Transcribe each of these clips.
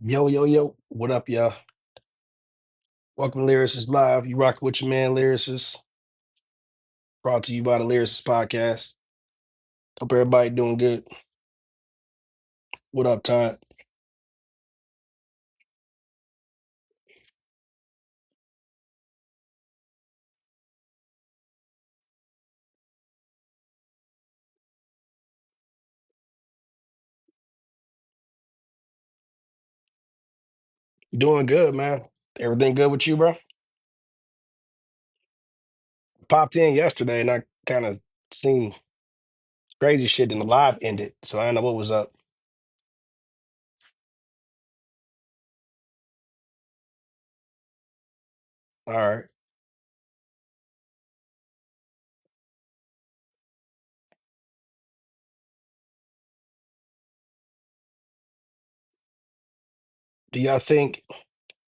Yo, yo, yo. What up, y'all? Welcome to Lyricist Live. You rocking with your man, Lyricist. Brought to you by the Lyricist Podcast. Hope everybody doing good. What up, Todd? Doing good, man. Everything good with you, bro? Popped in yesterday and I kind of seen crazy shit and the live ended. So I don't know what was up. All right. Do y'all think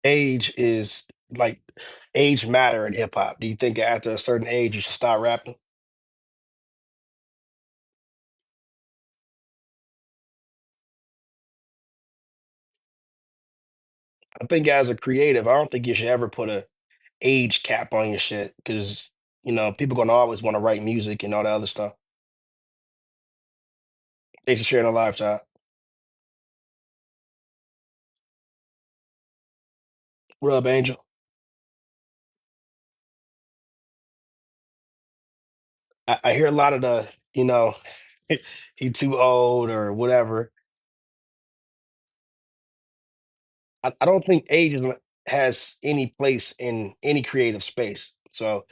age is like age matter in hip hop? Do you think after a certain age you should stop rapping? I think as a creative, I don't think you should ever put a age cap on your shit because people gonna always want to write music and all that other stuff. Thanks for sharing a live chat. What up, Angel? I hear a lot of he too old or whatever. I don't think ageism has any place in any creative space. So,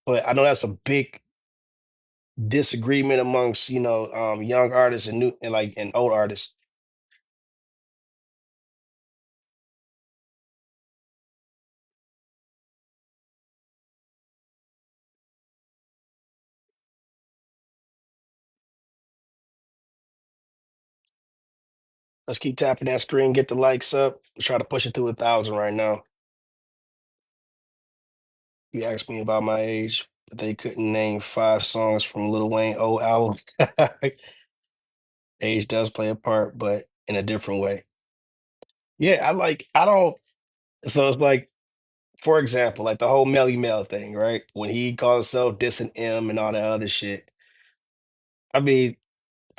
but I know that's a big disagreement amongst young artists and new and old artists. Let's keep tapping that screen, get the likes up. Try to push it to 1,000 right now. You asked me about my age, but they couldn't name 5 songs from Lil Wayne old albums. Age does play a part, but in a different way. Yeah, I don't so it's like, for example, like the whole Melly Mel thing, right? When he called himself dissing M and all that other shit. I mean,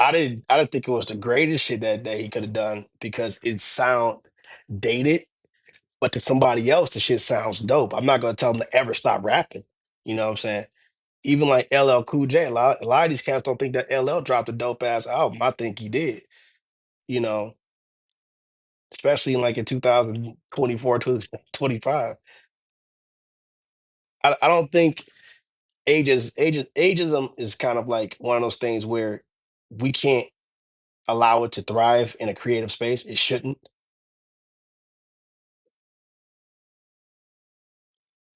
I didn't think it was the greatest shit that he could have done because it sound dated, but to somebody else the shit sounds dope. I'm not gonna tell him to ever stop rapping. You know what I'm saying? Even like LL Cool J, a lot of these cats don't think that LL dropped a dope ass album. I think he did, you know, especially in 2024, 2025. I don't think ageism is kind of like one of those things where we can't allow it to thrive in a creative space. It shouldn't.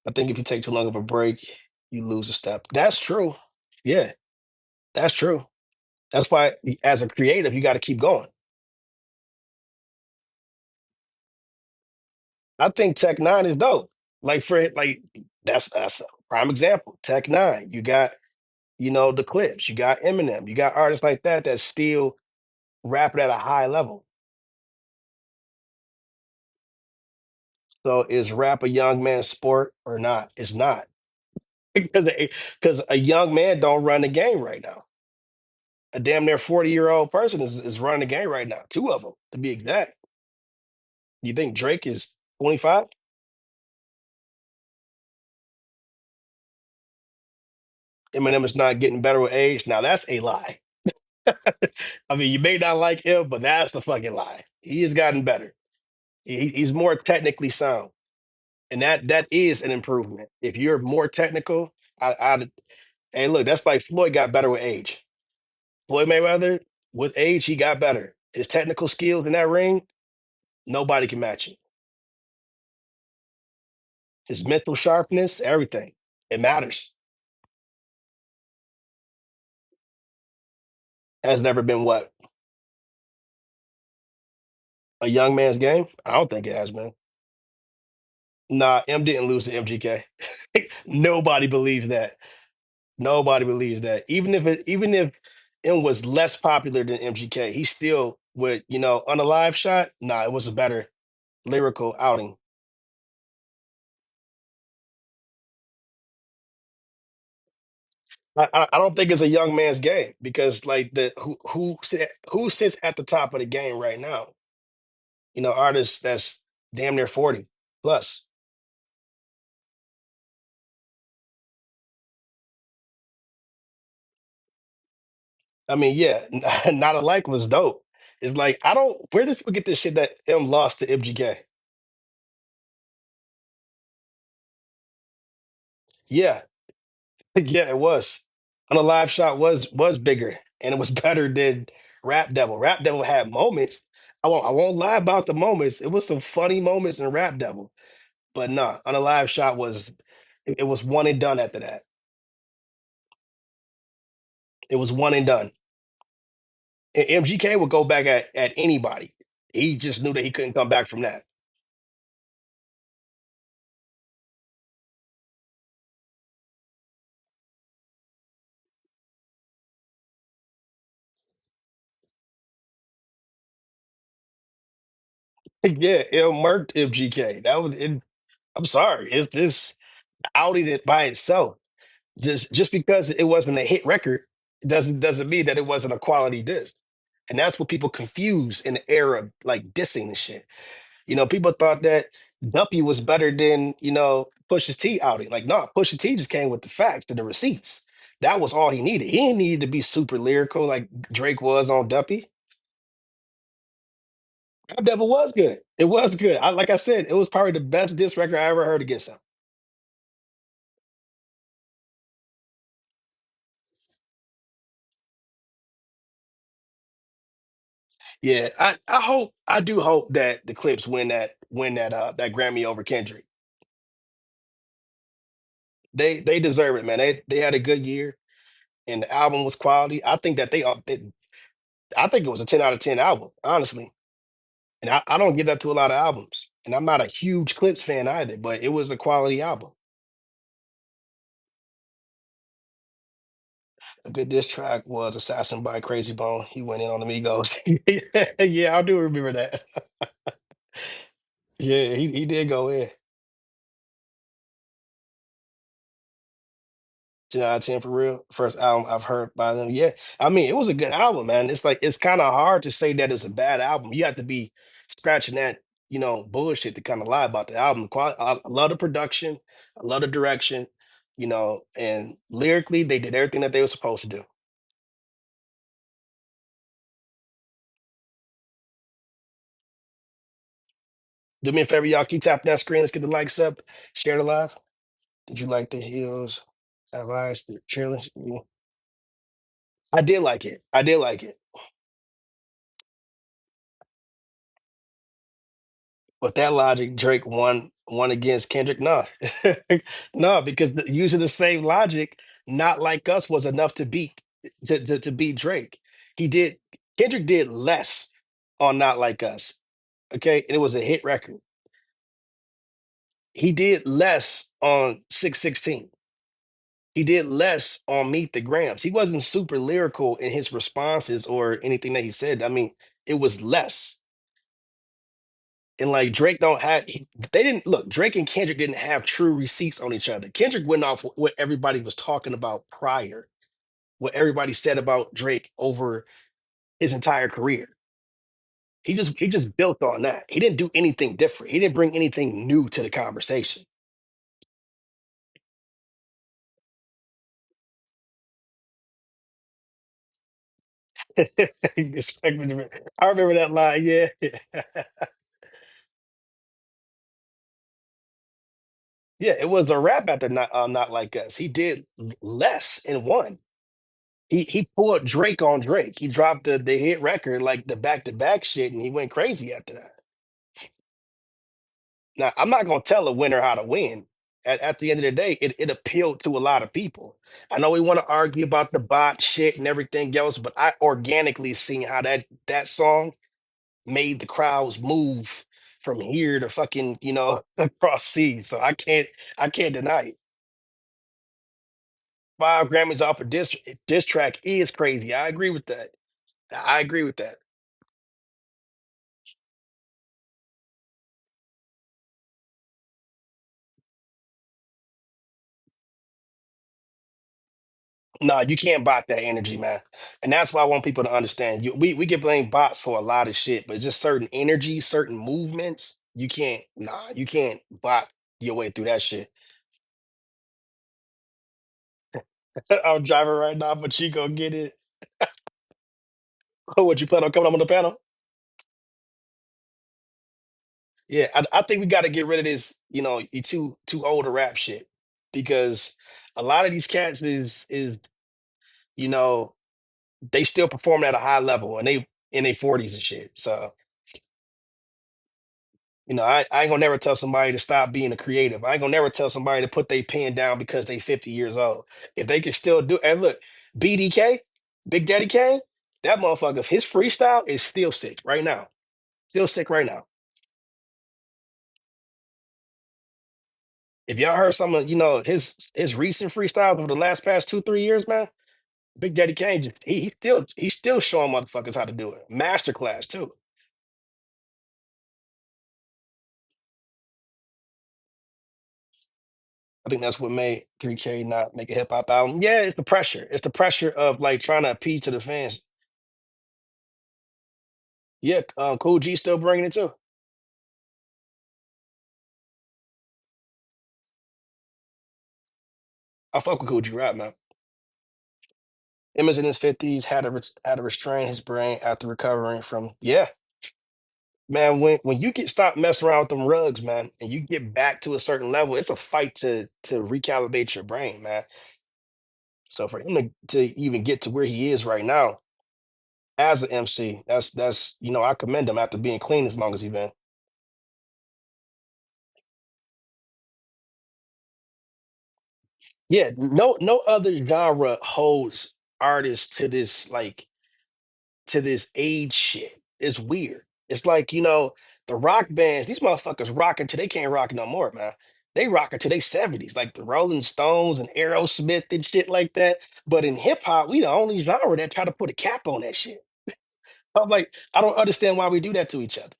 I think if you take too long of a break, you lose a step. That's true. Yeah, that's true. That's why as a creative, you got to keep going. I think Tech Nine is dope. That's a prime example. Tech Nine. You got the Clips. You got Eminem. You got artists like that that still rapping at a high level. So is rap a young man's sport or not? It's not because a young man don't run the game right now. A damn near 40-year-old person is running the game right now. Two of them to be exact. You think Drake is 25? Eminem is not getting better with age. Now that's a lie. I mean, you may not like him, but that's the fucking lie. He has gotten better. He's more technically sound, and that is an improvement. If you're more technical, hey, look, that's like Floyd got better with age. Floyd Mayweather, with age, he got better. His technical skills in that ring, nobody can match it. His mental sharpness, everything, it matters. Has never been what a young man's game. I don't think it has been. Nah, M didn't lose to MGK. Nobody believes that. Nobody believes that. Even if M was less popular than MGK, he still with on a live shot. Nah, it was a better lyrical outing. I don't think it's a young man's game because like the who sits at the top of the game right now? Artists that's damn near 40 plus. I mean, yeah, not alike was dope. It's like I don't. Where did people get this shit that M lost to MGK? Yeah, yeah, it was. On a live shot was bigger and it was better than Rap Devil. Rap Devil had moments. I won't lie about the moments. It was some funny moments in Rap Devil, but nah, on a live shot it was one and done after that. It was one and done. And MGK would go back at anybody. He just knew that he couldn't come back from that. Yeah, it murked MGK. That was it. I'm sorry. It's this outing it by itself. Just because it wasn't a hit record doesn't mean that it wasn't a quality disc. And that's what people confuse in the era of like dissing and shit. People thought that Duppy was better than, Pusha T outing. Like, no, Pusha T just came with the facts and the receipts. That was all he needed. He didn't need to be super lyrical like Drake was on Duppy. That Devil was good. It was good. Like I said, it was probably the best diss record I ever heard against him. Yeah, I do hope that the Clips win that Grammy over Kendrick. They deserve it, man. They had a good year and the album was quality. I think that I think it was a 10 out of 10 album, honestly. And I don't give that to a lot of albums. And I'm not a huge Clips fan either, but it was a quality album. A good diss track was Assassin by Crazy Bone. He went in on the Migos. Yeah, I do remember that. Yeah, he did go in. 10 out of 10 for real. First album I've heard by them. Yeah. I mean, it was a good album, man. It's like it's kind of hard to say that it's a bad album. You have to be scratching that, bullshit to kind of lie about the album. I love the production, I love the direction, and lyrically they did everything that they were supposed to do. Do me a favor, y'all. Keep tapping that screen. Let's get the likes up. Share the live. Did you like the heels? Have eyes, the cheerleaders? I did like it. I did like it. With that logic, Drake won against Kendrick. No, no, because using the same logic, not like us was enough to beat Drake. He did Kendrick did less on Not Like Us. Okay, and it was a hit record. He did less on 616. He did less on Meet the Grams. He wasn't super lyrical in his responses or anything that he said. I mean, it was less. And like Drake don't have they didn't look, Drake and Kendrick didn't have true receipts on each other. Kendrick went off what everybody was talking about prior, what everybody said about Drake over his entire career. He just built on that. He didn't do anything different. He didn't bring anything new to the conversation. Expect me to I remember that line, yeah. Yeah, it was a rap after not like us. He did less in one. He pulled Drake on Drake. He dropped the hit record, like the back to back shit, and he went crazy after that. Now, I'm not gonna tell a winner how to win. At the end of the day, it appealed to a lot of people. I know we want to argue about the bot shit and everything else, but I organically seen how that song made the crowds move from here to fucking, across seas. So I can't deny it. 5 Grammys off a diss track is crazy. I agree with that. I agree with that. Nah, you can't bot that energy, man. And that's why I want people to understand. We can blame bots for a lot of shit, but just certain energy, certain movements, you can't. Nah, you can't bot your way through that shit. I'm driving right now, but you go get it. Oh, what you plan on coming up on the panel? Yeah, I think we got to get rid of this. You too old to rap shit because a lot of these cats is you know they still performing at a high level and they in their 40s and shit. So I ain't gonna never tell somebody to stop being a creative. I ain't gonna never tell somebody to put their pen down because they 50 years old. If they can still do, and look, BDK, Big Daddy Kane, that motherfucker, his freestyle is still sick right now. Still sick right now. If y'all heard some of, his recent freestyles over the last past 2, 3 years, man, Big Daddy Kane just he's still showing motherfuckers how to do it. Masterclass too. I think that's what made 3K not make a hip hop album. Yeah, it's the pressure. It's the pressure of like trying to appease to the fans. Yeah, Cool G still bringing it too. I fuck with Cool G rap, man. Him is in his 50s, had to restrain his brain after recovering from. Yeah, man. When you get stop messing around with them rugs, man, and you get back to a certain level, it's a fight to recalibrate your brain, man. So for him to even get to where he is right now as an MC, that's I commend him after being clean as long as he been. Yeah, no other genre holds artists to this age shit. It's weird. It's like, the rock bands, these motherfuckers rocking till they can't rock no more, man. They rocking till they 70s, like the Rolling Stones and Aerosmith and shit like that. But in hip hop, we the only genre that try to put a cap on that shit. I'm like, I don't understand why we do that to each other.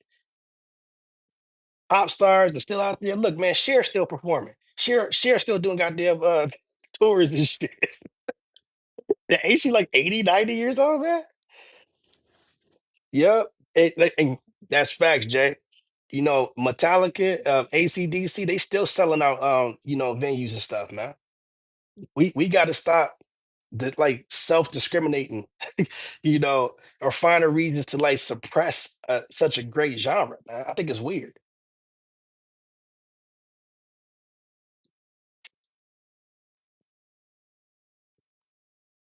Pop stars are still out there. Look, man, Cher's still performing. Cher still doing goddamn tours and shit. Yeah, ain't she like 80, 90 years old, man? Yep. And that's facts, Jay. Metallica, AC/DC, they still selling out venues and stuff, man. We gotta stop the like self-discriminating, or finding reasons to like suppress such a great genre, man. I think it's weird.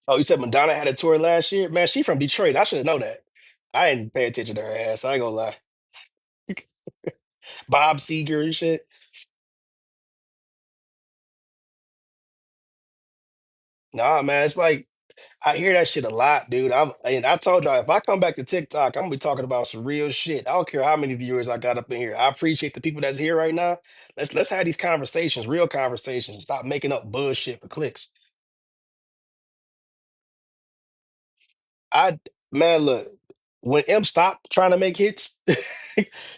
Oh, you said Madonna had a tour last year? Man, she from Detroit. I should have known that. I didn't pay attention to her ass. I ain't gonna lie. Bob Seger and shit. Nah, man, it's like I hear that shit a lot, dude. I told y'all if I come back to TikTok, I'm gonna be talking about some real shit. I don't care how many viewers I got up in here. I appreciate the people that's here right now. Let's have these conversations, real conversations. Stop making up bullshit for clicks. I Man, look, when M stopped trying to make hits,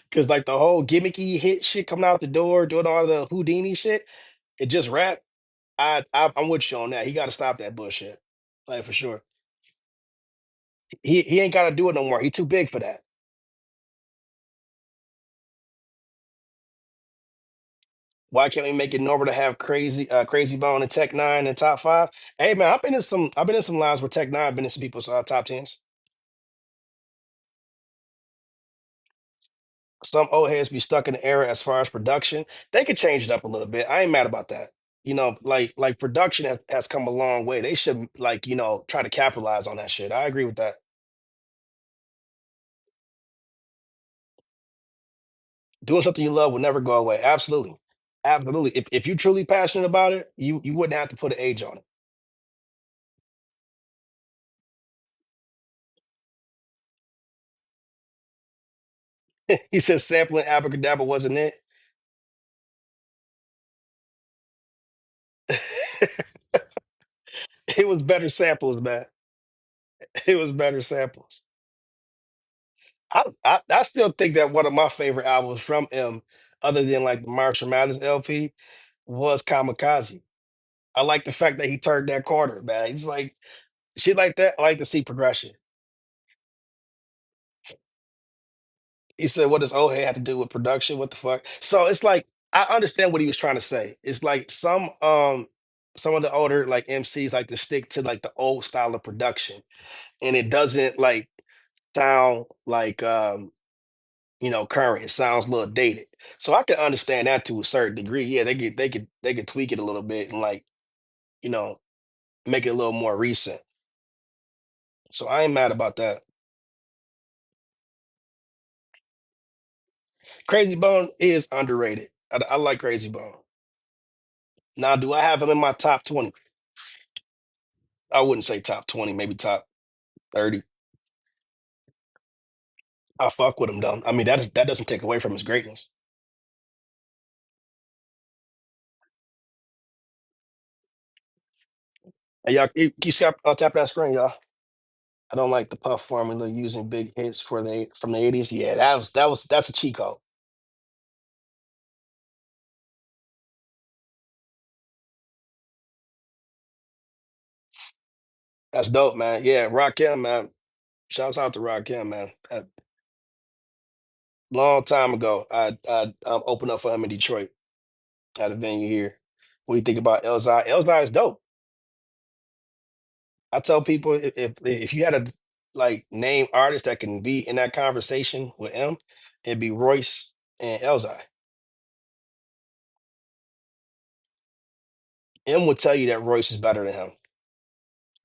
because like the whole gimmicky hit shit coming out the door, doing all the Houdini shit, it just rap. I'm with you on that. He got to stop that bullshit, like for sure. He ain't got to do it no more. He too big for that. Why can't we make it normal to have crazy bone and Tech Nine in top five? Hey man, I've been in some lives where Tech Nine been in some people's top tens. Some old heads be stuck in the era as far as production. They could change it up a little bit. I ain't mad about that. Like production has come a long way. They should like try to capitalize on that shit. I agree with that. Doing something you love will never go away. Absolutely, absolutely. If you're truly passionate about it, you wouldn't have to put an age on it. He says sampling abracadabra wasn't it. It was better samples, man. It was better samples. I still think that one of my favorite albums from him, other than like the Marshall Mathers LP, was Kamikaze. I like the fact that he turned that corner, man. He's like shit like that. I like to see progression. He said, "What does old head have to do with production? What the fuck?" So it's like I understand what he was trying to say. It's like some of the older like MCs like to stick to like the old style of production, and it doesn't like sound like current. It sounds a little dated. So I can understand that to a certain degree. Yeah, they could tweak it a little bit and like you know make it a little more recent. So I ain't mad about that. Crazy Bone is underrated. I like Crazy Bone. Now, do I have him in my top 20? I wouldn't say top 20, maybe top 30. I fuck with him though. I mean, that doesn't take away from his greatness. Hey, y'all, you see on top of that screen, y'all. I don't like the puff formula using big hits from the 80s. Yeah, that's a cheat code. That's dope, man. Yeah, Rakim, man. Shouts out to Rakim, man. A long time ago, I opened up for him in Detroit at a venue here. What do you think about Elzai? Elzai is dope. I tell people if you had a like name artist that can be in that conversation with him, it'd be Royce and Elzai. M will tell you that Royce is better than him.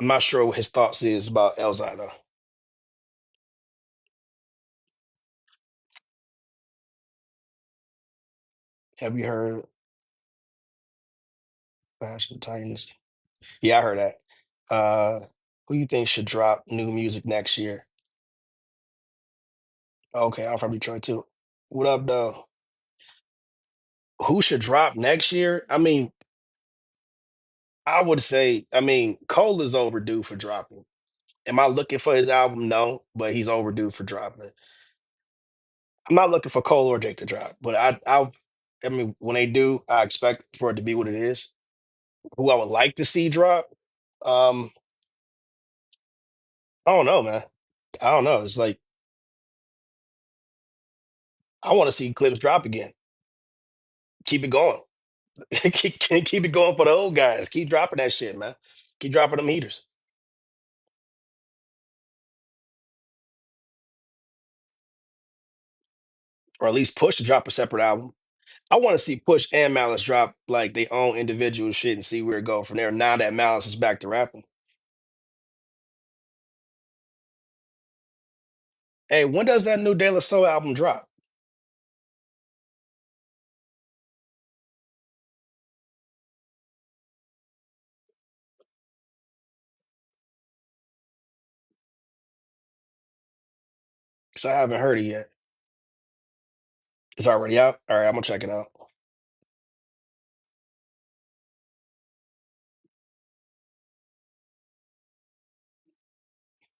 I'm not sure what his thoughts is about Elzai though. Have you heard Fashion Titans? Yeah, I heard that. Who you think should drop new music next year? Okay, I'm from Detroit too. What up, though? Who should drop next year? I mean, I would say, I mean, Cole is overdue for dropping. Am I looking for his album? No, but he's overdue for dropping. I'm not looking for Cole or Jake to drop, but I mean, when they do, I expect for it to be what it is. Who I would like to see drop? Um, I don't know, man. I don't know. It's like I want to see clips drop again. Keep it going. keep it going for the old guys. Keep dropping that shit, man. Keep dropping them heaters, or at least Push to drop a separate album. I want to see Push and Malice drop like they own individual shit and see where it go from there. Now that Malice is back to rapping. Hey, when does that new De La Soul album drop? Because I haven't heard it yet. It's already out. All right, I'm gonna check it out.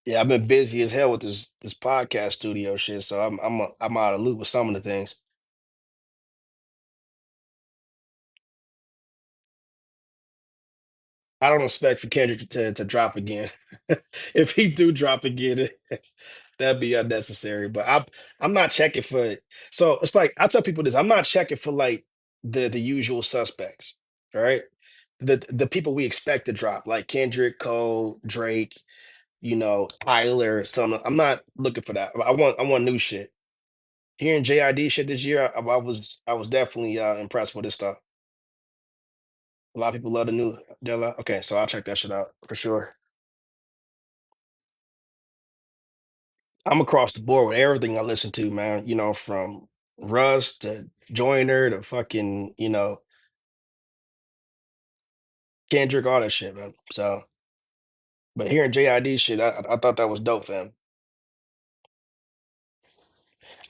Yeah, I've been busy as hell with this podcast studio shit, so I'm out of loop with some of the things. I don't expect for Kendrick to drop again. If he do drop again, that'd be unnecessary. But I'm not checking for it. So it's like I tell people this: I'm not checking for like the usual suspects, all right? The people we expect to drop, like Kendrick, Cole, Drake, Tyler, some. I'm not looking for that. I want new shit. Hearing JID shit this year, I was definitely impressed with this stuff. A lot of people love the new Della. Okay, so I'll check that shit out for sure. I'm across the board with everything I listen to, man. From Russ to Joyner to fucking, Kendrick, all that shit, man. So, but hearing JID shit, I thought that was dope, fam.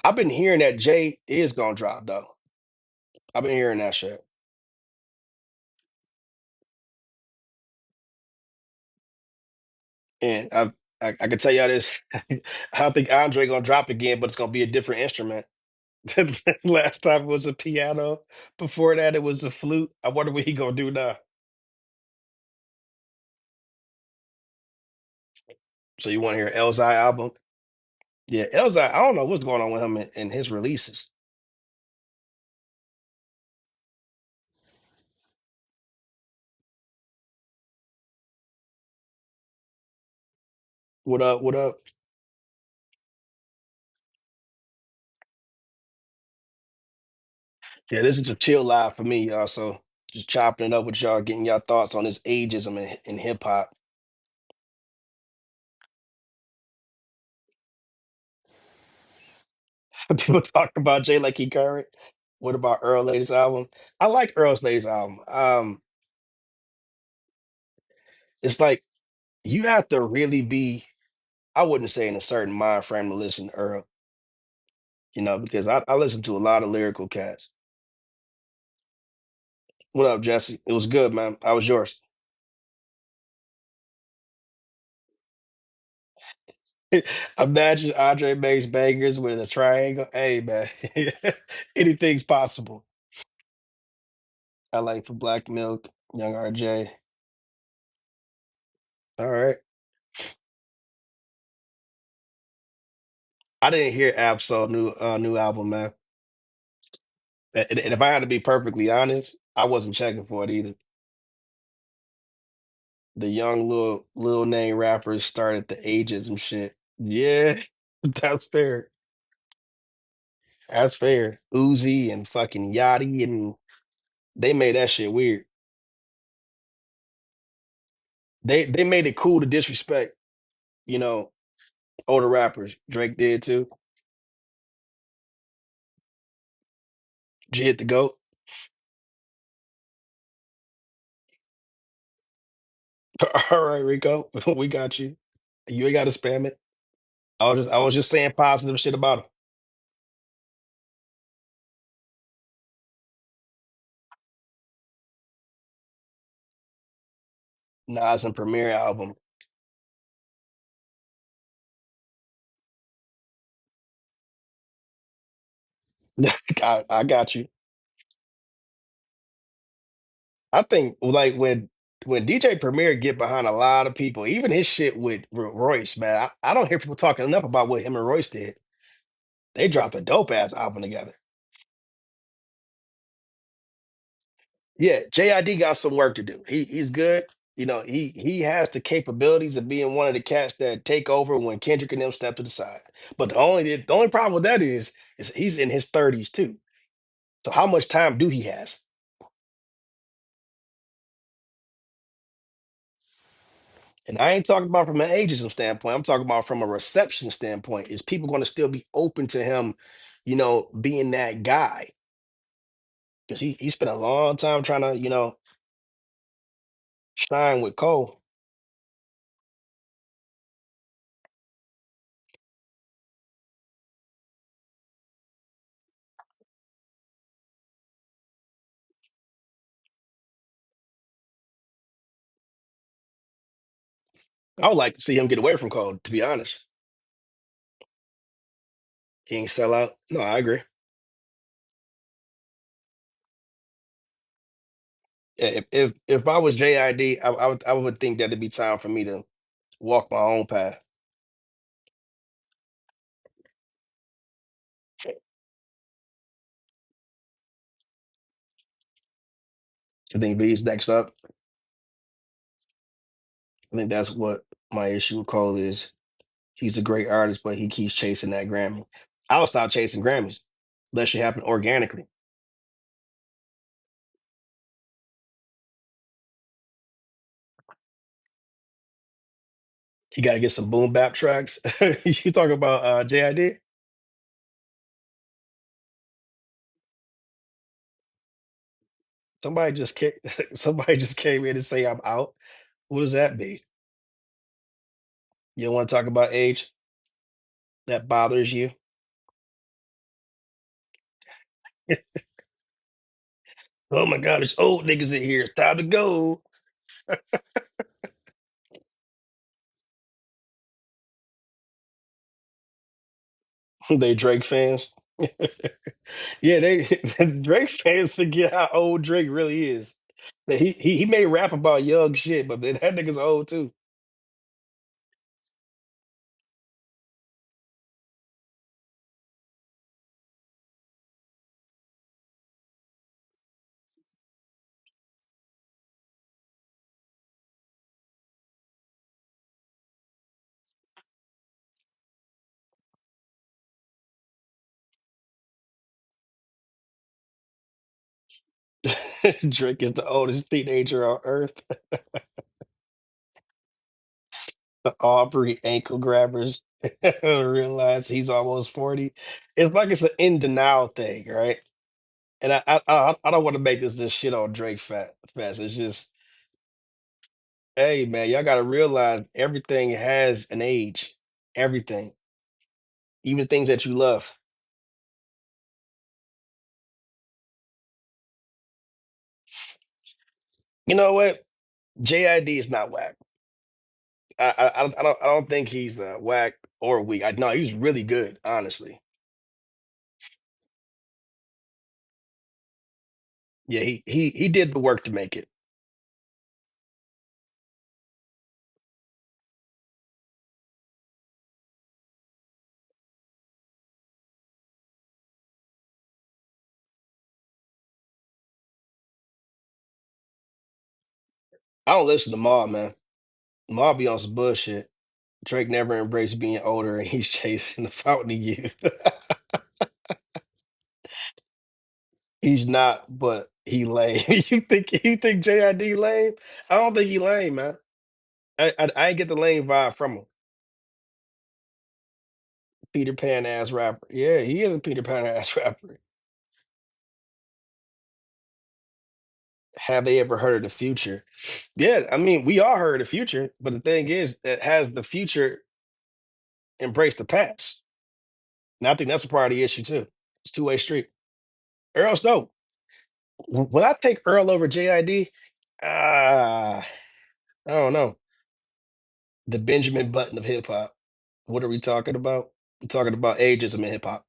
I've been hearing that Jay is gonna drop though. I've been hearing that shit, and I can tell y'all this. I don't think Andre gonna drop again, but it's gonna be a different instrument. Last time it was a piano. Before that, it was a flute. I wonder what he gonna do now. So you want to hear Elzhi album? Yeah, Elzhi. I don't know what's going on with him in his releases. What up? What up? Yeah, this is a chill live for me, y'all. So just chopping it up with y'all, getting y'all thoughts on this ageism in hip hop. People talk about Jay like he current. What about Earl latest album? I like Earl's latest album. It's like you have to really be, I wouldn't say in a certain mind frame to listen to Earl, because I listen to a lot of lyrical cats. What up, Jesse? It was good, man. How was yours? Imagine Andre makes bangers with a triangle. Hey, man, anything's possible. I like for Black Milk, Young RJ. All right. I didn't hear Absol new album, man. And if I had to be perfectly honest, I wasn't checking for it either. The young little name rappers started the ageism shit. Yeah, that's fair. That's fair. Uzi and fucking Yachty and they made that shit weird. They made it cool to disrespect, you know, older rappers. Drake did too. Did you hit the goat? All right, Rico, we got you. You ain't got to spam it. I was just saying positive shit about him. Nas and Premier album. I got you. I think like when DJ Premier get behind a lot of people, even his shit with Royce, man. I don't hear people talking enough about what him and Royce did. They dropped a dope ass album together. Yeah, JID got some work to do. He's good. He has the capabilities of being one of the cats that take over when Kendrick and them step to the side. But the only problem with that is he's in his 30s too. So how much time do he has? And I ain't talking about from an ageism standpoint. I'm talking about from a reception standpoint. Is people going to still be open to him, being that guy? Because he spent a long time trying to, shine with Cole. I would like to see him get away from Cole, to be honest. He ain't sell out. No, I agree. Yeah, if I was JID, I would think that it'd be time for me to walk my own path. I think B's next up. I think that's what my issue with Cole is. He's a great artist, but he keeps chasing that Grammy. I'll stop chasing Grammys. Let shit happen organically. You got to get some boom bap tracks. You talk about JID? Somebody just somebody just came in and say I'm out. What does that mean? You don't want to talk about age that bothers you? Oh my God, there's old niggas in here. It's time to go. They Drake fans. Yeah, they Drake fans forget how old Drake really is. That he may rap about young shit, but that nigga's old too. Drake is the oldest teenager on earth. The Aubrey ankle grabbers realize he's almost 40. It's like it's an in denial thing, right? And I don't want to make this shit on Drake fast. It's just, hey man, y'all gotta realize everything has an age. Everything. Even things that you love. You know what? JID is not whack. I don't think he's whack or weak. No, he's really good, honestly. Yeah, he did the work to make it. I don't listen to Maul, man. Maul be on some bullshit. Drake never embraced being older, and he's chasing the fountain of youth. He's not, but he lame. You think JID lame? I don't think he lame, man. I ain't get the lame vibe from him. Peter Pan ass rapper. Yeah, he is a Peter Pan ass rapper. Have they ever heard of the future? Yeah, I mean, we all heard of the future, but the thing is, that has the future embraced the past? And I think that's a part of the issue too. It's two-way street. Earl's dope. Will I take Earl over JID? Ah, I don't know. The Benjamin Button of hip hop. What are we talking about? We're talking about ageism in hip hop.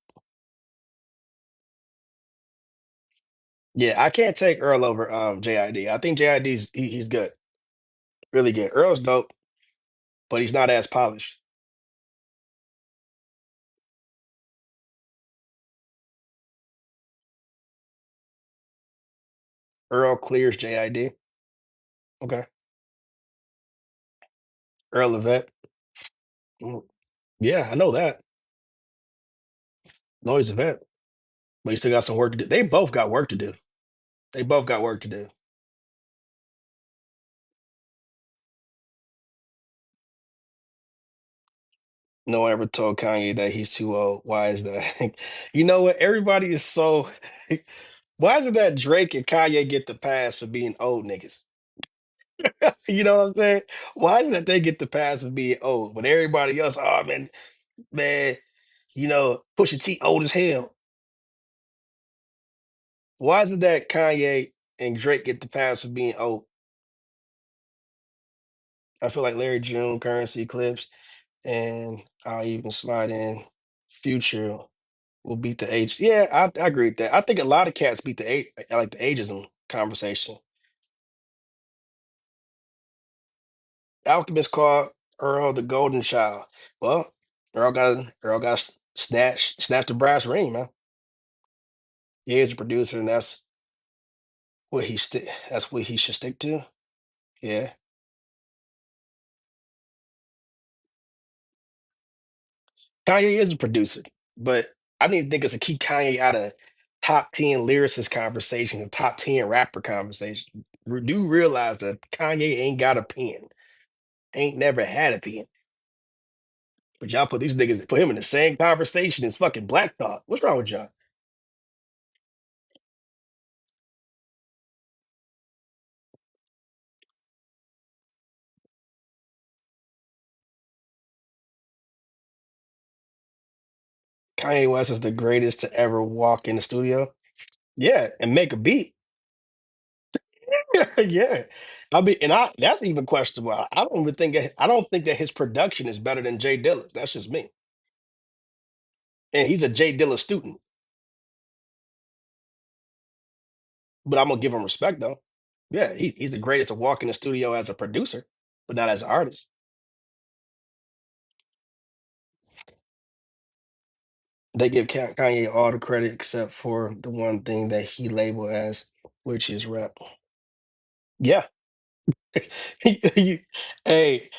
Yeah, I can't take Earl over JID. I think JID's he's good. Really good. Earl's dope, but he's not as polished. Earl clears JID. Okay. Earl Levette. Mm, yeah, I know that. No, he's a vet, but he still got some work to do. They both got work to do. They both got work to do. No one ever told Kanye that he's too old. Why is that? You know what? Everybody is so. Why is it that Drake and Kanye get the pass for being old niggas? You know what I'm saying? Why is it that they get the pass for being old when everybody else, oh man, Pusha T old as hell. Why is it that Kanye and Drake get the pass for being old? I feel like Larry June, Currency Eclipse, and I'll even slide in Future will beat the age. Yeah, I agree with that. I think a lot of cats beat the age, like the ageism conversation. Alchemist called Earl the Golden Child. Well, Earl got snatched the brass ring, man. He is a producer, and that's what he should stick to. Yeah. Kanye is a producer, but I didn't think it's to keep Kanye out of top 10 lyricist conversations and top 10 rapper conversation. Do realize that Kanye ain't got a pen. Ain't never had a pen. But y'all put him in the same conversation as fucking Black Thought. What's wrong with y'all? Kanye West is the greatest to ever walk in the studio. Yeah, and make a beat. Yeah. I mean, that's even questionable. I don't think that his production is better than Jay Dilla. That's just me. And he's a Jay Dilla student. But I'm gonna give him respect though. Yeah, he's the greatest to walk in the studio as a producer, but not as an artist. They give Kanye all the credit except for the one thing that he labeled as, which is rap. Yeah. You- hey,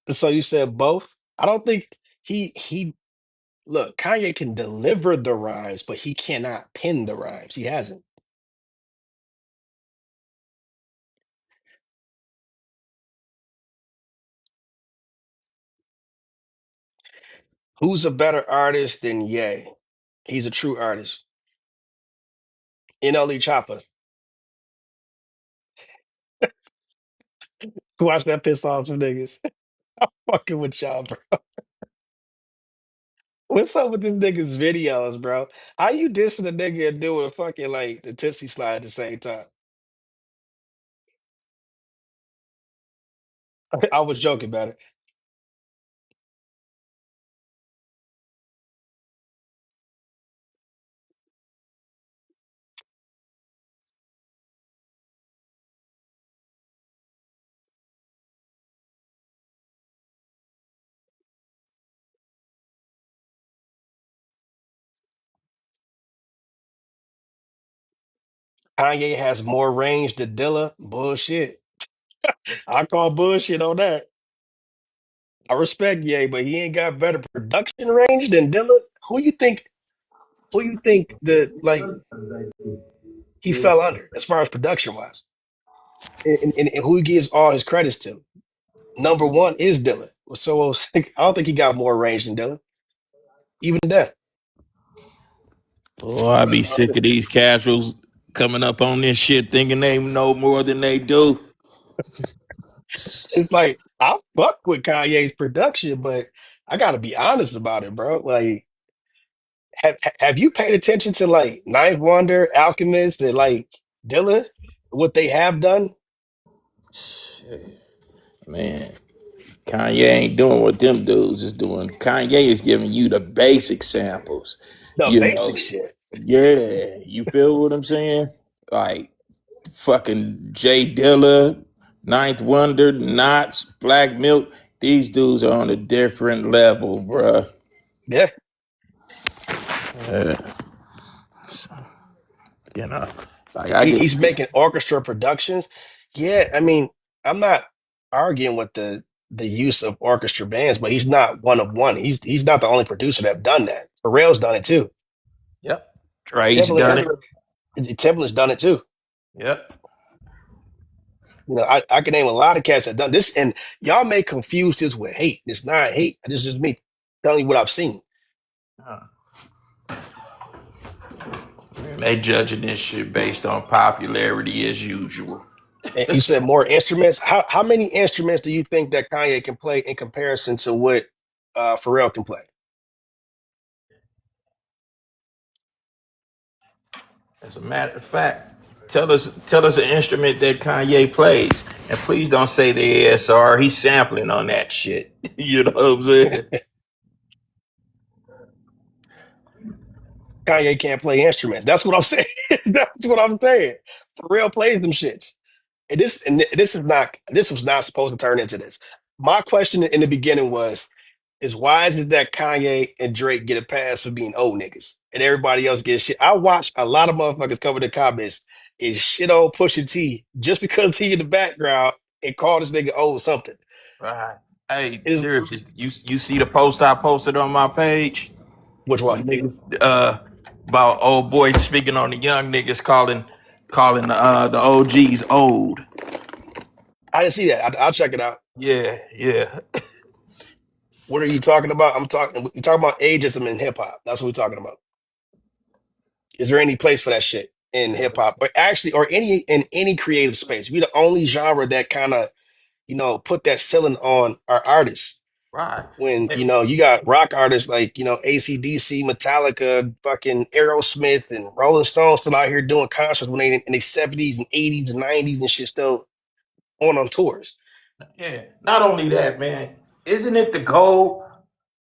so you said both? I don't think he look, Kanye can deliver the rhymes, but he cannot pen the rhymes. He hasn't. Who's a better artist than Ye? He's a true artist. NLE Chopper. Watch that piss off some niggas. I'm fucking with y'all, bro. What's up with them niggas' videos, bro? How you dissing a nigga and doing fucking like the Tootsie slide at the same time? I was joking about it. Kanye has more range than Dilla. Bullshit. I call bullshit on that. I respect Ye, but he ain't got better production range than Dilla. Who you think? Who you think the like he fell under as far as production wise, and who he gives all his credits to? Number one is Dilla. So I don't think he got more range than Dilla, even that. Oh, I be sick of these casuals coming up on this shit thinking they know more than they do. It's like I fuck with Kanye's production, but I gotta be honest about it, bro. Like, have you paid attention to like Ninth Wonder, Alchemist, and like Dilla, what they have done? Man, Kanye ain't doing what them dudes is doing. Kanye is giving you the basic samples. The You basic know, shit. yeah, you feel what I'm saying? Like fucking Jay Dilla, Ninth Wonder, Knots, Black Milk. These dudes are on a different level, bruh. Yeah, You know, like I get he's making orchestra productions. Yeah, I mean, I'm not arguing with the use of orchestra bands, but he's not one of one. He's not the only producer that done that. Pharrell's done it too. yep. Dre's done Timbaland, it. Timbaland's done it too. Yep. You know, I can name a lot of cats that done this, and y'all may confuse this with hate. It's not hate. This is just me telling you what I've seen. They judging this shit based on popularity as usual. And you said more instruments. How many instruments do you think that Kanye can play in comparison to what Pharrell can play? As a matter of fact, tell us an instrument that Kanye plays, and please don't say the ASR. He's sampling on that shit. You know what I'm saying? Kanye can't play instruments. That's what I'm saying. That's what I'm saying. Pharrell plays them shits. This was not supposed to turn into this. My question in the beginning was is why is it that Kanye and Drake get a pass for being old niggas and everybody else gets shit? I watch a lot of motherfuckers cover the comments and shit on Pusha T just because he in the background and call this nigga old something. Right. Hey, Is there. You see the post I posted on my page? which one? The niggas about old boys speaking on the young niggas calling the OGs old. I didn't see that. I'll check it out. Yeah, yeah. What are you talking about? You're talking about ageism in hip hop. That's what we're talking about. Is there any place for that shit in hip hop or actually or any in any creative space? We the only genre that kind of, put that ceiling on our artists. Right. When you got rock artists like AC/DC, Metallica, fucking Aerosmith, and Rolling Stones still out here doing concerts when they in their 70s and 80s and 90s and shit still on tours. Yeah. Not only that, man. Isn't it the goal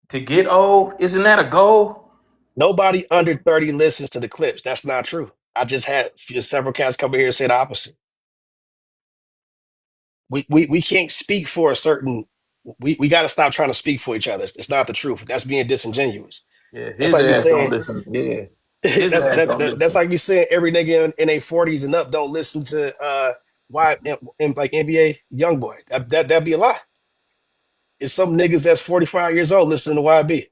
to get old? Isn't that a goal? Nobody under 30 listens to the clips. That's not true. I just had several cats come here and say the opposite. We can't speak for a certain. We got to stop trying to speak for each other. It's not the truth. That's being disingenuous. Yeah, That's his like me ass don't saying listen. Yeah, his that's ass don't that's listen. like me saying every nigga in their 40s and up don't listen to why in like NBA YoungBoy. That'd be a lie. It's some niggas that's 45 years old listening to YB.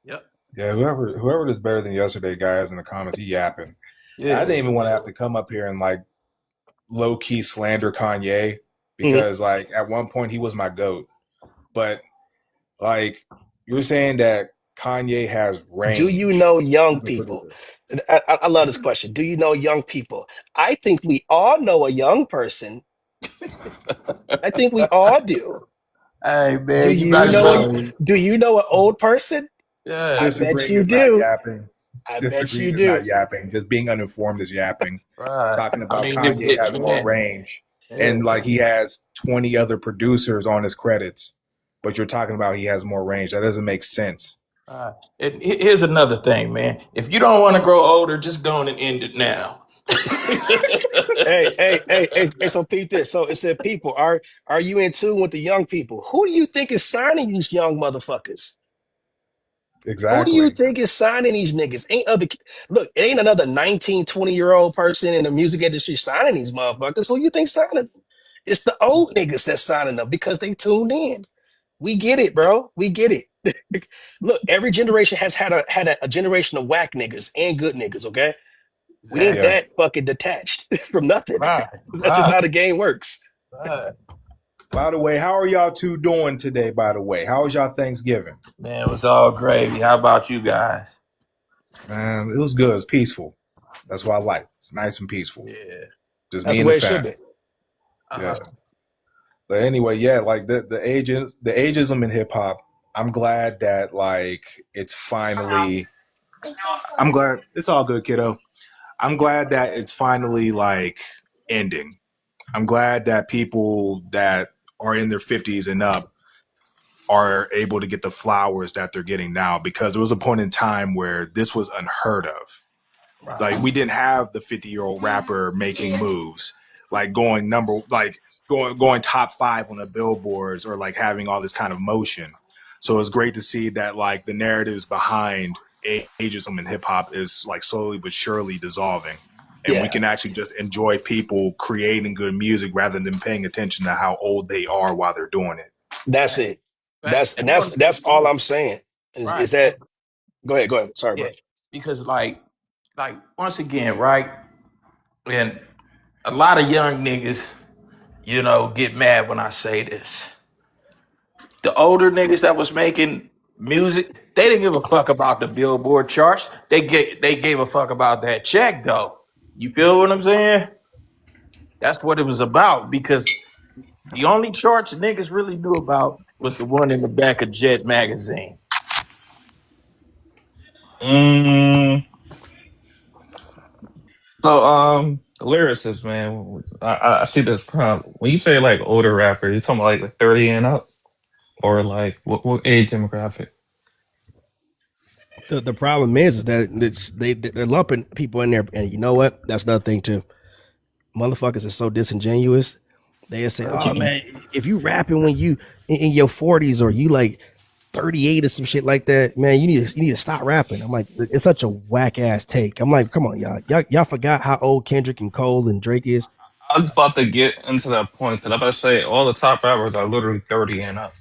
Yep. Yeah, whoever does better than yesterday, guys, in the comments, he yapping. I Yeah. didn't even want to have to come up here and like low key slander Kanye Mhm. because at one point he was my goat, but like you're saying that Kanye has Do you range know young as a people? producer. I love this question. Do you know young people? I think we all know a young person. I think we all do. Hey Do man, you you might as know well. do you know an old person? I Yeah, bet Disagreeing you is not do. yapping. I bet you Disagreeing is not do. yapping. Just being uninformed is yapping. right. Talking I about mean, Kanye has more man, range yeah, and like he has 20 other producers on his credits, but you're talking about he has more range. That doesn't make sense. right. And here's another thing, man. If you don't want to grow older, just go on and end it now. Hey, so Pete this. So it said people, are you in tune with the young people? Who do you think is signing these young motherfuckers? Who do you Exactly. think is signing these niggas? Look, it ain't another 19, 20-year old person in the music industry signing these motherfuckers. Who you think signing them? It's the old niggas that's signing them because they tuned in. We get it, bro. We get it. Look, every generation has had a generation of whack niggas and good niggas, okay? We ain't Exactly. Yeah. that fucking detached from nothing. Right, That's just right, how the game works. right. By the way, how are y'all two doing today? By the way, how was y'all Thanksgiving? Man, it was all gravy. How about you guys? Man, it was good. It's peaceful. That's what I like. It's nice and peaceful. Yeah. Just That's me the and the way it should fam. be. Yeah. Uh, But anyway, yeah, like the ageism in hip hop. I'm glad that like it's finally. I'm glad it's all good, kiddo. I'm glad that it's finally like ending. I'm glad that people that are in their 50s and up are able to get the flowers that they're getting now because there was a point in time where this was unheard of. Like right. we didn't have the 50-year-old rapper making moves, like going number like going top 5 on the billboards or like having all this kind of motion. So it's great to see that like the narratives behind ageism in hip hop is like slowly but surely dissolving. And we Yeah, can actually just enjoy people creating good music rather than paying attention to how old they are while they're doing it. that's Facts, it. facts. And I That's want to say that's all too, I'm saying. Is right? that go ahead. Sorry, Yeah, bro. because like once again, right? And a lot of young niggas, get mad when I say this. The older niggas that was making music, they didn't give a fuck about the Billboard charts. They gave a fuck about that check though. You feel what I'm saying? That's what it was about because the only charts niggas really knew about was the one in the back of Jet magazine. Mm, lyricist, man. I see this prompt. When you say like older rapper, you talking about like 30 and up, or like what age demographic? The problem is that they're lumping people in there, and you know what? That's another thing too. Motherfuckers are so disingenuous. They say, What "Oh you mean? man, if you rapping when you in your 40s or you like 38 or some shit like that, man, you need to stop rapping." I'm like, it's such a whack ass take. I'm like, come on, y'all forgot how old Kendrick and Cole and Drake is. I was about to get into that point because I'm about to say all the top rappers are literally 30 and up.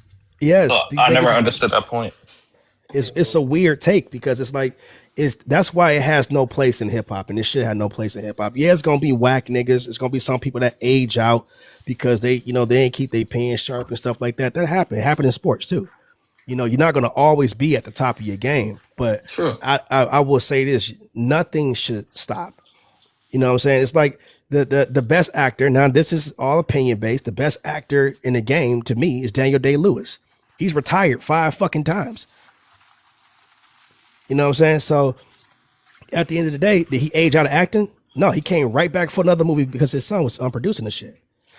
So Yes, these I never niggas understood that point. it's a weird take because it's like it's that's why it has no place in hip hop and it should have no place in hip hop. Yeah, it's gonna be whack niggas. It's gonna be some people that age out because they ain't keep their pants sharp and stuff like that. That happen. It happened in sports too. You're not gonna always be at the top of your game. But True. I will say this: nothing should stop. You know what I'm saying? It's like the best actor. Now this is all opinion based. The best actor in the game to me is Daniel Day Lewis. He's retired 5 fucking times. You know what I'm saying? So at the end of the day, did he age out of acting? No, he came right back for another movie because his son was producing the shit.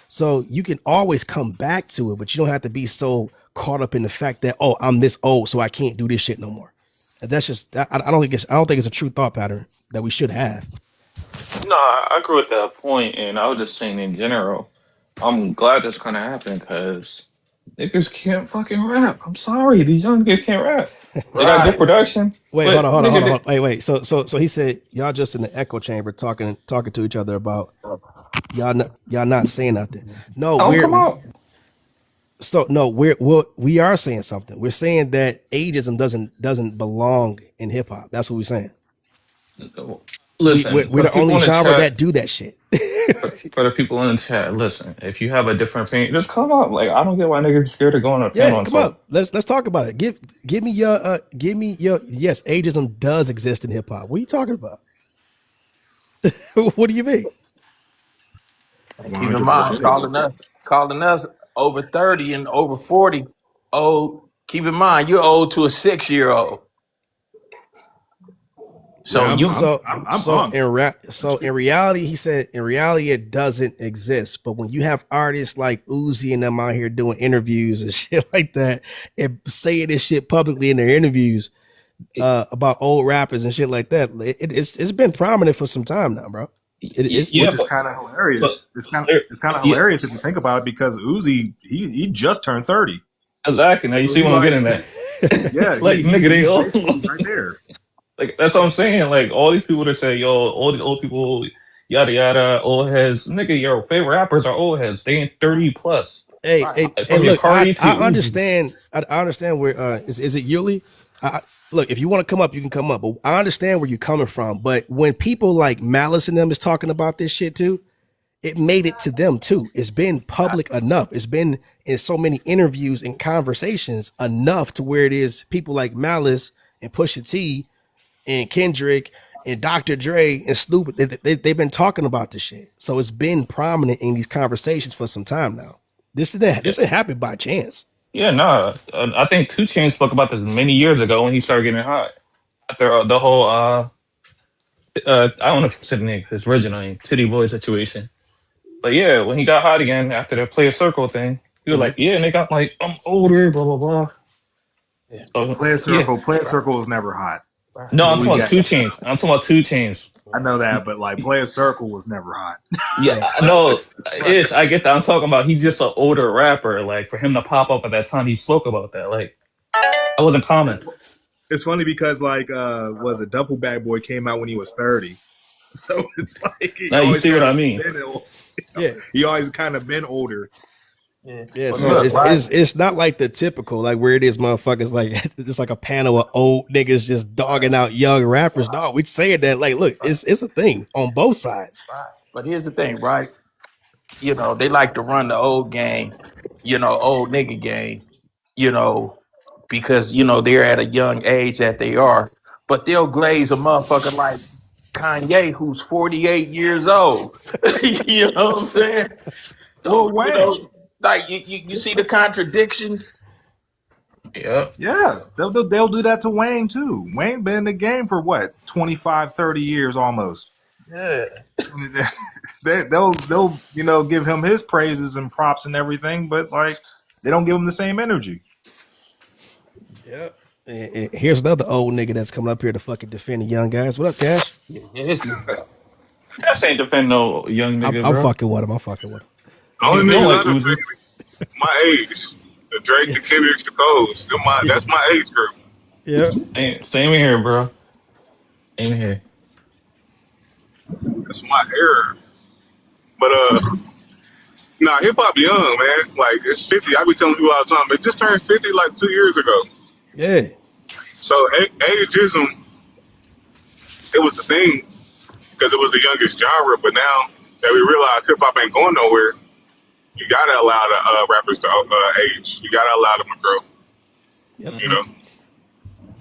So you can always come back to it, but you don't have to be so caught up in the fact that I'm this old, so I can't do this shit no more. And that's just I don't think it's a true thought pattern that we should have. No, I agree with that point, and I was just saying in general, I'm glad this kind of happened because niggas can't fucking rap. I'm sorry, these young niggas can't rap. They got good Right. production, Wait, hold on, but hold on, hold nigga, on, hold on. Wait. So he said y'all just in the echo chamber talking to each other about y'all not saying nothing. No, I don't come out. we are saying something. We're saying that ageism doesn't belong in hip hop. That's what we're saying. Listen, We're for the the people only in the genre chat, that do that shit. for the people in the chat, listen. If you have a different opinion, just come up. Like I don't get why niggas scared to go on a panel Yeah, and come talk. on. Let's talk about it. Give me your yes, ageism does exist in hip hop. What are you talking about? What do you mean? And keep in mind, 100%. calling us over 30 and over 40 old. Keep in mind, you're old to a 6-year-old. So Yeah, I'm you I'm So I'm, I'm punked. in reality, he said in reality it doesn't exist. But when you have artists like Uzi and them out here doing interviews and shit like that and saying this shit publicly in their interviews about old rappers and shit like that, it's been prominent for some time now, bro. It's Yeah, Which it's is kind of but hilarious. there- It's kind of yeah, hilarious if you think about it because Uzi he just turned 30, exactly. Now you so see he what I'm like getting at. yeah Like nigga, they he's all basically right there. like that's what I'm saying. Like all these people that say, yo, all these old people, yada yada, old heads. Nigga, your favorite rappers are old heads. They ain't 30 plus. hey, right. hey, Like, hey, from your look, Cardi to I your Uzi. understand. I understand where is it Yuli? Look, if you want to come up, you can come up. But I understand where you're coming from. But when people like Malice and them is talking about this shit too, it made it to them too. It's been public enough. It's been in so many interviews and conversations enough to where it is people like Malice and Pusha T and Kendrick and Dr. Dre and Snoop. They've been talking about this shit. So it's been prominent in these conversations for some time now. Yeah, This ain't happened by chance. yeah, nah. I think Two Chainz spoke about this many years ago when he started getting hot. After the whole I don't know if he said the name, his original name, Titty Boy situation. But yeah, when he got hot again after the Player Circle thing, he was Mm-hmm. like, yeah, and they got like, I'm older, blah blah blah. Yeah. So yeah, Player Circle was never hot. Right. no, I'm We talking about got Two Chains. I'm talking about Two Chains. I know that, but like Player Circle was never hot. Yeah, Yeah. I know, Right. ish. I get that. I'm talking about he's just an older rapper. Like for him to pop up at that time, he spoke about that. Like that wasn't common. It's funny because like was it Duffel Bag Boy came out when he was 30. So it's like he Now you always see what kind I of mean? been ill. Yeah. He always kind of been older. Yeah. Yeah, But so look, right. it's not like the typical like where it is motherfuckers like it's like a panel of old niggas just dogging out young rappers. No, we saying that like look, it's a thing on both sides. Right. But here's the thing, right? They like to run the old game, old nigga game, you know, because they're at a young age that they are. But they'll glaze a motherfucker like Kanye, who's 48 years old. You know what I'm saying? Well, So, Wayne, like you see the contradiction. Yeah, yeah, they'll do that to Wayne too. Wayne been in the game for what 25, 30 years almost. Yeah. They'll give him his praises and props and everything, but like they don't give him the same energy. Yeah. And here's another old nigga that's coming up here to fucking defend the young guys. What up, Cash? Yeah, this nigga. Cash ain't defend no young nigga, I'm bro. fucking with him. I'm fucking with him. You Only don't niggas like I defend Uzi. is my age. The Drake, Yeah. the Kendricks, the Coles. Yeah. That's my age group. Yeah. Same here, bro. Same here. That's my era. But nah, hip hop young, man. Like it's 50. I be telling people all the time. It just turned 50 like 2 years ago. Yeah. So ageism, it was the thing because it was the youngest genre. But now that we realize hip hop ain't going nowhere, you gotta allow the rappers to age. You gotta allow them to grow. Yep. You know.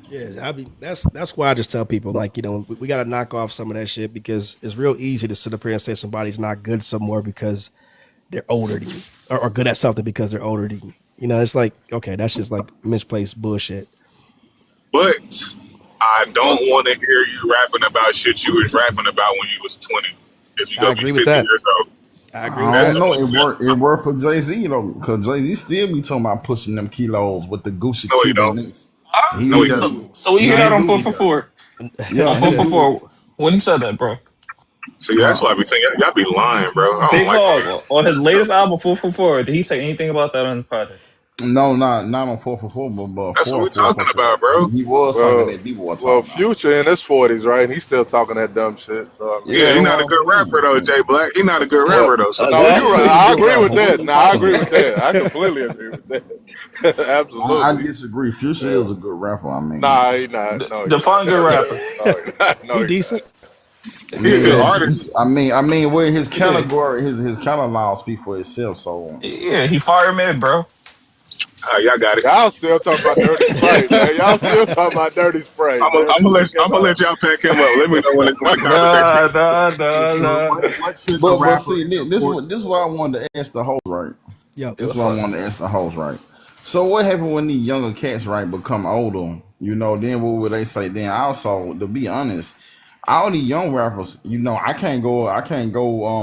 Yeah, I mean that's why I just tell people like we got to knock off some of that shit because it's real easy to sit up here and say somebody's not good somewhere because they're older than you or good at something because they're older than you. It's like okay, that's just like misplaced bullshit. But I don't want to hear you rapping about shit you was rapping about when you was 20. If you I go be agree with 50 that. years old, I agree with I that's don't that. know. that's It worked for Jay Z though, because Jay Z still be talking about pushing them kilos with the Gucci no, he Cuban don't. links. Ah, No, he He, doesn't. so when you He get out ain't on do. four He for doesn't. four, yeah, on he four for do. four, when he said that, bro. See, that's Uh, why I be saying y'all be lying, bro. I don't Big like Hog that. on his latest album, four for four. Did he say anything about that on the project? no, not on 4 for 4, but That's what four we four talking for four. about, bro. He was talking Well, that people were well, talking about. Future in his 40s, right? And he's still talking that dumb shit. So I mean, Yeah, Yeah, he that's not what a I'm good rapper saying. though, So, Jay Black. He not a good Well, rapper though. So no, you're right. exactly. I yeah, agree but with what are that. we Now I talking agree with about? that. I completely agree with that. I Absolutely. disagree. Future Yeah. is a good rapper. I mean, Nah, he not. No, he Define not. good rapper. No, he not. No, He he not. decent. He a good Yeah, artist. I mean, where his Yeah, category, his catalog speak for itself. So yeah, he fired mid, bro. Y'all got it. Y'all still talking about dirty sprite, man. Y'all still talking about dirty sprite, man. This shit I'm gonna let cannot. y'all pack him up. Let me know when the conversation. Nah, nah, Okay, nah, so nah. what should a but rapper see, in their 40s? this is what I wanted to ask the host, right? Yep. This is What's what I up? wanted to ask the host, right? So what happened when these younger cats, right, become older? Then what would they say? Then also, to be honest, all these young rappers, I can't go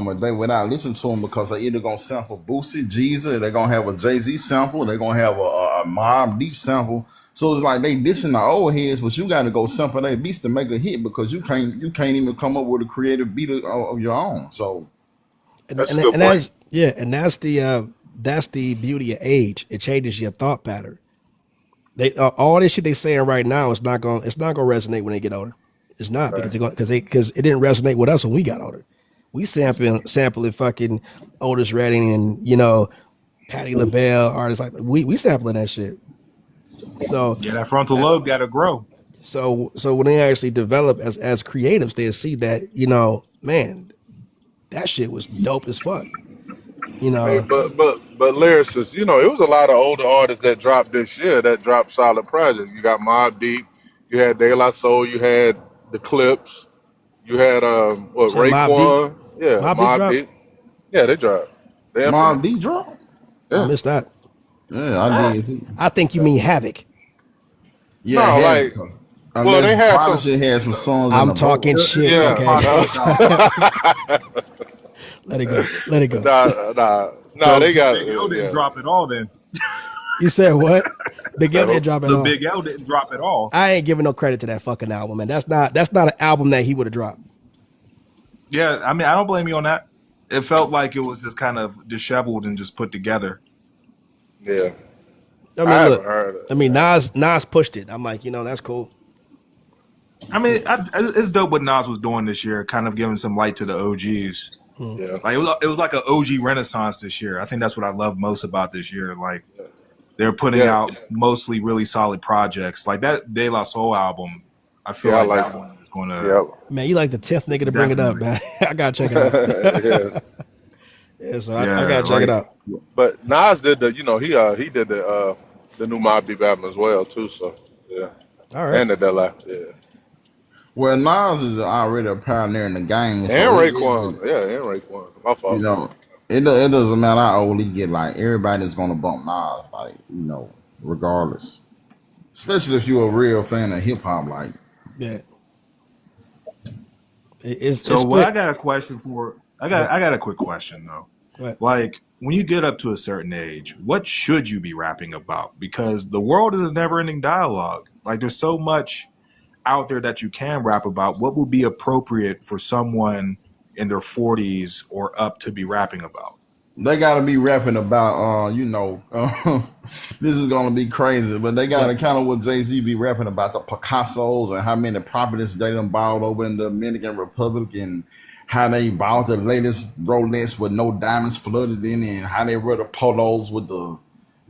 a day without listening to them because they either gonna sample Boosie, Jeezy, they're gonna have a Jay-Z sample, they're gonna have a Mob Deep sample. So it's like they dissing the old heads, but you got to go sample that beats to make a hit because you can't even come up with a creative beat of your own. So And That's and a good and point. that's the beauty of age. It changes your thought pattern. They all this shit they saying right now is not going it's not going to resonate when they get older. It's not because Right. they're going because it didn't resonate with us when we got older. We sampling fucking Otis Redding and Patti LaBelle artists like we sampling that shit. So Yeah, that frontal lobe got to grow. so when they actually develop as creatives, they see that man, that shit was dope as fuck. You Hey, know, but lyricists, it was a lot of older artists that dropped this year that dropped solid projects. You got Mobb Deep, you had De La Soul, you had the Clips, you had you what said Mob Deep, Raekwon, yeah, Mob Deep Mobb drop. Deep, yeah, they dropped. They Mob infinite, D drop. I yeah. missed that. Yeah, I did too. I think you mean Havoc. Yeah, it No, had like, because well, unless they had some, Prodigy had some songs in I'm the talking vault. shit. It was a yeah, Okay, no, Crossroads album. let it go. Let it go. nah, So they so got, Big L didn't yeah. drop it all then. You said what? Big Say L who? didn't drop it The all. Big L didn't drop it all. I ain't giving no credit to that fucking album, man. That's not an album that he would have dropped. Yeah, I mean, I don't blame you on that. It felt like it was just kind of disheveled and just put together. Yeah, I I mean, haven't look. heard I mean, it. Nas pushed it. I'm like, that's cool. I mean, it's dope what Nas was doing this year, kind of giving some light to the OGs. Hmm. Yeah, Like it was like an OG renaissance this year. I think that's what I love most about this year. Like yeah, they're putting yeah, out mostly really solid projects. Like that De La Soul album, I feel yeah. I like like, that one is going to yeah, Man, you like the 10th nigga to bring it up, definitely, man. I gotta check it out. yeah. Yeah, so I yeah, gotta check it like out. But Nas did he did the new Mobb Deep album as well too. So yeah, All right. and the Della, yeah, Well, Nas is already a pioneer in the game, so and it really, Raekwon, yeah, and Raekwon. My you fault. know, it doesn't matter how old he get. Like everybody's gonna bump Nas, like regardless. Especially if you're a real fan of hip hop, like Yeah. It's so. What I split. got a question for. I got What? I got a quick question though. What? Like when you get up to a certain age, what should you be rapping about? Because the world is a never-ending dialogue. Like there's so much out there that you can rap about. What would be appropriate for someone in their 40s or up to be rapping about? they gotta be rapping about, this is gonna be crazy, but they gotta What? kind of what Jay Z be rapping about the Picassos and how many properties they done bought over in the Dominican Republic and how they bought the latest Rolex with no diamonds flooded in it and how they wear the polos with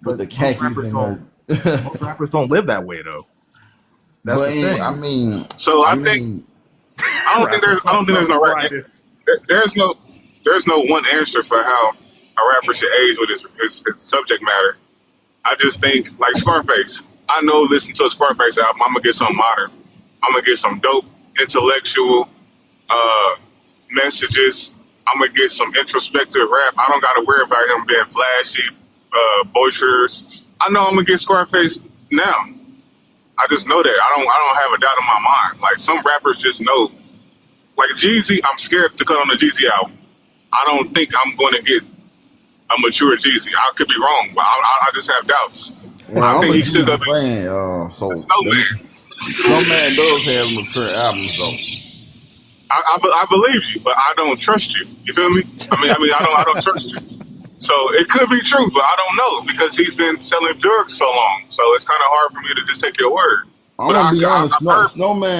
But the khakis and most the. rappers don't live that way though. That's But the thing. So I I think mean, Rappers I talk don't think about there's no right. arthritis. There's no one answer for how a rapper should age with his subject matter. I just think like Scarface. I know listen to a Scarface album, I'm gonna get something modern. I'm gonna get some dope intellectual uh, messages. I'm gonna get some introspective rap. I don't gotta worry about him being flashy, boisterous. I know I'm gonna get Scarface now. I just know that. I don't have a doubt in my mind. Like some rappers just know. Like Jeezy, I'm scared to cut on the Jeezy album. I don't think I'm going to get a mature Jeezy. I could be wrong, but I just have doubts. I well, I'm think a he's still Jeezy gonna be fan, a so snowman. Snowman does have mature albums though. I believe you, but I don't trust you. You feel me? I don't trust you. So it could be true, but I don't know because he's been selling drugs so long. So it's kind of hard for me to just take your word. I'm But gonna be honest. I've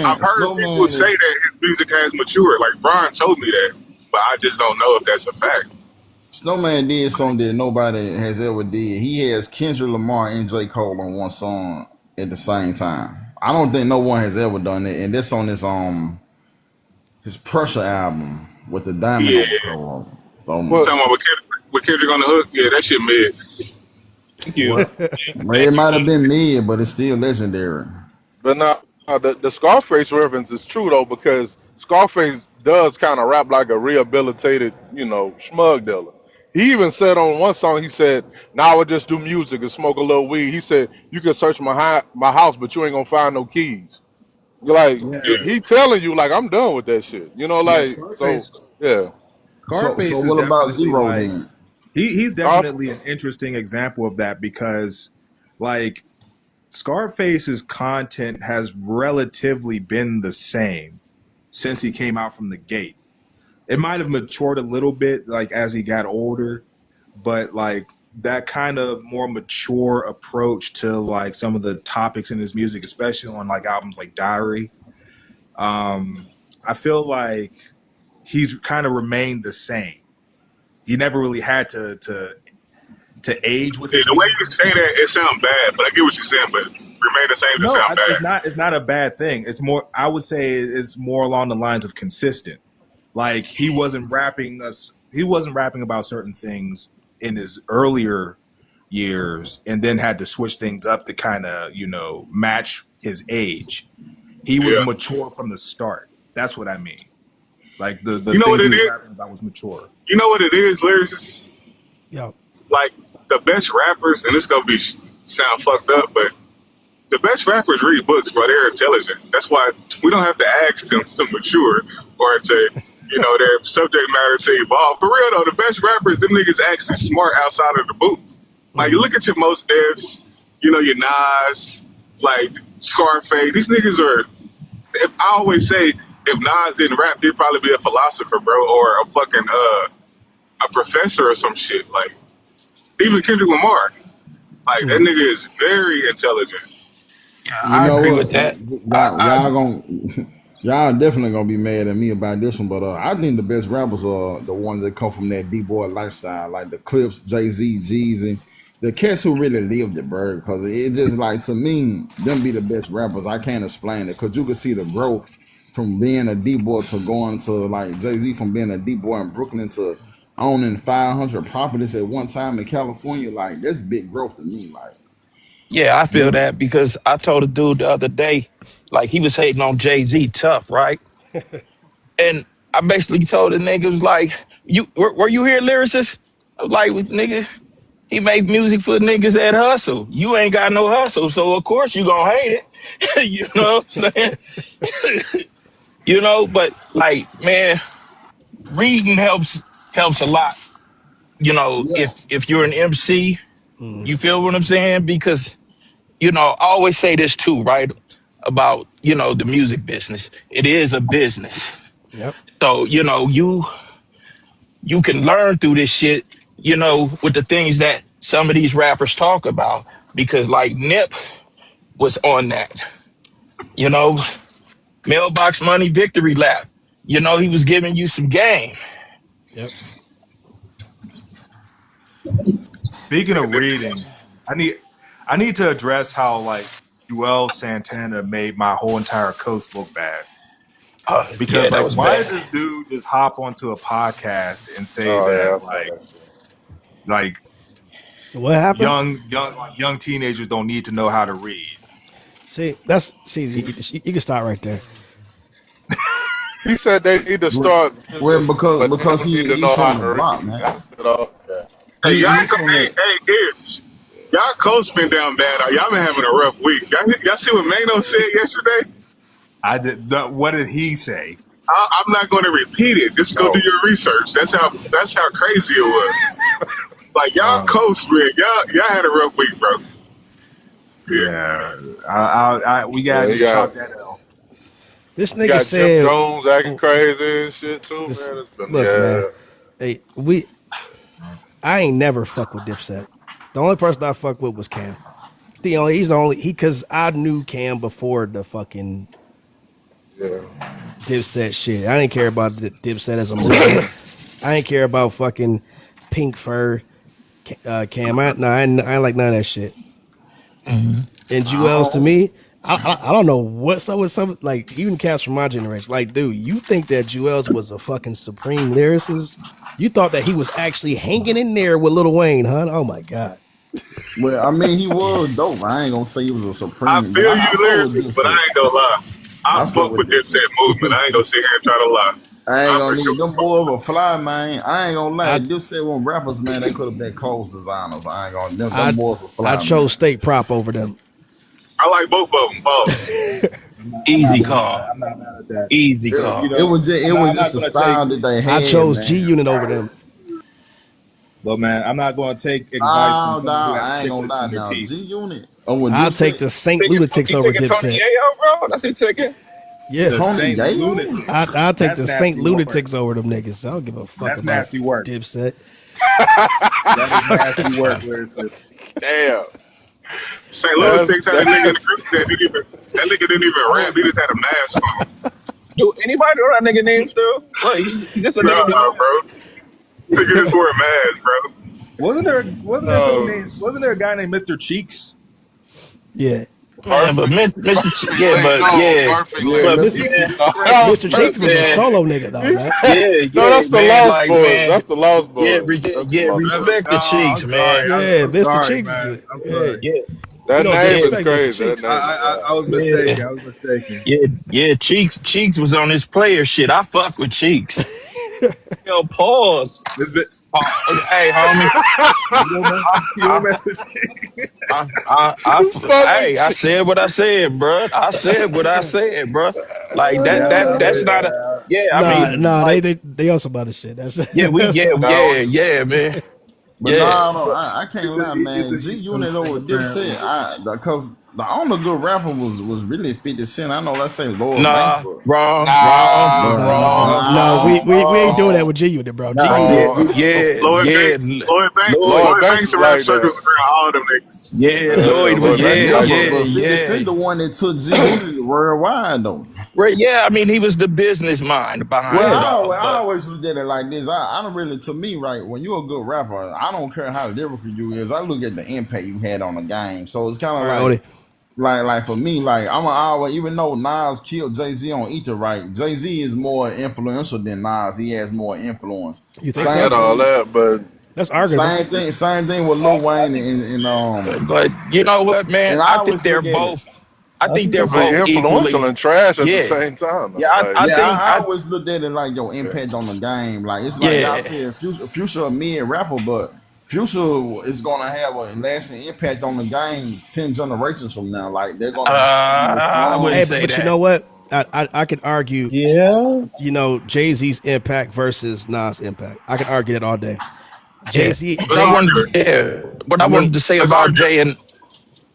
I've heard people Snowman say is that his music has matured. Like Brian told me that, but I just don't know if that's a fact. Snowman did something that nobody has ever did. He has Kendrick Lamar and J. Cole on one song at the same time. I don't think no one has ever done it, and that's on this his Pressure album with the diamond Yeah. on the cover. So But Talking about with Kendrick on the hook. Yeah, that shit mid. Thank you. What? it might have been mid, but it's still legendary. but now the Scarface reference is true though because Scarface does kind of rap like a rehabilitated, schmug dealer. He even said on one song, he said, "Now I just do music and smoke a little weed." He said, "You can search my house, but you ain't gonna find no keys." Like Yeah. Yeah, he telling you, like I'm done with that shit. yeah. Like so, yeah. So Scarface is what about definitely Zero like then? he's Scarf, definitely an interesting example of that because like Scarface's content has relatively been the same since he came out from the gate. It might have matured a little bit like as he got older, but like that kind of more mature approach to like some of the topics in his music, especially on like albums like Diary, I feel like he's kind of remained the same. He never really had to age with Yeah, his the way music. you say that, it sounds bad, but I get what you're saying. But remain the same to No, sound it's bad. not. It's not a bad thing. It's more. I would say it's more along the lines of consistent. Like he wasn't rapping us. He wasn't rapping about certain things in his earlier years, and then had to switch things up to kind of match his age. He was Yeah. mature from the start. That's what I mean. Like the You know what things he it was is? rapping about was mature. You know what it is, lyricists? Yo, Like the best rappers, and this gonna be sound fucked up, but the best rappers read books, bro. They're intelligent. That's why we don't have to ask them to mature or to, their subject matter to evolve. For real though, the best rappers, them niggas actually smart outside of the booth. Like you look at your most devs, your Nas, like Scarface. These niggas are. If I always say, if Nas didn't rap, he'd probably be a philosopher, bro, or a fucking a professor or some shit. Like even Kendrick Lamar, like that nigga is very intelligent. You I know agree what? with that. Y'all gonna y'all definitely gonna be mad at me about this one, but I think the best rappers are the ones that come from that D boy lifestyle, like the Clips, Jay-Z, G's, and the cats who really lived it, bro. Because it just like to me, them be the best rappers. I can't explain it because you can see the growth from being a D boy to going to like Jay-Z from being a D boy in Brooklyn to owning 500 properties at one time in California. Like that's big growth to me. Like Yeah, I you feel know, that because I told a dude the other day, like he was hating on Jay-Z tough, right? And I basically told the nigga was like, "You were you here, lyricist?" I was like, "Nigga, he make music for niggas that hustle. You ain't got no hustle, so of course you gonna hate it." You know what I'm saying? But like, man, reading helps a lot. yeah, If you're an MC, you feel what I'm saying? Because I always say this too, right? About, the music business. It is a business. yep, So, you can learn through this shit, with the things that some of these rappers talk about. Because like Nip was on that, you know, mailbox money victory lap. He was giving you some game. yep. Speaking of reading, I need I need to address how like Joel Santana made my whole entire coast look bad. Yeah, Because that like was why bad. did this dude just hop onto a podcast and say oh that yeah, I saw that shit. like What happened? young teenagers don't need to know how to read. You can start right there. He said they need to start well, business, but they because don't need to he's know how from to the block, read. man. I said, oh, okay. Hey, He's from that. Ish. Y'all coast been down bad. Y'all been having a rough week. Y'all see what Mano said yesterday? What did he say? I'm not going to repeat it. Just go do No. your research. That's how crazy it was. Like y'all Uh, coast, man. Y'all had a rough week, bro. Yeah. yeah, we Yeah, gotta just chalk that out. This you nigga got Jim said, Jones acting crazy and shit too, "This man. It's been look, man. yeah. Hey, I ain't never fuck with Dipset. The only person I fuck with was Cam. He's the only because I knew Cam before the fucking Yeah. Dipset shit. I didn't care about the Dipset as a movement. I didn't care about fucking Pink Fur, Cam. I ain't like none of that shit. Mhm. And I Jewels to don't, me, I don't know what's up with some like even cats from my generation. Like, dude, you think that Juelz was a fucking supreme lyricist? You thought that he was actually hanging in there with Lil Wayne, huh? Oh my god. Well, I mean, he was dope. I ain't gonna say he was a I supreme, but feel you, I fuck with lyricist, but I Dipset. ain't gonna lie. I I fuck fuck with with Dipset movement. Dipset. I ain't gonna sit here and try to lie. I ain't I for gonna sure need them fuck with boys it. were fly, man. I ain't gonna lie. I Dipset one rappers, man, they could have been clothes designers. I ain't gonna them I boys were I fly, chose man. state prop over them. I like both of them, boss. I'm not Easy mad at that. call. I'm not mad at that. Easy You call. It know, was just I'm the not gonna take. style that they I had, chose G man. Unit over them. But man, I'm not gonna take advice from Oh, someone who dog, has I ain't gonna chiclets lie in their now. G teeth. Unit. Oh, when I'll take Dipset, the Saint Lunatics You over taking Tony Dipset. Yayo, bro? That's who you taking? Yeah. The Tony Saint Yayo. lunatics. I'll take That's the Saint nasty work. Lunatics over them niggas. I don't give a fuck That's about nasty work. Dipset. That is Fuck nasty this work, guy. lyricist. Damn. St. That's Lunatics had a that, nigga in the group that nigga didn't even I rap. was He just had a mask on. Do anybody know that nigga name still? What? He just a nigga with a Nah, bro. mask. Nigga just wore a mask, bro. no. Wasn't there a guy named Mr. Cheeks? Yeah. Man, but Perfect. Perfect link. No, perfect yeah, link. but Mr. Mr. man, Cheeks is No, crazy. that was Mr. Cheeks was a perfect. man, solo nigga though, man. No, that's the man, Lost like Boys. man, That's the Lost Boys. That's the Lost That's, Boys. respect the oh, I'm cheeks, sorry. man. Yeah, I'm Mr. sorry, Cheeks is man. a, I'm yeah. sorry. Yeah, We That don't name is disrespect Mr. crazy. That Cheeks. name is wild. I was yeah, mistaken. I was mistaken. Cheeks was on his player shit. I fuck with Cheeks. Yo, pause. This bit, Hey, homie. you don't mess. I, You don't I, mess with. Fuck hey, with I you. said what I said, bro. I said what I said, bro. Like Yeah, I that's mean, not a. Yeah, I mean, Nah, like, they on some other shit. That's yeah, that's some, No, man. But Yeah. nah, no, I can't it's a lie, it's man. an G East Coast Unit thing over apparently. Dipset, because the only good rapper was really 50 Cent. I know, let's say Lord Banks, Nah, but wrong, wrong, nah, but wrong, no, nah, wrong, we ain't wrong. doing that wrong, with G Unit, bro. G nah. Yeah, Unit, wrong. Lloyd Banks. Lloyd Banks. Lloyd, Lloyd Lloyd Banks Banks is and rap like that. circles around all them niggas. yeah, Lloyd, Lloyd Banks is Yeah, like that. but 50 yeah. Cent the one that took G Unit worldwide though. Right, yeah. I mean, he was the business mind behind Well, it all, I but always look at it like this. I don't really, to me, right, when you're a good rapper, I don't care how lyrical you is. I look at the impact you had on the game. So it's kind all of right, Odie. like for me, like I'm always, even though Nas killed Jay-Z on Ether, right, Jay-Z is more influential than Nas. He has more influence. You think I so? get Same all thing, that, but That's arguable. same thing with Lil Wayne but you know what, man? and I always look at it. I think they're but both influential equally. and trash at the Yeah, same time. yeah. Though. Like, I Yeah, think I always looked at it like your yeah. impact on the game. Like it's like y'all yeah. said, Future a mid rapper, but Future is gonna have a lasting impact on the game 10 generations from now. Like they're gonna be singing his I Hey, wouldn't songs. say but you that. know what? I could argue, Yeah. Jay Z's impact versus Nas' impact. I could argue that all day. Jay Yeah, Z, but Let's I Jay. argue wanted. it. Yeah, what I I wanted mean, to say Let's about argue it.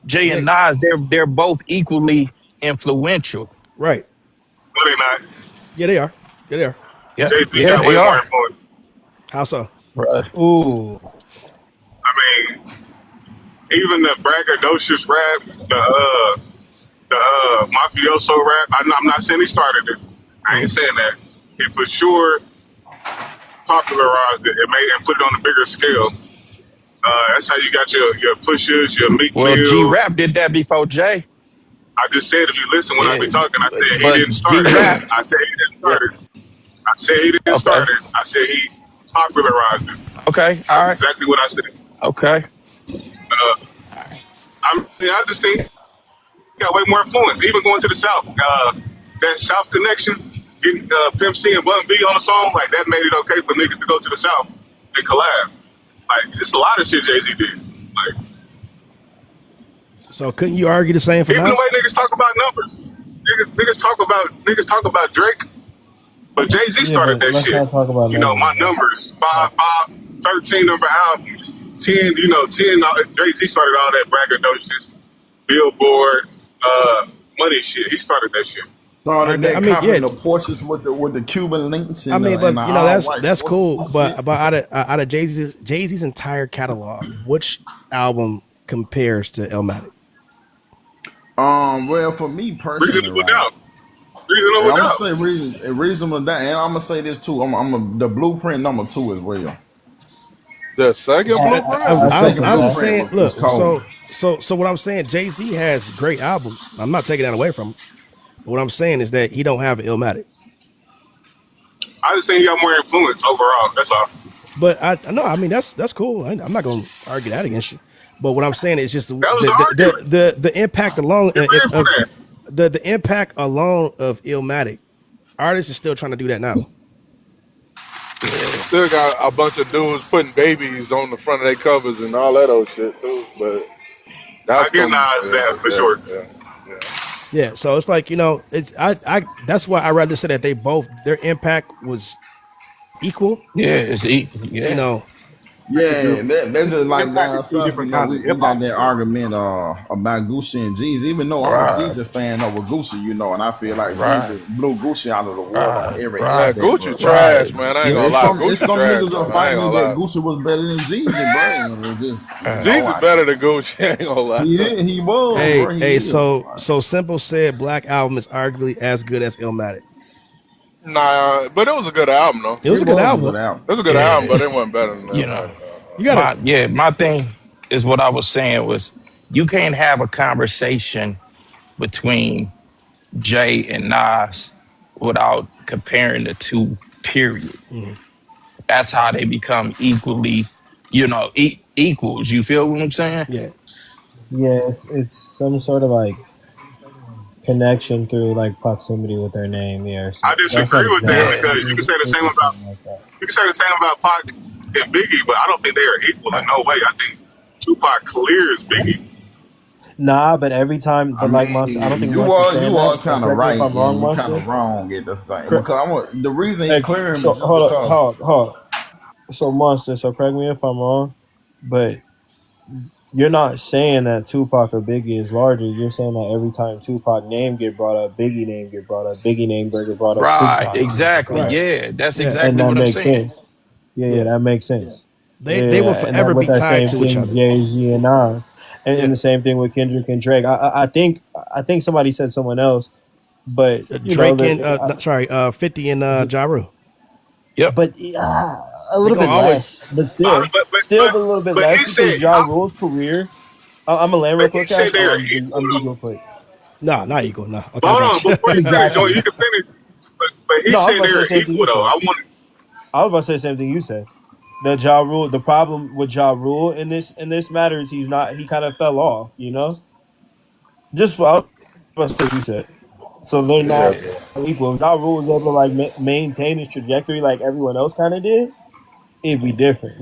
Jay yeah, and Nas, they're both equally influential. right. No, they not. Yeah, they are. Yeah, they are. Yeah, Jay Z yeah, got they way more are. influence. How so? Bruh. Ooh. I mean, even the braggadocious rap, the mafioso rap. I'm not saying he started it. I ain't Mhm. saying that. He for sure popularized it and made and put it on a bigger scale. That's how you got your pushers, your Meek Well, G Rap Mills. did that before Jay. I just said if you listen when I be Yeah, talking, I said he but didn't G start Rap. it. I said he didn't Yeah. start it. I said he didn't Okay. start it. I said he popularized it. Okay. All That's right. exactly what I said. Okay. Uh, I just think he got way more influence. Even going to the South, that South connection, getting Pimp C and Bun B on a song like that made it okay for niggas to go to the South and collab. Like it's a lot of shit Jay Z did. Like So couldn't you argue the same for even the Nas? way niggas talk about numbers, niggas talk about Drake, but Jay Z Yeah, started but that let's shit. not talk about You know, numbers, my bro. numbers, 13 number albums, 10, 10, Jay Z started all that braggadocious, Billboard, money shit. He started that shit. All Started right, I that mean, yeah. copping the Porsches with the Cuban links I mean, and but the all that's white that's horses cool. and But shit. out of Jay Z's entire catalog, which album compares to Illmatic? Well, for me personally, Reasonable right. doubt. Reasonable I'm gonna doubt. say reasonable that, and I'm gonna say this too. The blueprint number 2 as well. the second I, The blueprint. I second second I'm that. just blueprint saying. was Look, cold. So what I'm saying, Jay Z has great albums. I'm not taking that away from him. But what I'm saying is that he don't have Illmatic. I just think he got more influence overall. That's all. But I no, I mean that's cool. I'm not gonna argue that against you. But what I'm saying is just That was the argument. the impact alone Get ready for of that. the impact alone of Illmatic. Artists are still trying to do that now. You still got a bunch of dudes putting babies on the front of their covers and all that old shit too. But I that's get from Nas yeah, that for yeah, sure. yeah, yeah. Yeah, so it's like it's I that's why I rather say that they both their impact was equal. Yeah, You yeah. know, Yeah, that's just like Impacted down two south. different kinds of We hip got hop. that So argument about Gucci and Jeezy. Even though I'm a Right, Jeezy fan over Gucci, and I feel like right, Jeezy blew Gucci out of the water on right, every Man, right, aspect. Gucci But trash, right. man. I ain't yeah, gonna it's lie. some Gucci niggas trash, that man. I fight ain't me gonna that lie. Gucci was better than Jeezy, bro. And it's just Jeezy like better than Gucci. I ain't gonna lie. he was, hey bro. hey, He is. so Simple said Black Album is arguably as good as Illmatic. Nah, but it was a good album though. It was It a good was a album. good album. It was a good album, Yeah, but it wasn't better than you that. know, You gotta my thing is what I was saying was you can't have a conversation between Jay and Nas without comparing the two. Period. mhm, That's how they become equally, equals. You feel what I'm saying? yeah. Yeah, it's some sort of like connection through like proximity with their name. Yeah, or I so that's disagree like with that Yeah, because you can say the they same do about something like that. Pac and Biggie, but I don't think they are equal in no way. I think Tupac clears Biggie. Nah, but every time, I but like Monster, I don't mean, think Monster's saying you that. are And kind of correct me if right, I'm and wrong, you kind Monster. of wrong at the same Cor- because the reason he clearing me so just because. hold. So Monster, so correct me if I'm wrong, but you're not saying that Tupac or Biggie is larger. You're saying that every time Tupac name get brought up, Biggie name get brought up, Biggie name get brought up, right. Tupac name get Exactly. brought up, Right. Yeah, that's Yeah. and exactly that what I'm makes saying. sense. Yeah, Yeah. that makes sense. They will Yeah, and that forever with be that tied same to each thing, other. Jay Z and Nas, Yeah. and the same thing with Kendrick and Drake. I think somebody said someone else, but Drake and sorry, 50 and Ja Rule. Yep. but a They little gonna bit always less, but Uh, still, but but still, but but a little bit but less he said, because Ja Rule's career. I'm gonna land but real he quick, said Cash. they're I'm equal gonna be though. real quick. nah, not equal. Nah. But Okay, I hold on, got you. before you finish, Joy, Exactly. you can finish. But he No, I was said about to say the they're same thing equal you though. said. I want. I was about to say the same thing you said. The Ja Rule, the problem with Ja Rule in this matter is he's not. He kind of fell off. Just what I was about to say what you said. So they're Yeah, not Yeah. bro. equal. If Ja Rule was able to like maintain his trajectory like everyone else kind of did, it'd be different.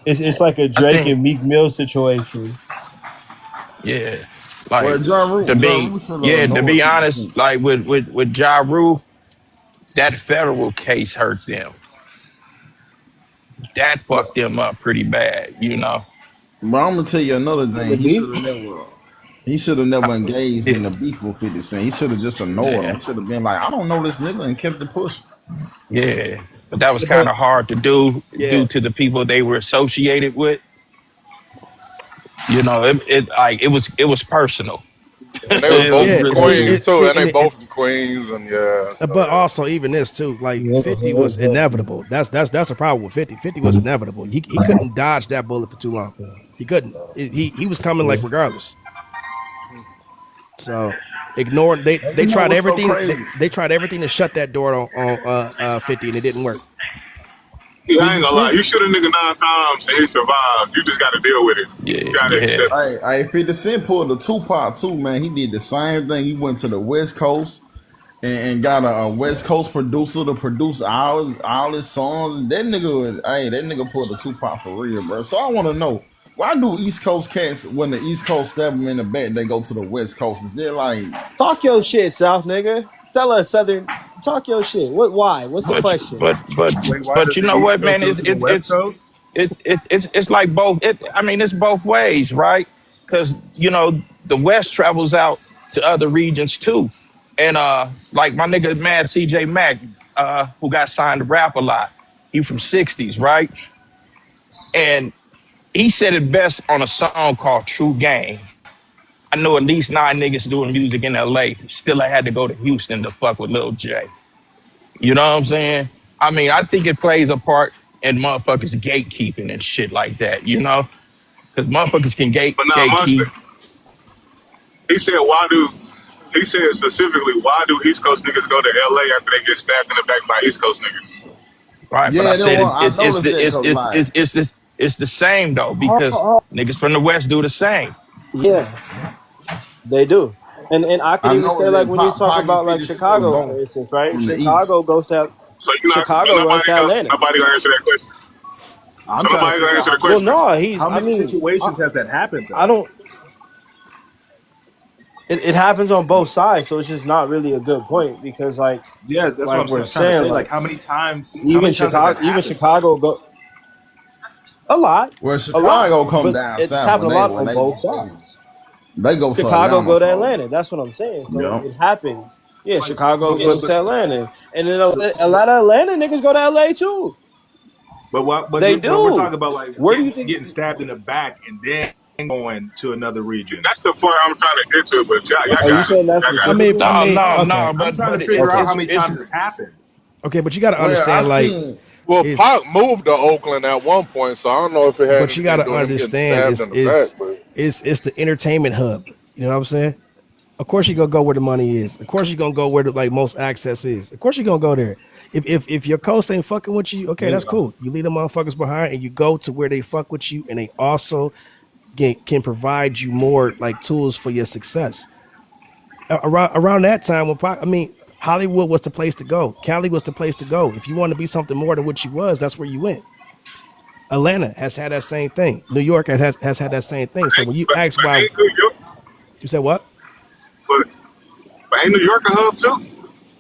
It's like a I Drake think, and Meek Mill situation. yeah. Well, Like to Lord be 50 Cent. honest, like with Ja Rule, that federal case hurt them. That fucked them up pretty bad. But I'm gonna tell you another thing. The beef. He should have I, never engaged yeah, in the beef with 50 Cent. He should have just ignored him. yeah, He should have been like, I don't know this nigga, and kept it pushing. yeah. But that was kind But of hard to do due Yeah. to the people they were associated with. It was personal. And they was It both was from Yeah. really, See Queens it too, see and they and both from Queens, and yeah, so but yeah. also even this too, like yeah, 50 was inevitable. That's the problem with 50. 50 was inevitable. He couldn't dodge that bullet for too long. He couldn't. He was coming like regardless. So ignored And they you know tried what's so everything crazy? they tried everything to shut that door on 50 and it didn't work. Yeah, I 50 ain't gonna lie. Cent. You shoot a nigga 9 times and he survived. You just got to deal with it. You yeah, got to yeah, accept it. 50 Cent pulled the Tupac too, man. He did the same thing. He went to the West Coast and got a West Coast producer to produce all his songs. That nigga pulled the Tupac for real, bro. So I want to know, why do East Coast cats, when the East Coast stab them in the back, they go to the West Coast? Is there like, talk your shit, South nigga. Tell us Southern. Talk your shit. What? Why? What's the but question? but but wait, why but does you the know East what, Coast man? go It's to the it's West it's Coast? it's like both. It's both ways, right? Because the West travels out to other regions too, and like my nigga Mad CJ Mack, who got signed to rap a lot. He from '60s, right? And he said it best on a song called True Game. I know at least 9 niggas doing music in LA. Still, I had to go to Houston to fuck with Lil J. You know what I'm saying? I mean, I think it plays a part in motherfuckers gatekeeping and shit like that. Because motherfuckers can But now Monster, gatekeep. he said, he said specifically, why do East Coast niggas go to LA after they get stabbed in the back by East Coast niggas? Right, but I Yeah, said I noticed that because like, it's the same though Oh, because oh, niggas from the West do the same. yeah, they do. And I could I even say noticed like that when you talk Pac and about like 50 Cent was Chicago, both for instance, right? from the East. So Chicago runs to Atlanta. nobody gonna answer that question. I'm So trying to nobody gonna figure out answer the Well, question. no, how I many mean, situations has that happened I though? don't. It happens on both sides, so it's just not really a good point because Yeah, that's what like I'm we're trying to saying, say. Like, like how many times has that Even happened though? Chicago go Well, a lot, Chicago come but down it's south happened a lot on both sides. they go to Chicago Atlanta, go to so Atlanta. That's what I'm saying. So yeah. it happens. Yeah, Chicago But but goes but to Atlanta, and then a lot of Atlanta niggas go to LA too. They but we're do. talking about like Where do you think? getting stabbed in the back and then going to another region. That's the point I'm trying to get to, but y'all Are you got it. saying that Y'all I got it. mean, specifically? I No, mean, no, okay, no, I'm trying to but figure out Okay. how many it's times it's happened. okay, but you got to Well, I understand, like, seen. Well, is Pac moved to Oakland at one point, so I don't know if it had but you got anything to to do with him getting understand stabbed in the back. But it's the entertainment hub. You know what I'm saying? Of course you're gonna go where the money is. Of course you're gonna go where the like most access is. Of course you're gonna go there. If your coach ain't fucking with you, okay, that's Bingo. cool. You leave the motherfuckers behind and you go to where they fuck with you, and they also can provide you more like tools for your success. Around that time when I mean Hollywood was the place to go. Cali was the place to go. If you want to be something more than what you was, that's where you went. Atlanta has had that same thing. New York has had that same thing. So when you ask But why, ain't New York, you said what? but, but ain't New York a hub too?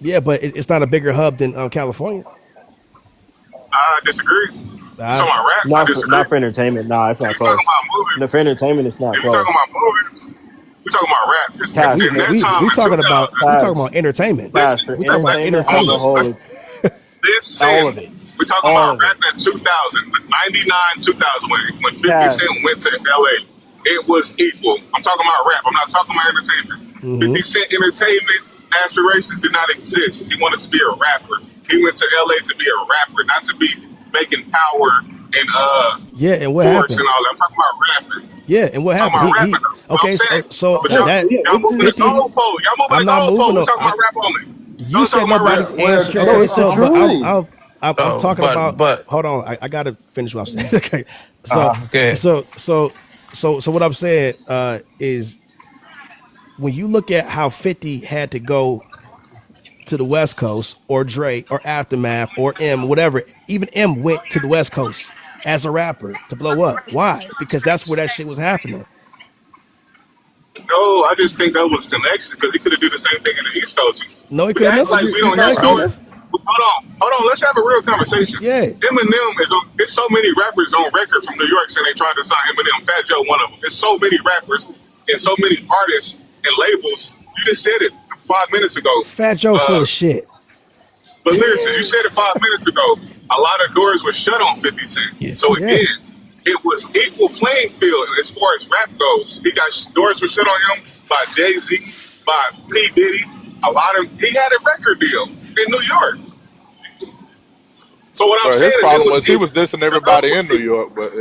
Yeah, but it's not a bigger hub than California. I disagree. You Uh, talking about rap? I disagree. Not for entertainment. Nah, it's If not you talking close. about No, for movies, entertainment, it's not if you talking close. about movies, we talking about rap. Cash, we In that time we in we 2000, talking cash, about entertainment. cash. For listen, We talking about entertainment as a entertainment. whole, it's all of listen, it, we talking all about of it. rap in 2000, 99, 2000, when 50 Cash, Cent went to LA. It was equal. I'm talking about rap. I'm not talking about entertainment. 50 Hmm. Cent entertainment aspirations did not exist. He wanted to be a rapper. He went to LA to be a rapper, not to be making power and Yeah, and what force and happened? all that. I'm talking about rapping. Yeah, and what I'm talking happened? about rapping though. What I'm Okay. saying. So But yeah, y'all, that yeah. y'all moving the 50. goalpost. Y'all moving I'm the not moving goalpost. We on. talking about rap only. You Don't talk said about rap. nobody's Well, answer. Cash, Okay, No, it's the so truth. I'm oh, talking about. but Hold on, I gotta finish what I'm saying. Okay, so okay. so so so what I'm saying is when you look at how 50 had to go to the West Coast, or Dre, or Aftermath, or M, whatever. Even M went to the West Coast as a rapper to blow up. Why? Because that's where that shit was happening. No, I just think that was connections because he could have did the same thing in the East Coast. No, he We couldn't act have. like we you don't No, hear he got couldn't stories. have. Hold on. Let's have a real conversation. Yeah. Eminem is. It's so many rappers on record from New York saying they tried to sign Eminem. Fat Joe, one of them. It's so many rappers and so many artists and labels. You just said it 5 minutes ago. Fat Joe full Uh, of shit. but listen, you said it 5 minutes ago. A lot of doors were shut on 50 Cent. Yeah. So Yeah. again, it was equal playing field as far as rap goes. He got doors were shut on him by Jay Z, by P Diddy. A lot of he had a record deal in New York. So what I'm but saying his is it problem was was he was equal. dissing The hub everybody was in New equal. York. But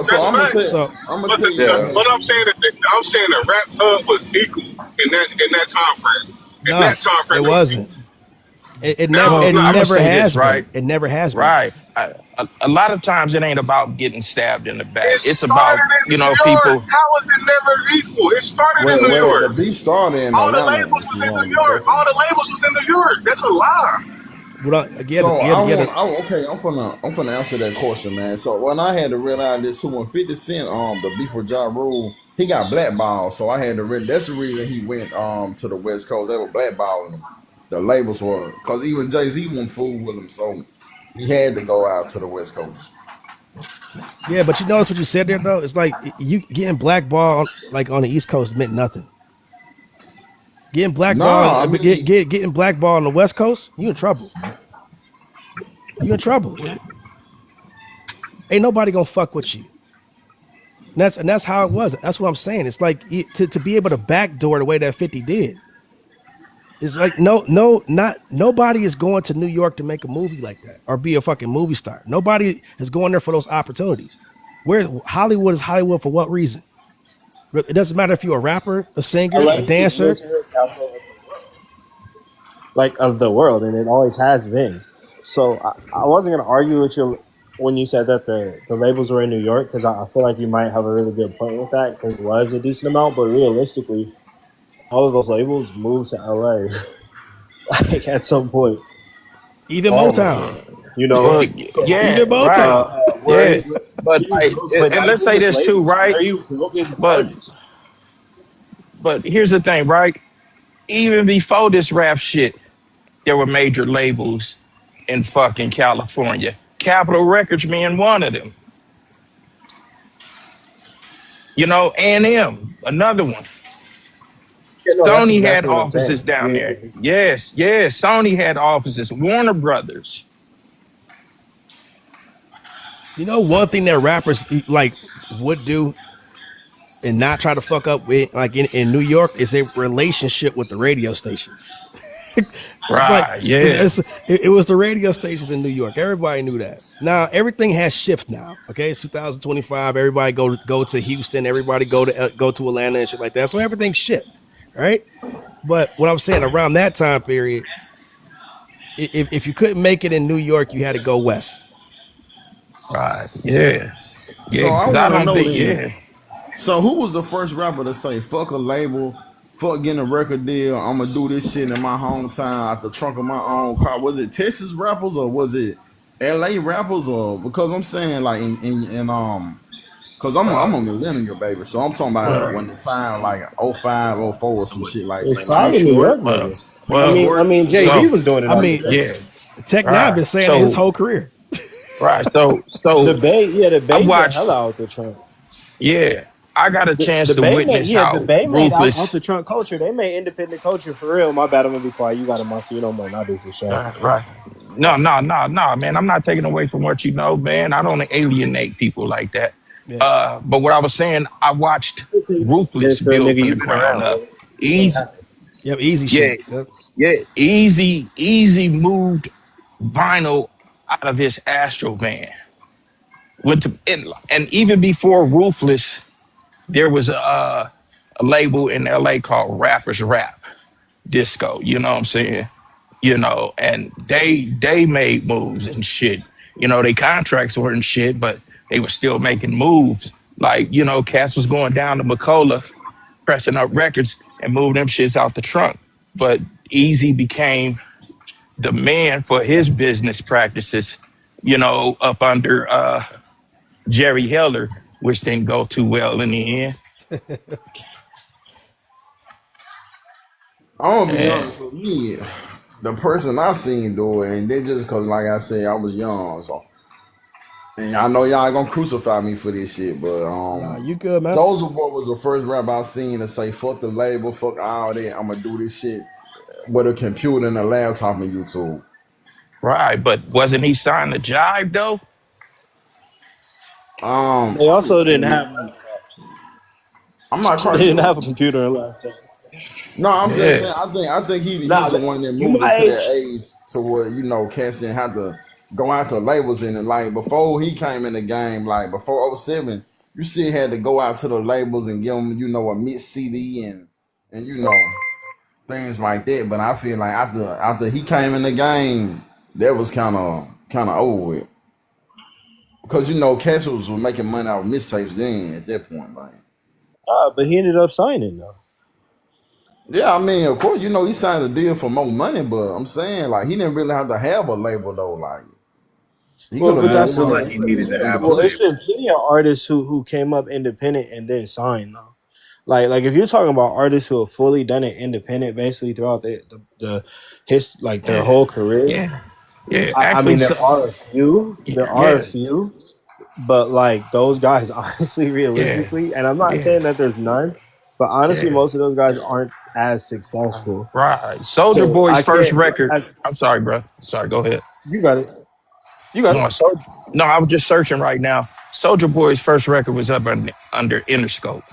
so That's I'm gonna facts. tell So I'm gonna But tell you yeah, what what I'm happened. saying is that I'm saying the rap hub was equal in that time frame. In no, that time it frame, it was wasn't. equal. Never Now it's Well, it I'm gonna not. never say this has been. right, It never has been. right. A lot of times it ain't about getting stabbed in the It back. It's about started in New York. people. How is it never equal? It started in New Well, the York. beef started in All the Atlanta. labels If was you in want New to be York. All technical. the labels was in New York. That's a lie. Yeah, So yeah. okay. I'm gonna answer that question, man. So when I had to realize this too, when 50 Cent the beef with Ja Rule, he got blackballed. So I had to that's the reason he went to the West Coast. They were blackballing him. The labels were because even Jay Z won't fool with him, so he had to go out to the West Coast. Yeah, but you notice what you said there though? It's like you getting blackballed like on the East Coast meant nothing. Getting blackballed, Nah, I mean, getting blackballed on the West Coast, you in trouble. You in trouble. Ain't nobody gonna fuck with you. And that's how it was. That's what I'm saying. It's like to be able to backdoor the way that 50 did. It's like not nobody is going to New York to make a movie like that or be a fucking movie star. Nobody is going there for those opportunities. Where Hollywood is Hollywood for what reason? It doesn't matter if you're a rapper, a singer, LA a is the dancer. entertainment capital of the world, like of the world, and it always has been. So I wasn't gonna argue with you when you said that the labels were in New York because I feel like you might have a really good point with that because it was a decent amount, but realistically, all of those labels moved to LA like at some point, Even all of Motown. them, you know. Well, So yeah, Even right. Motown. where Yeah. But but and like let's with say this this too, label, right? where are you booking But artists? here's the thing, right? Even before this rap shit, there were major labels in fucking California. Capitol Records being one of them. You know, A&M, another one. Yeah, no, that's Sony had exactly what I'm saying. offices down Yeah, there. Yes, yes. Sony had offices. Warner Brothers. You know, one thing that rappers like would do and not try to fuck up with, like in New York, is their relationship with the radio stations. It's like Right, yeah. it was the radio stations in New York. Everybody knew that. Now everything has shifted. Now, okay, it's 2025. Everybody go to Houston. Everybody go to Atlanta and shit like that. So everything shift, right? But what I'm saying around that time period, if you couldn't make it in New York, you had to go west. Right, yeah. So Yeah, I because I want to don't know think, then. yeah. So who was the first rapper to say "fuck a label"? Fuck getting a record deal. I'm gonna do this shit in my hometown out the trunk of my own car. Was it Texas rappers or was it LA rappers or because I'm saying like cause I'm Right, a millennial baby, so I'm talking about well, when the time like '05, '04 or some shit like it's that. Too Like probably New short. York, well, nigga. Too well, I short. mean, so, JB was doing it I already mean, then. yeah, Tech Nine right. been saying it his So, whole career. right. So, The so Bay, yeah, the I Bay made watched, hella out the trunk. yeah, I got a chance The to Bay made, witness yeah, the how Bay made out ruthless, the trunk culture. They made independent culture for real. My bad, I'm gonna be quiet. You got a monster. You know more than I do for sure. right. No, no, no, no, man. I'm not taking away from what you know, man. I don't alienate people like that. Yeah. But what I was saying, I watched Ruthless This build nigga, from the you've been ground around, up. bro. This ain't Easy, happening. Yep. Easy yeah, shit. Yep. yeah, easy moved vinyl out of his Astro van. Went to and even before Ruthless, there was a label in LA called Rappers Rap Disco. You know what I'm saying? You know, and they made moves and shit. You know, they contracts weren't shit, but they were still making moves. Like, you know, Cass was going down to McCullough, pressing up records and moving them shits out the trunk. But Easy became the man for his business practices, you know, up under Jerry Heller, which didn't go too well in the end. I'm gonna be And honest with me, the person I seen do it, and they just cause like I said, I was young, so and I know y'all gonna crucify me for this shit, but Nah, you good, man. Soldier Boy was the first rapper I seen to say fuck the label, fuck all that. I'm gonna do this shit with a computer and a laptop and YouTube. right, but wasn't he signed to Jive though? They also didn't I'm, have laptops. I'm not They quite didn't sure. have a computer and laptop. No, I'm just Yeah, saying. I think he Nah, was the one that you moved my into that age. age to where cats didn't have to go out to labels in it. Like before he came in the game, like before '07, you still had to go out to the labels and give them a mix CD and things like that. But I feel like after he came in the game, that was kind of over with because cats was making money out of mixtapes then at that point, like. But he ended up signing though. Yeah, I mean, of course, he signed a deal for more money, but I'm saying like he didn't really have to have a label though. Like he could Well, have but I don't that's moved the feel on like his thing. he own needed to have a Well, it's independently. label. been plenty of artists who came up independent and then signed though. Like if you're talking about artists who have fully done it independent, basically throughout the his like their yeah, whole career. yeah, yeah. I Actually, mean, so there are a few. There are a yeah, few, but like those guys, honestly, yeah, realistically, and I'm not yeah, saying that there's none, but honestly, yeah. most of those guys aren't as successful. Right. Soldier So Boy's I first can't. record. I, I'm sorry, bro. Sorry. Go ahead. you got it. You got it. No, no, I was just searching right now. Soldier Boy's first record was up under Interscope.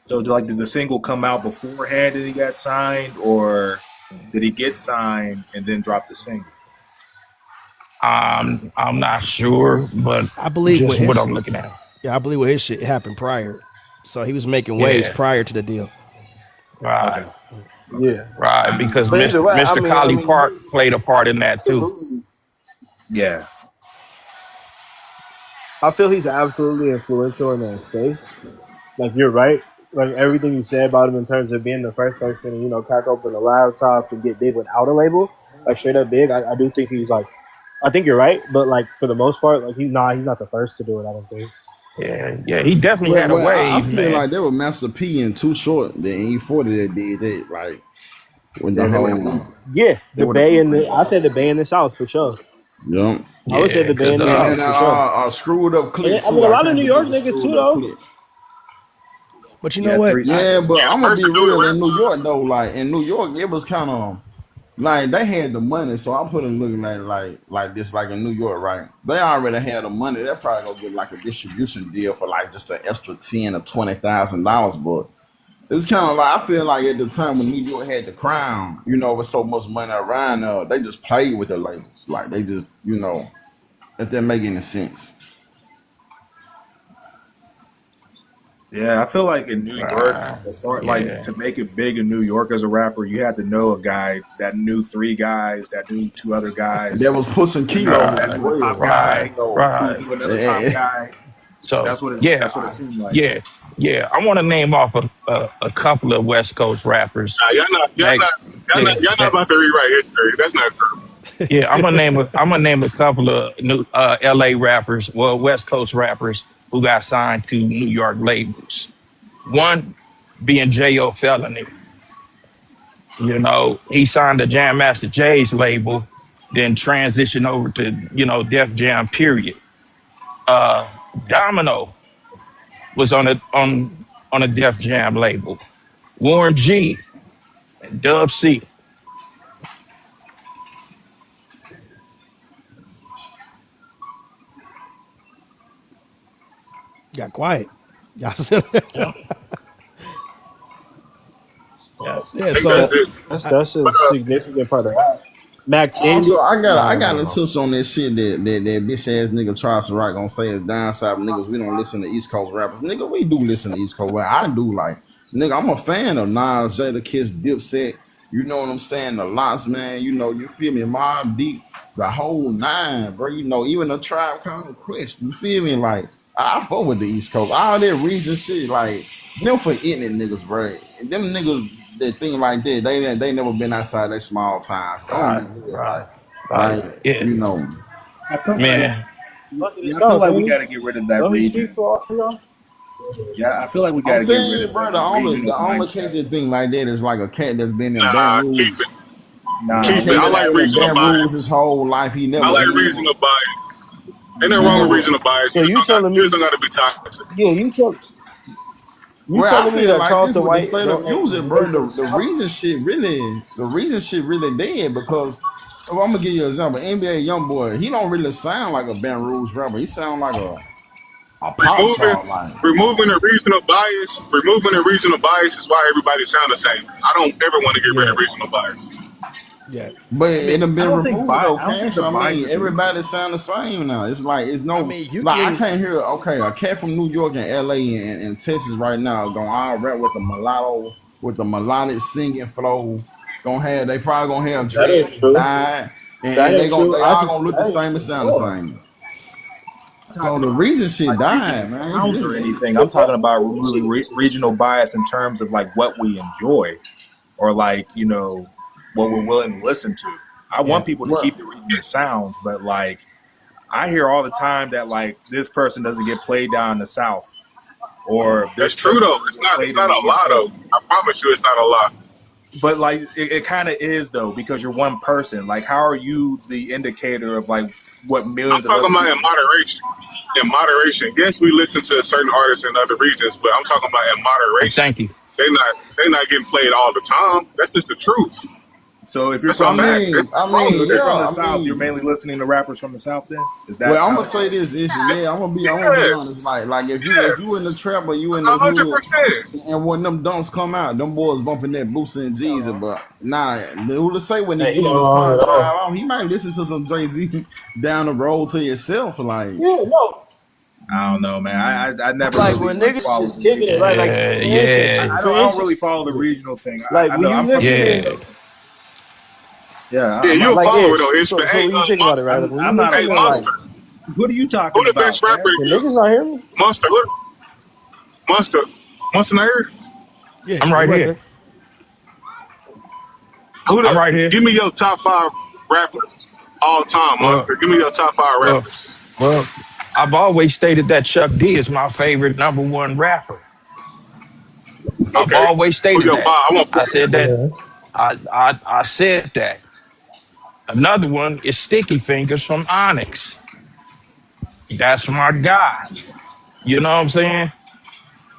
So, like, did the single come out beforehand that he got signed, or did he get signed and then drop the single? I'm not sure, but I believe with just what his I'm looking at. yeah, I believe with his shit happened prior. So he was making waves Yeah, prior to the deal. Okay. right, Yeah, right. Because but either way, Mr. I Collie mean, Park played a part in that too. absolutely. Yeah. I feel he's absolutely influential in that space. Like you're right. Like everything you said about him in terms of being the first person to, crack open a laptop and get big without a label, like straight up big. I do think he's like, I think you're right, but like for the most part, like he's not the first to do it. I don't think. Yeah, yeah. He definitely Well, had a I wave, feel man. like they were Master P and Too Short. The E40 that did that, like with the Yeah, they were whole, Yeah, they the were the Bay and blueprint. I said the Bay in the South for sure. yeah. I would say Yeah, the Bay because in the And South then for sure. screwed up And click I mean, too. a I lot of can't New forget York the niggas too, screwed up though. click. But you know Yeah, what? three. Yeah, but Yeah, I'm the gonna first be to do real. it, In rap. New York though, like in New York, it was kind of like they had the money, so I'm putting looking at it like this, like in New York, right? They already had the money. They're probably gonna get like a distribution deal for like just an extra $10,000 or $20,000. But it's kind of like I feel like at the time when New York had the crown, with so much money around, they just played with the labels, like they just, if that make any sense. Yeah, I feel like in New York, right, as far like yeah, to make it big in New York as a rapper, you had to know a guy that knew three guys, that knew two other That guys, was pushing kilos that as right, knew a top well, guy right, who right. knew another top Eh, guy. So So that's what it yeah, seemed like. yeah, yeah. I want to name off a couple of West Coast rappers Nah, that yeah y'all not that about to rewrite history. That's not true. yeah. I'm gonna name a couple of new L.A. rappers, well West Coast rappers who got signed to New York labels. One being J.O. Felony. He signed to Jam Master Jay's label, then transitioned over to Def Jam. Period. Uh, Domino was on a Def Jam label. Warren G, Dub C. Got quiet. Y'all said Yeah, yeah, I yeah. think So that's That, it. I, that's a But significant part of that. Mac 10 Also, did. I Nah, got to nah. touch on that shit that bitch ass nigga Charles Rock gonna say is down south niggas. We don't listen to East Coast rappers, nigga. We do listen to East Coast. Well, I do like, nigga. I'm a fan of Nas, Jada Kiss, Dipset. You know what I'm saying? The lots, man. You feel me? Mob Deep, the whole nine, bro. Even the Tribe Called Quest. You feel me? Like I fuck with the East Coast. All that region shit, like them forgetting it, niggas, bro. Them niggas that think like that, they never been outside they small towns. I'm gonna right, be real, right, right. like Yeah, you know, I feel like man. Lucky to yeah, I feel talk, like we ain't got he? to get rid of that Don't he speak region. for all y'all? Yeah, I feel like we got I'm to get telling rid you, of bro. the The regional only case mindset. that thing like that is like a cat that's been in Baton nah, keep Rouge. it. A Nah, Keep it. cat I we that's like been in regional Baton Rouge his bias. whole life. He I never, like he never, regional bias. Ain't nothing he wrong with never. regional bias. So you telling You just me? don't got to be toxic. Yeah, you Well, I telling me feel that like this Charleston with the White state of don't make music, music bro. for the The South? reason shit really dead because I'm gonna give you an example. NBA YoungBoy, he don't really sound like a Baton Rouge rapper. He sound like a pop Removing star, like. removing the regional bias is why everybody sound the same. I don't ever want to get rid yeah, of regional bias. yeah. But I mean, it done been removed though, I don't think Cash. the I bias mean, is the issue. everybody sound the same now. It's like it's I no mean, you like I can. can't hear a cat from New York and LA and Texas right now going all rap with the mulatto with the melodic singing flow. They probably gonna have That dreads ain't and true. dye That ain't true. they I all can gonna see look the that ain't same and true sound the at all. same. I'm So talking the about reason shit like even died, man. It's sounds or really anything. I'm But talking that's about that shit removing is true. regional bias in terms of like what we enjoy or like what we're willing to listen to. I Yeah, want people to keep well the regional sounds, but like I hear all the time that like this person doesn't get played down in the South or That's this true person though. doesn't It's get not. It's played in not the a East lot though. Coast. I promise you, it's not a lot. But like it kind of is though because you're one person. Like how are you the indicator of like what I'm millions of talking other about people in listen to? moderation. In moderation, yes, we listen to certain artists in other regions, but I'm talking about in moderation. Thank you. They're not getting played all the time. That's just the truth. So if you're That's a I from fact. They're mean, I wrong so mean, if with you're it. yeah, from the I South, you're mean, mainly listening to rappers from the South. Then is that well, I'm how gonna it say goes? this issue. Yeah, I'm gonna be honest. Yes, Like if you in the yes, trap or you in the hood, 100%. and when them dunks come out, them boys bumping that Boosie and Jeezy. Uh-huh. But nah, who to say when he Hey, he get not on his wrong at contract all. out, he might listen to some Jay Z down the road to himself. Like, Yeah, no. I don't know, man. I never Like really when like niggas followed just the kicking it, regional right? thing. Like Yeah, for instance, yeah, I don't really follow the regional thing. like I when know you I'm from the East listening, yeah, Coast. Yeah, Yeah, I'm you'll like from. follow it Ish. on Ish, but So when you think about it, right? Like when you I'm not a Hey, listen to like, Monster, follower. What are you who talking the best about, rapper man? to can you? niggas not hear me? Monster, look, Monster, Monster, not here. Yeah, I'm you right right here. there. Who I'm the? right here. Give me your top five rappers all time, Well, Monster. Give me your top five well, rappers. well. I've always stated that Chuck D is my favorite number one rapper. I've Okay, always who stated your that. five? I want I four. said that. I said that. Another one is Sticky Fingers from Onyx. That's my guy. You know what I'm saying?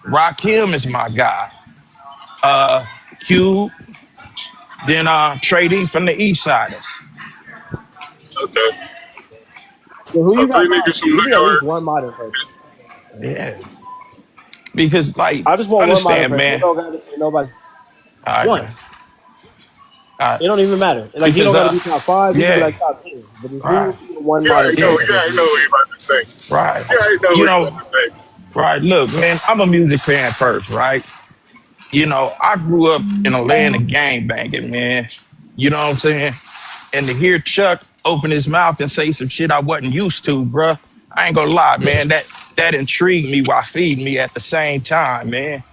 Rakim is my guy. Uh, Q, then Trey D from the East Siders. Okay, So who so you got three niggas modern? from New Give me at least York. one modern person. Yeah, because like, I just want one modern understand, person. It man. don't gotta be nobody. All right, One. man. All right, It don't even matter. Like he because don't gotta be top five. He could be yeah, like top 10. But just who right, would be the one Yeah, modern I know. person Yeah, that yeah, I you know would what pick? you about to say. right. Yeah, I know You what you know, about to say. right. Look, man, I'm a music fan first, right? You know, I grew up in a land of gang banging, man. You know what I'm saying? And to hear Chuck open his mouth and say some shit I wasn't used to, bruh, I ain't gonna lie, man. That intrigued me while feeding me at the same time, man.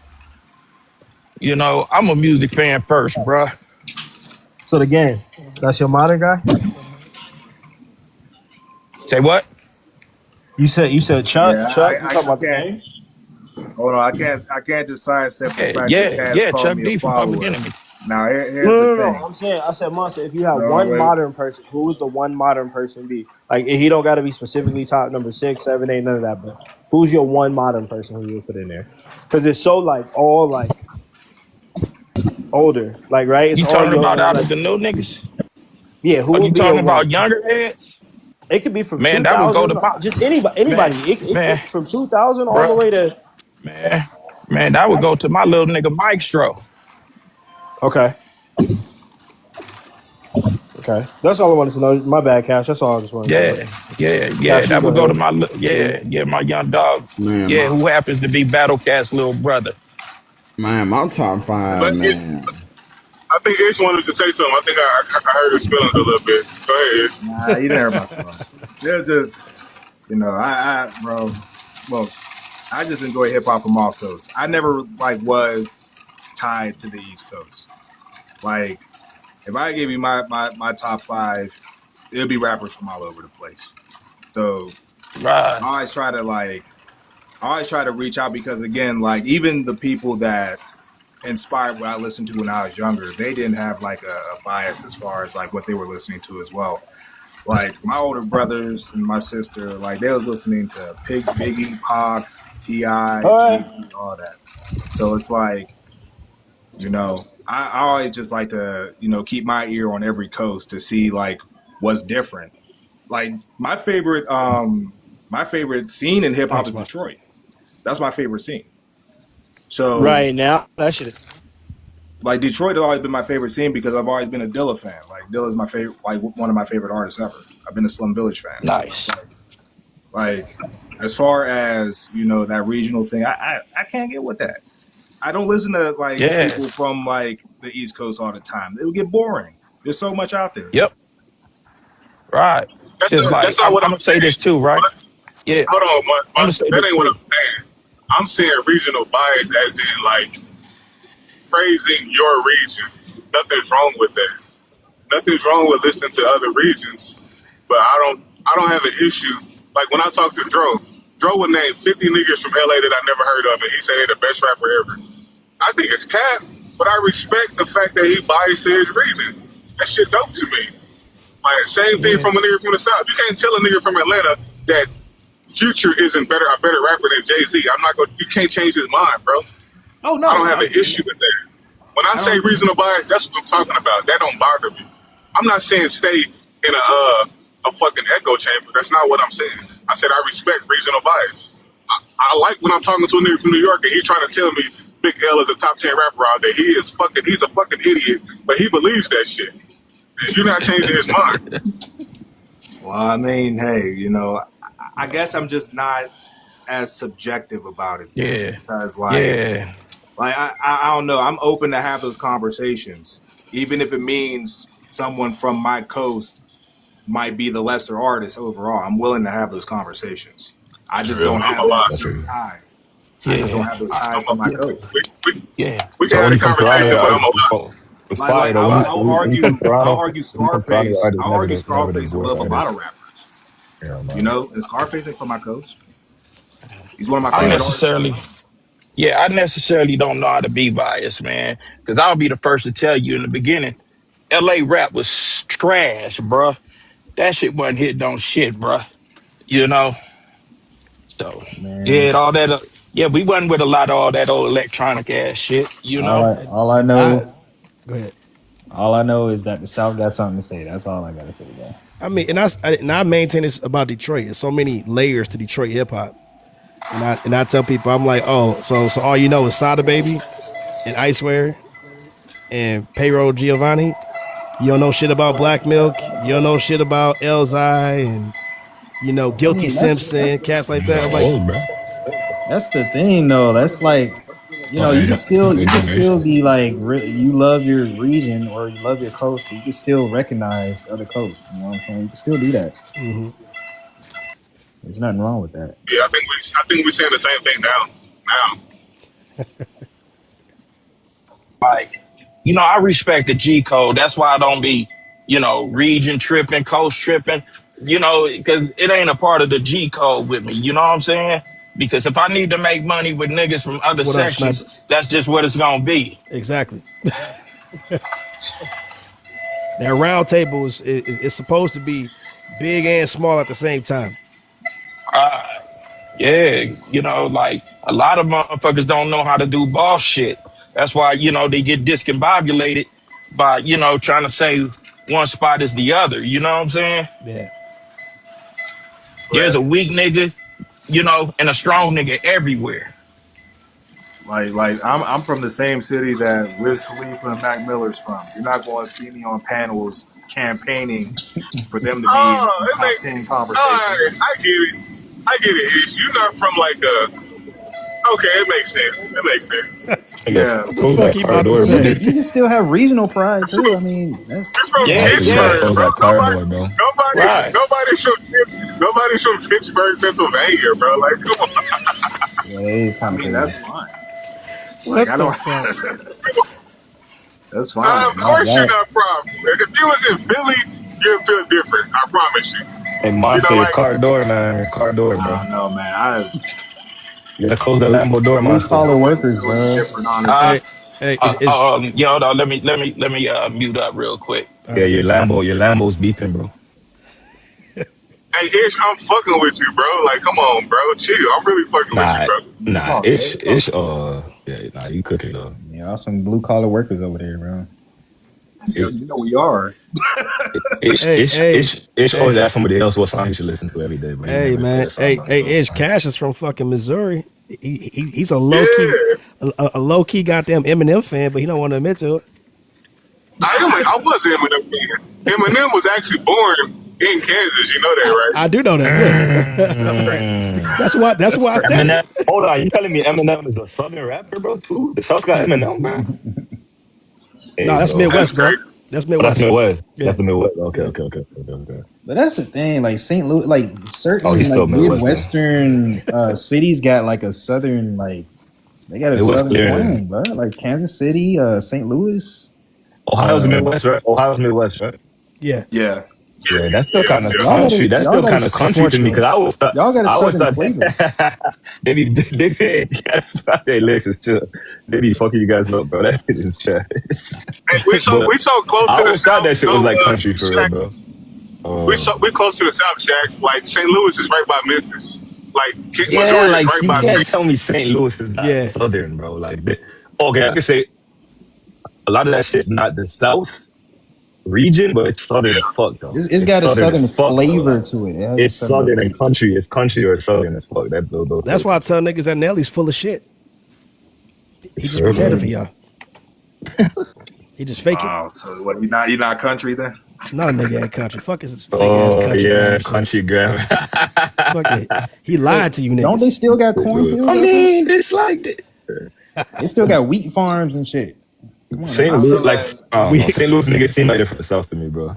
You know, I'm a music fan first, bruh. So the game. That's your modern guy? Say what? You said Chuck. Yeah, Chuck, you talking I about the can't. game? Hold on, I can't just sidestep the Yeah, fact that yeah, Cass yeah. called Chuck me a D from Public follower. Enemy. Now No, here's no, the no, no. thing. I said Monster. If you have No, one wait. modern person, who would the one modern person be? Like he don't gotta be specifically top number 6, 7, 8, none of that, but who's your one modern person who you would put in there? Because it's so like all like older. Like right? It's You all talking about younger, out like of the new niggas? yeah, who Are would you be your talking one? about younger heads? It could be from Man, that would go 2000, to my just anybody. man, Anybody. man, It from 2000 all the bruh, way to man, man. That would go to my little nigga Mike Stro. okay. Okay, that's all I wanted to know. My bad, Cash. That's all I just wanted to know. Yeah, yeah, yeah. Cash, you That go would go to ahead. my Yeah. yeah, yeah, my young dog. man, Yeah, who happens to be Battlecast's little brother. my top five, But man. I think Ish wanted to say something. I think I heard his feelings a little bit. Go ahead, Ish. Nah, you didn't hurt my feelings. There's just bro. Well, I just enjoy hip hop from all coasts. I never like was tied to the East Coast. Like if I give you my top five, it'll be rappers from all over the place. So Right, I always try to reach out because again, like even the people that inspired what I listened to when I was younger, they didn't have like a bias as far as like what they were listening to as well. Like my older brothers and my sister, like they was listening to Biggie, Pac, Ti, All Jay right. Z, all that. So it's like I always just like to keep my ear on every coast to see like what's different. Like my favorite scene in hip hop Thanks, is Monster. Detroit. That's my favorite scene. So Right now, that shit. like Detroit has always been my favorite scene because I've always been a Dilla fan. Like Dilla's my favorite, like one of my favorite artists ever. I've been a Slum Village fan. nice. Like as far as that regional thing, I can't get with that. I don't listen to like Yeah, people from like the East Coast all the time. It would get boring. There's so much out there. yep, right. Cause like That's not I'm what gonna I'm say this saying. too, right? Yeah, Hold on, I'm gonna Monster. say That this ain't what too. I'm saying. I'm saying regional bias, as in like praising your region. Nothing's wrong with that. Nothing's wrong with listening to other regions, but I don't have an issue. Like when I talk to Dro would name 50 niggas from LA that I never heard of, and he said they're the best rapper ever. I think it's cap, but I respect the fact that he biased to his region. That shit dope to me. Like same thing Yeah, from a nigga from the South. You can't tell a nigga from Atlanta that Future isn't a better rapper than Jay Z. I'm not going. You can't change his mind, bro. Oh I no, don't have an issue with that. When I I say don't. reasonable bias, that's what I'm talking about. That don't bother me. I'm not saying stay in a fucking echo chamber. That's not what I'm saying. I said I respect reasonable bias. I like when I'm talking to a nigga from New York and he's trying to tell me Big L is a top 10 rapper out there. He's a fucking idiot, but he believes that shit. And you're not changing his mind. Well, I mean, hey, I guess I'm just not as subjective about it then, Yeah. because Yeah. I don't know. I'm open to have those conversations, even if it means someone from my coast might be the lesser artist overall. I'm willing to have those conversations. I That's just real. don't I'm have a lot. those That's real. ties. I just don't Yeah. have those I'm ties to a, my Yeah. coast. we, Yeah. we can So have when a you from Toronto, conversation, but I'm a lot. it's Like fire though. I'll, Right. I'll When you from argue I'll Toronto, argue when you from Toronto, your Scarface. artist I'll argue never the Scarface voice above a lot of artist. rappers. Yeah, man. And Scarface ain't from my coast. He's one of my I favorite Facts. artists in the necessarily, world. yeah, I necessarily don't know how to be biased, man. Because I'll be the first to tell you in the beginning, LA rap was trash, bruh. That shit wasn't hitting on shit, bruh. You know? So, Man, yeah, all that, yeah, we wasn't with a lot of all that old electronic ass shit, you all know? I And, all I and I know go ahead. all I know is that the South got something to say. That's all I gotta say, bro. I mean, and I maintain this about Detroit. There's so many layers to Detroit hip hop, and I tell people, I'm like, oh, so all you know is Sada Baby and Icewear and Payroll Giovanni. You don't know shit about Black Milk. You don't know shit about Elzai and I Guilty mean, that's Simpson, cats like Nigga that. I'm like, old, bro. that's the thing though. That's like, Oh, you can yeah. still New generation. be like you love your region or you love your coast, but you can still recognize other coasts. You know what I'm saying? You can still do that. mm-hmm. There's nothing wrong with that. Yeah, I think we saying the same thing now. Now, Like, I respect the G code. That's why I don't be, region tripping, coast tripping, because it ain't a part of the G code with me. You know what I'm saying? Because if I need to make money with niggas from other What up, Sniper? sections, that's just what it's gonna be. Exactly. That round table is supposed to be big and small at the same time. Uh, yeah, like a lot of motherfuckers don't know how to do boss shit. That's why, they get discombobulated by, trying to say one spot is the other. You know what I'm saying? Yeah. There's But a weak nigga, and a strong nigga everywhere. I'm from the same city that Wiz Khalifa and Mac Miller's from. You're not going to see me on panels campaigning for them to be in it top make, 10 I, conversations. I get it. I get it. Ish. You're not from like okay, it makes sense. It makes sense. Nigga, Yeah, What the close fuck that he car about to door, You bro. say? can still have regional pride You're too. I from, mean, that's you're from Yeah, Actually, you yeah, gotta Pittsburgh, close bro. that car door, bro. right. Nobody's from Pittsburgh, Pennsylvania, bro. Like, come on. yeah, it is I kind of mean, crazy. that's fine. Like, What I the don't, fuck? that's Of fine. Y'all, course you're y'all, not from. If you was in Philly, you'd feel different. I promise you. Hey, You know, Monster, your like, car door, man. Your car door, I bro. don't know, man. You gotta close the Lambo door, blue Monster. collar Philly, workers, Philly's bro. different, honestly. Uh, Hey, hey, is hold on. Let me mute up real quick. all Yeah, right. your Lambo's beeping, bro. hey, Ish, I'm fucking with you, bro. Like, come on, bro. Chill. I'm really fucking with you, Nah, bro. It's nah, all good. It's all good. yeah, nah, you cooking, Y'all some blue collar workers over there, bro. Yeah, you know we are. Hey, hey, Ish always hey, ask somebody else what song he should listen to every day, but he hey, never play man. a song Hey, on hey, his own. Ish Cash is from fucking Missouri. He's a low key, Yeah. a low key goddamn Eminem fan, but he don't want to admit to it. I was an Eminem fan. Eminem was actually born in Kansas. You know that, right? I do know that. Yeah, That's crazy. that's why. That's That's why I said crazy. it. Eminem, hold on, you telling me Eminem is a southern rapper, bro? Too? The South got Eminem, man. No, Hey, that's bro. That's Midwest, bro. crazy. That's Oh, that's Midwest. Midwest. That's Yeah, the Midwest. Okay, yeah. okay, okay, okay, okay. But that's the thing, like St. Louis, like Oh, certain he's like still Midwest though. midwestern cities got like a southern they got a Midwest southern clear. twang, bro. Like Kansas City, St. Louis. Ohio's Uh, Midwest, right? Ohio's Midwest, right? Yeah, Yeah. Yeah, Yeah, that's still yeah, kind of yeah. country. That's y'all still got kind of a country to me because unfortunately. y'all got a I always southern thought flavor. they lyrics is chill. They be fucking you guys up, bro. That shit is trash. Hey, But we so close I to the always thought that south, shit was though, like country for real, Shaq. bro. We close to the south, Shaq. Like St. Louis is right by Memphis. Like Yeah, Missouri is like right you by can't Texas. tell me St. Louis is not Yeah, southern, bro. Like, okay, I can say a lot of that shit's not the South region, but it's southern as fuck though. It's It's got a southern as southern fuck though. flavor Like to it. It has a it's southern southern and flavor. country. It's country or southern as fuck. That those That's why I places. tell niggas that Nelly's full of shit. He just Sure, pretended bro. for y'all. He just fake it. Oh, so what? You're not country then? Not a nigga at country. Fuck his fake ass Oh country yeah, grammar shit. country grammar. Fuck it. He But lied to you don't they niggas. still got cornfields I out there? mean, it's like They still got wheat farms and shit. Come on St. now. I Louis. feel Like like I don't We know, St. Louis niggas seem like they're from the South to me, bro.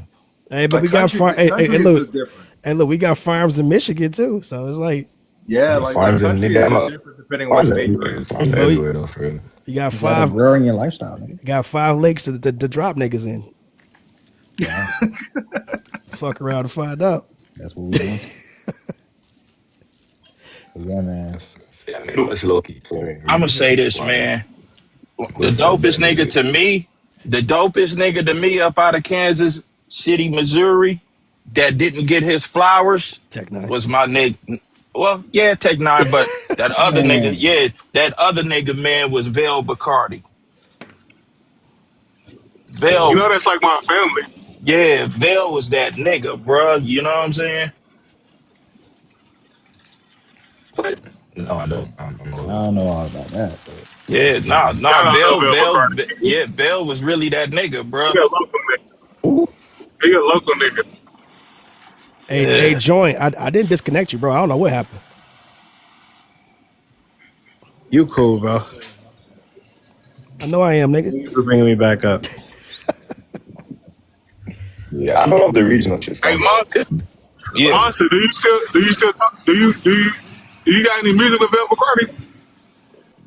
hey, but we got country hey, is look, just different. hey, look, we got farms in Michigan too. So it's like, Yeah, Yeah, like farms and country is nigga, I'm just a different depending on what farms state you're everywhere. in. Farms but everywhere though, for real. you got It's that agrarian lifestyle, nigga. got 5 lakes to drop niggas in. Wow. Fuck around and find out. That's what we doing. But yeah, man. Yeah, it's low key. I'm gonna say this, man. The What's that dopest bad nigga music? to me, the dopest nigga to me up out of Kansas City, Missouri, that didn't get his flowers Tech Nine. was my nigga. Well, yeah, Tech Nine, but that other nigga, Man, yeah, that other nigga, man, was Vel Bacardi. You Vel, know that's like my family. yeah, Vel was that nigga, bruh. You know what I'm saying? What? No, I don't. I don't I know that. don't know all about that, but Yeah, nah, Shout out to Bill McCartney. Yeah, Vel was really that nigga, He bruh. a local nigga. Ooh, He a local nigga. Hey, Yeah, joint. I didn't disconnect you, bro. I don't know what happened. You cool, bro. I know I am, nigga. Thank you for bringing me back up. yeah, I don't know if the regional shit's Hey, coming back. yeah. Monster, do you still talk? Do you got any music with Bill McCartney?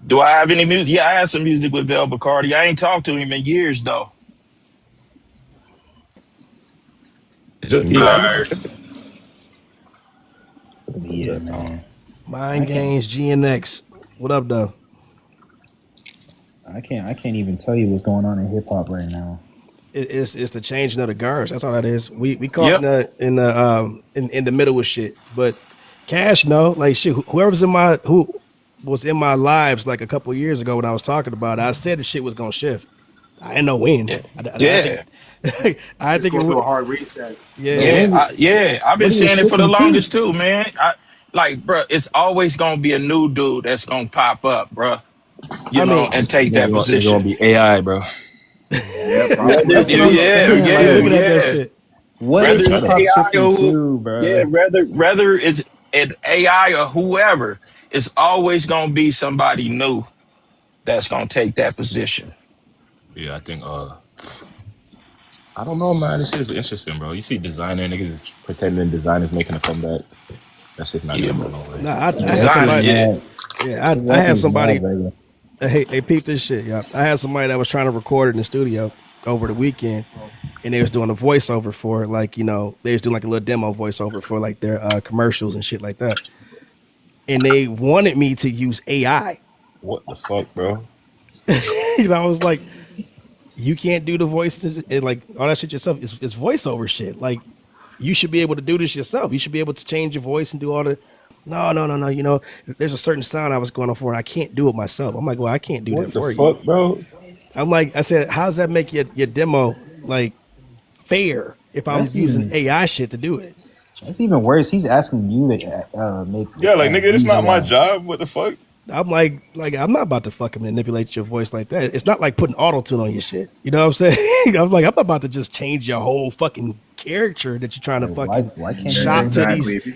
Do I have any music? Yeah, I had some music with Vel Bacardi. I ain't talked to him in years though. Just me like Alright. yeah, man. I Mind can't Games, GNX. What up, though? I can't even tell you what's going on in hip hop right now. It's the changing of the guards. That's all that is. We caught Yep. in the middle of shit. But Cash, no, like shit. Who was in my lives like a couple of years ago when I was talking about it, I said the shit was gonna shift. I didn't know when. Yeah. I Yeah. think It's, I it's think it going through a would. hard reset. But Yeah. Yeah. I've been what are you saying it for the shifting to? longest too, man. Like, bro, it's always gonna be a new dude that's gonna pop up, bro. I mean, And take that Nigga gonna position. be AI, bro. Yeah, Whether probably. That's what Yeah, I'm it's yeah, saying. I was Like, looking at that yeah. shit. what is Whether hip it's hop AI shifting or to, bro? whether it's an AI or whoever, it's always gonna be somebody new that's gonna take that position. Yeah, I think I don't know, man. This shit is interesting, bro. You see designer niggas pretending designers making a comeback. That shit's not Yeah, gonna go but nowhere. Nah, I had That shit is designer, somebody. yeah. mad. Yeah, His I had record is somebody. mad regular. Hey, peep this shit, yeah. I had somebody that was trying to record it in the studio over the weekend, and they was doing a voiceover for it, like they was doing like a little demo voiceover for like their commercials and shit like that. And they wanted me to use AI. What the fuck, bro? I was like, you can't do the voices and like all that shit yourself. It's voiceover shit. Like you should be able to do this yourself. You should be able to change your voice and do all the. No, no, no, no. There's a certain sound I was going for, and I can't do it myself. I'm like, well, I can't do that What the for you. fuck, bro? I'm like, I said, how does that make your demo like fair if I'm That's using even AI shit to do it? that's even worse. He's asking you to make Yeah, like nigga, it's use not my AI. job. What the fuck? I'm like I'm not about to fucking manipulate your voice like that. It's not like putting auto tune on your shit. You know what I'm saying? I'm like, I'm not about to just change your whole fucking character that you're trying to Like, fucking why can't Yeah, shop to you? exactly. these. If you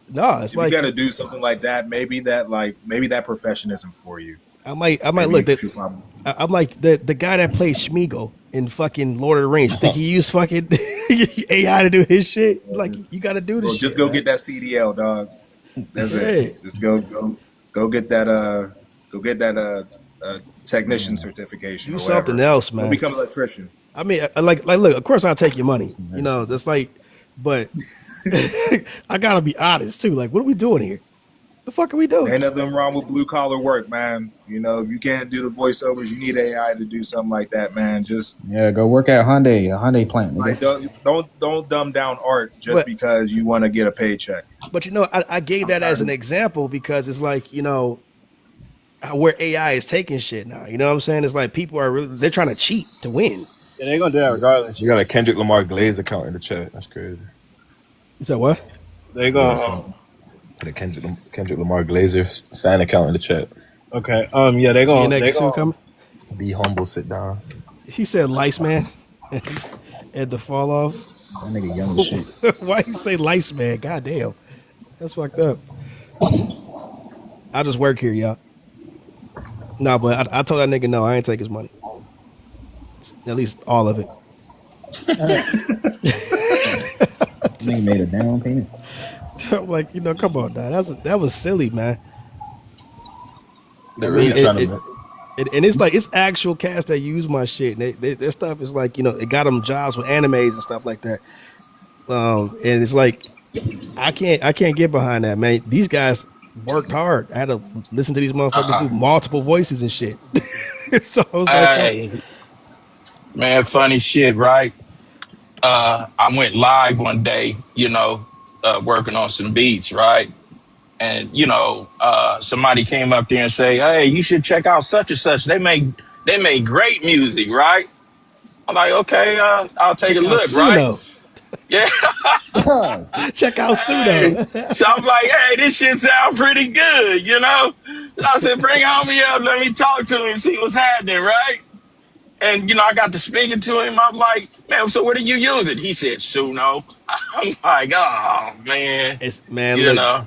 No, it's like gotta do something like that, maybe that profession isn't for you. I might Maybe look you that. should probably I'm like the guy that plays Schmiegel in fucking Lord of the Rings. You think he used fucking AI to do his shit? Like you got to do the just shit, go man. get that CDL, dog. That's it. Yeah, Just go get that technician certification do or something whatever. else, Go man. become an electrician. I mean, like, look. Of course, I'll take your money. That's like, but I gotta be honest too. Like, what are we doing here? The fuck are we doing? Ain't nothing wrong with blue collar work, man. If you can't do the voiceovers, you need AI to do something like that, man. Just Yeah, go work at a Hyundai plant, like nigga. don't dumb down art just But because you want to get a paycheck. I gave I'm that as tired an of example because it's like where AI is taking shit now. You know what I'm saying? It's like people are really they're trying to cheat to win. Yeah, they're gonna do that regardless. You got a Kendrick Lamar Glaze account in the chat. That's crazy. You said what? They're Yeah, gonna so put a Kendrick Lamar Glazer fan account in the chat. okay. Yeah, they're So your gonna next two coming? Be humble, sit down. He said lice man at the fall off. That nigga young as shit. Why you say lice man? God damn. That's fucked up. I just work here, y'all. No, but I told that nigga no, I ain't take his money. At least all of it. Nigga made a down payment. I'm like, come on, dog. That was silly, man. I They're mean, really trying to. and it's like it's actual cats that use my shit. And their stuff is like, it got them jobs with animes and stuff like that. And it's like I can't get behind that, man. These guys worked hard. I had to listen to these motherfuckers do multiple voices and shit. So I was like, Hey, man, funny shit, right? I went live one day, working on some beats, right? And somebody came up there and say, "Hey, you should check out such and such. They made great music, right?" I'm like, "Okay, I'll take a check out look, right?" Suno. Yeah. Check out Hey. Suno. So I'm like, "Hey, this shit sound pretty good, you know?" So I said, "Bring homie up, let me talk to him, see what's happening, right?" And I got to speaking to him. I'm like, "Man, so what are you using?" He said, "Suno." I'm like, "Oh man," Man, you look, know.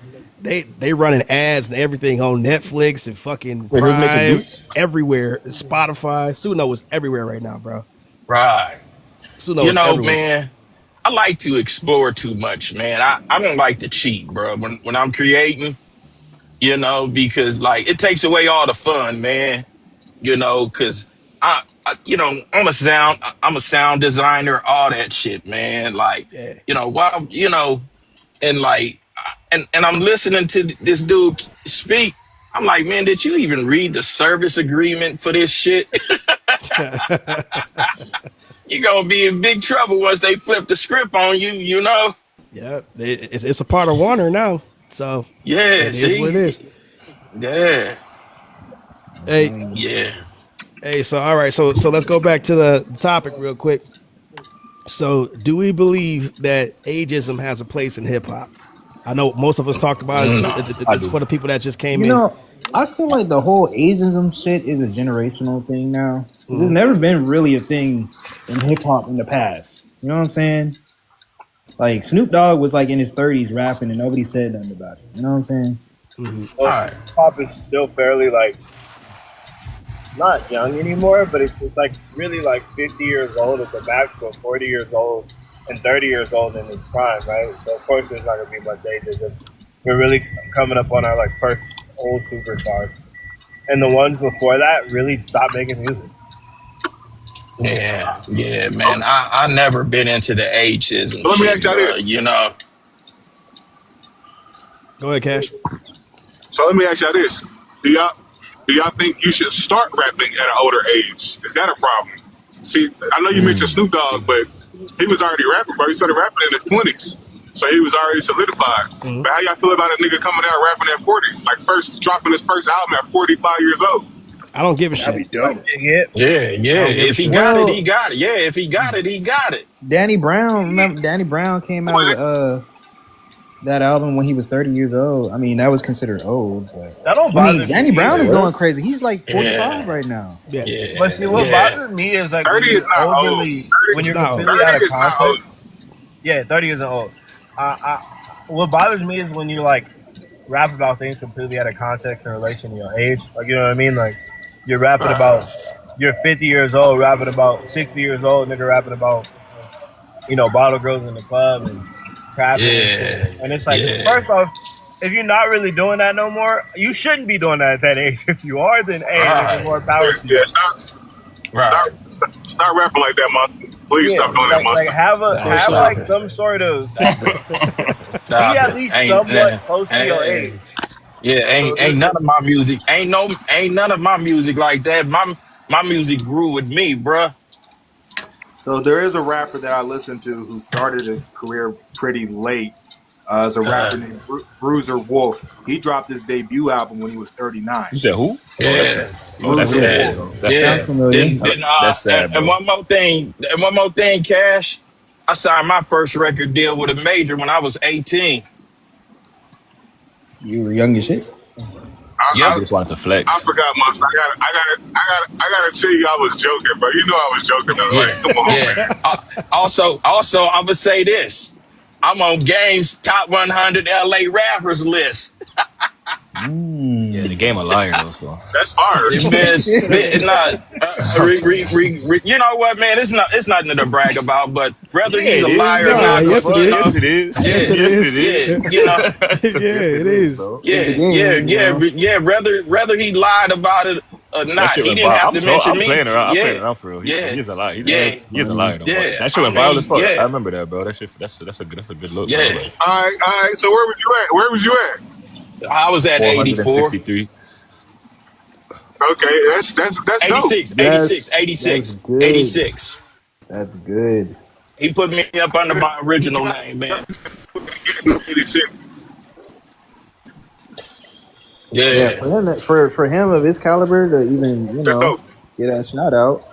they running ads and everything on Netflix and fucking Wait, who's making Prime, beats? everywhere. Spotify. Suno is everywhere right now, bro. Right. Suno is everywhere. Man, I like to explore too much, man. I don't like to cheat, bro. When I'm creating, because like it takes away all the fun, man. Because I'm a sound designer, all that shit, man. Like, Yeah. while and like, and I'm listening to this dude speak. I'm like, man, did you even read the service agreement for this shit? You're gonna be in big trouble once they flip the script on you, you know? Yeah, it's a part of Warner now, so Yeah, it is what it is. see? Yeah. Hey, Yeah. so all right, so let's go back to the topic real quick. So, do we believe that ageism has a place in hip hop? I know most of us talked about it. No. I It's do. for the people that just came You in. know, I feel like the whole ageism shit is a generational thing now. There's Mhm. never been really a thing in hip hop in the past. You know what I'm saying? Like Snoop Dogg was like in his 30s rapping and nobody said nothing about it. You know what I'm saying? All well, right. pop is still fairly like not young anymore, but it's like really like 50 years old at the max, but 40 years old and 30 years old in its prime, right? So of course there's not gonna be much ageism. We're really coming up on our like first old superstars, and the ones before that really stopped making music. Yeah, yeah, So, man. I never been into the ageism so let me ask shit, y'all bro. this. Go ahead, Cash. So let me ask y'all this. Do y'all think you should start rapping at an older age? Is that a problem? See, I know you mentioned Snoop Dogg, but he was already rapping, bro. He started rapping in his 20s. So he was already solidified. Mhm. But how y'all feel about a nigga coming out rapping at 40? Like first dropping his first album at 45 years old. I don't give a That'd be shit. dope. Yeah, Yeah, I yeah. don't give a If he shit. got it, he Well, got it. Yeah, if he got it, he got it. Danny Brown, remember Danny Brown came out with What? that album when he was 30 years old. I mean, that was considered old, but that don't I mean, bother me Danny Brown either. is going crazy. He's like 45 Yeah, right now. Yeah, But yeah, see, what yeah. bothers me is like 30 when is you're not old. overly, when 30, it's you're not. completely out 30 of is not old. context. Yeah, 30 isn't old. What bothers me is when you like rap about things completely out of context in relation to your age. Like, you know what I mean? Like, you're rapping about, you're 50 years old, rapping about 60 years old, nigga rapping about, bottle girls in the club and trapping and shit. Yeah, And it's like, yeah. first off, if you're not really doing that no more, you shouldn't be doing that at that age. If you are, then hey, nigga, Right, more power to Yeah, you. right. stop rapping like that, monster. Please Yeah, stop doing that, like monster. Nah, have stop like it. some sort of Stop it. be Stop at it. least Ain't somewhat nah, close to your age. hey, yeah, So ain't none of my music. Ain't none of my music like that. My music grew with me, bruh. So there is a rapper that I listen to who started his career pretty late, There's a rapper Uh, named Bruiser Wolf. He dropped his debut album when he was 39. You said who? Oh, yeah, oh, that's Bruiser Bruiser. sad, Wolf. bro. That's Sounds yeah. sad. familiar. That's sad, And bro. one more thing, Cash. I signed my first record deal with a major when I was 18. You were young as shit. Yep. He just wanted to I flex. forgot most. I gotta tell you, I was joking, but you know I was joking though. Yeah. Like, come on, Yeah. man. Also, I would say this. I'm on Game's top 100 LA rappers list. Yeah, the Mm. game a liar though. So That's fire. It man, Shit. not, you know what, man? It's nothing to brag about. But whether yeah, he's it a is, liar or nigga. Nah, What not, the yes it fuck? you know, Yes, is. it is. Yes yeah, it Yes, it is. yeah, is. you know, Yeah, Yes, it it is, is. bro. It's yeah, the game, you yeah, know. Whether he lied about it or That not, shit he went didn't viral. have to mention I'm me. playing around. I'm playing Yeah, around for real. He yeah, is a liar. yeah, That's He's a liar funny. though. But yeah. that shit I went viral as mean, fuck. I yeah, remember that, bro. That shit. That's a good look, bro. yeah. Like All right. So where was you at? Where was you at? I was at 84, 463. Okay, that's dope. 86, 86, That's 86, good. 86. That's good. He put me up under my original name, man. Getting 86. Yeah, Yeah. for him of his caliber to even, That's dope. get that shout out,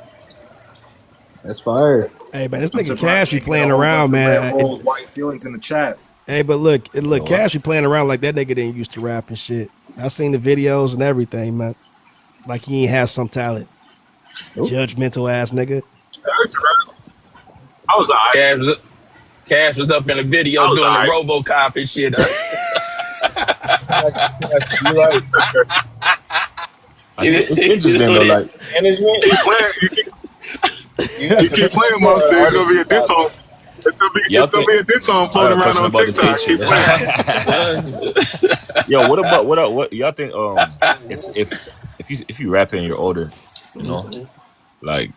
that's fire. Hey man, this I'm nigga surprised Cash you be didn't get a playing whole around, bunch of red man. rose, white ceilings in the chat. Hey, but look, So what? Cash be playing around like that nigga didn't used to rap and shit. I seen the videos and everything, man. Like he ain't has some talent. Nope. Judgmental ass nigga. That's right. I was alright. Cash was up in the video I was doing the alright. RoboCop and shit. You're right. I think it's interesting though. Like Management. Keep playing. You keep playing, Monster. It's gonna be a diss song. y'all It's gonna think be a diss song I got floating a around question on about the TikTok. Keep playing. Yo, what y'all think? It's if you rap and you're older, you know, like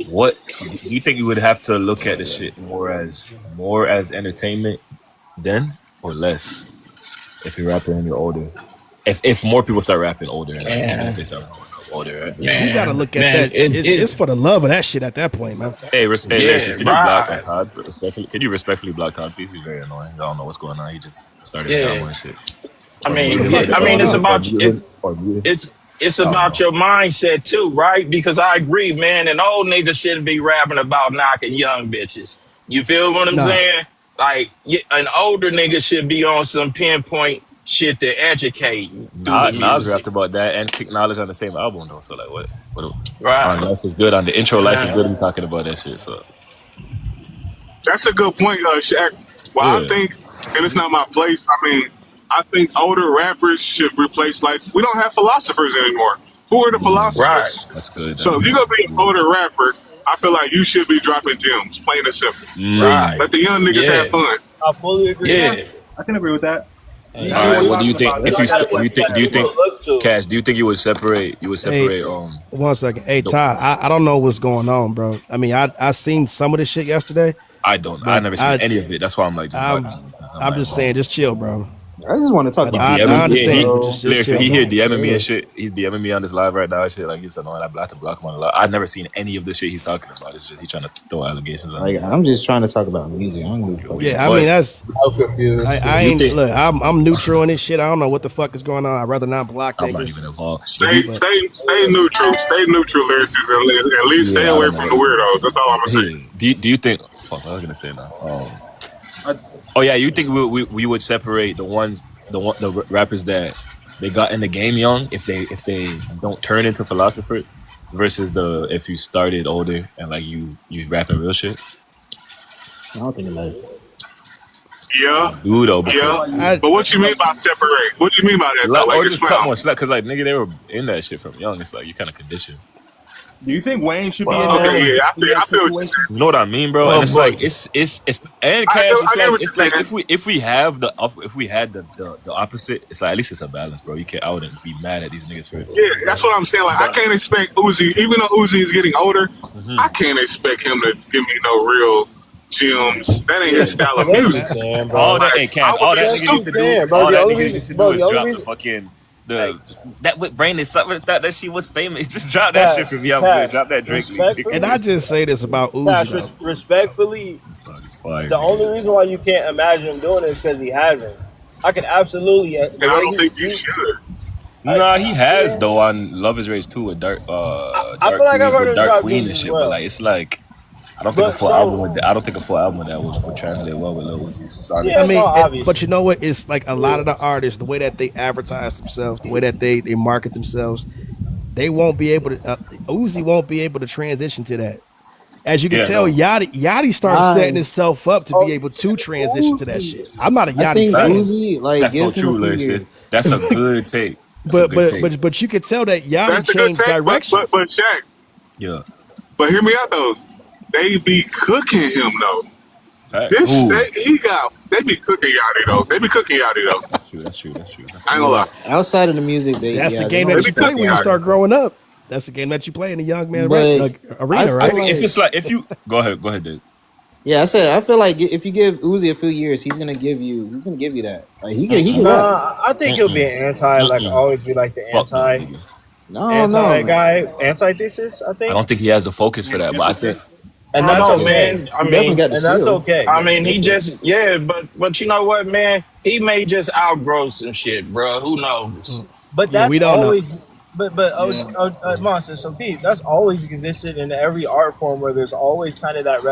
what do you think you would have to look at the shit more as entertainment then or less if you're rapping and you're older? If more people start rapping older, and like, even if they start growing up older, right? You gotta look at man, that. It's for the love of that shit at that point, man. Hey, yeah, Lacey, can you block right. Todd respectfully? Can you respectfully block Todd, please? He's very annoying. I don't know what's going on. He just started a drama Yeah. and shit. I Or mean, mute him. What the fuck is going it's on? about Mute him. it's I don't about know. your mindset too, right? Because I agree, man. An old nigga shouldn't be rapping about knocking young bitches. You feel what I'm Nah. saying? Like an older nigga should be on some pinpoint shit to educate through the Nas music, rapped about that and Kick Knowledge on the same album though. So like, what on right? Life is Good, on the intro Life is Yeah. Good, we talking about that shit. So That's a good point, Shaq. Well, I yeah, think, and it's not my place. I mean, I think older rappers should replace like we don't have philosophers anymore. Who are the Right, philosophers? that's good. So if you're gonna be an older rapper, I feel like you should be dropping gems, plain and simple. right. Let the young niggas have Yeah, fun. I fully agree. yeah. I can agree with that. All right, what do you think? If you do you think Look to. Cash? Do you think you would separate? Hey, one second. Hey Todd, I don't know what's going on, bro. I mean, I seen some of this shit yesterday, I don't. I but never seen any of it. That's why I'm like, just I'm blocking him, 'cause I'm like, just saying, just chill, bro. I just want to talk about I DMing, understand, but just listen, chill, he bro. here DMing me and shit. He's DMing me on this live right now and shit. Like he's annoying. I have to block him on the live. I've never seen any of the shit he's talking about. It's just he's trying to throw allegations on me. like I'm just trying to talk about music. I don't give a fuck. Yeah, I But mean that's I'm confused. I you ain't think look. I'm neutral in this shit. I don't know what the fuck is going on. I'd rather not block I'm not niggas. even involved? But Stay you, neutral. Stay neutral, lyricists, and at least stay yeah, I away don't from know. the weirdos. That's all I'm gonna say. Here, do you think? Fuck, what I was gonna say now. Oh yeah, you think we would separate the rappers that they got in the game young if they don't turn into philosophers versus the if you started older and like you rapping real shit? I don't think it matters. Yeah, Do though, yeah. because I But what you mean by separate? What do you mean by that though? Like or just cut expound. more slack because like nigga they were in that shit from young. It's like you kind of conditioned. Do you think Wayne should be in Okay, that, yeah, in that I feel. situation? You know what I mean, bro? Well, And it's but like it's and I Cash. get what It's you're like saying. if we had the opposite, it's like at least it's a balance, bro. You can't. I wouldn't be mad at these niggas for it. Yeah, that's what I'm saying. Like, I can't expect Uzi, even though Uzi is getting older, I can't expect him to give me no real gems. That ain't his style of music. Damn, bro. All that, Like, hey, Cash, I all would that be nigga needs to stupid. do, Yeah, bro, all the that only nigga needs reason- to bro, do is the only drop the reason- fucking the Like that with brain is something that she was famous. Just drop that shit for Cash, me. I'm good. Cash, Drop that Drake league. And I respectfully, just say this about Uzi Cash, though. respectfully, That song is fire, the only nigga. reason why you can't imagine him doing it is because he hasn't. I can absolutely the And I way don't he think you speaks. should. Nah, he has Yeah, though on Love Is Rage 2 with I feel like I've heard him Dark drop Queen gems and as shit. But like, well. it's like I don't think a But full album so with I don't think a full album with that would translate well with Lil Uzi's I yeah, sonics. no, mean, but you obviously, know what? It's like a lot yeah. of the artists, the way that they advertise themselves, the way that they market themselves, they won't be able to. Uzi won't be able to transition to that. As you can Yeah, tell, no, Yachty started setting I himself up to be Oh, able to transition to that Uzi. shit. I'm not a I Yachty think fan, facts. Uzi, like, That's so give him a true, few lyricist. years. That's a good take. That's a but good but take. but but you could tell that Yachty That's a good changed take, directions. but Shaq. Yeah, But hear me out though. They be cooking him though. fact. This Who? they be cooking Yachty though. They be cooking Yachty though. That's true. That's true. That's true. That's I ain't fair. gonna lie. Yeah, outside of the music, That's the they game don't They that be you play respect cooking when you him. Yachty. start growing up. That's the game that you play in the young man But I arena, I feel right? think if like, it's like if you go ahead, dude. yeah, I feel like if you give Uzi a few years, he's gonna give you that. Like he can Mm-mm, rap. Nah, I think he'll be mm-mm, an anti, like mm-mm. always be like the Fuck no, nigga. No, anti no, guy, antithesis. I I think, don't think he has the focus for that. But I think, Antithesis? and I don't that's know, yeah, okay. man. he definitely got the And that's skill. okay. I mean, he just yeah, but you know what, man? He may just outgrow some shit, bro. Who knows? Mm. But Yeah, we that's don't know. always, but Yeah, monster. So Pete, that's always existed in every art form where there's always kind of that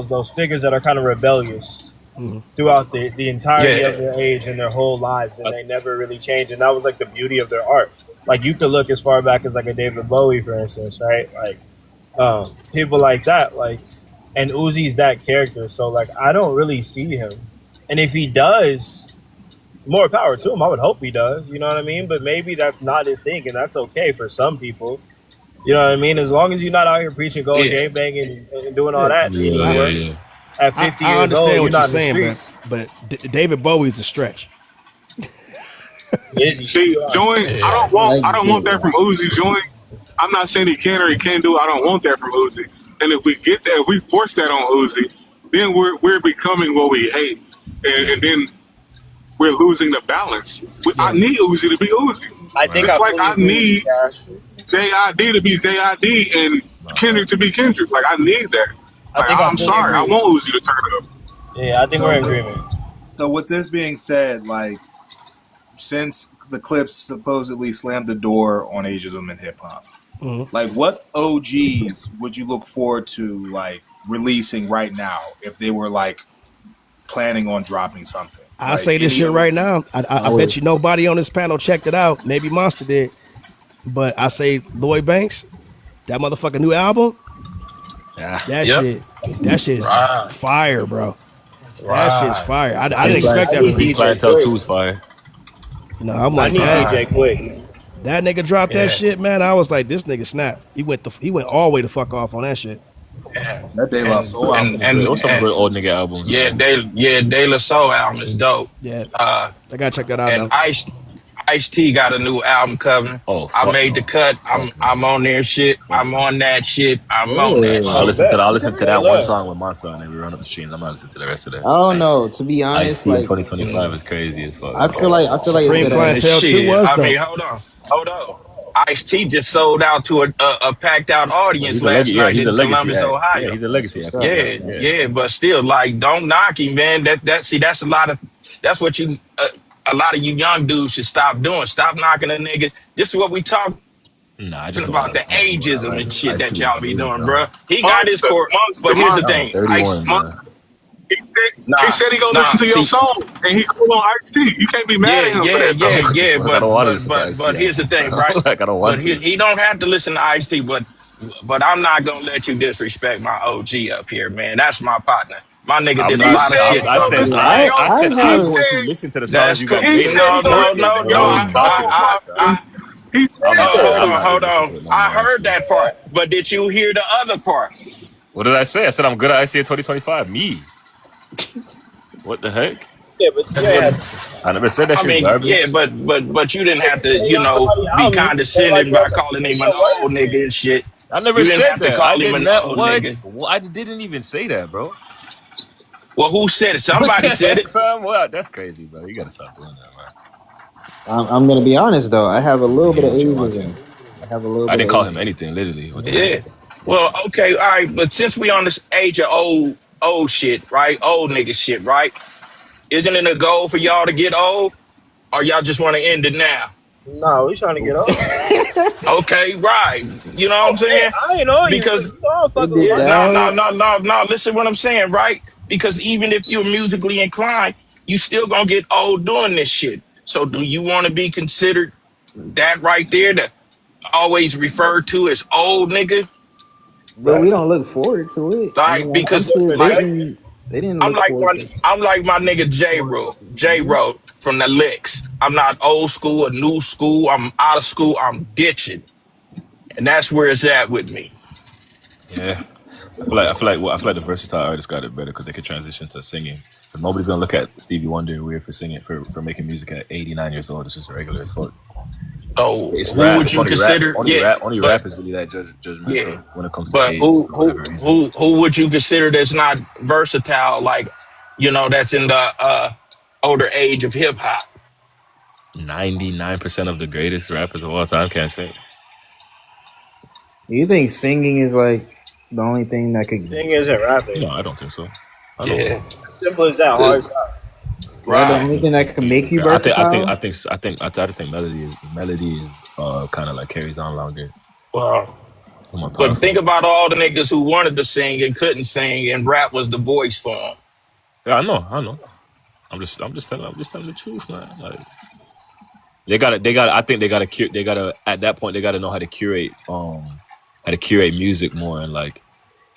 those figures that are kind of rebellious Mhm. throughout the entirety of yeah, their age and their whole lives, and I, they never really change. And that was like the beauty of their art. Like you could look as far back as like a David Bowie, for instance, right? Like people like that, like, and Uzi's that character. So like, I don't really see him, and if he does, more power to him. I would hope he does. You know what I mean? But maybe that's not his thing, and that's okay for some people. You know what I mean? As long as you're not out here preaching, going yeah. gang banging and doing all Yeah, that yeah, shit, I, yeah, or yeah. at I 50 I years old, understand you're what you're not in the saying, streets. but David Bowie's a stretch. Is he? See, join. Yeah. I I don't get want that it. from Uzi. Join. I'm not saying he can or he can't do it. I don't want that from Uzi. And if we get that, if we force that on Uzi, then we're becoming what we hate, Yeah. and then we're losing the balance. I Yeah, need Uzi to be Uzi, I think Right. I just like fully I agree with you, need Cash. JID to be JID and No, Kendrick to be Kendrick. Like I need that. I Like think I I'm fully sorry, I agree. want Uzi to turn up. Yeah, I think we're So in with agreement. so with this being said, like since the clips supposedly slammed the door on ageism in hip hop, mhm. like what OGs would you look forward to like releasing right now if they were like planning on dropping something? I Like say this any shit of the right now. I bet you nobody on this panel checked it out. Maybe Monster did, but I say Lloyd Banks, that motherfucking new album, yeah. that Yep. shit, that shit's Right. fire, bro. That shit's Right. fire. I I didn't need expect I that So need from him. Big DJ Clientele Quick. 2 is fire. I'm I like need that. DJ Right. Quick. That nigga dropped that Yeah. shit, man. I was like, this nigga snap. He went all the way to fuck off on that shit. Yeah. that De La And Soul album and was There good was and some too. and good old nigga albums, yeah, man. De La Soul album is dope. Yeah, Uh, I gotta check that out and though. Ice T got a new album coming. Oh I fuck made the no, cut. fuck no, I'm on their shit. fuck I'm no. on that shit. I'm on that Oh, I'll Oh, shit. listen to bet. that. I'll listen to Say that one less. song with my son and we run up the streams. I'm not listening to the rest of that. I don't know. To be Ice honest, T in like 2025 is crazy as fuck. I feel like it's Supreme gonna. Man, Clientele 2 shit. was I mean, dope. hold on. Ice T just sold out to a packed out But audience he's a leg. last Yeah, night he's a in legacy Columbus, act. Yeah, Ohio. he's a That's legacy what's act for up. sure. Yeah, Yeah. yeah, but still, like, don't knock him, man. That's a lot of that's what you a lot of you young dudes should stop doing. Stop knocking a nigga. This is what we talking Nah, I just don't. about, the I don't know what I ageism like. and shit Ice that T is y'all be good, doing, bro. bro. He got his Monster, court, monster, but here's the monster, I'm thing, Ice. 31, man. monster. He Nah, said he gonna nah. listen to your See, song, and he cool on Ice T. You can't be mad yeah, at him for yeah, that though. yeah, What the yeah. fuck? I don't want to listen to Ice T But here's the album, thing, bro. right? Like I don't But want to. he don't have to listen to Ice T. But I'm not gonna let you disrespect my OG up here, man. That's my partner. My nigga I'm did a He not. lot of said shit he I gonna for said. listen my to I. nigga. your. I I said. He I'm have. going to said listen to the songs That's you cool. got he great said on. he No, gonna Fuck no, listen it, no, to no. bro. your What are you talking song, about, fam? He said I'm that. Hold not on, gonna hold listen on. to it no I more. heard Actually, that part, but did you hear the other part? what did I say? I said I'm good at ICA 2025. Me. What the heck? Yeah, but you ain't But had I never said that I shit's mean, yeah, garbage. but you didn't if have you to, hate on somebody's be album, you can say like condescending you by want them calling to him fix an your old word. nigga and shit. I never You didn't said have to that. I call him did an not. old What? nigga. I didn't even say that, bro. Well, who said it? What Somebody the said heck, it. fam? What? That's crazy, bro. You gotta stop doing that, man. I'm gonna be honest though. I have a I little bit hear of what you're wanting. ageism. I have a little I bit of didn't call him ageism. anything, literally. What the hell? Yeah. Well, okay, all right, but since we on this age of old shit, right? Old nigga shit, right? Isn't it a goal for y'all to get old, or y'all just want to end it now? No, we trying to get old. Okay, right. You know what I'm Oh, hey, saying? I ain't know you, nigga. Because You know I'm They fucking with did my no, nigga. no, that. no, no, no. Listen what I'm saying, right? Because even if you're musically inclined, you still gonna get old doing this shit. So do you want to be considered that right there to always referred to as old nigga? But we don't look forward to it. I Like mean, I'm because sure they like didn't. They didn't look forward to it. I'm like my nigga J Mhm. Ro from the licks. I'm not old school or new school. I'm out of school. I'm ditching. And that's where it's at with me. Yeah. I feel like the versatile artists got it better because they could transition to singing. But nobody's gonna look at Stevie Wonder weird for singing for making music at 89 years old. It's just regular as fuck. So It's who rap. would It's you only rap. consider? Only Yeah, rap. Only but rap is really that yeah, judgmental when it comes to but age for whatever reason. who would you consider that's not versatile? Like that's in the older age of hip hop. 99% of the greatest rappers of all time can't sing. Do you think singing is like the only thing that could? Thing isn't rapping. No, I don't think so. I don't. Yeah, Simple as that. Hard shot. Is that the I right. only think thing that could make you I think I think I versatile? think I just think melody is kind of like carries on longer, Well, more but powerful. think about all the niggas who wanted to sing and couldn't sing, and rap was the voice for them. Yeah, I know. I'm just telling the truth, man. Like I think they gotta at that point they gotta know how to curate music more and like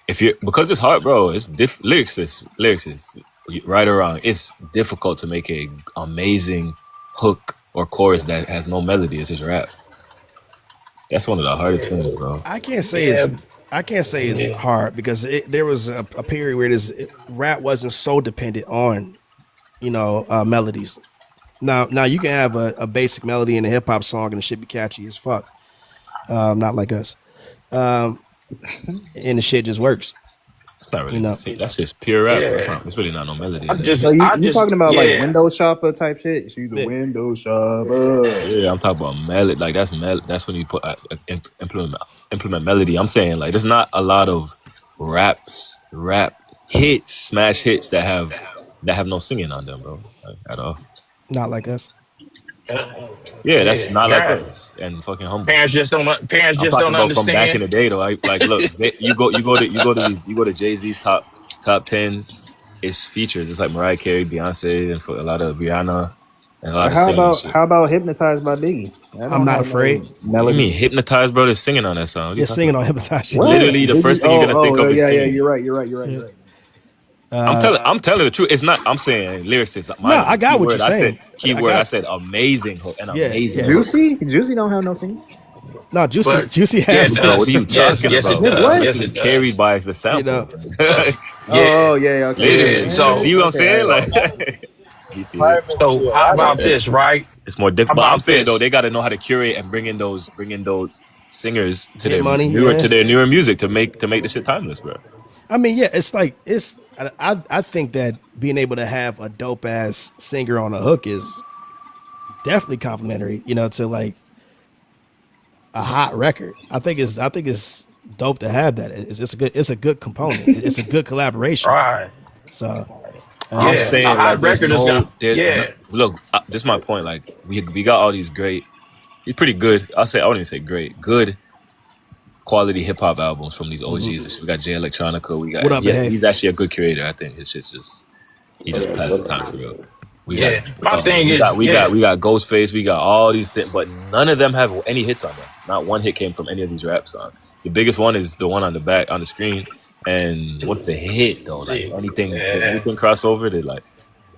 if you because it's hard, bro. It's lyrics is right or wrong. It's difficult to make a amazing hook or chorus that has no melody. It's just rap. That's one of the hardest things, bro. I can't say Yeah, it's yeah. hard because there was a period where rap wasn't so dependent on melodies. Now you can have a basic melody in a hip hop song and it should be catchy as fuck. Not like us. Um, and the shit just works. It's not You really know, that's just pure rap. Bro. Yeah. It's really not no melody I in there. just, So you I you just, talking about like yeah, window shopper type shit? She's a yeah, window shopper. Yeah, I'm talking about melody. Like that's when you put implement melody. I'm saying like there's not a lot of rap hits, smash hits that have no singing on them, bro. Like, at all. not like us. Yeah, that's yeah, not like yeah. us and fucking humble. Parents I'm just talking don't about from back in understand. the day though. Like look, you go to Jay-Z's top tens. It's features. It's like Mariah Carey, Beyonce, and for a lot of Rihanna and a lot But of how singing and about shit. how about hypnotized by Biggie? That I'm don't not have afraid. no What do you melody. mean hypnotized, bro? They're singing on that song. What are you Yeah, talking singing on about? hypnotize shit. What? Yeah, Literally, the Biggie? first thing you're gonna think of is Yeah. singing. You're right. You're right. You're right. yeah. You're right. Uh, I'm telling the truth. It's not. I'm saying lyrics is no, I my got what you're keyword. I said saying. I keyword. I got. said amazing hook. An Yeah, amazing yeah. hook. Juicy don't have no singing. No, Juicy, But Juicy yeah, has it Bro, what are does. you Yes, talking yes, it about, does. bro? What? This Yes, is it carried does. by the you sample. know. Yeah, Oh yeah. Okay. Yeah. Okay. yeah. Yeah. See So, what I'm Okay. All saying? right. Like so, GTA. Requirement to so, be a how rapper. about this, right? It's more How difficult. But I'm about saying though, this? they got to know how to curate and bring in those singers to Get their money, newer yeah. to their newer music to make the shit timeless, bro. I mean, yeah, it's like it's. I think that being able to have a dope ass singer on a hook is definitely complimentary. To like a hot record. I think it's dope to have that. It's a good component. It's a good collaboration. Right. So I'm Yeah, a saying hot like record is gonna. there's no, Yeah, look. This is my point. Like we got all these great. He's pretty good. I wouldn't even say great. Good quality hip hop albums from these mhm. OGs. We got Jay Electronica. What up, He's behave? actually a good curator. I think his shit's just he just passes time for real. We got yeah. My thing we is, got we got yeah, we got Ghostface. We got all these, but none of them have any hits on them. Not one hit came from any of these rap songs. The biggest one is the one on the back on the screen. And what's the hit though? Like see, yeah, anything crossover, they like.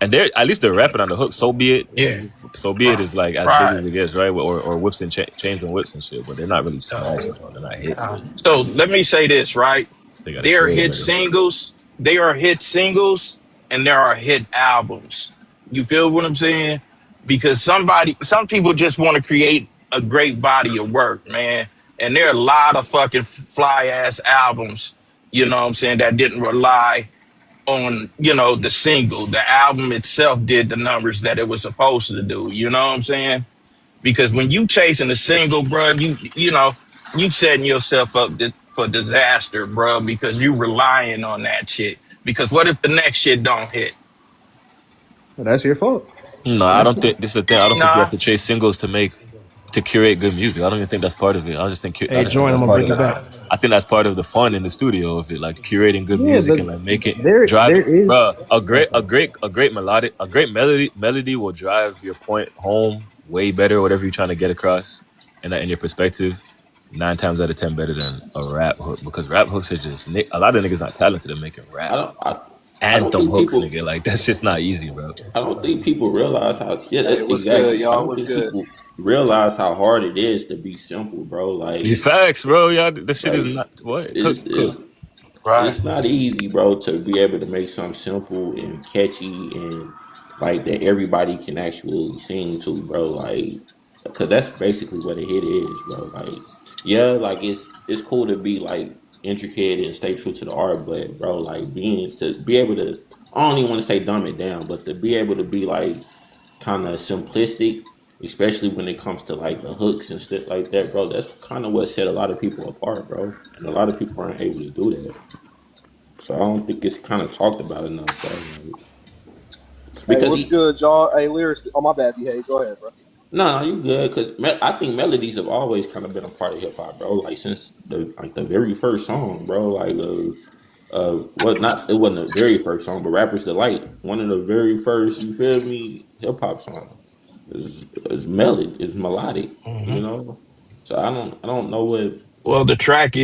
And they're at least they're rapping on the hook. So be it. yeah. So be it Right, is like as big right. as it gets, right? Or whips and chains and whips and shit. But they're not really smashing. Bro. They're not hits. So let me say this, right? They got to There are curate hit better. singles, there are hit singles, and there are hit albums. You feel what I'm saying? Because some people just want to create a great body of work, man. And there are a lot of fucking fly ass albums, you know what I'm saying, that didn't rely on, the single. The album itself did the numbers that it was supposed to do. You know what I'm saying? Because when you chasing a single, bro, you know you setting yourself up for disaster, bro. Because you relying on that shit. Because what if the next shit don't hit? Well, that's your fault. No, I don't think this is the thing. I don't think you have Nah. to chase singles to curate good music. I don't even think that's part of it. I Hey, just think join. I'm that's gonna part bring of you it. back. I think that's part of the fun in the studio of it, like curating good Yeah, music but and like make it drive. there Bro, is. Oh, sorry. a great melodic, a great melody will drive your point home way better, whatever you're trying to get across, and that in your perspective, 9 times out of 10 better than a rap hook because rap hooks are just a lot of niggas not talented at making I rap don't. I don't anthem think hooks, people. nigga. Like that's just not easy, bro. I don't think people realize how. Yeah, Hey, what's good, exactly. I y'all? don't What's think good? people realize how hard it is to be simple, bro. These facts, bro. Yeah, this shit is Like not what it's cook. it's Right. it's not easy, bro, to be able to make something simple and catchy and like that everybody can actually sing to, bro. Like, cause that's basically what a hit is, bro. Like, yeah, like it's cool to be like intricate and stay true to the art, but bro, like being to be able to, I don't even want to say dumb it down, but to be able to be like kind of simplistic, especially when it comes to like the hooks and stuff like that, bro. That's kind of what set a lot of people apart, bro. And a lot of people aren't able to do that. So I don't think it's kind of talked about enough, bro. Like, Hey, because what's good, y'all? Hey, lyrics. Oh, my bad, hey, go ahead, bro. no, you good. Because I think melodies have always kind of been a part of hip hop, bro. Like since the very first song, bro. Like what not? It wasn't the very first song, but "Rapper's Delight," one of the very first. You feel me? Hip hop songs is melodic. Hmm. You know. So I don't know what. Well, the track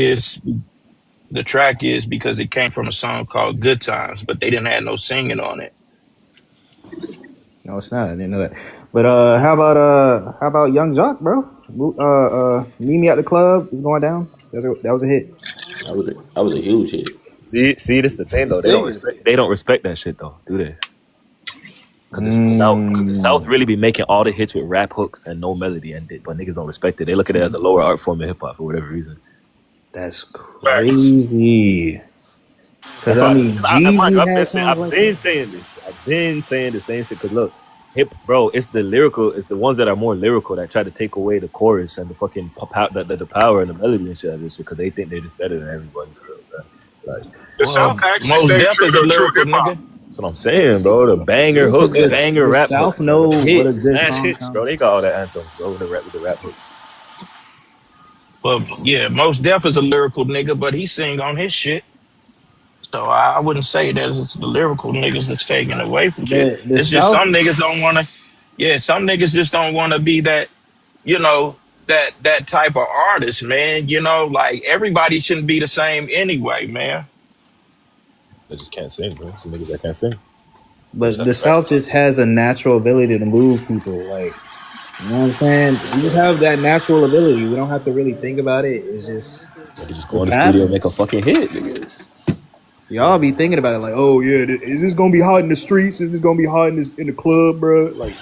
is because it came from a song called "Good Times," but they didn't have no singing on it. No, it's not. I didn't know that. But how about Young Jock, bro? Meet Me at the Club is going down. That was a hit. That was a huge hit. See, this the thing though. Seriously. They don't respect that shit though, do they? Because it's the South. Because the South Mm, really be making all the hits with rap hooks and no melody, but niggas don't respect it. They look at it as a lower art form of hip hop for whatever reason. that's Facts. crazy. Because That's I why, mean, mind you, Jeezy has songs I've like been that. saying this. I've been saying the same shit. Because look, bro, it's the lyrical. It's the ones that are more lyrical that try to take away the chorus and the fucking the power and the melody and shit of this shit because they think they're just better than everybody for real, bro. Like The South Well, actually Most stayed Def true is a to true lyrical hip hop. nigga. that's what I'm saying, bro. The banger Because hooks, banger the rap South hooks, bro. know The what a hits, good smash song hits, sounds bro. They like. got all the anthems, bro. With the rap hooks. Well, yeah, Most Def is a lyrical nigga, but he sing on his shit. So I wouldn't say that it's the lyrical niggas that's taking away from shit. The It's just South, some niggas don't want to. Yeah, some niggas just don't want to be that. You know that type of artist, man. You know, like everybody shouldn't be the same anyway, man. They just can't sing, bro. Some niggas that can't sing. That's but the a fact. South just has a natural ability to move people. Like, you know what I'm saying? We just have that natural ability. We don't have to really think about it. They can just go Just in the studio and happens. make a fucking hit, niggas. Y'all be thinking about it like, oh yeah, is this gonna be hot in the streets? Is this gonna be hot in the club, bro? Like,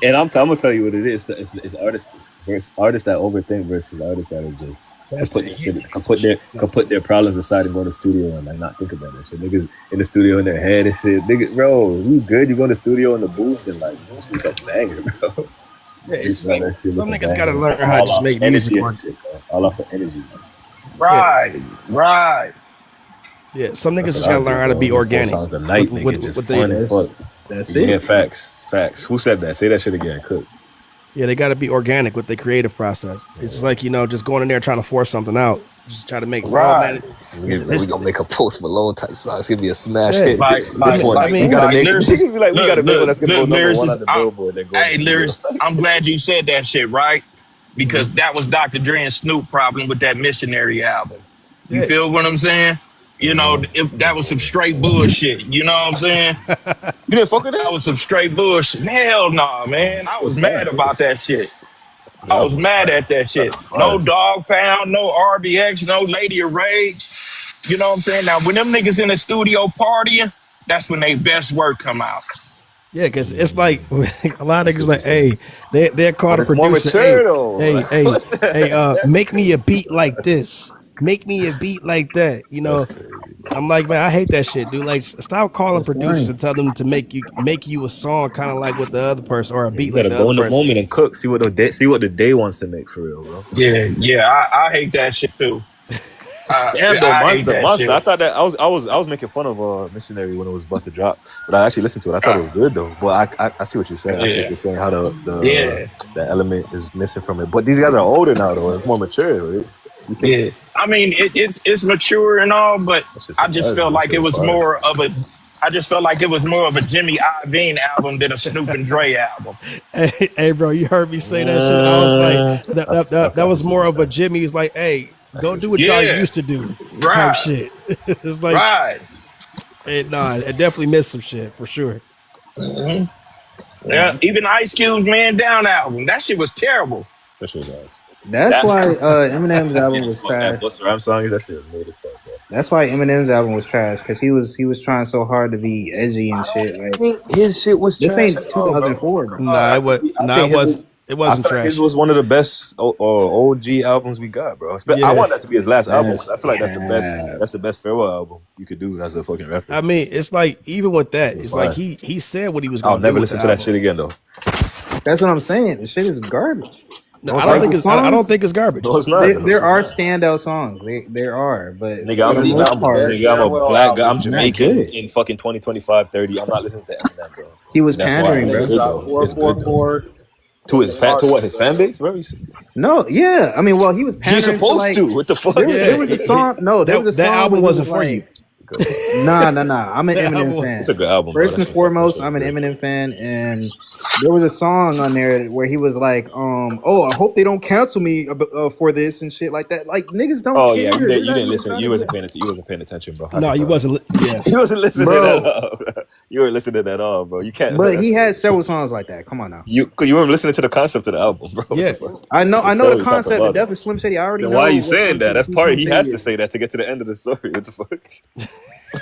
And I'm gonna tell you what it is. It's artists versus artists that overthink versus artists that are just can That's the put their shit, hit music shit. can put their problems aside and go to the studio and like not think about that shit. Niggas in the studio in their head and shit. Niggas, bro, you good? You go in the studio in the booth and like just make a banger, bro. Yeah, it's just Freestyle like that shit, make some a niggas got to banger. learn how to All just off make the music energy and or shit, bro. All off the energy, man. yeah, Right, right. yeah. Some niggas That's what just I got to learn do, how to bro. be We get four organic songs a night, nigga. Just with the fun as fuck. that's Yeah, it. facts. Who said that? Say that shit again. Cook. yeah. They got to be organic with the creative process. It's just like just going in there trying to force something out. Just try to make oh man, Right. We gonna make a Post Malone type song. It's gonna be a smash yeah. hit. Like, This like, one, I like, we mean, gotta like make. lyricists. We Look, gotta make one look, that's gonna go look, #1 on lyricists. the Billboard. Then go in the Hey, studio. lyrics. I'm glad you said that shit, right? Because that was Dr. Dre and Snoop problem with that missionary album. You yeah. feel what I'm saying? That was some straight bullshit. You know what I'm saying? You didn't fuck with That that? was some straight bullshit. Hell nah, man. I It was was fire. mad about that shit. I That was was mad fire. at that That shit. was No fire. dog pound, no RBX, no Lady of Rage. You know what I'm saying? Now, when them niggas in the studio partying, that's when they best work come out. Yeah, because it's like a lot of That's niggas what you like, said. hey, they call But the it's more producer, mature though. Like, hey, what the heck? That's make me a crazy. beat like this, make me a beat like that. That's crazy. I'm like, man, I hate that shit, dude. Like, stop calling That's producers boring. and tell them to make you a song kind of like with the other person or a Yeah, you beat like gotta the go other in the person. moment and cook. See what the day wants to make for real, bro. Yeah, yeah, I hate that shit too. Damn though, I hate monster, that monster. I shit. thought that I was making fun of missionary when it was about to drop, but I actually listened to it. I thought it Uh, was good though. But I see what you're saying. I see what yeah, you're saying. How yeah, the element is missing from it. But these guys are older now though. It's more mature. Right? You think yeah. I mean, it's mature and all, but that shit I just surprised me. felt That like shit it was was fire. more of a. I just felt like it was more of a Jimmy Iovine album than a Snoop and Dre album. Hey, bro, you heard me say that shit. I was like, that Okay, I can was see what more you're of a saying. Jimmy's like, hey, I see go what do you're what saying. y'all Yeah, used to do type right, shit. It's like, right. nah, it definitely missed some shit for sure. Hmm. Yeah, Yeah, even Ice Cube's Man Down album, that shit was terrible. That shit was ass. that's That why Eminem's that album made it was fuck. That trash. Busta Rhymes song. That shit made it fuck, bro. That's why Eminem's album was trash because he was trying so hard to be edgy and I don't shit. Like think his shit was this trash at ain't all, bro. I'm not 2004, gonna bro. lie. Nah, I nah, think his was. it I wasn't feel like his trash. was one of the best OG albums we got, bro. I Yeah, want that to be his last album because That's I feel like that's the best. cap. That's the best farewell album you could do as a fucking rapper. I mean, it's like even with That that, shit was it's like fire. he said what he was I'll gonna do never with the listen to that album. shit again, though. That's what I'm saying. The shit is garbage. No, No, it's I don't Like not. think the it's I don't songs, think it's garbage. No, it's not. there No, there it's are not. standout songs. There are, but Nigga, for I'm the It's nigga, not most the I'm part, best nigga, I'm a farewell black guy. I'm album. not Jamaican good. in fucking 2025, 30. I'm not listening to Eminem, bro. He was That's why pandering, it's bro. Nigga good dropped though. It's good though. 444 To in his fan, to March. what his fan base, bro. No, yeah. I mean, well, he was You're pandering to supposed like to. What the fuck? there Yeah, was a song. No, there was a that song where album he was wasn't for you. like, nah. I'm an That album Eminem was, It's a fan. good album, bro. First and That foremost, shit was I'm an good. Eminem fan, and there was a song on there where he was like, oh, I hope they don't cancel me for this and shit like that. Like niggas don't Oh yeah, care. They're you not didn't even listen. trying to get. You wasn't paying attention, bro. I no, can you tell. wasn't. Yeah, You wasn't listening at Bro, all. Bro. You weren't listening at all, bro. You can't. but he had several songs like that. Come on now. You weren't listening to the concept of the album, bro. What the yeah. fuck? I Just know tell the me you talked concept of about it. Death of Slim Shady. I already Then why are know you saying that? That's who part. Slim He Shady had to is. say that to get to the end of the story. What the fuck?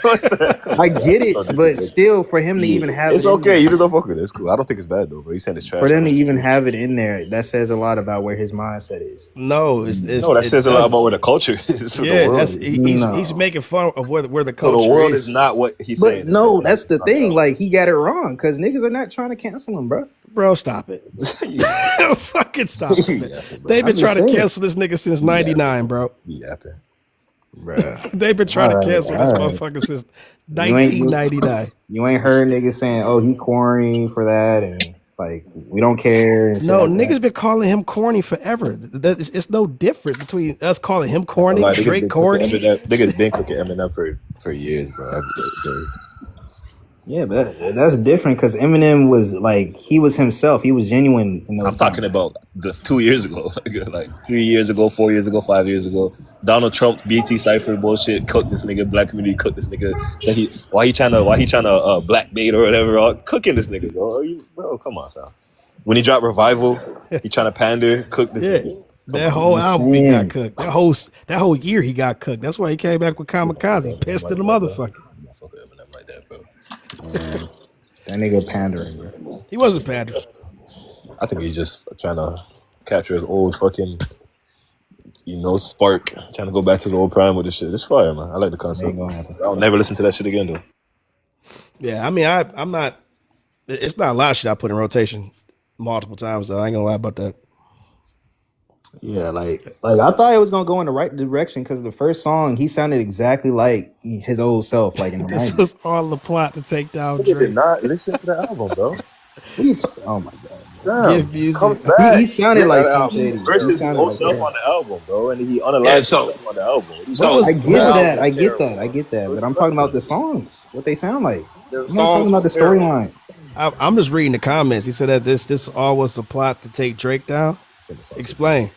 What the heck? Come I on, man. get That's so it, but disrespectful. still, for him to even have It's it in okay. there, You just don't fuck with it. It's cool. I don't think it's bad though, bro. He's saying it's for trash. I them to don't. even have it in there, that says a lot about where his mindset is. No, No, that it says a lot doesn't. about where the culture is, where the Yeah, world that's is. he's No, making fun of where the So the culture world is is, not what he's but saying. Is no, right now that's the on the thing. album. Like he got it wrong because niggas are not trying to cancel him, bro. bro. Stop it. You yapping. Fucking stop it, You man. yapping, bro. They've been I'm just trying to saying, cancel this nigga since You yapping, '99, bro. bro. You yapping. bro. They've been trying All to right, cancel this all right. motherfucker since You ain't you, 1999. you ain't heard niggas saying, "Oh, he corny for that," and like we don't care and shit No, like that. niggas been calling him corny forever. It's no difference between us calling him Not gonna corny, lie, Drake corny. Niggas been cooking Eminem for years, bro. Yeah, but that's different because Eminem was like he was himself. He was genuine in I'm those talking times. about the 2 years ago, like 3 years ago, 4 years ago, 5 years ago. Donald Trump, BT Cipher bullshit, cooked this nigga. Black community cooked this nigga. Said why he trying to black bait or whatever, cooking this nigga, bro. Bro, come on, fam. When he dropped Revival, he trying to pander, cook this Yeah, nigga. Come that on, whole I'm album he got saying, cooked. That whole year he got cooked. That's why he came back with Kamikaze, Eminem pissed like at the that, bro. motherfucker. I'm not fucking Eminem like that, bro. man, that nigga pandering, bro. He wasn't pandering. I think he's just trying to capture his old fucking, spark. Trying to go back to his old prime with this shit. It's fire, man. I like the It ain't concept. gonna happen. I'll never listen to that shit again, though. Yeah, I mean, I'm not. It's not a lot of shit I put in rotation multiple times though. I ain't gonna lie about that. Yeah, like I thought it was gonna go in the right direction because the first song he sounded exactly like his old self, like in the This '90s. was all the plot to take down Nigga did Drake. not listen to the album, bro. What are you talking? Oh my god, Damn, Give comes music. he back. sounded Yeah, like that Slim album. Shady. He Versus his sounded old like self that. on the album, bro, and he Yeah, unalived so himself on the album. What are you Bro, so I talking That get about? album that. was I get terrible, that. I bro. get that. What are But you I'm talking talking about the about? songs, what they sound like. The I'm not talking songs about was the terrible. storyline. I'm just reading the comments. He said that this all was the plot to take Drake down. Explain.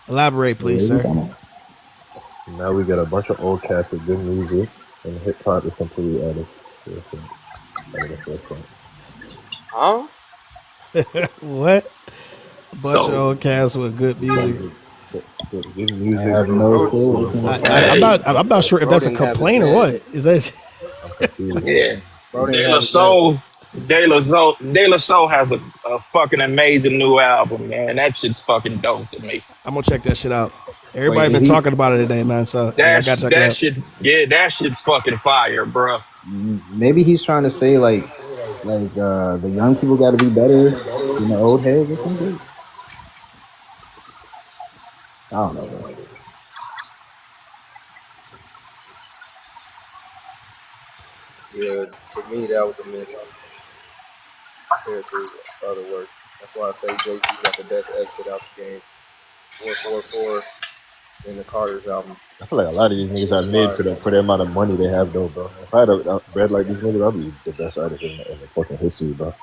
Elaborate, Yeah, please, what you sir. talking about? Now we got a bunch of old cats with good music, and hip hop is completely out of the forefront. Huh? What? A bunch of so old cats with good music. Good I music. have no Bro, clue what this nigga I'm hey, saying. not sure if Bro that's a didn't have his complaint or what. meds. Is that I'm confused. yeah, Bro didn't De have La his meds. Soul, De La Soul has a fucking amazing new album, man. That shit's fucking dope to me. I'm gonna check that shit out. Wait, Everybody is been he? talking about it today, man. So yeah, I That gotta check it that out. shit, yeah, that shit's fucking fire, bro. Maybe he's trying to say like the young people got to be better than the old heads or something. I don't know, bro. Yeah, to me that was a miss compared to his other work. That's why I say Jay Z got the best exit out the game. 444 in the Carter's album. I feel like a lot of these That niggas shit are was made fire. for the amount of money they have, though, bro. If I had a bread like these niggas, I'd be the best artist in the fucking history, bro.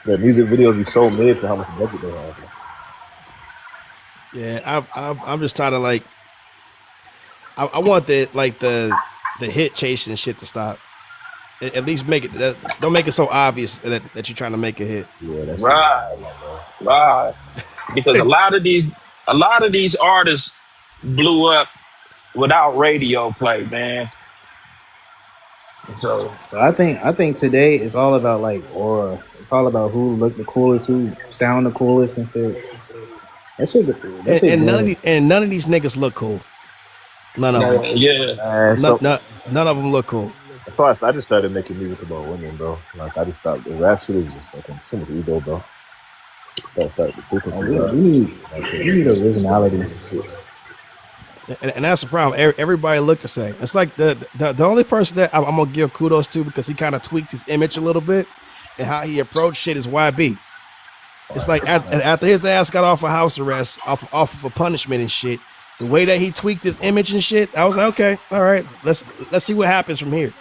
The music videos be so made for how much budget they have. Bro. Yeah, I'm just tired of like I want the hit chasing shit to stop. At least make it don't make it so obvious that you're trying to make a hit. Yeah, that shit Right, wild, like, bro. right. Because a lot of these artists blew up without radio play, man. So But I think today it's all about like aura. It's all about who look the coolest, who sound the coolest and shit. That shit And good. none of these niggas look cool. None of them. yeah, And None, so none of them look cool. that's why I just started making music about women, bro. Like I just stopped. The rap shit is just fucking so much ego, bro. Start the Oh, frequency, we, bro. we need Like we need originality. shit. And that's the problem. Everybody look the same. It's like the only person that I'm gonna give kudos to because he kind of tweaked his image a little bit and how he approached shit is YB. It's like after his ass got off of house arrest, off of a punishment and shit, the way that he tweaked his image and shit, I was like, okay, all right, let's see what happens from here.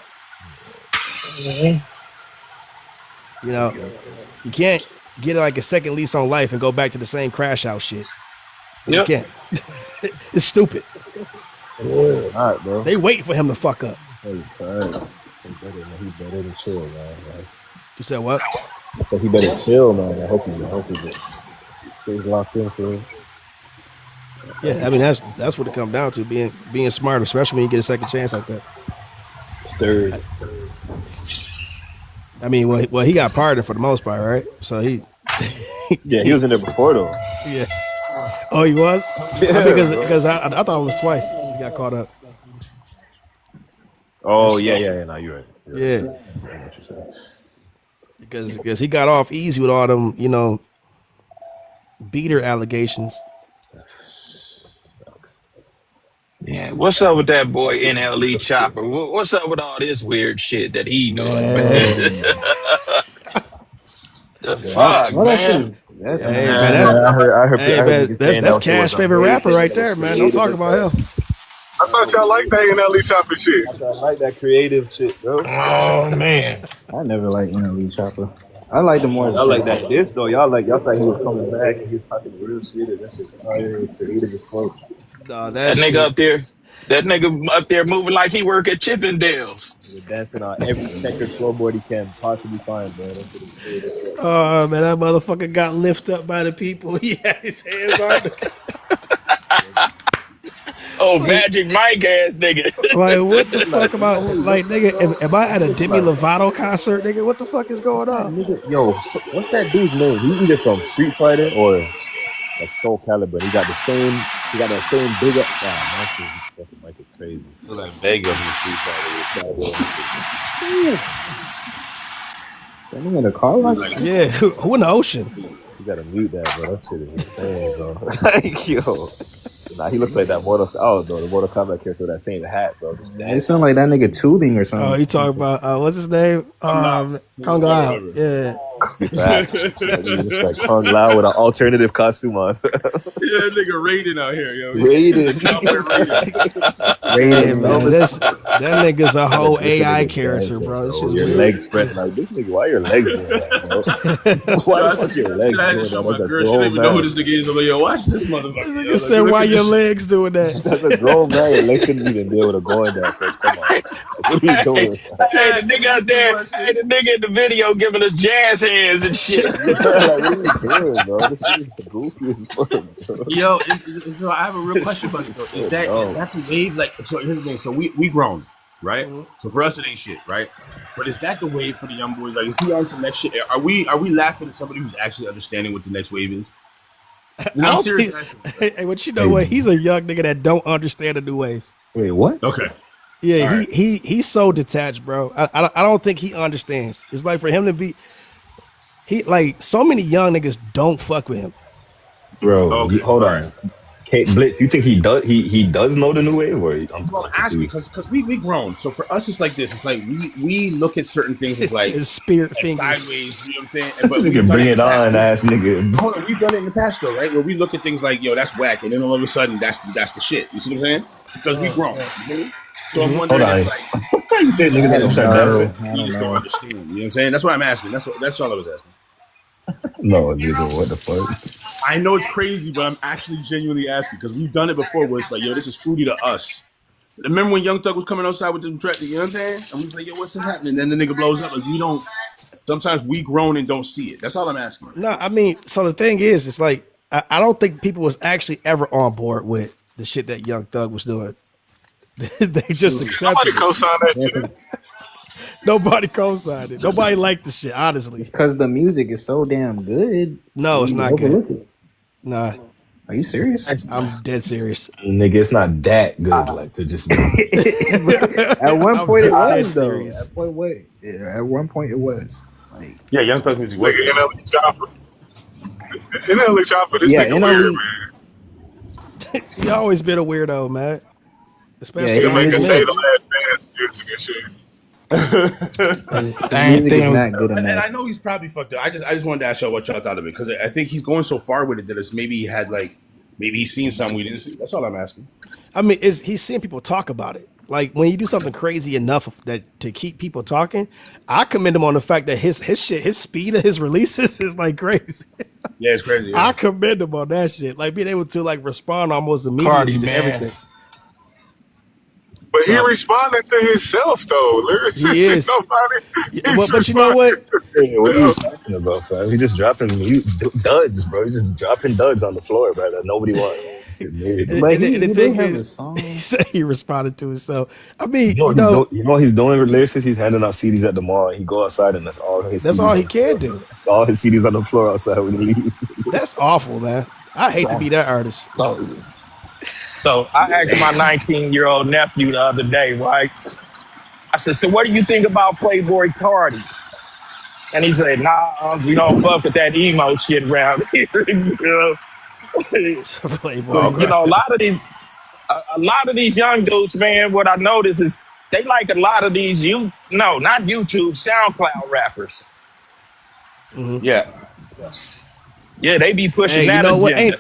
You know, you can't get like a second lease on life and go back to the same crash out shit. You just yep. can't. It's stupid. All right, bro. They wait for him to fuck up. Hey, fine. He better than chill, man. Like, You said what? I said he better chill, man. I hope he just stays locked in for it. Yeah, I mean that's what it comes down to being smart, especially when you get a second chance like that. Stirred. I mean, well, he got pardoned for the most part, right? So he, Yeah, he was in there before though. yeah. Oh, he was. Yeah, Because I thought it was twice. He got caught up. Oh yeah. No, you're right. Yeah, I know what you're saying. because he got off easy with all them, beater allegations. Yeah, what's up with that boy NLE Chopper? What's up with all this weird shit that he doing, man? Man, The All fuck, that shit man? is that's hey man. man, I heard man, niggas that's saying that shit Cash was favorite rapper amazing. right That was there, man. Don't creative talk as about fuck. him. I thought y'all liked that NLE chopping shit. I like that creative shit, bro. Oh man, I never liked NLE Chopper. I like the more as a Y'all like person. that diss though. Y'all thought he was coming back and he was talking real shit. And that shit fire, creative as fuck. No, that that nigga shit. up there, that nigga up there moving like he work at Chippendales. He was dancing on every checkered floorboard he can possibly find, bro. That shit is creative as fuck. Oh man, that motherfucker got lifted up by the people. He had his hands on. Oh, Like, Magic Mike ass nigga. like what the Like, fuck about like nigga? Am I at a it's Demi like, Lovato concert, nigga? What the fuck is what's going that on? nigga? Yo, what's that dude's name? He's either from Street Fighter or like Soul Calibur. He got that same big up. Ah, fucking Mike is crazy. Look like Vega from the Street Fighter. That nigga in the car Look wash. like Yeah, who in the ocean? You gotta mute that, bro. That shit is insane, bro. Like, yo. Nah, he looks like that the Mortal Kombat character with that same hat, bro. Just It dancing. sound like that nigga tubing or Oh, something. you talking about what's his name? Kung Lao. Yeah. Facts. Like, he looks like Kung Lao with an alternative costume on. yeah, nigga Raiden out here, yo. Raiden. Cowboy Raiden. Hey Raiden, man, bro. that nigga's a whole This AI nigga character, dancing, bro. This bro. shit's Your weird. legs spread like this nigga. Why your legs doing that, bro? Why the fuck your legs I had doing to show that? my That's a girl. She didn't grown even know who man. this nigga is. I'm like, yo, watch this This motherfucker. Yo. nigga Like, said, look "Why at your this shit. legs doing that?" That's a grown man. Your legs couldn't even deal with a going that first. Come on. Like, what are you Hey, doing? hey, the nigga out there, hey, the nigga in the video giving us jazz hands and shit. Like, what are you doing, bro? This shit is goofy as fuck, bro. Yo, so I have a real question about it though. Is that No. the wave? Like, so here's the thing. So we grown, right? Mhm. So for us, it ain't shit, right? But is that the wave for the young boys? Like, is he on some next shit? Are we laughing at somebody who's actually understanding what the next wave is? No, I I'm don't serious. think. Hey, but you know what? He's a young nigga that don't understand the new wave. Wait, what? Okay. Yeah, All right. he's so detached, bro. I don't think he understands. It's like for him to be he like so many young niggas don't fuck with him. Bro, Okay. hold All right. on. Kate Blitz, you think he does know the new wave, or I'm Well, I'm asking confused. because we grown. So for us, it's like this. It's like we look at certain things as like His spirit as fingers. sideways. You know what I'm saying? But You we've can done bring it in it the past on, too. ass nigga. Hold on, we've done it in the past though, right? Where we look at things like, yo, that's whack, and then all of a sudden, that's the shit. You see what I'm saying? Because we grown. You feel me? So I'm Hold wondering if on. like You he's said at niggas I ain't that gonna don't start stage dancing? know. where I we don't just don't know. understand. You know what I'm saying? That's what I'm asking. That's all I was asking. No, nigga, what the fuck? I know it's crazy, but I'm actually genuinely asking because we've done it before where it's like, yo, this is fruity to us. Remember when Young Thug was coming outside with them track, you know what I'm saying? And we was like, yo, what's happening? And then the nigga blows up. Like, we don't, sometimes we grown and don't see it. That's all I'm asking. No, I mean, so the thing is, it's like I don't think people was actually ever on board with the shit that Young Thug was doing. They just Nobody accepted it. co-signed that Yeah, shit. cause Nobody co-signed it. Nobody liked the shit, honestly. it's because the music is so damn good. No, it's We not good. overlook it. Nah, Are you serious? I'm dead serious. Nigga, it's not that good, like to just be. At one I'm point it dead was though. serious. At one point it was. Like Yeah, Young Thug's music This was nigga good. NLE Chopper. NLE Chopper, this yeah, nigga weird, NLE. man. He always been a weirdo, man. Yeah, Especially Nigga his on his making music. Say the mix. Last Dance music and shit. His Same music is thing. not good And enough. I know he's probably fucked up. I just wanted to ask y'all what y'all thought of it because I think he's going so far with it that it's maybe he had like maybe he's seen something we didn't see. That's all I'm asking. I mean, he's seeing people talk about it. Like when you do something crazy enough that to keep people talking, I commend him on the fact that his speed of his releases is like crazy. Yeah, it's crazy. Yeah, I commend him on that shit. Like being able to like respond almost immediately Cardi, to man. everything. But he So responded to himself though. he Lyricist ain't is. nobody. Yeah, He's but you know responding what? to Hey, what are you himself. talking about, fam? He just dropping duds, bro. He's just dropping duds on the floor, bro, that nobody wants. Shit made. But And the he did thing have is, a he song. said he responded to himself. I mean, You know what he's doing? You know what he's doing with lyricists? He's handing out CDs at the mall. He go outside and that's all his that's all CDs he on the can floor. do. That's all his CDs on the floor outside when he leaves. That's awful, man. I hate to be that artist. So I asked my 19-year-old nephew the other day, right? I said, so what do you think about Playboy Cardi? And he said, nah, we don't fuck with that emo shit around here. Playboy oh, So, okay. Card. a lot of these young dudes, man, what I notice is they like a lot of these no, not YouTube, SoundCloud rappers. Yeah, Yeah, they be pushing Hey, you that know what? agenda.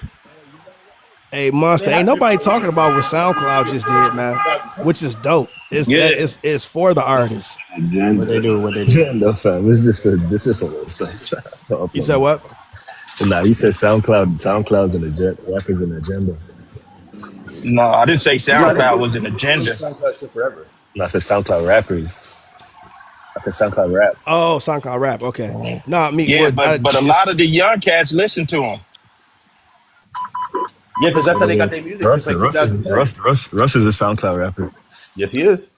Hey, Monster, ain't they're nobody probably talking about what SoundCloud just did, man. Which is dope. Yeah. It's for the artists. What they Agenda. do, what they do. Agenda, fam. This is a website. You said Upload. what? Nah, he said SoundCloud's an agenda. Rappers an agenda. No, I didn't say no. They've SoundCloud been was an doing agenda. this SoundCloud shit forever. No, I said SoundCloud rappers. I said SoundCloud rap. Oh, SoundCloud rap. Okay. Nah, me Yeah, was I but a lot just of the young cats listen to him. Yeah, because I that's how they got mean, their music since like 2010. Russ is a SoundCloud rapper. Yes, he is.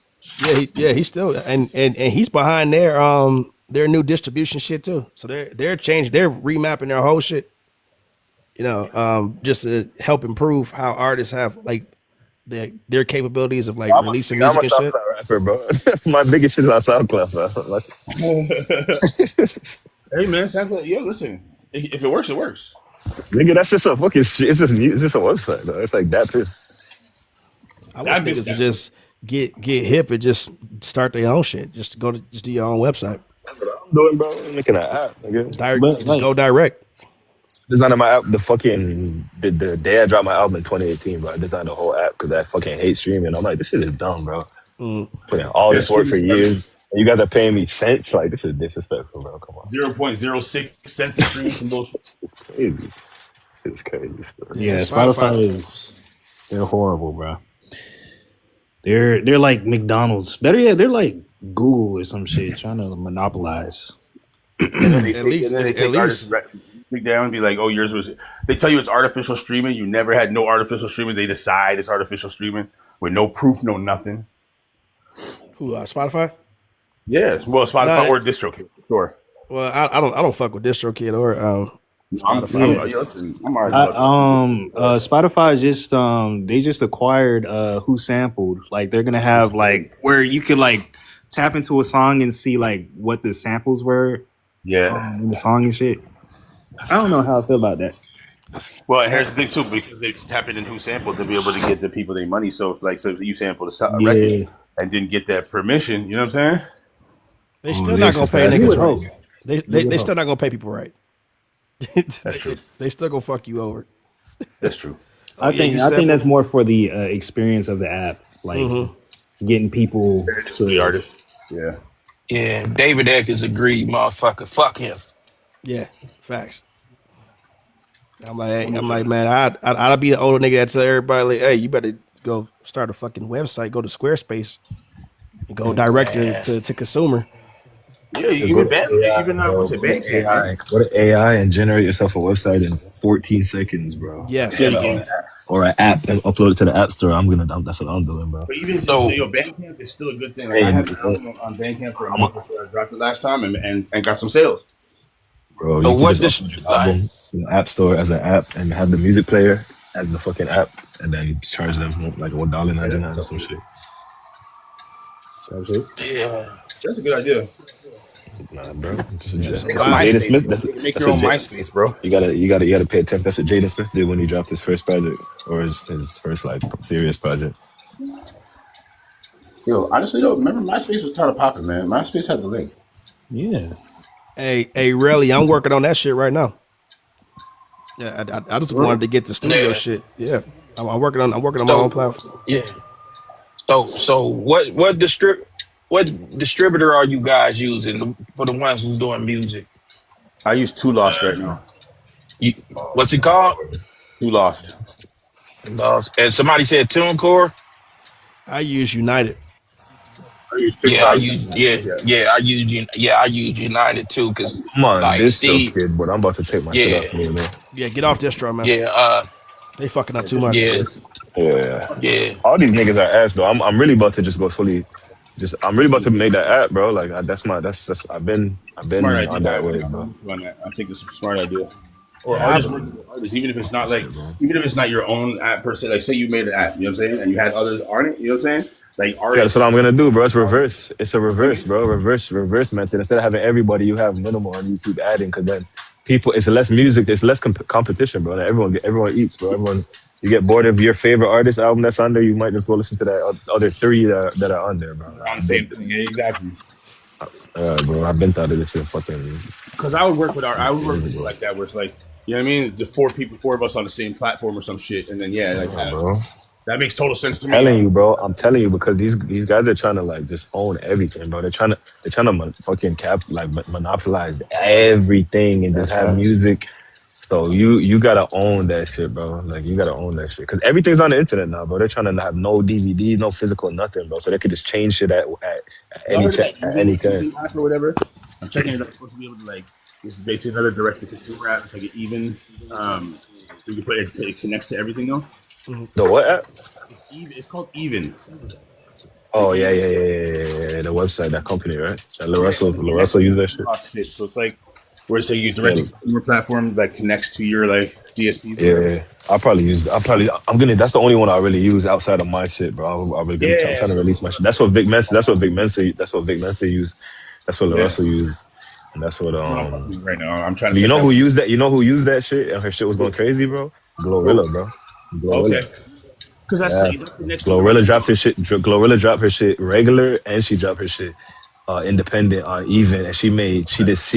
he's still and he's behind their new distribution shit too. So they're changing, they're remapping their whole shit. Just to help improve how artists have like their capabilities of like releasing I'm a music and shit. SoundCloud rapper, bro. My biggest shit is on SoundCloud, bro. Like, Hey man, SoundCloud. Yeah, listen. If it works, it works. nigga, that's just a fucking shit. It's just a website, though. It's like that piss. I wish I miss niggas would that. just get hip and just start their own shit. Just just do your own website. That's what I'm doing, bro. I'm making an app, nigga. Direct, But just like go direct. Designing my app, the day I dropped my album in 2018, bro. I designed the whole app because I fucking hate streaming. I'm like, this shit is dumb, bro. Mm. Put in all Yeah, this work streaming for forever. years. And you guys are paying me cents. Like, this is disrespectful, bro. Come on. 0.06 cents a stream from those. It's crazy. It's crazy stuff. Yeah, yeah, Spotify. Spotify is they're horrible, bro. They're like McDonald's. Better yet, they're like Google or some shit trying to monopolize. And then they At take and least, then they at take artists least, right down and be like, oh, yours was. They tell you it's artificial streaming. You never had no artificial streaming. They decide it's artificial streaming with no proof, no nothing. who Spotify? Yes, well, No, Spotify or DistroKid, sure. well, I don't fuck with DistroKid or No, Spotify. Yeah. listen, I'm already about to. Spotify just they just acquired Who Sampled. Like they're gonna have like where you could like tap into a song and see like what the samples were Yeah. in the song and shit. I don't know how I feel about that. Well, That here's the thing too, because they tap in who sampled to be able to get the people their money. So if you sample a record Yeah, and didn't get that permission, you know what I'm saying? they Oh, still the not gonna sister pay you niggas would asking. right. hope. They You they, would they hope. still not gonna pay people right. That's true. They still gonna fuck you over. That's true. Oh yeah, you I think sampled. that's more for the experience of the app, like Mm-hmm. getting people Fair to the to. artist. Yeah. Yeah, David Eckers agreed, motherfucker. Fuck him. Yeah, facts. I'm like, man, I'd be the older nigga that tell everybody, like, hey, you better go start a fucking website, go to Squarespace, and go direct Man. to consumer. Yeah, Just go even to band, AI, even bro. what's it, Go to Bandcamp, man. AI. Go to AI and generate yourself a website in 14 seconds, bro. Yes. Yeah, And, you can. or an app and upload it to the app store. That's what I'm doing, bro. But even just So Bandcamp is still a good thing. Like I And had an album on Bandcamp for a I'm a, month before I dropped it last time, and got some sales. bro, so you could what just this upload your like album to the app store as an app and have the music player as the fucking app, and then charge them like Yeah, that's $1.99 or tough. some shit. That's it. yeah. That's a good idea. Nah, bro. Yeah, some Make a That's what live Jaden MySpace, Smith. bro. That's Make that's your what own MySpace, bro. you gotta pay attention. That's what Jaden Smith did when he dropped his first project or his first like serious project. Yo, honestly though, remember MySpace was kind of popping, man. MySpace had the link. Yeah. hey, really, I'm working on that shit right now. Yeah, I just Really? wanted to get the studio Yeah. shit. Yeah, I'm working on my own So platform. yeah. So what distributor are you guys using for the ones who's doing music? I use Two Lost right now. You, what's it called? Two Lost. And somebody said TuneCore. I use United. I use Yeah, TikTok. I use United too, cause I'm on like distro, Steve, kid, but I'm about to take my shit yeah, off me, man. Yeah, get off distro, man. yeah, They fucking up Yeah, too this is much. yeah, worse. Yeah. yeah, All these niggas are ass though. I'm really about to just go fully. I'm really about to make that app, bro. Like that's I've Smart been idea. on that way, bro. I'm with you on that. I think it's a smart idea. Or Yeah, artists working with artists, even if it's not like, Yeah, bro. even if it's not your own app per se. Like, say you made an app, you know what I'm saying, and you had others on it, you know what I'm saying? Like Yeah, that's what I'm artists. gonna do, bro. It's reverse. It's a reverse, bro. Reverse method. Instead of having everybody, you have minimal, and you keep adding. Cause then people, it's less music. It's less competition, bro. And everyone eats, bro. Everyone, you get bored of your favorite artist album that's on there, you might just go listen to that other three that are on there, bro. On the same thing, yeah, exactly. Bro, I've been through this shit fucking Because I would work with like people years ago. like that, where it's like, you know what I mean? The four of us on the same platform or some shit, and then yeah, like Yeah, bro. that makes total sense to me. Telling you, bro. I'm telling you because these guys are trying to like just own everything, bro. They're trying to fucking monopolize everything and just That's have facts. music. So you gotta own that shit, bro. Like you gotta own that shit because everything's on the internet now, bro. They're trying to have no DVD, no physical, nothing, bro. So they could just change shit at Y'all any heard of that at any time. Even app or whatever? I'm checking it out. It's supposed to be able to like, this is basically another direct to consumer app. It's like an even, you can put it, it connects to everything though. Mhm. The what app? It's even. It's called Even. Oh And yeah, Even, yeah, yeah, yeah, yeah, yeah. Yeah. The website, that company, right? That yeah, Lorenzo, it connects Lorenzo to use that shit. shit. So it's like where it's like your direct Yeah, to consumer platform that connects to your like DSPs or whatever. yeah. I'm gonna. That's the only one I really use outside of my shit, bro. I'm Yeah, trying to so release my shit. That's what Vic Mensa. That's what Vic Mensa. That's what Vic Mensa use. That's what yeah, Lorenzo use. And that's what that's what I'm fucking with right now. I'm trying to You set know that who one. used that? You know who used that shit? And her shit was going crazy, bro. Go. Glorilla, bro. Glorilla. Okay, because that's Yeah. that connects to the right Glorilla dropped channel. her shit. Glorilla dropped her shit regular, and she dropped her shit independent on even, and she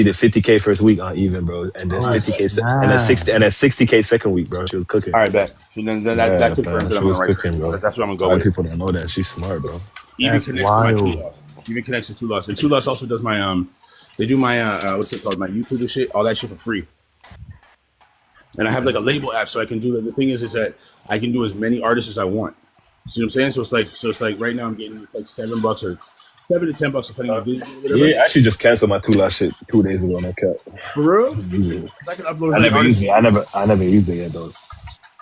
did 50K first week on even, bro, and then All right, 50K bet. and then Nah. 60K second week, bro. She was cooking. All right, bet. So then that Yeah, confirms fam, that she I'm on was the right track. cooking, bro. That's what I'm gonna A go lot of with. people don't know that. She's smart, bro. Even That's connects to my Two wild. Loss. Even connects to Two Loss, and Two Loss also does my they do my what's it called? My YouTube and shit, all that shit for free. And I have like a label app, so I can do that. The thing is that I can do as many artists as I want. See what I'm saying? So it's like right now I'm getting like $7 or $7 to $10 depending on the video or whatever. Yeah, I actually just canceled my Tula shit 2 days ago on that cat. For real? I use it. I can upload I as many never used artists. it. I never used it yet though.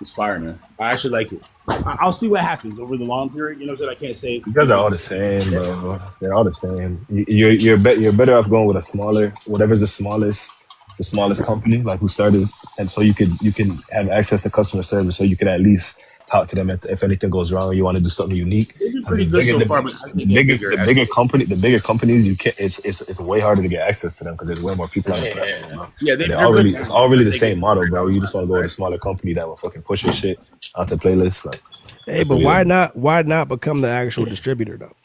It's fire, man. I actually like it. I'll see what happens over the long period. You know what I'm saying? I can't say. You guys are all the same, bro. They're all the same. You're better off going with a smaller, whatever's the smallest the smallest company, like who started, and so you can have access to customer service, so you can at least talk to them if anything goes wrong or you want to do something unique. They've been Because pretty good so far, but as they get bigger, as the bigger companies, you can't. It's way harder to get access to them because there's way more people on the platform, Yeah. bro. yeah, And they're good it's now. already As the they get same model, bigger bro. down the You line, just want to go with a right? smaller company that will fucking push your shit onto playlists. Like Hey, that's but really it. why not become the actual distributor though?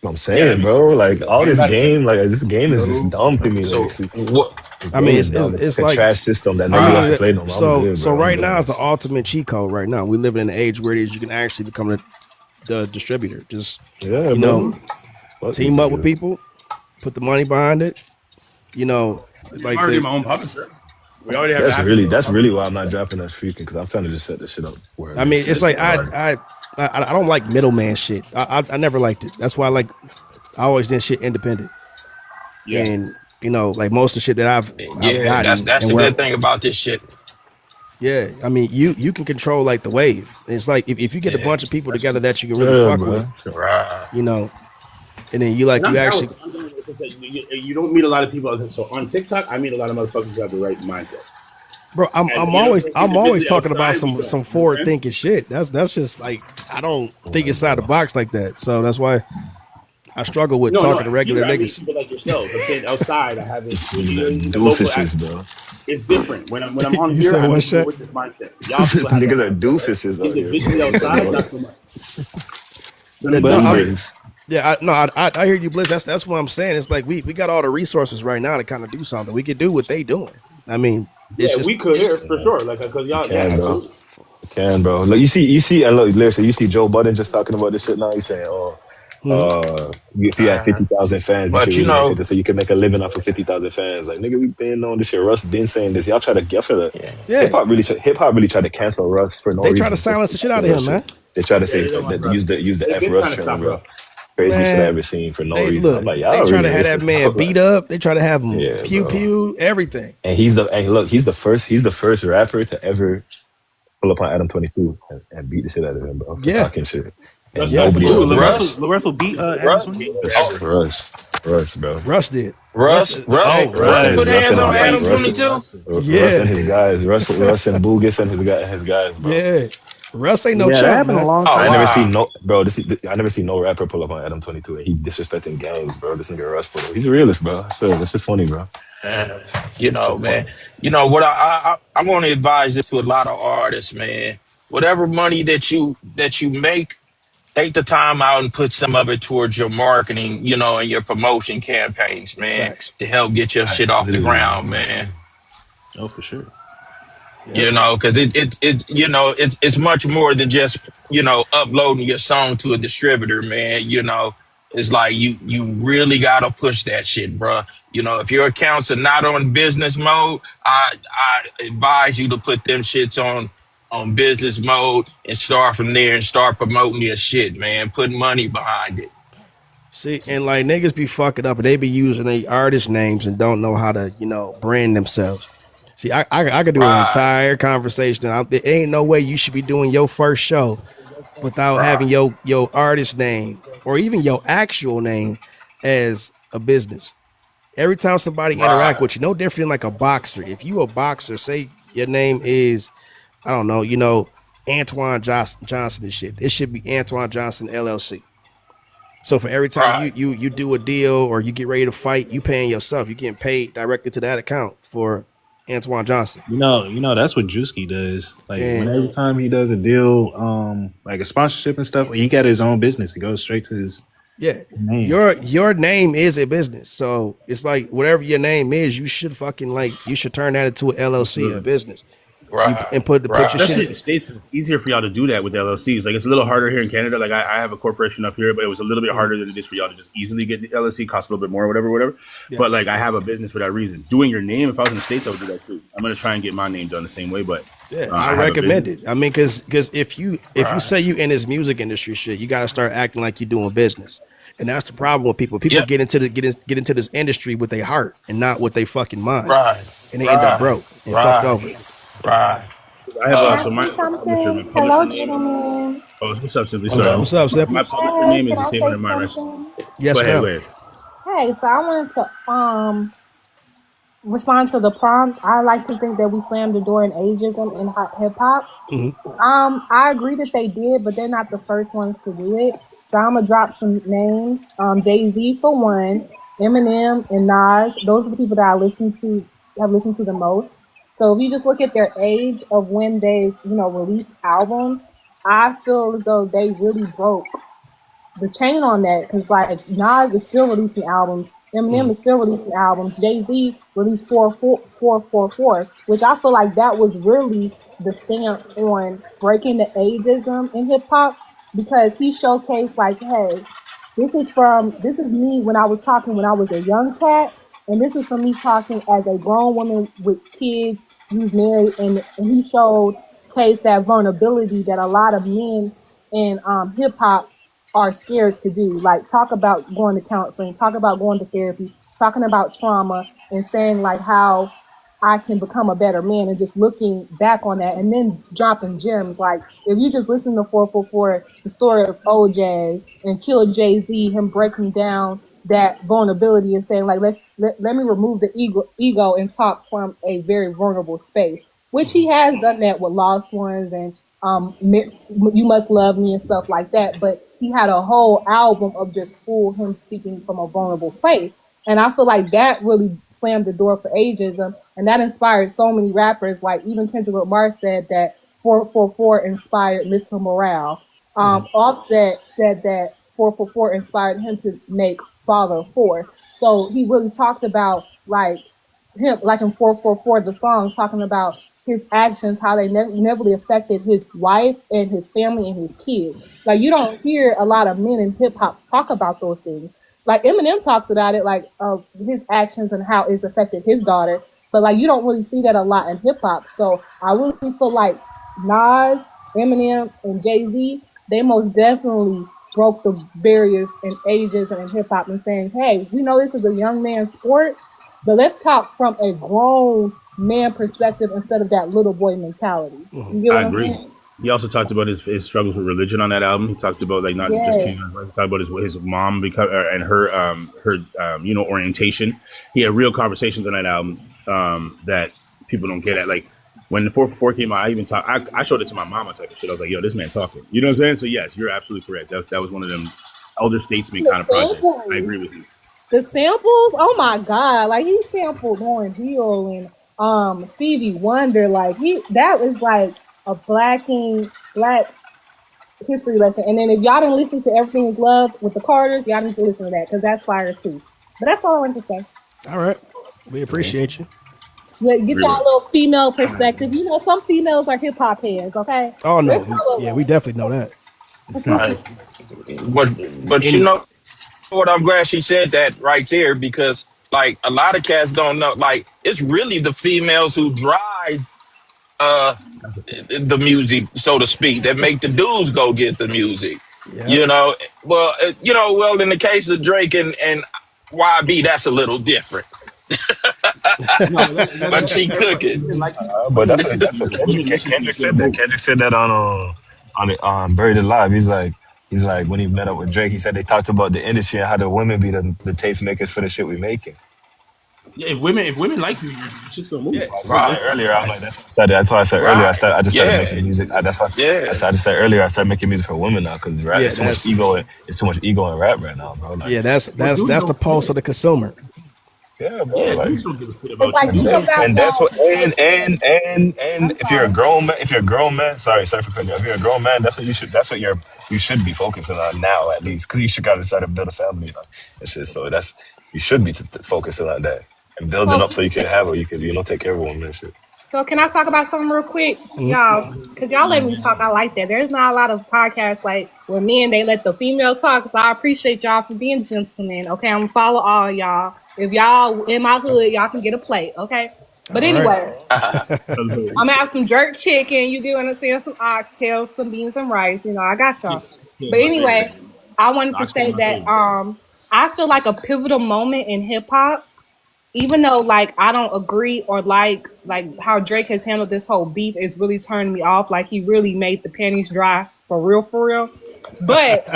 What I'm Yeah, I saying, mean, bro. Like all game this better. game, like this game is just No, dumb to me. Like So it's, what? the I mean, game is dumb. It's it's like a like trash system that I nobody wants mean to Right. play no more. I'm good, so bro. I'm right good now on is the this. ultimate cheat code. Right now, we live in an age where it is you can actually become the distributor. Just Yeah, you know, bro. Fuck this team up with shit. people, put the money behind it. You know, I'm like already the my own publisher. We already have access to our That's really publisher. why I'm not dropping that freaking because I'm trying to just set this shit up where it I makes mean, it's sense. like Listen, Bro. I don't like middleman shit. I never liked it. That's why I always did shit independent. yeah. And like most of the shit that I've Yeah, that's gotten that's and the where good thing about this shit. yeah, I mean you can control like the wave. It's like if you get a Yeah. bunch of people That's together true. that you can really Yeah, fuck with, bro. Right. you know, and then And you I'm down actually, with it. I'm down with it. It's like, you don't meet a lot of people. So on TikTok, I meet a lot of motherfuckers who have the right mindset. bro, And you know what I'm saying? I'm always Individually talking about outside, we don't. some You know what forward I'm saying? thinking shit. That's just like I don't think Yeah, inside the bro. box like that. So that's why I struggle with No, talking to no. regular Here, I meet niggas. people like yourselves. I'm saying outside, I haven't. Niggas are In the local doofuses, atmosphere, bro. it's different. When I'm on You here, said I what meet people shit? with this mindset. Y'all people have that Niggas are mindset, right? doofuses out here, bro. Individually What the fuck outside, about not it? so much. Gonna That, meet no, people I'm like Boomers. yeah, I hear you, Blizz. That's what I'm saying. It's like we got all the resources right now to kind of do something. We could do what they doing. I mean, it's yeah, just we could here for Yeah, sure. Like because you y'all, yeah, can, bro. absolutely. You can, bro. Like and look, listen, you see Joe Budden just talking about this shit now. He's saying, "Oh, mhm. if you had Uh-huh. 50,000 fans, you But could you really make know, it. So you can make a living off of 50,000 fans." Like, nigga, we been on this shit. Russ been saying this. Y'all try to get for the yeah. Yeah, hip hop really tried to cancel Russ for no they try to reason. Just silence for the shit out talking of Russ him, shit. man. They try to Yeah, say they don't like Russ. use the They've F been Russ trying to term, stop bro. Russ. Craziest shit I Man, ever seen for no they reason. I'm look, like, they y'all try really to have that racist, man bro. beat Like, up. They try to have him yeah, pew bro. pew everything. And he's the first rapper to ever pull up on Adam 22 and beat the shit out of him, bro, for Yeah, talking shit. And Russ yeah. got nobody beat. else Ooh, did that. Russ, Russell beat Adam Russ, 20. oh, Russ, bro. Russ did. Russ. Russ, Oh, Hey, Russ and Russ his put was. Russ hands and his on I thought guy, you Adam said Russ, 22. Russell. Russ and yeah, his guys, Russ and Boogus and his guys, bro. yeah. Russ ain't no Yeah, that chump, happened a man. long Oh I time never ago. seen wow. no bro. I never seen no rapper pull up on Adam 22 and he disrespecting gangs, bro. This nigga Russ, bro. He's a realist, bro. So this is funny, bro. You know, man. You know what I want to advise this to a lot of artists, man. Whatever money that you make, take the time out and put some of it towards your marketing, and your promotion campaigns, man, Facts. to help get your shit off the Absolutely, ground, bro. man. Oh, for sure. Yep. Because it's much more than just uploading your song to a distributor, man. It's like you really gotta push that shit, bruh. If your accounts are not on business mode, I advise you to put them shits on business mode and start from there and start promoting your shit, man. Put money behind it. See, and like niggas be fucking up and they be using their artist names and don't know how to, brand themselves. See, I could do an Right, entire conversation. There ain't no way you should be doing your first show without having right, your artist name or even your actual name as a business. Every time somebody interact right, with you, no different than like a boxer. If you a boxer, say your name is, I don't know, Antoine Johnson and shit. It should be Antoine Johnson LLC. So for every time right. you do a deal or you get ready to fight, you paying yourself. You getting paid directly to that account for Antoine Johnson. That's what Drewski does. Like when And every time he does a deal, like a sponsorship and stuff, he got his own business. It goes straight to his yeah, name. your name is a business. So it's like whatever your name is, you should you should turn that into an LLC, a Absolutely. business. You Right, and put your right, Especially in shit. the States, 'cause it's easier for y'all to do that with LLCs. Like it's a little harder here in Canada. Like I have a corporation up here, but it was a little bit Mm, harder than it is for y'all to just easily get the LLC. Costs a little bit more, whatever. yeah, But like I have a business for that reason. Doing your name, if I was in the States, I would do that too. I'm gonna try and get my name done the same way, but yeah, I I have a recommend business. it. I mean, because if you right. say you in this music industry shit, you got to start acting like you're doing business. And that's the problem with people. People Yep, get into this industry with their heart and not with their fucking mind, right, and they end up right, broke and fucked right, over. right. I have Uh, so Can I say my something? publisher Hello, name. gentlemen. Oh, what's up, Simply? Sorry, Hello. What's up, Simple? my publisher Hey, name is can the I same under say my rest. something? Go Yes, ahead, go ma'am. ahead. Hey, so I wanted to respond to the prompt, I like to think that we slammed the door in ageism in hip hop. Mhm. I agree that they did, but they're not the first ones to do it. So I'm gonna drop some names. Jay Z for one, Eminem and Nas. Those are the people that I listen to have listened to the most. So if you just look at their age of when they, released albums, I feel as though they really broke the chain on that because like Nas is still releasing albums, Eminem Mhm. is still releasing albums, Jay Z released 444, which I feel like that was really the stamp on breaking the ageism in hip hop because he showcased like, hey, this is me when I was talking when I was a young cat, and this is from me talking as a grown woman with kids who's married, and he showed case that vulnerability that a lot of men in hip hop are scared to do. Like talk about going to counseling, talk about going to therapy, talking about trauma, and saying like how I can become a better man, and just looking back on that and then dropping gems. Like if you just listen to 444, the story of OJ and Kill Jay Z, him breaking down that vulnerability and saying like let me remove the ego and talk from a very vulnerable space, which he has done that with Lost Ones and You Must Love Me and stuff like that. But he had a whole album of just full him speaking from a vulnerable place. And I feel like that really slammed the door for ageism, and that inspired so many rappers. Like even Kendrick Lamar said that 444 inspired Mr. Morale. Mhm. Offset said that 444 inspired him to make Father 4. So he really talked about like him, like in 444, the song, talking about his actions, how they negatively affected his wife and his family and his kids. Like you don't hear a lot of men in hip hop talk about those things. Like Eminem talks about it, like his actions and how it's affected his daughter. But like you don't really see that a lot in hip hop. So I really feel like Nas, Eminem, and Jay Z, they most definitely broke the barriers in ages and in hip hop and saying, hey, we know this is a young man's sport, but let's talk from a grown man perspective instead of that little boy mentality. Mhm. You get I what I'm agree. saying? He also talked about his struggles with religion on that album. He talked about like not just Yes. choosing. He talked about his mom because and her orientation. He had real conversations on that album that people don't get at. Like when the 444 came out, I even talked. I showed it to my mama type of shit. I was like, "Yo, this man talking." You know what I'm saying? So yes, you're absolutely correct. That was one of them elder statesman The kind of projects. I samples. agree with you. The samples, oh my god! Like he sampled Lauryn Hill and Stevie Wonder. Like he that was like a black history lesson. And then if y'all didn't listen to Everything Is Love with the Carters, y'all need to listen to that because that's fire too. But that's all I want to say. All right. We Yeah, appreciate you. Get agree y'all with. a little female perspective. You know, some females are hip hop heads. Okay, Oh no, there's some of yeah, we definitely know that. Right. But but you Any know what? I'm glad she said that right there because like a lot of cats don't know. Like it's really the females who drive uh the music, so to speak, that make the dudes go get the music. Yep. You know, well, in the case of Drake and YB, that's a little different. No, But that's she fair. But cooking. But women listen to that's you. what Though. Women listen to you Kendrick for the said. That moves. Kendrick said that on it, Buried Alive. He's like when he met up with Drake, he said they talked about the industry and how the women be the tastemakers for the shit we making. Yeah, if women like you, shit's gonna move. Yeah. So I was just saying Right, earlier. I'm right, like that's what I started. That's why I said earlier. right. I just started Yeah, making music. That's why yeah. I just said earlier. I started making music for women now because rap. Yeah, It's too much that's ego. It's too much ego in rap right now, bro. Like yeah, that's Well, that's dudes that's the don't pulse of care. the consumer. yeah, bro. Yeah, Like dudes don't give a shit It's about you. like And think then Dudes, about and that's y'all. what and I'm if you're a sorry. grown man, sorry for cutting you. If you're a grown man, that's what you should be focusing on now at least because you should gotta start to build a family and shit. So that's you should be focusing on that and building So up so you can have her. You can take care of a woman and shit. So can I talk about something real quick, Mhm. y'all? Because y'all let me talk. I like that. There's not a lot of podcasts like where men they let the female talk. So I appreciate y'all for being gentlemen. Okay, I'm gonna follow all y'all. If y'all in my hood, y'all can get a plate. Okay. But All right. anyway, I'm gonna have some jerk chicken. You do understand some oxtails, some beans and rice. You know, I got yeah, y'all. yeah, But my favorite. anyway, I wanted to Oxtail, say my that favorite. I feel like a pivotal moment in hip hop, even though like I don't agree or like how Drake has handled this whole beef is really turning me off. Like he really made the panties dry for real, for real. But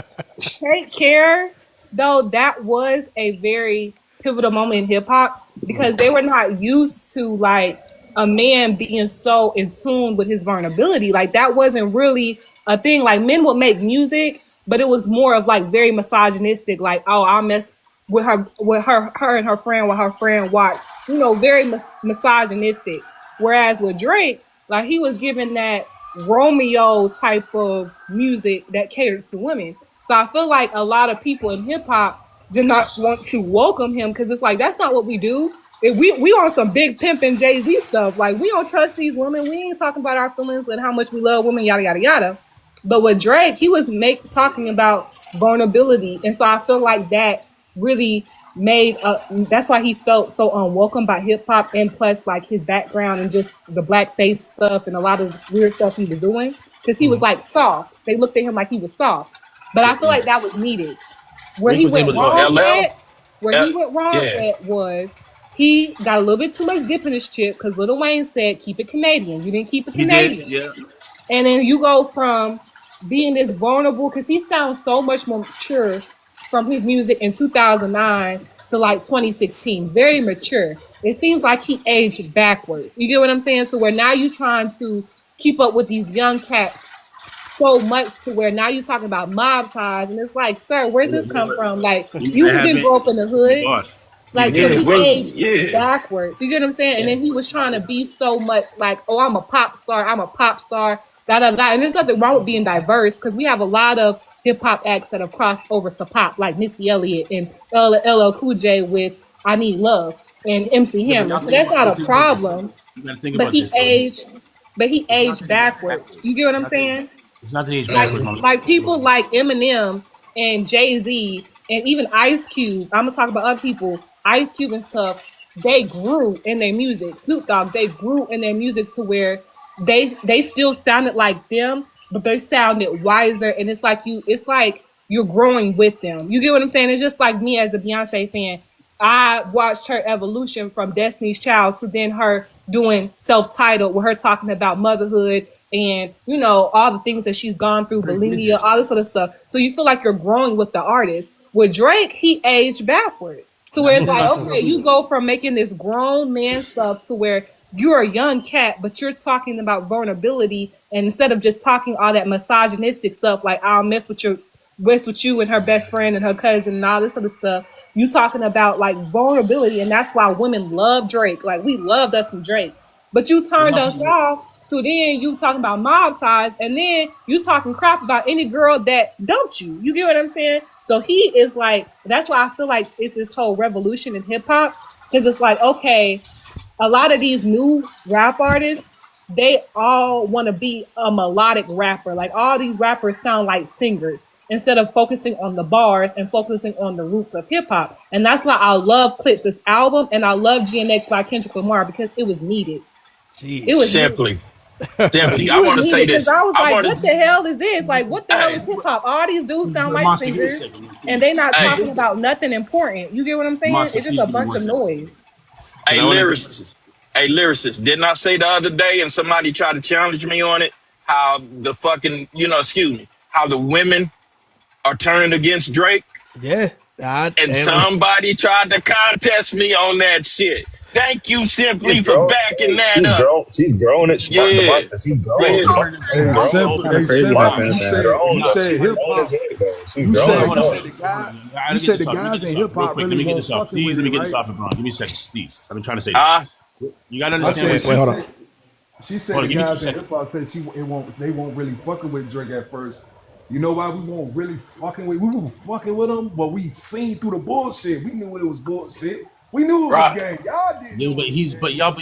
Take Care, though, that was a very pivotal moment in hip hop because they were not used to like a man being so in tune with his vulnerability. Like that wasn't really a thing. Like men would make music, but it was more of like very misogynistic. Like, oh, I'll mess with her and her friend while her friend watch. You know, very misogynistic. Whereas with Drake, like he was given that Romeo type of music that catered to women. So I feel like a lot of people in hip hop did not want to welcome him because it's like that's not what we do. If we on some big pimp and Jay-Z stuff. Like we don't trust these women. We ain't talking about our feelings and how much we love women, yada yada yada. But with Drake, he was talking about vulnerability. And so I feel like that really made that's why he felt so unwelcome by hip hop and plus like his background and just the blackface stuff and a lot of weird stuff he was doing. Because he was like soft. They looked at him like he was soft. But I feel like that was needed. Where Drake he was went able to wrong LL. at, where he went wrong Yeah, at was he got a little bit too much dip in his chip because Lil Wayne said, keep it Canadian. You didn't keep it He did, Canadian. yeah. And then you go from being this vulnerable, because he sounds so much more mature from his music in 2009 to like 2016. Very mature. It seems like he aged backwards. You get what I'm saying? So where now you're trying to keep up with these young cats so much to where now you're talking about mob ties. And it's like, sir, where'd this come from? Like, He you might have didn't been grow up in the the hood. boss. He Like, didn't so get yeah, he the boss. when aged yeah, backwards. You get what I'm saying? And yeah. then he was trying to be so much like, oh, I'm a pop star. I'm a pop star. Da da da. And there's nothing wrong with being diverse because we have a lot of hip hop acts that have crossed over to pop, like Missy Elliott and LL Cool J with "I Need Love" and MC Yeah, but Hammer. y'all So think that's about not this. a problem. You got to think But about he this though. aged. But he It's not aged that he aged backwards. backwards. You get what It's I'm not that he, saying? it's not that he aged like backwards, mama. like people like Eminem and Jay-Z and even Ice Cube, I'm gonna talk about other people, Ice Cube and stuff, they grew in their music. Snoop Dogg, they grew in their music to where they still sounded like them, but they sounded wiser. And it's like you're growing with them. You get what I'm saying? It's just like me as a Beyonce fan. I watched her evolution from Destiny's Child to then her doing self-titled with her talking about motherhood and you know all the things that she's gone through, Drake did bulimia, this. all this other stuff. So you feel like you're growing with the artist. With Drake, he aged backwards to Now where he it's did like, this okay, too. you go from making this grown man stuff to where you're a young cat, but you're talking about vulnerability, and instead of just talking all that misogynistic stuff like I'll mess with you and her best friend and her cousin and all this other stuff. You talking about like vulnerability, and that's why women love Drake. Like we loved us some Drake, but you But turned my us thing is, off. So then you talking about mob ties, and then you talking crap about any girl that dumped you. You get what I'm saying? So he is like, that's why I feel like it's this whole revolution in hip hop because it's like, okay, a lot of these new rap artists, they all want to be a melodic rapper. Like all these rappers sound like singers instead of focusing on the bars and focusing on the roots of hip hop. And that's why I love Clips' album and I love GNX by Kendrick Lamar because it was needed. It was Jeez. needed. Simply, simply. It I was want to say needed because this. I was I like, want what to. the hell is this? Like, what the hell Hey, is hip hop? All these dudes sound but like Monster, give me a singers second, man, and please. they not He hey, talking did this. about nothing important. You get what I'm saying? Monster, It's just please a give me bunch 1 of second. noise. Because hey, I want to think. lyricist. Hey, lyricist. Didn't I say the other day, and somebody tried to challenge me on it? How the fucking, excuse me, how the women are turning against Drake, Yeah. and somebody tried to contest me on that shit. Thank you, She's simply, for grown. backing Hey, that up. She's grown it. The Yeah, monster. She's go grown. ahead. The Turn monster. it She's against grown. so Kind of Hey, crazy simple. about Monster. that, You She's man. said grown you though. Nah. said She's hip grown as hop. heck though. She's You Hold grown on, said as hold you on, hell. said hold the on, hold guy. on. I You gotta get said this the off. Let me get guys this in off hip real hop quick. Let really me get won't this off. fucking Please, with let it, me get this right? off, LeBron. Give me a second, please. I've been trying to say this. Ah, You gotta I understand what said I'm Wait, she wait, saying. hold on. said she said Hold the on, give me two guys in seconds. hip hop said they won't really fucking with Drake at first. You know why we won't really fucking with we were fucking with him, but we seen through the bullshit. We knew it was bullshit. We knew it was right. gang. Y'all didn't Yeah, know but it was he's but gang. y'all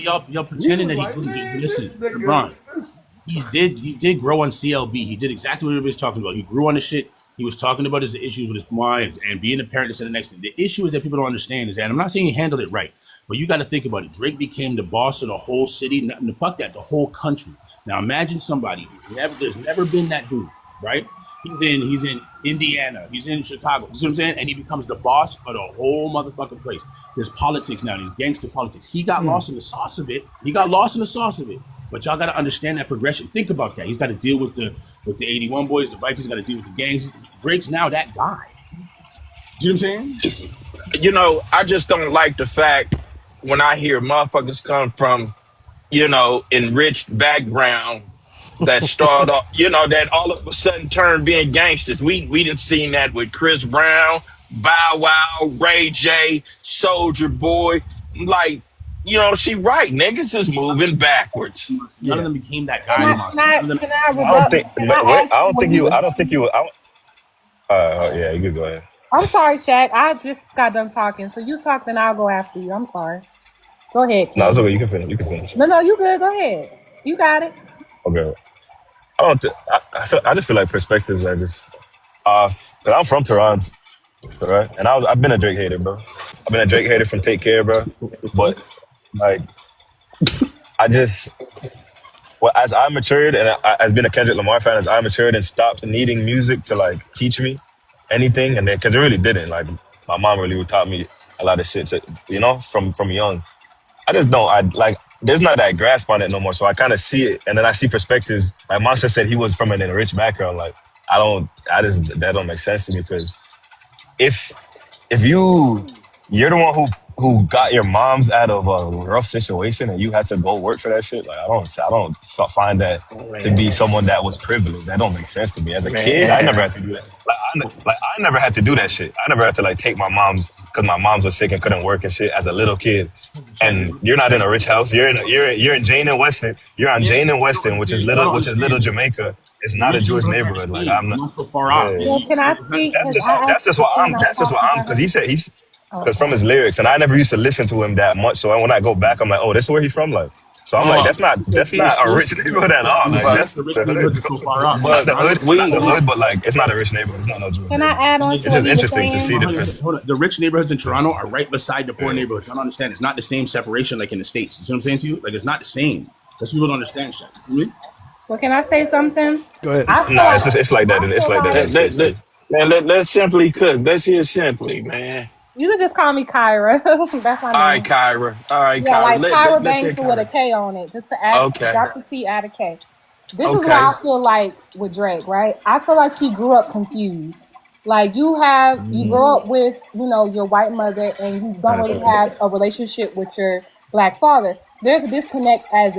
We pretending was that he like, didn't do. But man, this listen, nigga, LeBron, this he did grow on CLB. He did exactly what he was talking about. He grew on the shit. He was talking about his issues with his mind and being a parent. This and the next thing. The issue is that people don't understand is that I'm not saying he handled it right, but you got to think about it. Drake became the boss of the whole city. Nothing fuck that, the whole country. Now imagine somebody who's there's never been that dude, right? He's in Indiana, he's in Chicago. You see what I'm saying? And he becomes the boss of the whole motherfucking place. There's politics now, there's gangster politics. He got lost in the sauce of it. He got lost in the sauce of it. But y'all got to understand that progression. Think about that. He's got to deal with the 81 boys, the Vikings got to deal with the gangs. Drake's now that guy. Do you know what I'm saying? I just don't like the fact when I hear motherfuckers come from, enriched background that start off, that all of a sudden turn being gangsters. We done seen that with Chris Brown, Bow Wow, Ray J, Soldier Boy. Like, she right. Niggas is moving backwards. None of Yeah. them became that Can guy, I can monster. I None of them. can I I don't rebut? think. Can I Wait, ask you what he was I don't think saying? you. Yeah, you could go ahead. I'm sorry, Shaq. I just got done talking, so you talk, then I'll go after you. I'm sorry. Go ahead, No, it's King. okay. You can finish. You can finish. No, you good. Go ahead. You got it. Okay. I don't. I just feel like perspectives are just off. Cause I'm from Toronto, right? And I've been a Drake hater, bro. I've been a Drake hater from Take Care, bro. But like, I just well, as I matured and as been a Kendrick Lamar fan, as I matured and stopped needing music to like teach me anything, and then because it really didn't. Like, my mom really taught me a lot of shit, from young. I just don't. I like. There's not that grasp on it no more. So I kind of see it, and then I see perspectives. Like Monster said, he was from an enriched background. Like, I don't. I just that don't make sense to me because if you're the one who got your moms out of a rough situation and you had to go work for that shit, like I don't find that to be Man, someone that was privileged. That don't make sense to me. As a kid, I never man. had to do that. I never had to do that shit. I never had to like take my mom's because my mom's was sick and couldn't work and shit as a little kid. Check it. And you're not in a rich house. You're in Jane and Weston. You're on Yeah, Jane and you Weston, don't understand. Y'all don't which is little understand. Jamaica. It's The not a rich Jewish neighborhoods are the neighborhood. Like, same. I'm You're not. not so far off. Yeah. Well, can I It's not the speak? same. Because I That's asked just the what question I'm. I was That's just what talking I'm. to Because her. he said he's because from Okay. his lyrics, and I never used to listen to him that much. So when I go back, I'm like, oh, this is where he's from. Like, so I'm like, Uh, that's not a rich neighborhood at all. Like, Understand? but that's The rich the hood, neighborhoods are bro. so far off. Not but the hood, not we the hood, but like, it's not a rich neighborhood. It's not no Jewish Can I neighborhood. add And on it's to It's what just he was interesting to saying? see the 100%. Hold on. The rich neighborhoods in Toronto are right beside the poor yeah. neighborhoods. Y'all don't understand. It's not the same separation like in the States. You see what I'm saying to you? Like, it's not the same. Because people don't understand shit. You know what I mean? Well, can I say something? Go ahead. I feel Nah, like it's like that. I And it's feel like that in like the let, let, states let, too. let's simply cook. Let's hear simply, man. you can just call me Kyra. That's my All right, name. Kyra. All right, Yeah, Kyra. like Tyra Let's hear Banks with a Kyra. K on it, just to add Okay. drop the T, add a K. This is what Okay. I feel like with Drake, right? I feel like he grew up confused. Like you grow up with, your white mother and you don't really have a relationship with your black father. There's a disconnect as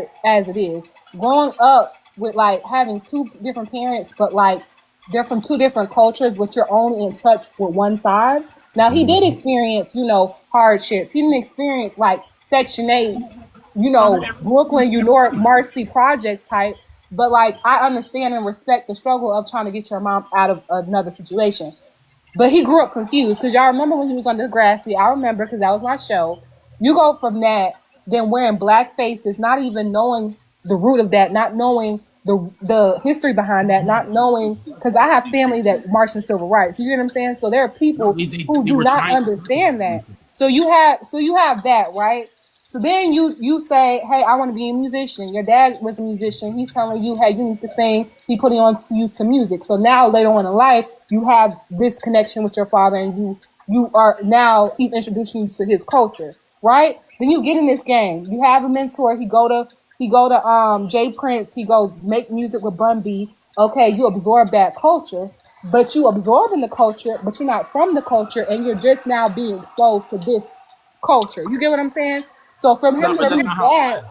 it is. Growing up with like having two different parents, but like they're from two different cultures, but you're only in touch with one side. Now he did experience, hardships. He didn't experience like Section 8, Brooklyn, Marcy projects type. But like I understand and respect the struggle of trying to get your mom out of another situation. But he grew up confused because y'all remember when he was on Degrassi. I remember because that was my show. You go from that, then wearing black faces, not even knowing the root of that, not knowing the history behind that, not knowing because I have family that march in civil rights. You get what I'm saying? So there are No, people who they do were not trying to. understand that. So you have that, right? So then you say, hey, I want to be a musician. Your dad was a musician. He's telling you, hey, you need to sing. He putting on you to music. So now later on in life, you have this connection with your father, and you are now he's introducing you to his culture, right? Then you get in this game. You have a mentor. He go to Jay Prince. He go make music with Bun B. Okay, you absorb that culture, but you absorbing the culture, but you're not from the culture, and you're just now being exposed to this culture. You get what I'm saying? So from him to But that's do not how it that, was.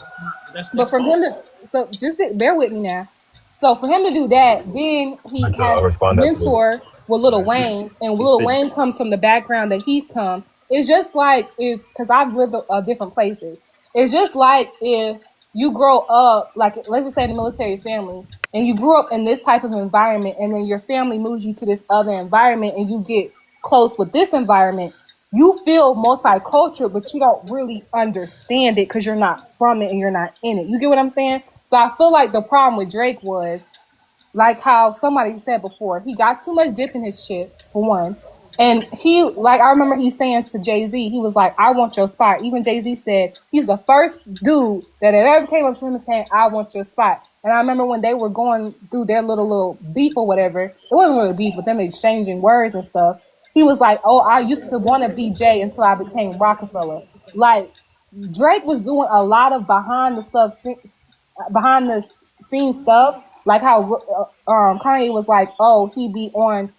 That's but from false. him to so just bear with me now. So for him to do that, then I he to has a respond after this. mentor with Lil Wayne, and Lil Wayne comes from the background that he come. It's just like if because I've lived different places. It's just like if you grow up, like let's just say in a military family, and you grew up in this type of environment, and then your family moves you to this other environment, and you get close with this environment. You feel multicultural, but you don't really understand it because you're not from it and you're not in it. You get what I'm saying? So I feel like the problem with Drake was like how somebody said before, he got too much dip in his chip, for one. And like, I remember he saying to Jay Z, he was like, I want your spot. Even Jay Z said he's the first dude that ever came up to him and saying, I want your spot. And I remember when they were going through their little beef or whatever, it wasn't really beef, but them exchanging words and stuff. He was like, oh, I used to want to be Jay until I became Rockefeller. Like, Drake was doing a lot of behind the scene stuff, like how Kanye was like, "Oh, he be on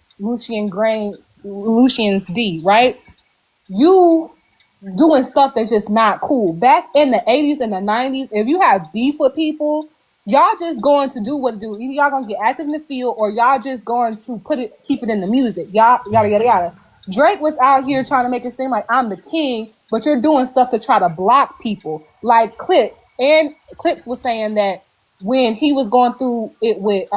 Lucian's D, right?" you doing stuff that's just not cool. Back in the 80s and the 90s, if you have beef with people, y'all just going to do what to do. Either y'all gonna get active in the field or y'all just going to keep it in the music. Y'all yada yada yada. Drake was out here trying to make it seem like I'm the king, but you're doing stuff to try to block people. Like Clips was saying that when he was going through it with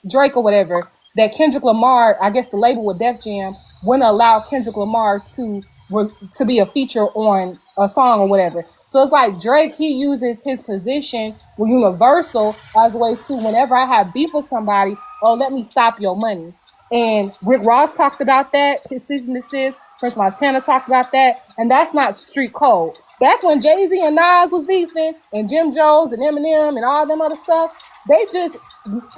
Drake or whatever, that Kendrick Lamar, I guess the label with Def Jam, wouldn't allow Kendrick Lamar to be a feature on a song or whatever. So it's like Drake, he uses his position with Universal as a way to, whenever I have beef with somebody, oh, let me stop your money. And Rick Ross talked about that, his cease and desist. Prince Montana talked about that, and that's not street code. Back when Jay-Z and Nas was beefing, and Jim Jones and Eminem and all them other stuff, they just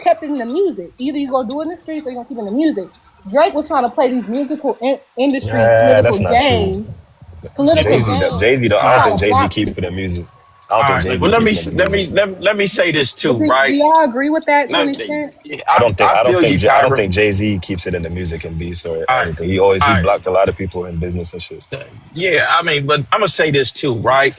kept it in the music. Either you go do it in the streets or you gonna keep it in the music. Drake was trying to play these musical industry Yeah, political that's not true. games, political Jay Z, games Jay Z, to I All don't right, try think to Jay Z block keep it in people. music. I don't all think right. Jay Well, Z keep it in the music. let me say this But too, do right? y'all agree with that to Now, an extent? I feel you, I don't Kyra. think Jay Z keeps it in the music and beefs or All right, anything. He all right. blocked a lot of people in business and shit. Yeah, I mean, but I'm gonna say this too, right?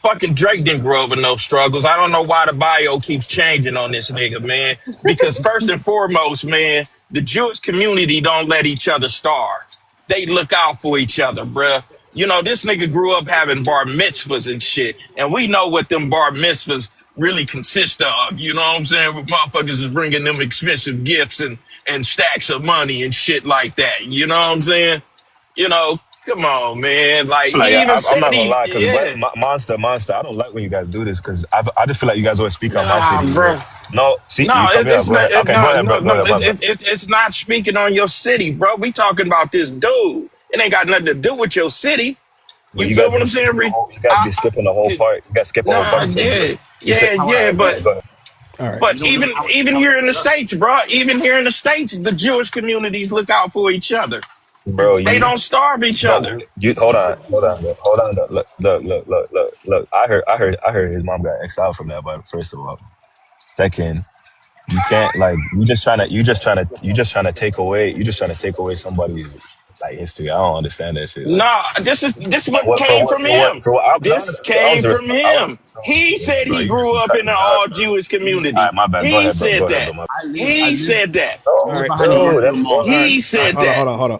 Fucking Drake didn't grow up with no struggles. I don't know why the bio keeps changing on this nigga, man. Because first and foremost, man, the Jewish community don't let each other starve. They look out for each other, bruh. You know, this nigga grew up having bar mitzvahs and shit. And we know what them bar mitzvahs really consist of. You know what I'm saying? Where motherfuckers is bringing them expensive gifts and stacks of money and shit like that. You know what I'm saying? You know, come on, man. Like, Like, he even I'm said not gonna lie, because yeah. Monster, I don't like when you guys do this because I just feel like you guys always speak on my Nah, city. bro. No, see, No, you cut me off. it's Go not. ahead. Okay, go No, ahead, bro. no, Go no. ahead, my bad. It's not speaking on your city, bro. We talking about this dude. It ain't got nothing to do with your city. But You feel what I'm saying? you guys be skipping the whole part. You guys skip a whole Nah, part. You said yeah, you said, yeah, all yeah. right, go But ahead, go ahead, All right. but You know, even even I would here in bring the it up. states, bro. Even here in the states, the Jewish communities look out for each other. bro. They don't starve each No, other. you hold on. Look. I heard his mom got exiled from that. But first of all, second, you can't like you just trying to take away somebody's like history. I don't understand that shit. Like, Nah, this what came from him. for what? This I came was, from I was, him. He said Bro, he grew you up cut in me an out, all bro. Jewish All community. right, my bad. Go He ahead, bro. said Go ahead, that. bro. My He said that. All no, right. behind the bro, So Yorkdale that's Mall. all bro, right. He All right. said Hold on. that. Hold on. Hold on.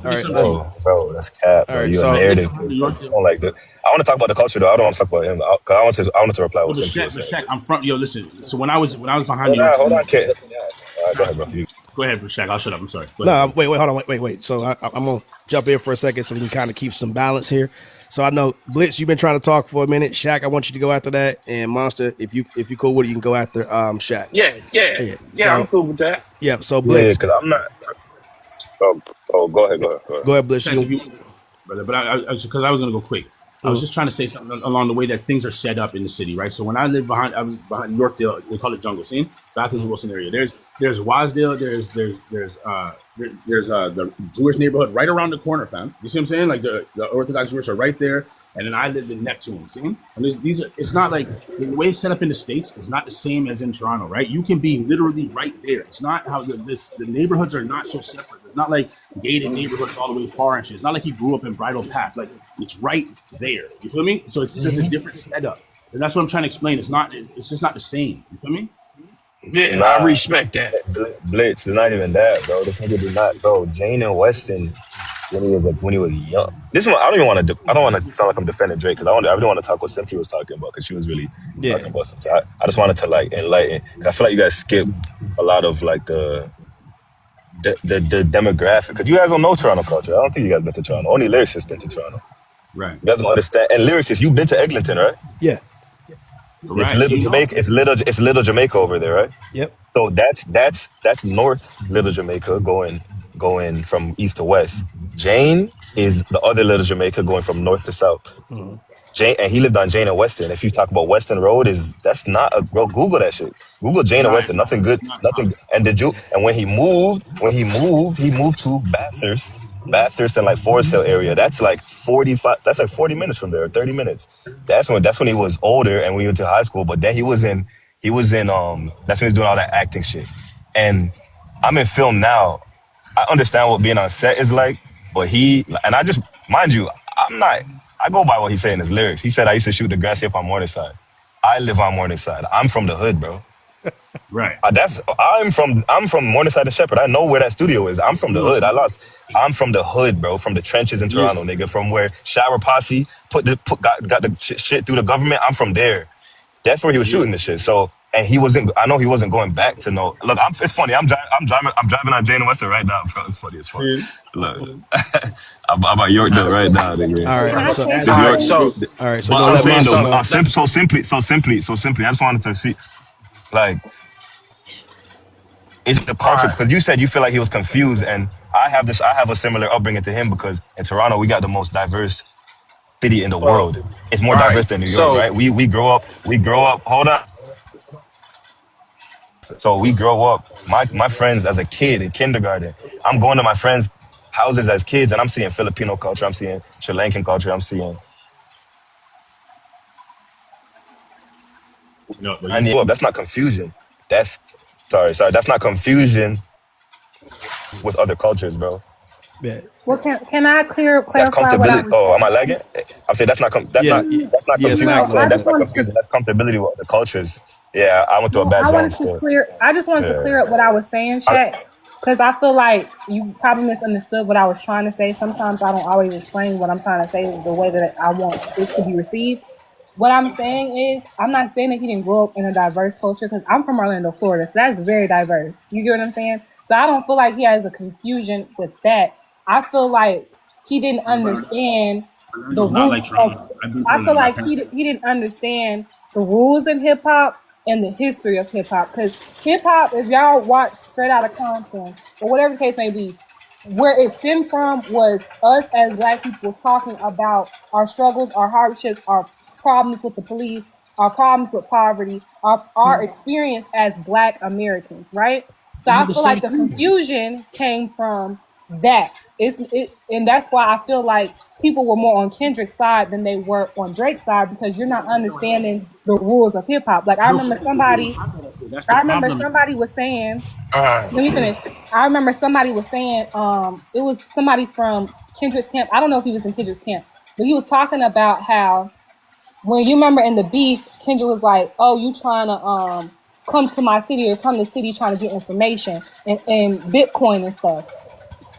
All right. Listen, listen. That's cap, All bro. right. You a So Nigga narrative behind kid, the bro. I Yorkdale. don't like that. I want to talk about the culture though. I don't want to talk about him. I wanted to reply No, what Cynthia was but saying. Shaq, I'm from. Yo, listen. So when I was behind the Hold Yorkdale on, Mall. kid. All right, go ahead, bro. Go ahead, Shaq. I'll shut up. I'm sorry. Go ahead, no, brother. wait. Hold on. Wait. So I'm gonna jump in for a second so we can kind of keep some balance here. So I know Blitz, you've been trying to talk for a minute. Shaq, I want you to go after that, and Monster, if you cool with it, you can go after Shaq. Yeah, yeah, Yeah. yeah. I'm So cool with that. yeah. So Yeah, Blitz, because I'm not. Oh, go ahead, go ahead, go ahead. go ahead, Blitz. Shaq, if You. you, brother. But because I was gonna go quick. I was Mm, just trying to say something along the way that things are set up in the city, right? So when I was behind Yorkdale. They call it Jungle Scene, Bathurst mm, Wilson area. There's Wasdale. There's the Jewish neighborhood right around the corner, fam. You see what I'm saying? Like the Orthodox Jewish are right there, and then I lived in Neptune. See, and these are. It's not like the way it's set up in the states is not the same as in Toronto, right? You can be literally right there. It's not how the neighborhoods are not so separate. It's not like gated neighborhoods all the way far and shit. It's not like he grew up in Bridle Path. Like it's right there. You feel me? So it's just a different setup. And that's what I'm trying to explain. It's not. It's just not the same. You feel me? Yeah, I Nah, respect that. Blitz is not even that, bro. This nigga did not, bro. Jane and Weston when he was young. This one, I don't even want to. I don't want to sound like I'm defending Drake because I really want to talk what Cynthia was talking about because she was really yeah. talking about something. I just wanted to like enlighten. 'Cause I feel like you guys skip a lot of like the demographic because you guys don't know Toronto culture. I don't think you guys been to Toronto. Only lyricists been to Toronto. Right. You guys don't understand. And lyricists, you've been to Eglinton, right? Yeah. It's Right. So little you know. Jamaica. It's little Jamaica over there, right? Yep. So that's North Little Jamaica going from east to west. Jane is the other Little Jamaica going from north to south. Mm, Jane and he lived on Jane and Western. If you talk about Western Road, is that's not a bro. Google that shit. Google Jane and Nah, Western. Nothing good. it's not. Nothing. And he moved to Bathurst, and like Forest Hill area. That's like 45. That's like 40 minutes from there, 30 minutes. That's when he was older and we went to high school. But then he was in. That's when he was doing all that acting shit. And I'm in film now. I understand what being on set is like, But and I just, mind you, I'm not, I go by what he's saying in his lyrics. He said, I used to shoot the grassy up on Morningside. I live on Morningside. I'm from the hood, bro. Right. I'm from Morningside and Shepherd. I know where that studio is. I'm from You the know, hood. I'm from the hood, bro. From the trenches in yeah. Toronto, nigga. From where Shower Posse got the shit through the government. I'm from there. That's where he was Yeah. shooting the shit. So, and he wasn't. I know he wasn't going back to no. Look, it's funny. I'm driving on Jane Western right now, bro. It's funny as fuck. Yeah. Look, I'm at Yorkdale right now, nigga. All Can right. I So say This All right, York. something? so, all right. So But don't I'm let saying though, Monster so go. that, simply. I just wanted to see, like, it's the all culture right, because you said you feel like he was confused, and I have a similar upbringing to him because in Toronto we got the most diverse city in the so, world. It's more all right, diverse than New York, so, right? We grow up. Hold on. So we grow up. My friends as a kid in kindergarten, I'm going to my friends' houses as kids, and I'm seeing Filipino culture. I'm seeing Sri Lankan culture. I'm seeing. No, but And that's not confusion. That's sorry. That's not confusion with other cultures, bro. Yeah. Well, can I That's clarify what I comfortability. was saying. Oh, am I saying? lagging? I'm saying Yeah. that's not Yeah. It's confusion. I'm No, lagging a saying little I that's just bit. not wanted to. confusion. That's comfortability with other cultures. Yeah, I went to a No, bad I zone wanted to still. clear. I just wanted to Yeah. clear up what I was saying, I, Shaq, because I feel like you probably misunderstood what I was trying to say. Sometimes I don't always explain what I'm trying to say the way that I want it to be received. What I'm saying is, I'm not saying that he didn't grow up in a diverse culture because I'm from Orlando, Florida, so that's very diverse. You get what I'm saying? So I don't feel like he has a confusion with that. I feel like he didn't Yeah, but understand the Orlando's not like roots of. Toronto. I've been to I feel Orlando. My like parents. he didn't understand the rules in hip hop and the history of hip hop because hip hop, if y'all watch Straight Outta Compton or whatever the case may be, where it stemmed from was us as Black people talking about our struggles, our hardships, our problems with the police, our problems with poverty, our experience as Black Americans, right? So We I had the feel same like the thing. confusion came from that. And that's why I feel like people were more on Kendrick's side than they were on Drake's side because you're not understanding the rules of hip hop. Like No, that's the I remember problem. somebody was saying, all right. let me finish. I remember somebody was saying, it was somebody from Kendrick's camp. I don't know if he was in Kendrick's camp, but he was talking about how when you remember in the beef, Kendrick was like, "Oh, you trying to come to my city or come to the city trying to get information and Bitcoin and stuff."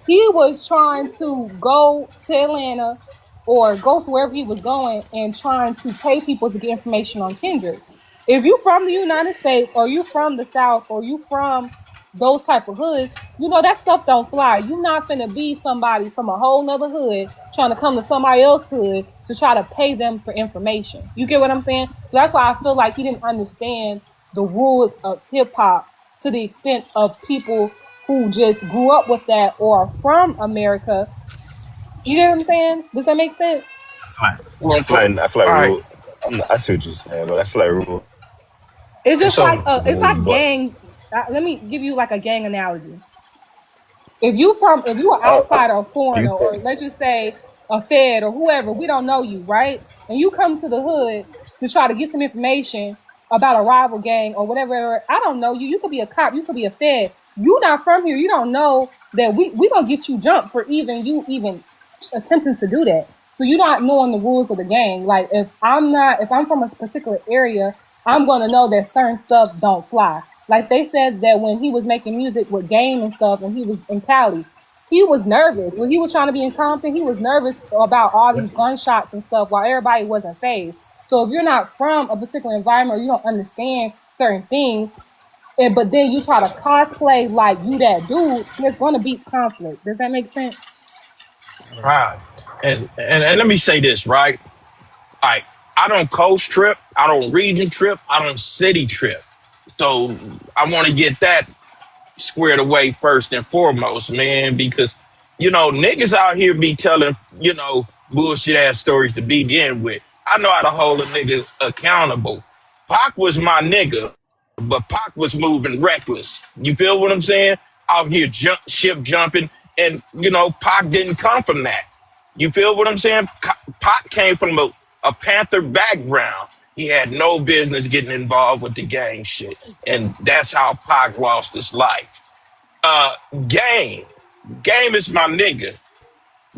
He was trying to go to Atlanta or go to wherever he was going and trying to pay people to get information on Kendrick. If you from the United States or you from the South or you from those type of hoods, you know that stuff don't fly. You not finna be somebody from a whole nother hood trying to come to somebody else's hood to try to pay them for information. You get what I'm saying? So that's why I feel like he didn't understand the rules of hip hop to the extent of people who just grew up with that or are from America. You get what I'm saying? Does that make sense? Well, I feel like all right, rule. I see what you're saying, but I feel like rule. It's just like so, it's like But gang. Let me give you like a gang analogy. If you are oh, outside or a you foreigner, or think let's just say a Fed or whoever, we don't know you, right? And you come to the hood to try to get some information about a rival gang or whatever. I don't know you. You could be a cop, you could be a Fed. You not from here. You don't know that we gonna get you jumped for even attempting to do that. So you're not knowing the rules of the gang. Like if I'm from a particular area, I'm gonna know that certain stuff don't fly. Like they said that when he was making music with Game and stuff, and he was in Cali, he was nervous when he was trying to be in Compton. He was nervous about all these gunshots and stuff while everybody wasn't phased. So if you're not from a particular environment or you don't understand certain things, but then you try to cosplay like you that dude, there's going to be conflict. Does that make sense? All all right. right. And let me say this, right? All right. I don't coast trip. I don't region trip. I don't city trip. So I want to get that squared away first and foremost, man, because niggas out here be telling bullshit ass stories to begin with. I know how to hold a nigga accountable. Pac was my nigga, but Pac was moving reckless. You feel what I'm saying? Out here ship jumping, and Pac didn't come from that. You feel what I'm saying? Pac came from a Panther background. He had no business getting involved with the gang shit, and that's how Pac lost his life. Uh, Game. Game is my nigga.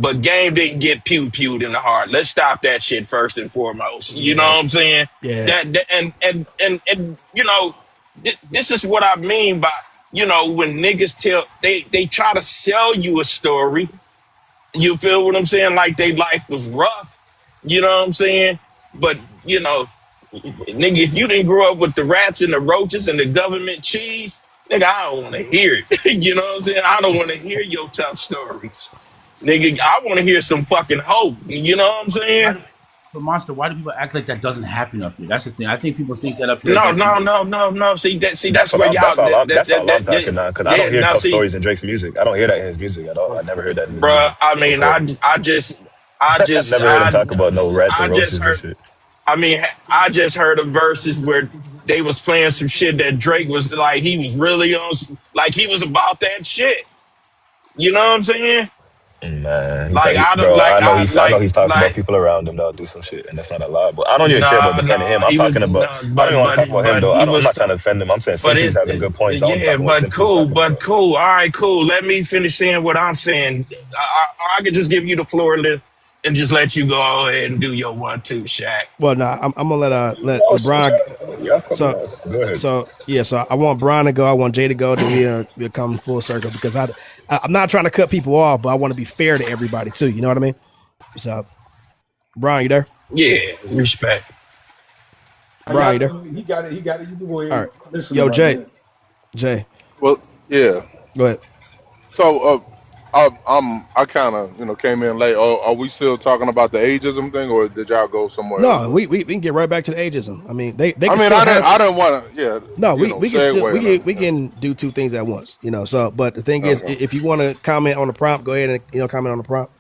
but game didn't get pewed in the heart. Let's stop that shit first and foremost. You know Yeah, what I'm saying? yeah. That and you know, this is what I mean by, you know, when niggas tell they try to sell you a story. You feel what I'm saying? Like they life was rough. You know what I'm saying? But you know, nigga, if you didn't grow up with the rats and the roaches and the government cheese, nigga, I don't want to hear it. You know what I'm saying? I don't want to hear your tough stories. Nigga, I want to hear some fucking hope. You know what I'm Why saying? do, but Monster, why do people act like that doesn't happen up here? That's the thing. I think people think that up here No, that no, you. no, no, no. See That's that's what where I'm. y'all That's all I'm packing on because I don't yeah. hear Now tough see, stories in Drake's music. I don't hear that in his music at all. I never heard that in his bruh. music I mean, before. I just, Never heard him talk about no rats and I just roaches and heard. shit. I mean, I just heard of verses where they was playing some shit that Drake was like, he was really on, like he was about that shit. You know what I'm saying? Man, Like I don't, bro, like I, I know he's talks about like, people around him that'll do some shit, and that's not a lot. But I don't even care about nah, defending him. I'm he was, talking about. nah, I don't even want to talk about him but though. he I'm was, not trying to defend him. I'm saying but Simply's having good points. I was yeah, talking about Simply's talking but about. cool. All right, cool. Let me finish saying what I'm saying. I could just give you the floor and just let you go ahead and do your 1-2, Shaq. Well, no, I'm gonna let Oh, so, LeBron. yeah, So go ahead. so I want Brian to go. I want Jay to go. Then we'll come full circle because I'm not trying to cut people off, but I want to be fair to everybody too. You know what I mean? So Brian, you there? Yeah, respect. I Brian, you got there? he got it. He got it. You go All ahead. right. Listen, Yo, my Jay. man. Jay, Well, yeah. go ahead. So, I kind of came in late. Are we still talking about the ageism thing, or did y'all go somewhere else No, with it? we can get right back to the ageism. I mean, they I can mean, still have. I didn't want to, No, we can still segue and we everything. can do two things at once. You know. So, but the thing is, Okay. if you want to comment on the prompt, go ahead and comment on the prompt.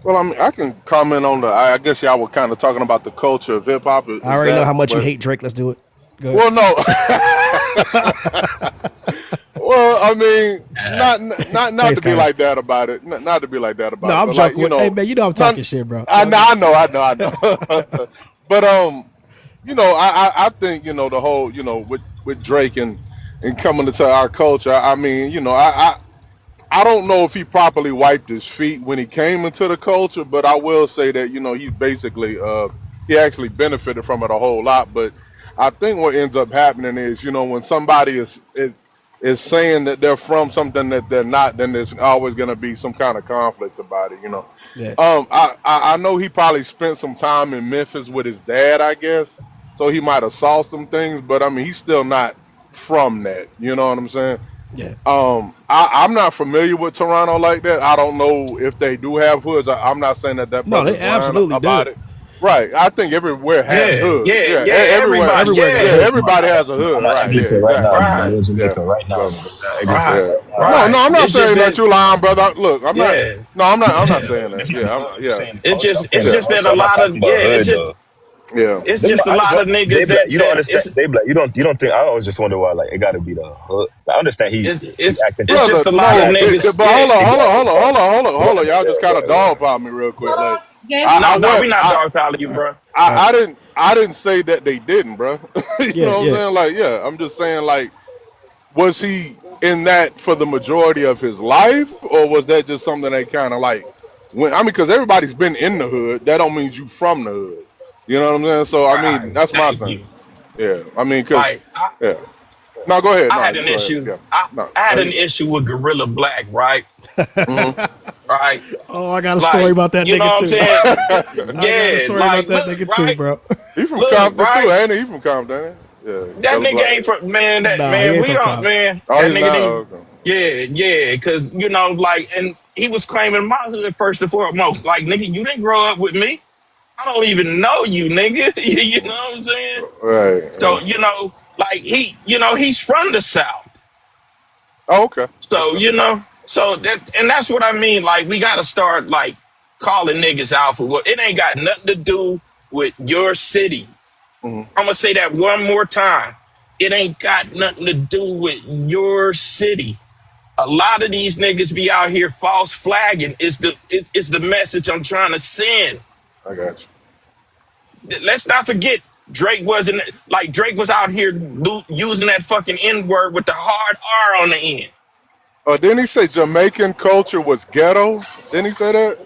Well, I mean, I can comment on the. I guess y'all were kind of talking about the culture of hip hop. I Is already know that how much you what? hate Drake. Let's do it. Go ahead. Well, no. Well, I mean, not Thanks, to be Kyler. like that about it. Not to be like that No, about it. I'm But like joking with. Hey man, you know I'm not. talking shit, bro. I No, know, I know. But I think the whole with Drake and coming into our culture. I mean, I don't know if he properly wiped his feet when he came into the culture, but I will say that he basically he actually benefited from it a whole lot. But I think what ends up happening is when somebody is saying that they're from something that they're not, then there's always going to be some kind of conflict about it. yeah, I know he probably spent some time in Memphis with his dad, I guess, so he might have saw some things, but I mean he's still not from that. You know what I'm saying? yeah. I'm not familiar with Toronto like that. I don't know if they do have hoods. I'm not saying that No, they brother's lying absolutely about do. it. Right. I think everywhere has Yeah, hoods. yeah, Yeah. yeah. Everywhere. Everybody, Everywhere got a Yeah. yeah. hood. Everybody has a hood. I'm at Right. Yeah. Eglinton right now, Exactly. nigga. I'm Right, in Yeah. Jamaica right now, So. nigga. I'm at Eglinton right, Yeah. right now, No. nigga. No. right. I'm not It's just saying that that, you lying, brother. Look. I'm not. yeah. No. I'm not Yeah, saying that's that. not. Yeah. No, I'm just Yeah. saying. I'm It's saying Yeah. just that culture. a I'm not lot of talking about hood though. Yeah. it's This, just a I just lot want of they niggas be like, you don't that understand. They be like, you don't think. I always just wonder why like it got to be the hood. I understand he acting it's tough. Brother, just a lot He of no, acting. niggas. but Yeah. hold on, He be hold on, acting hold on, tough. hold on, hold on, Go hold on. ahead. Y'all just Yeah, kind go of ahead. Go ahead. dog piled me real quick. Hold Like, on, Jay. I No, we what not dog pile you, All right, bro. all right. I didn't say that they didn't, bro. You Yeah, know what I'm yeah. saying? Like, yeah, I'm just saying, like, was he in that for the majority of his life, or was that just something that kind of like when? I mean, because everybody's been in the hood. That don't mean you from the hood. You know what I'm saying? So, I mean, Right. that's my Thank thing. you. Yeah, I mean, because Like yeah. No, go ahead. I No, had you an go ahead. issue. Yeah. No, I no, had you an go. issue with Gorilla Black, right? Right. Oh, I got a story Like, about that you know nigga what I'm too. saying? I got a Yeah, story like about that look, nigga too, right? bro. He from Look, Compton too, right? ain't he? He from Compton, ain't he? Yeah, That Gorilla nigga Black. ain't from man, that Nah, he man, ain't we from don't Compton. man. Oh, That he's nigga not. didn't Okay. yeah, cause like and he was claiming my hood first and foremost. Like, nigga, you didn't grow up with me. I don't even know you, nigga. You know what I'm saying? Right. So, Right. like he's from the South. Oh, okay. So, Okay. so that's what I mean. Like, we gotta start like calling niggas out for what it ain't got nothing to do with your city. Hmm. I'm gonna say that one more time. It ain't got nothing to do with your city. A lot of these niggas be out here false flagging. It's the message I'm trying to send. I got you. Let's not forget Drake wasn't like Drake was out here using that fucking N word with the hard R on the end. Didn't he say Jamaican culture was ghetto? Didn't he say that?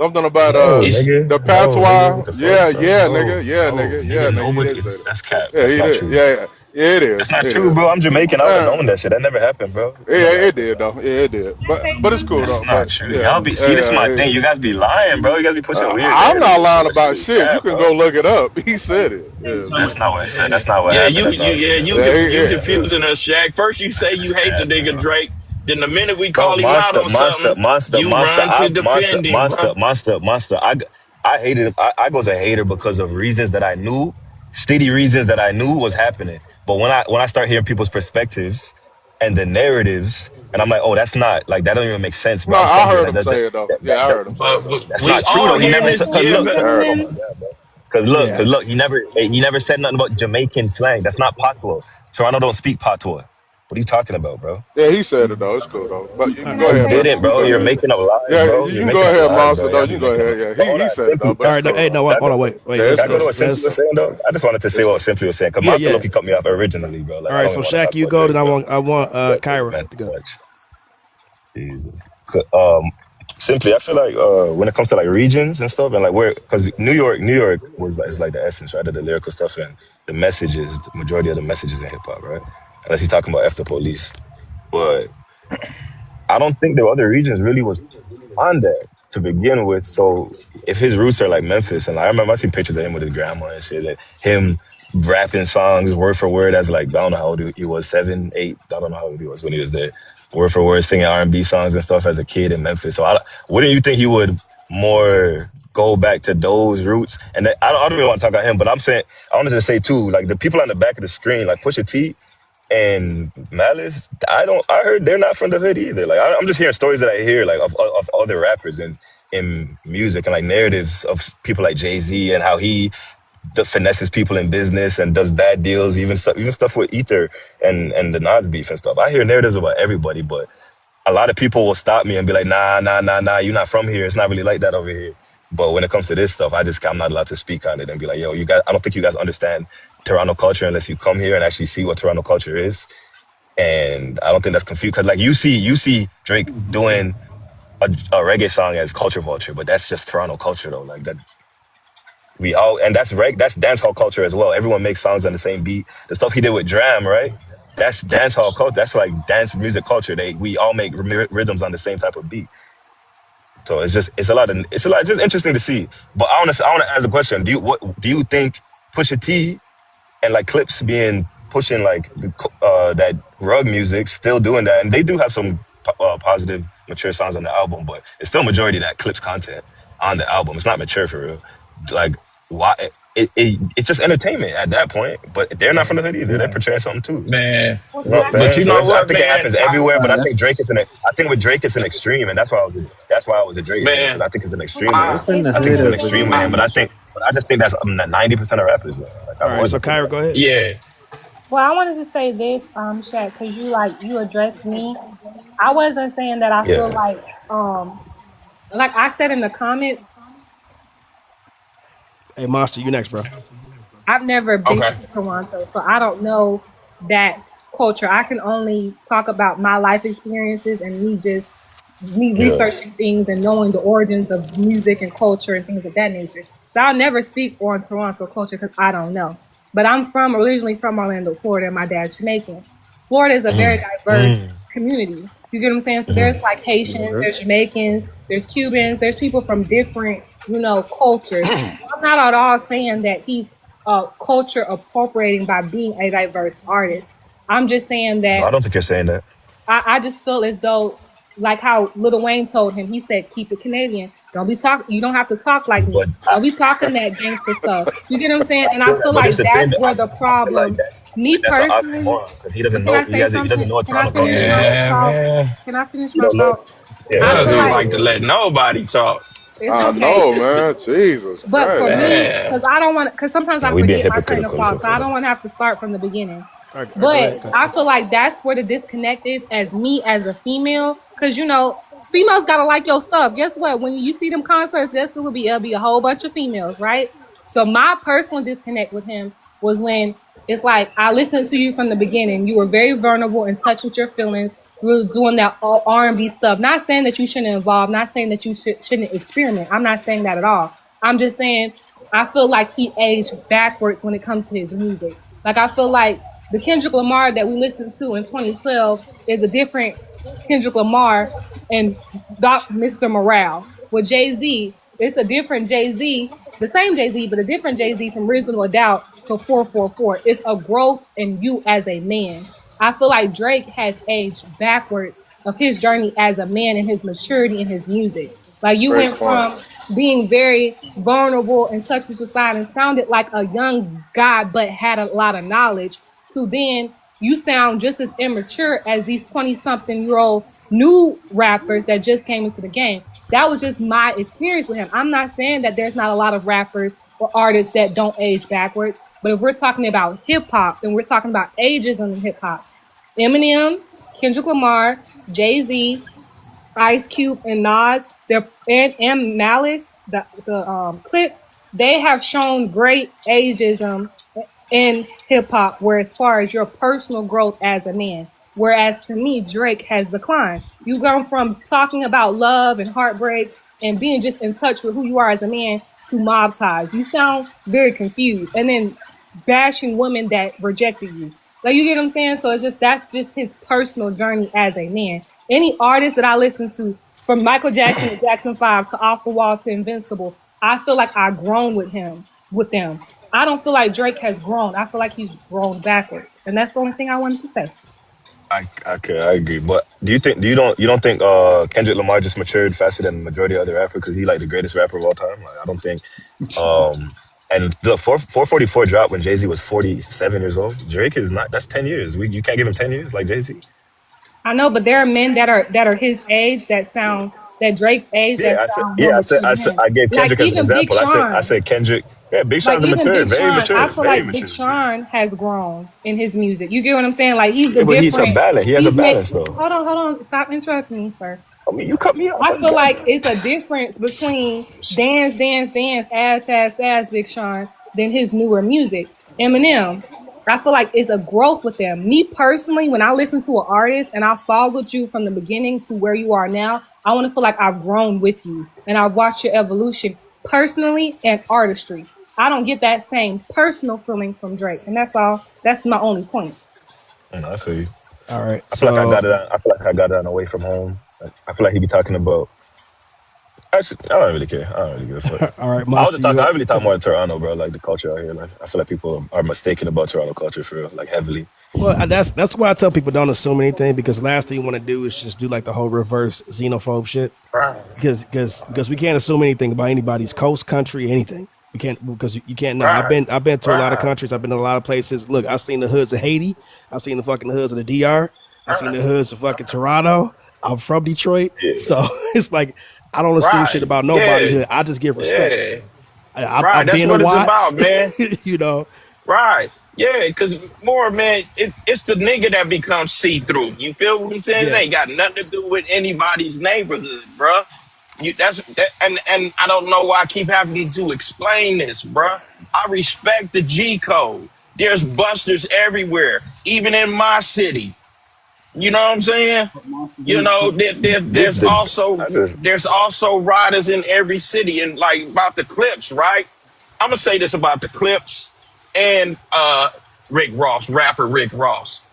Something about No, It's nigga. the No, nigga. patois. What the fuck, Yeah, bro? yeah, No, nigga, yeah, no, nigga, yeah, nigga. nigga. He Nobody. did say that. That's cap. Yeah, That's he not did. true. Yeah, yeah, yeah. It is. That's not It true, is. bro. I'm Jamaican. I would have known that shit. That never happened, bro. That Yeah, never it happened. did though. Yeah, it did. I say But it's cool something? That's though. not But true. yeah, Y'all be see. This is my thing. You guys be lying, bro. You guys be pushing weird I'm not narratives. So lying that shit about is shit. You cap, can bro. go look it up. He said it. Yeah, That's so not what I said. That's not what yeah, happened. That's not what I said, bro. yeah, you yeah. confusing us, Shaq. First you say That's you hate the cap, nigga bro. Drake. Then the minute we Bro, call him out on something, you run to defend him, bro. monster. I hated him. I was a hater because of reasons that I knew, steady reasons that I knew was happening. But when I start hearing people's perspectives and the narratives, and I'm like, oh, that's not like that. Don't even make sense, No, bro. I'm I sitting here heard like him say it though. Yeah, I heard him say it But though. that's we not true all though. He hearing never this. said. Cause Yeah, look, but cause oh Gentlemen, my god, bro. Cause Yeah. look, he never said nothing about Jamaican slang. That's not patois. Toronto don't speak patois. What are you talking about, bro? Yeah, he said it though. It's cool though. But you All can right. go No, you ahead, man. didn't, You can bro. go You're ahead. making up lies, Yeah, bro. you You're can go making up ahead, lies, monster bro. though. Y'all You be can go making up. ahead. Yeah, But hold he on, said it Simply. though. All But it's right. No, cool hey, though. no, Can I hold go? on. Wait. Yeah, it's Let's Can I go to cool. what Simply was let's. saying though? I just wanted to say Yeah. what Simply was saying because Yeah. Monster Yeah. Loki cut me off originally, bro. All Like I right. don't So even want to Shaq, talk you about go. Drake, Then I but want you guys take Kyra man to too go. much. Jesus. Simply, I feel like when it comes to like regions and stuff, and like where, because New York was like, is like the essence, right, of the lyrical stuff and the messages, the majority of the messages in hip hop, right? Unless you're talking about F the Police, but I don't think the other regions really was on that to begin with. So if his roots are like Memphis, and like, I remember I see pictures of him with his grandma and shit, and him rapping songs word for word as like I don't know how old he was, 7, 8. I don't know how old he was when he was there, word for word singing R&B songs and stuff as a kid in Memphis. So wouldn't you think he would more go back to those roots? And that, I don't even want to talk about him, but I'm saying I wanted to say too, like the people on the back of the screen, like Pusha T and Malice, I heard they're not from the hood either. Like I'm just hearing stories that I hear like of other rappers in music and like narratives of people like Jay-Z and how he finesses people in business and does bad deals, even stuff with Ether and the Nas beef and stuff. I hear narratives about everybody, but a lot of people will stop me and be like, nah, you're not from here. It's not really like that over here. But when it comes to this stuff, I'm not allowed to speak on it and be like, yo, you guys, I don't think you guys understand Toronto culture unless you come here and actually see what Toronto culture is. And I don't think that's confused because like you see Drake doing a reggae song as culture vulture, but that's just Toronto culture though. Like that and that's dance hall culture as well. Everyone makes songs on the same beat. The stuff he did with Dram, right? That's dance hall culture. That's like dance music culture. We all make rhythms on the same type of beat. So it's just interesting to see. But I want to ask a question. Do you think Pusha T and like Clips being pushing like that rug music, still doing that, and they do have some positive, mature songs on the album, but it's still majority of that Clips content on the album. It's not mature for real. Like why? It's just entertainment at that point. But they're not from the hood either. They're portraying something too. man. well, You know can what I'm I But saying? you So know I what, think it man? happens everywhere. But I think That's I think with Drake it's an extreme, and that's why I was a Drake hater because Man, I think it's an well extreme can with I him. What's in say the I think hood it's an something? of extreme with him, Virginia? but I just think that's 90% of rappers, man. Like I've All right. always So looked at it Kyra, like go that. ahead. yeah. Well, I wanted to say this, Shaq, because you addressed me. I wasn't saying that I feel Yeah, like I said in the comments, Hey, Monster, you next, bro. I've never been Okay. to Toronto, so I don't know that culture. I can only talk about my life experiences and me yeah. researching things and knowing the origins of music and culture and things of that nature. So I'll never speak on Toronto culture because I don't know. But I'm from originally from Orlando, Florida, and my dad's Jamaican. Florida is a very diverse Mm. community. You get what I'm saying? So Hmm. there's like Haitians, Yep. there's Jamaicans, there's Cubans, there's people from different, cultures. So I'm not at all saying that he's culture appropriating by being a diverse artist. I'm just saying No, that I don't think you're saying that. I just feel as though, like how Lil Wayne told him, he said, "Keep it Canadian. Don't be talking. You don't have to talk like me. But Don't be talking that gangster stuff." You get what I'm saying? And I feel but it's like the thing that's that where the I feel like problem. like Me that's an personally, oxymoron because he but doesn't can know I say he doesn't something? know what Can I Toronto finish culture my is. Yeah, thought? man. Can I finish You my don't know. thought? Yeah, I go Doug feel ahead. don't like like to let nobody talk. it's I okay. know, man. Jesus But for Christ. me, Man. because I don't want, because sometimes Yeah, I we being forget my train of hypocritical. It's thought, so I okay. don't want to have to start from the beginning. All right, go But ahead. Go I ahead. feel like that's where the disconnect is as me as a female, because females gotta like your stuff. Guess what? When you see them concerts, it'll be a whole bunch of females, right? So my personal disconnect with him was when it's like I listened to you from the beginning. You were very vulnerable and touched with your feelings. was doing that all R&B stuff. Not saying that you shouldn't evolve. Not saying that you shouldn't experiment. I'm not saying that at all. I'm just saying I feel like he aged backwards when it comes to his music. Like I feel like the Kendrick Lamar that we listened to in 2012 is a different Kendrick Lamar and Mr. Morale. With Jay Z, it's a different Jay Z, the same Jay Z, but a different Jay Z from Reasonable Doubt to 444. It's a growth in you as a man. I feel like Drake has aged backwards of his journey as a man and his maturity in his music. Like you Great went point. from being very vulnerable and touched with society and sounded like a young guy but had a lot of knowledge to then you sound just as immature as these 20 something year old new rappers that just came into the game. That was just my experience with him. I'm not saying that there's not a lot of rappers or artists that don't age backwards, but if we're talking about hip hop and we're talking about ageism in hip hop, Eminem, Kendrick Lamar, Jay Z, Ice Cube, and Nas, and Malice, the clips, they have shown great ageism in hip hop, where as far as your personal growth as a man. Whereas to me, Drake has declined. You've gone from talking about love and heartbreak and being just in touch with who you are as a man to mob ties. You sound very confused. And then bashing women that rejected you. Like you get what I'm saying? So it's just that's just his personal journey as a man. Any artist that I listen to, from Michael Jackson to Jackson 5 to Off the Wall to Invincible, I feel like I've grown with them. I don't feel like Drake has grown. I feel like he's grown backwards. And that's the only thing I wanted to say. I agree. But you don't think Kendrick Lamar just matured faster than the majority of other rappers because he like the greatest rapper of all time? Like I don't think and the 444 dropped when Jay Z was 47 years old. Drake is not. That's 10 years. You can't give him 10 years like Jay Z. I know, but there are men that are his age that Drake's age that sound more mature than him. I gave Like Kendrick as an even Big example. I Sean. said Kendrick. Yeah, Big Like Sean's a even mature, Big very Sean, I mature, feel very like Big mature. Sean has grown in his music. You get what I'm saying? Like he's a Yeah, but he's a different. balance. He has a He's made. balance though. Hold on. Stop interrupting me, sir. I mean, you cut me off. I I'm feel done. like it's a difference between dance, dance, dance, ass, Big Sean than his newer music. Eminem, I feel like it's a growth with them. Me personally, when I listen to an artist and I followed you from the beginning to where you are now, I want to feel like I've grown with you and I've watched your evolution personally and artistry. I don't get that same personal feeling from Drake, and that's all. That's my only point. I feel you. All right. I feel like I got So it. I feel like I got it on away from home. I feel like he be talking about. Actually, I don't really care. I don't really give a fuck. all right, I was Monster, just talking. you I really talk more in Toronto, bro. Like the culture out here. Like I feel like people are mistaken about Toronto culture for real, like heavily. well, that's why I tell people don't assume anything because last thing you want to do is just do like the whole reverse xenophobe shit. Right. Because we can't assume anything about anybody's coast, country, anything. We can't because you can't know. Right. I've been to a lot of Right. countries. I've been to a lot of places. Look, I've seen the hoods of Haiti. I've seen the fucking hoods of the DR. I've seen Right. the hoods of fucking Toronto. I'm from Detroit, Yeah. so it's like I don't assume shit Right. about nobody Yeah. hood. I just give respect. Yeah. I Right. That's been to what it's Watts, about, man. you know. Right. Yeah, because more, man, it's the nigga that becomes see through. You feel what I'm saying? It Yeah, ain't got nothing to do with anybody's neighborhood, bruh. And I don't know why I keep having to explain this, bruh. I respect the G code. There's busters everywhere, even in my city. You know what I'm saying? But Monster, You know, This the I just there's also riders in every city, and like about the Clips, right? I'm gonna say this about the Clips and Rick Ross, rapper Rick Ross.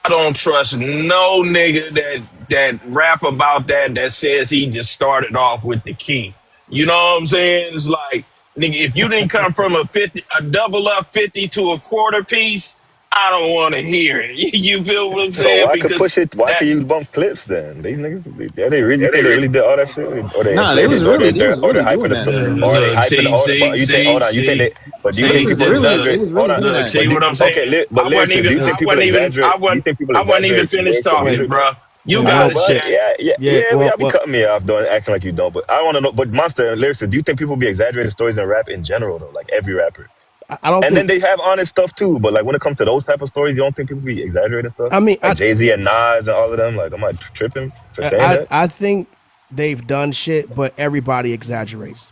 I don't trust no nigga that rap about that says he just started off with the key. You know what I'm saying? It's like, nigga, if you didn't come from a double up 50 to a quarter piece, I don't want to hear it. You feel what I'm so saying? why could Because push it? Why that can you bump clips then? These niggas, they really you think they really did all that shit, or they Nah, they was inflated, really they was or they're really hyping doing the that. or are they look, hyping but you think hold on, you think they but do you They think see, was people really they exaggerate? was Hold really on, doing look, that. see but what I'm okay, saying? but listen, do you think people exaggerate? Do you think people I wasn't even exaggerate finished lyrics and talking, music? bro. You wait, got Nah, well, it, but well, Shan. yeah, y'all be cutting me off, doing acting like you don't. But I want to know. But Monster and Lyrics, do you think people be exaggerating stories in rap in general though? Like every rapper, I don't and then think. they have honest stuff too. But like when it comes to those type of stories, you don't think people be exaggerating stuff? I mean, Like Jay Z and Nas and all of them. Like, am I tripping for saying that? I think they've done shit, but everybody exaggerates.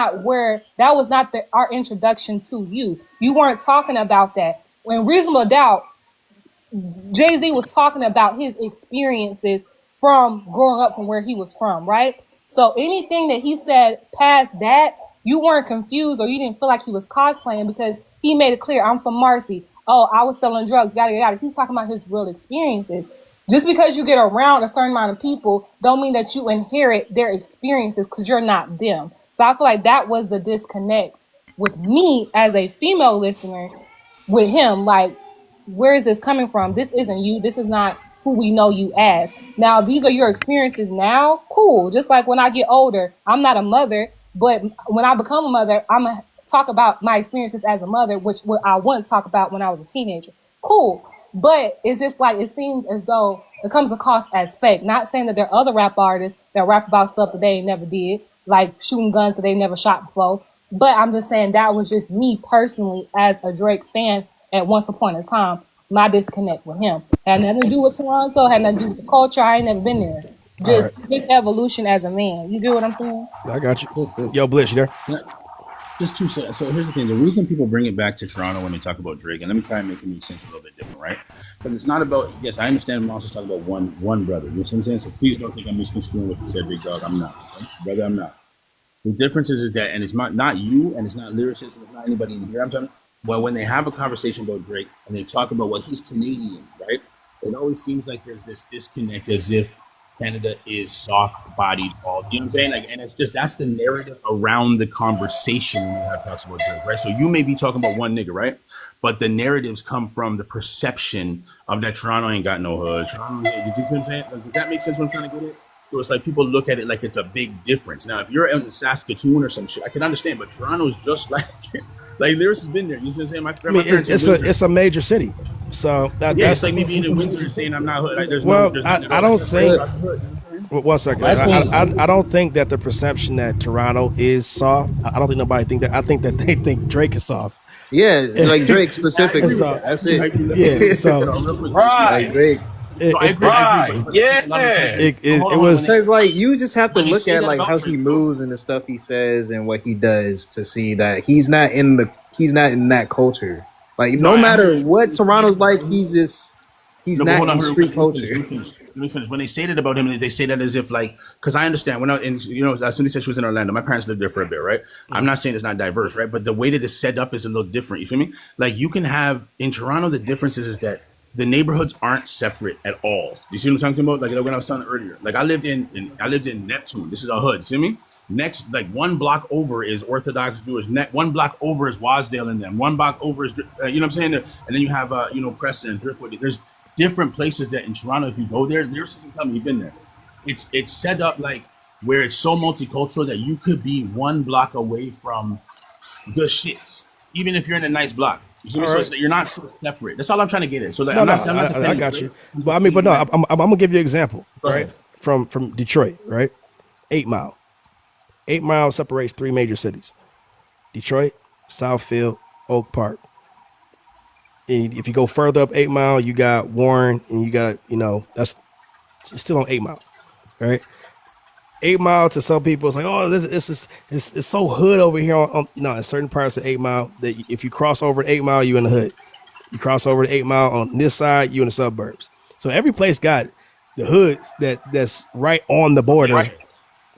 not where that was not our introduction to you. You weren't talking about that. When Reasonable Doubt, Jay-Z was talking about his experiences from growing up from where he was from, right? So anything that he said past that, you weren't confused or you didn't feel like he was cosplaying because he made it clear, I'm from Marcy. Oh, I was selling drugs, yada yada. He's talking about his real experiences. Just because you get around a certain amount of people don't mean that you inherit their experiences because you're not them. So I feel like that was the disconnect with me as a female listener with him. Like, where is this coming from? This isn't you. This is not who we know you as. Now, these are your experiences now. Cool. Just like when I get older, I'm not a mother, but when I become a mother, I'm going to talk about my experiences as a mother, which I wouldn't talk about when I was a teenager. Cool. But it's just like, it seems as though it comes across as fake. Not saying that there are other rap artists that rap about stuff that they never did, like shooting guns that they never shot before. But I'm just saying that was just me personally as a Drake fan at once upon a time. My disconnect with him had nothing to do with Toronto, had nothing to do with the culture. I ain't never been there. All right, Just his evolution as a man. You get what I'm saying? I got you. Cool, cool. Yo, Blitz, you there? Just 2 seconds. So here's the thing: the reason people bring it back to Toronto when they talk about Drake, and let me try and make it make sense a little bit different, right? But it's not about. Yes, I understand. I'm also talking about one brother. You know what I'm saying? So please don't think I'm misconstruing what you said, big dog. I'm not, right? Brother. I'm not. The difference is that, and it's not you, and it's not lyricists, and it's not anybody in here. I'm talking. But when they have a conversation about Drake and they talk about, well, he's Canadian, right? It always seems like there's this disconnect, as if Canada is soft-bodied, all. You know what I'm saying? Like, and it's just that's the narrative around the conversation when you have talks about Drake, right? So you may be talking about one nigga, right? But the narratives come from the perception of that Toronto ain't got no hood. Toronto, you see what I'm saying? Like, does that make sense? What I'm trying to get at? So it's like people look at it like it's a big difference. Now, if you're in Saskatoon or some shit, I can understand, but Toronto's just like like Lyris has been there. You know what I'm saying? My I mean, parents it's a major city, so yeah, it's that's like me being in Windsor and saying I'm not hood. Like well. there's I don't nothing right think. across the hood. You know what I'm saying? One second. My thing, I don't think that the perception that Toronto is soft. I don't think nobody think that. I think that they think Drake is soft. yeah, like Drake I agree specifically. with So that. That's I it. agree. yeah. So Real quick. Like Right, Drake. it No, I it agree. it, I agree. right, But let me finish. yeah. it, So it, hold it on. was. So it's like you just have to When they look say at that like about how he Drake, bro, moves and the stuff he says and what he does to see that he's not in that culture. Like no, no I hear matter you. what Toronto's like, he's No, but not hold on, in real street quick. Let me finish. culture. Let me finish. When they say that about him, they say that as if like, because I understand when I, and you know, as soon as she was in Orlando, my parents lived there for a bit, right? I'm not saying it's not diverse, right? But the way that it's set up is a little different. You feel me? Like you can have in Toronto, the difference is that the neighborhoods aren't separate at all. You see what I'm talking about? Like when I was telling earlier, like I lived in Neptune. This is a hood. You see me? Next, like one block over is Orthodox Jewish. One block over is Wasdale and them. One block over is, you know what I'm saying? And then you have, you know, Preston and Driftwood. There's different places that in Toronto, if you go there, there's something coming. You've been there. It's set up like where it's so multicultural that you could be one block away from the shits, even if you're in a nice block. You see me? All So right. it's you're not so separate. That's all I'm trying to get at. So like, No, no, I'm not I defending got Drake. you. I'm But I just mean, but stating no, that. I'm gonna give you an example, Go right? ahead. From Detroit, right? 8 Mile. 8 Mile separates three major cities: Detroit, Southfield, Oak Park. And if you go further up 8 Mile, you got Warren, and you got that's still on 8 Mile, right? 8 Mile to some people, it's like, oh, this is it's so hood over here. No, in certain parts of 8 Mile, that if you cross over 8 Mile, you in the hood. You cross over to 8 Mile on this side, you in the suburbs. So every place got the hoods that's right on the border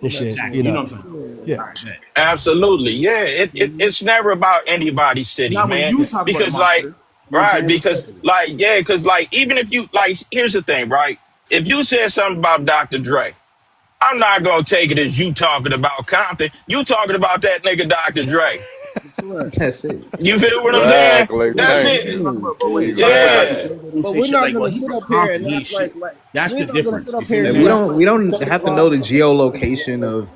and shit. Exactly. You know what I'm saying? Yeah. All right, man. Absolutely. Yeah. It's never about anybody's city, Not when man. you talk about a Because monster. like, You know what I'm right, saying? because Respectfully. like, yeah, because like even if you like here's the thing, right? If you said something about Dr. Dre, I'm not gonna take it as you talking about Compton. You talking about that nigga Dr. Dre. Correct. That's it. You feel what I'm saying? Exactly. Yeah, That's but Thank when they it. you. talk about, Dr. Yeah. Dre, they don't But say we're shit not like, well, gonna he sit from up here Compton, and he ain't act shit. like That's we're the not gonna sit difference. You up see what here I'm And and we saying? act don't like we don't have to know 35. the geolocation of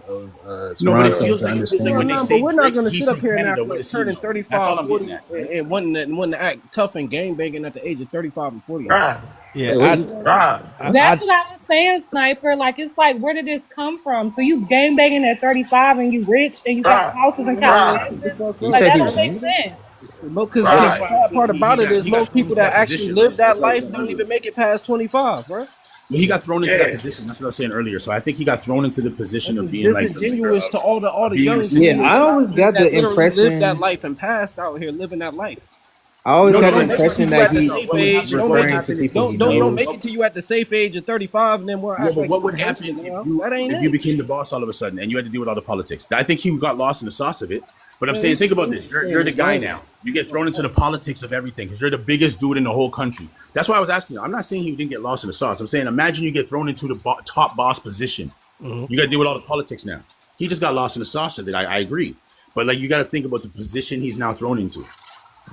No, but it Toronto feels to like No, when understand. they no, but say we're not Drake, gonna he sit up from here and Canada. act What like does he turning know? That's 35, all I'm getting 40, at, right? and wanting to act tough and gang banging at the age of 35 and 40 and shit. Right. Yeah. Wait, what I you say? Right. That's I what I was saying, Sniper. Like, it's like, where did this come from? So you gang banging at 35 and you rich and you got Right. houses in Right. The Calabasas? fuck You Like, up. said that he don't was make younger? sense. But Because that's the Right. why I sad say part about it is he got most thrown people into that that actually position, though. live that That's what I was life saying don't earlier. even make it past 25, bro. Well, he got thrown into that Yeah. position. That's what I was saying earlier. So I think he got thrown into the position This of is being like the leader disingenuous to all of the being young received. Yeah, people I always got the that literally lived that impression. life and passed out here living that life. I always No, had no, the and Don't that's make it what to impression you that at the no. safe What would age. he's happen? Don't make referring it. to people he Don't make knows. it to you at the safe age of 35, and then we'll Yeah, act but like what you would a gangster. happen Now that ain't if you it. became the boss all of a sudden and you had to deal with all the politics? I think he got lost in the sauce of it. But I'm Man, saying, think about we this: stay in you're the this guy lane. now. You get thrown into the politics of everything because you're the biggest dude in the whole country. That's why I was asking you. I'm not saying he didn't get lost in the sauce. I'm saying, imagine you get thrown into the top boss position. Mhm. You got to deal with all the politics now. He just got lost in the sauce of it. I agree, but like you got to think about the position he's now thrown into.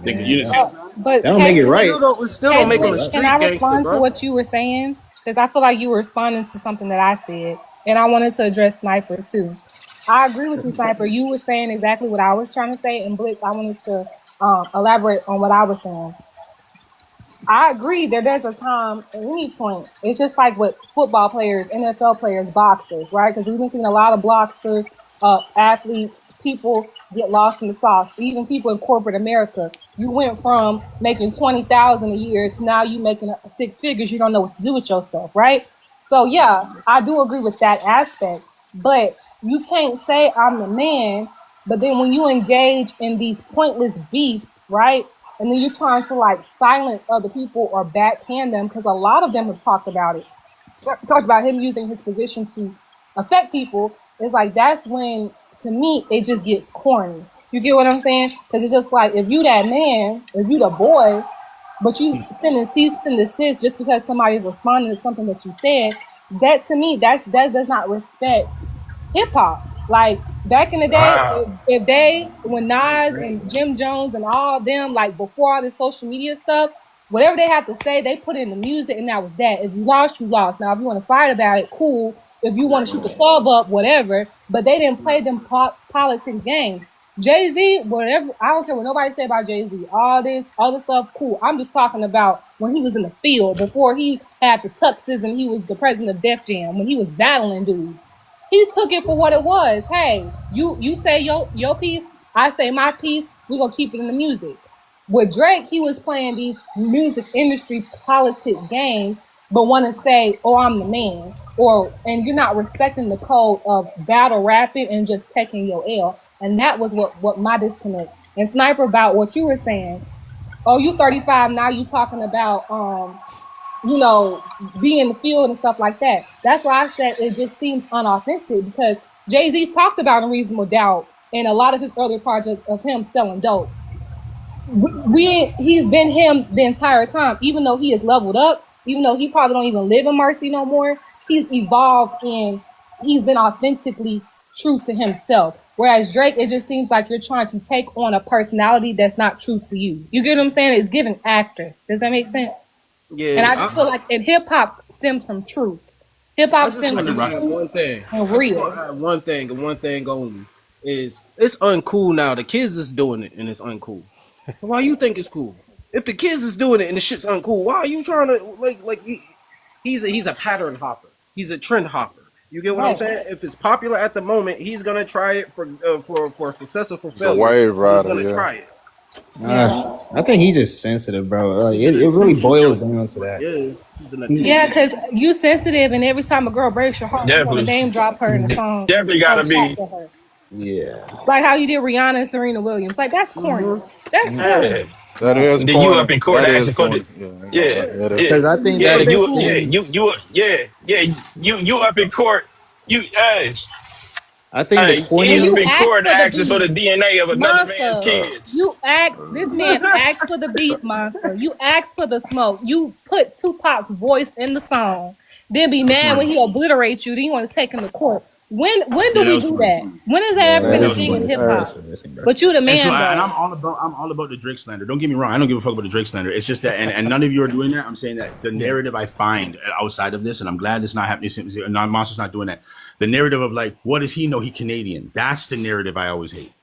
Think Yeah, you didn't see? But that don't make it It right. still don't. It still That don't don't make make him it a Caseless, right. can street I gangster, respond to bro. what you were saying? Because I feel like you were responding to something that I said, and I wanted to address Sniper too. I agree with you, Sniper. You were saying exactly what I was trying to say, and Blitz, I wanted to elaborate on what I was saying. I agree that there's a time at any point. It's just like with football players, NFL players, boxers, right? Because we've been seeing a lot of boxers, athletes, people get lost in the sauce. Even people in corporate America. You went from making 20,000 a year to now you making six figures. You don't know what to do with yourself, right? So yeah, I do agree with that aspect. But you can't say I'm the man, but then when you engage in these pointless beefs, right? And then you're trying to like silence other people or backhand them because a lot of them have talked about it. Talked about him using his position to affect people. It's like that's when, to me, it just gets corny. You get what I'm saying? Because it's just like if you that man, if you the boy, but you sending cease and desist just because somebody's responding to something that you said, that to me, that does not respect hip hop. Like back in the day, Wow. if they when Nas and Jim Jones and all of them, like before all this social media stuff, whatever they had to say, they put in the music and that was that. If you lost, you lost. Now if you want to fight about it, cool. If you want to shoot the club up, whatever. But they didn't play them politics games. Jay Z, whatever, I don't care what nobody say about Jay Z. All this other stuff, cool. I'm just talking about when he was in the field before he had the tuxes and he was the president of Def Jam when he was battling dudes. He took it for what it was. Hey, you say your piece, I say my piece. We're gonna keep it in the music. With Drake, he was playing these music industry politic games, but want to say, "Oh, I'm the man," or and you're not respecting the code of battle rapping and just taking your L. And that was what my disconnect. And Sniper about what you were saying. Oh, you 35 now. You talking about be in the field and stuff like that. That's why I said it just seems unauthentic because Jay-Z talked about Unreasonable Doubt in a lot of his earlier projects of him selling dope. He's been him the entire time, even though he has leveled up, even though he probably don't even live in Mercy no more. He's evolved and he's been authentically true to himself. Whereas Drake, it just seems like you're trying to take on a personality that's not true to you. You get what I'm saying? It's giving actor. Does that make sense? And Yeah, I just feel like and hip hop stems from truth. Hip I hop just stems want from to add truth one thing. and I just want to real. add one thing and one thing only is it's uncool now. The kids is doing it and it's uncool. So why you think it's cool? If the kids is doing it and the shit's uncool, why are you trying to he's a pattern hopper. He's a trend hopper. You get what I'm Right. saying? If it's popular at the moment, he's gonna try it for success or for He's a failure, wave but he's rider, gonna yeah. try it. Yeah. I think he's just sensitive, bro. Like, He's an it really attention boils junkie. down to that. Yeah, he's an He, Yeah, attention because junkie. you sensitive and every time a girl breaks your heart, you want to Definitely, name drop her in the song definitely from gotta chat be. to her. yeah. Like how you did Rihanna and Serena Williams. Like that's corny. Mm-hmm. That's corny. Yeah. That is And then you corny. up in court That is asking for the, corny. Yeah, I ain't gonna yeah, lie. Yeah, Yeah, that's yeah, Because I corny. think yeah, that but they yeah, cool. he's you up in court, I think the And you up you corniness. in ask court for the asking for the beef. DNA of another man's Monster. kids. You asked this man asked for the beef, monster. You asked for the smoke. You put Tupac's voice in the song. Then be That was mad when corny. he obliterates you. Then you want to take him to court. When Yeah, do that we was do corny. that? When has that ever Yeah, Yeah, been that a that's was thing in corny. hip embarrassing. That's hop? embarrassing, bro. But you the And so, man and though. I'm all about the Drake slander. Don't get me wrong. I don't give a fuck about the Drake slander. It's just that, and none of you are doing that. I'm saying that the Yeah. narrative I find outside of this, and I'm glad it's not happening. Monster's not doing that. The narrative of like, what does he know? He Canadian. That's the narrative I always hate.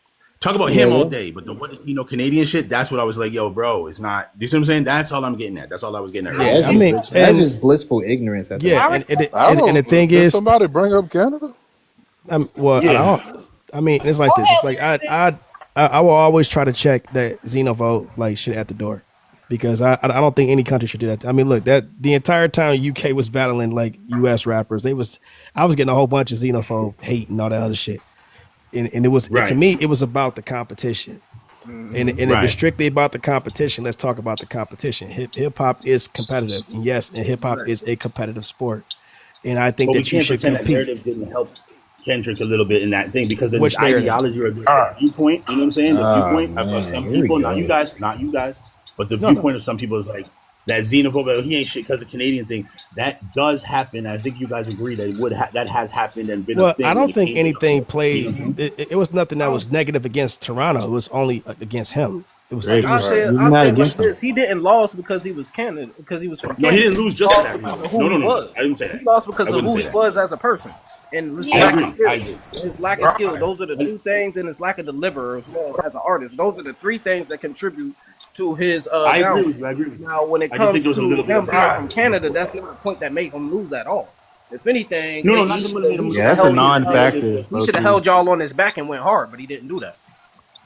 Talk about him all Yeah, day, but the what does he know Canadian shit? That's what I was like, yo, bro. It's not. You see what I'm saying? That's all I'm getting at. That's all I was getting at yeah. earlier. Right. That's I Is just mean, Drake that's slander. and just blissful ignorance at that yeah, I point. respect I that. and the thing don't. Did is, somebody bring up Canada? well, I Yeah. don't. I mean, it's Go like this. ahead, It's like lyricist. I will always try to check that xenophobe like shit at the door because I don't think any country should do that. I mean, look, that the entire time UK was battling like US rappers, I was getting a whole bunch of xenophobe hate and all that other shit, and to Right. me it was about the competition. And Mm-hmm. if it's Right. strictly about the competition, let's talk about the competition. Hip hop is competitive, and yes, and hip hop Right. is a competitive sport. And I think But we that you can't should pretend that compete. narrative didn't help Kendrick a little bit in that thing because the Which narrative? ideology or All the right. viewpoint, you know what I'm saying? The Oh viewpoint of man, some here we people, go. not you guys, but the No, no. viewpoint of some people is like that xenophobe. He ain't shit because the Canadian thing that does happen. I think you guys agree that that has happened and been a Well, I thing when don't it think came to the anything you know what I'm played. saying? It was nothing I that don't. was negative against Toronto. It was only against him. It was. Drake, It was. Right. you're I not say it like against them. this: he didn't lose because he was Canada, because he was from No, he Canada. didn't lose He just for lost that because reason. of who No, he no, no, no. was. I didn't say He that. lost I because of wouldn't who say he that. was as a person and his I lack Yeah. of agree. I skill. agree. His lack of skill. Right. Those are the two things, and his lack of delivery as an artist. Those are the three things that contribute to his I agree downfall. with you. I agree with you. Now, when it I just think comes there was a to little bit of him being bias from before Canada, that. that's not a point that made him lose at all. If anything, No, no, not the one that made him he lose. should I Yeah, have that's a just held think it was a little bit non-factor, of he low should have key. held y'all on his back and went hard, but he didn't do that.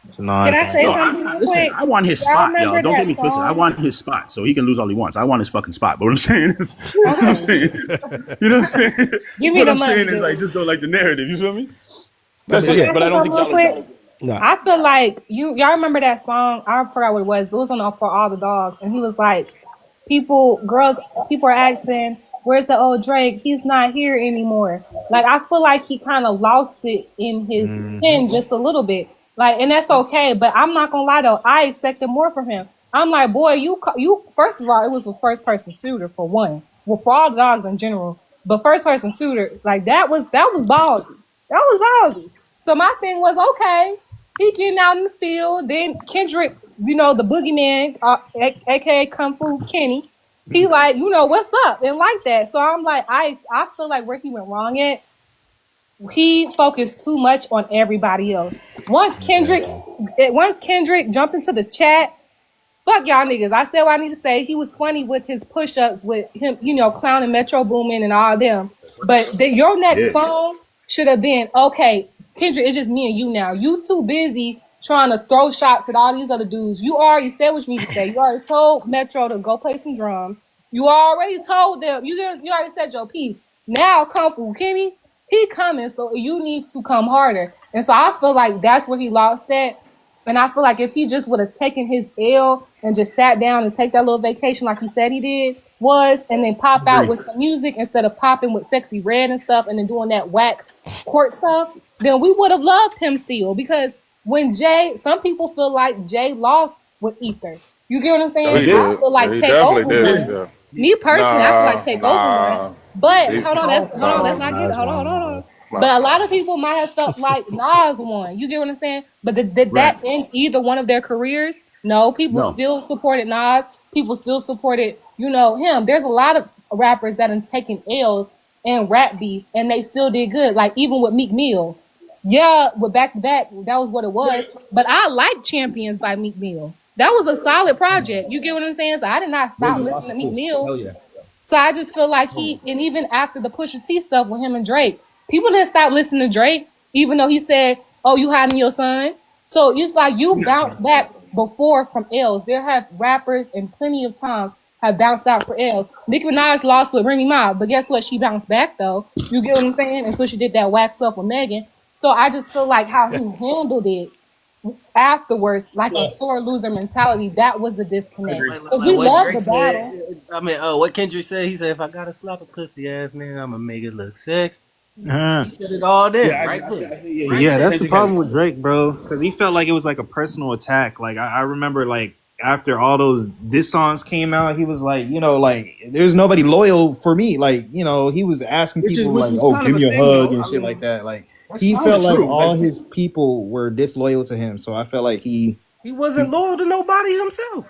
It's a Can I say No, non-factor. something real listen. quick? I want his Y'all spot, y'all. remember Don't get that me twisted. I song? want his spot, so he can lose all he wants. I want his fucking spot. But what I'm saying is, what I'm Okay. saying, you know, what I'm saying? Give me What the I'm money, saying is, I dude. just don't like the narrative. You feel me? I That's mean, Can it. yeah. I But I say don't something think real y'all are quick? done. No. I feel like y'all remember that song? I forgot what it was, but it was on For All the Dogs, and he was like, people are asking, "Where's the old Drake? He's not here anymore." Like I feel like he kind of lost it in his Mm-hmm. pen just a little bit. Like, and that's okay. But I'm not gonna lie though, I expected more from him. I'm like, boy, you. First of all, it was a first person shooter for one. Well, For All the Dogs in general, but first person shooter like that was ballsy. That was ballsy. So my thing was okay. He getting out in the field. Then Kendrick, the boogeyman, aka Kung Fu Kenny. He like, what's up, and like that. So I'm like, I feel like where he went wrong at, he focused too much on everybody else. Exactly. Once Kendrick jumped into the chat, fuck y'all niggas. I said what I need to say. He was funny with his push-ups, with him, clowning Metro Boomin and all them. But your next Yeah. song should have been, okay, Kendrick, it's just me and you now. You too busy trying to throw shots at all these other dudes. You already said what you need to say. You already told Metro to go play some drums. You already told them. You already said your piece. Now Kung Fu Kenny, he coming, so you need to come harder. And so I feel like that's where he lost at. And I feel like if he just would have taken his L and just sat down and take that little vacation like he said he did and then pop out Agree. with some music instead of popping with Sexy Red and stuff and then doing that whack court stuff, then we would have loved him still. Because some people feel like Jay lost with Ether. You get what I'm Yeah, He saying? he did. I did. feel Yeah, like he Take definitely Over He did. did. won. Yeah. Me personally, I feel like Nah, Take Over won. nah. But He, hold on, let's nah, not get Nas hold won, on. bro. nah. But a lot of people might have felt like Nas won. You get what I'm saying? But did Right. that end either one of their careers? No, people No. still supported Nas. People still supported, him. There's a lot of rappers that have taken L's and rap beef, and they still did good. Like even with Meek Mill. Yeah, with Back to Back, that was what it was. But I like Champions by Meek Mill. That was a solid project. You get what I'm saying? So I did not Boys stop are listening to awesome Meek too. Mill. Hell yeah. So I just feel like and even after the Pusha T stuff with him and Drake, people didn't stop listening to Drake, even though he said, "Oh, you hiding your son." So it's like you bounced back before from L's. There have rappers and plenty of times have bounced back for L's. Nicki Minaj lost with Remy Ma, but guess what? She bounced back though. You get what I'm saying? And so she did that wax stuff with Megan. So I just feel like how he handled it afterwards, like a sore loser mentality, that was the disconnect. Agree. Because Like he what loved the Drake said. battle. I mean, what Kendrick said. He said, "If I gotta slap a pussy ass nigga, I'ma make it look sexy." Uh, He said it all Yeah, there, I, right I, there, yeah, but right yeah, yeah. there. that's the Kendrick has. problem with Drake, bro. Because he felt like it was like a personal attack. Like I remember, like after all those diss songs came out, he was like, like there's nobody loyal for me. Like he was asking Which is people which like, was oh, kind of give a me a thing hug though. and I shit like mean, that. Like that's he kind of felt like true. all Like his people were disloyal to him. So I felt like he, He wasn't loyal to nobody himself.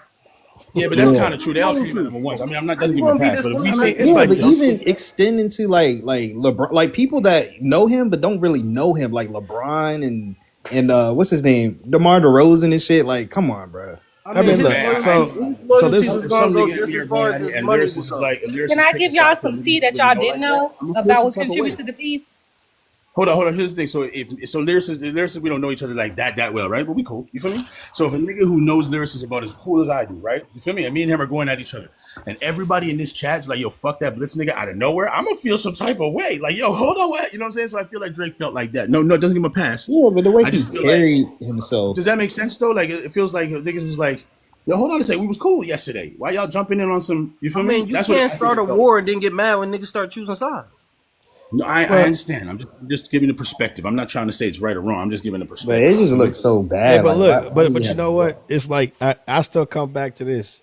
yeah, but that's yeah. kind of true. They all came at him at once. I mean, I'm not How doesn't you give him a gonna be pass, but if we I disloyal say mean, to it's Yeah, like but somebody else? this. even extend into like LeBron, like people that know him but don't really know him, like LeBron and what's his name, DeMar DeRozan and shit. Like, come on, bro. I I mean, mean, listen, look. man. So, his so loyalty this. was If gonna some go nigga in just here as far going as at me his and money would lyricist is go. like a Can lyricist I picks a give y'all side to a some nigga tea you don't that really y'all know didn't like that, know I'm gonna feel about some what type of contributed way. to the beef? Hold on. Here's the thing. So lyricists, we don't know each other like that well, right? But we cool. You feel me? So if a nigga who knows lyrics is about as cool as I do, right? You feel me? And me and him are going at each other, and everybody in this chat's like, "Yo, fuck that Blitz nigga," out of nowhere, I'm gonna feel some type of way. Like, yo, hold on, what? You know what I'm saying? So I feel like Drake felt like that. No, it doesn't give him a pass. Yeah, but the way I he just feel like, carried himself. does that make sense though? Like, it feels like niggas was like, "Yo, hold on a second, we was cool yesterday. Why y'all jumping in on some?" You feel I me? mean, you That's what can't I think start a it felt. war and then get mad when niggas start choosing sides. No, I Well, understand. I'm just giving the perspective. I'm not trying to say it's right or wrong. I'm just giving the But it perspective. You just feel me? looks so hey, bad. but Like, look, why do but you you have to know do that? what? It's like I still come back to this.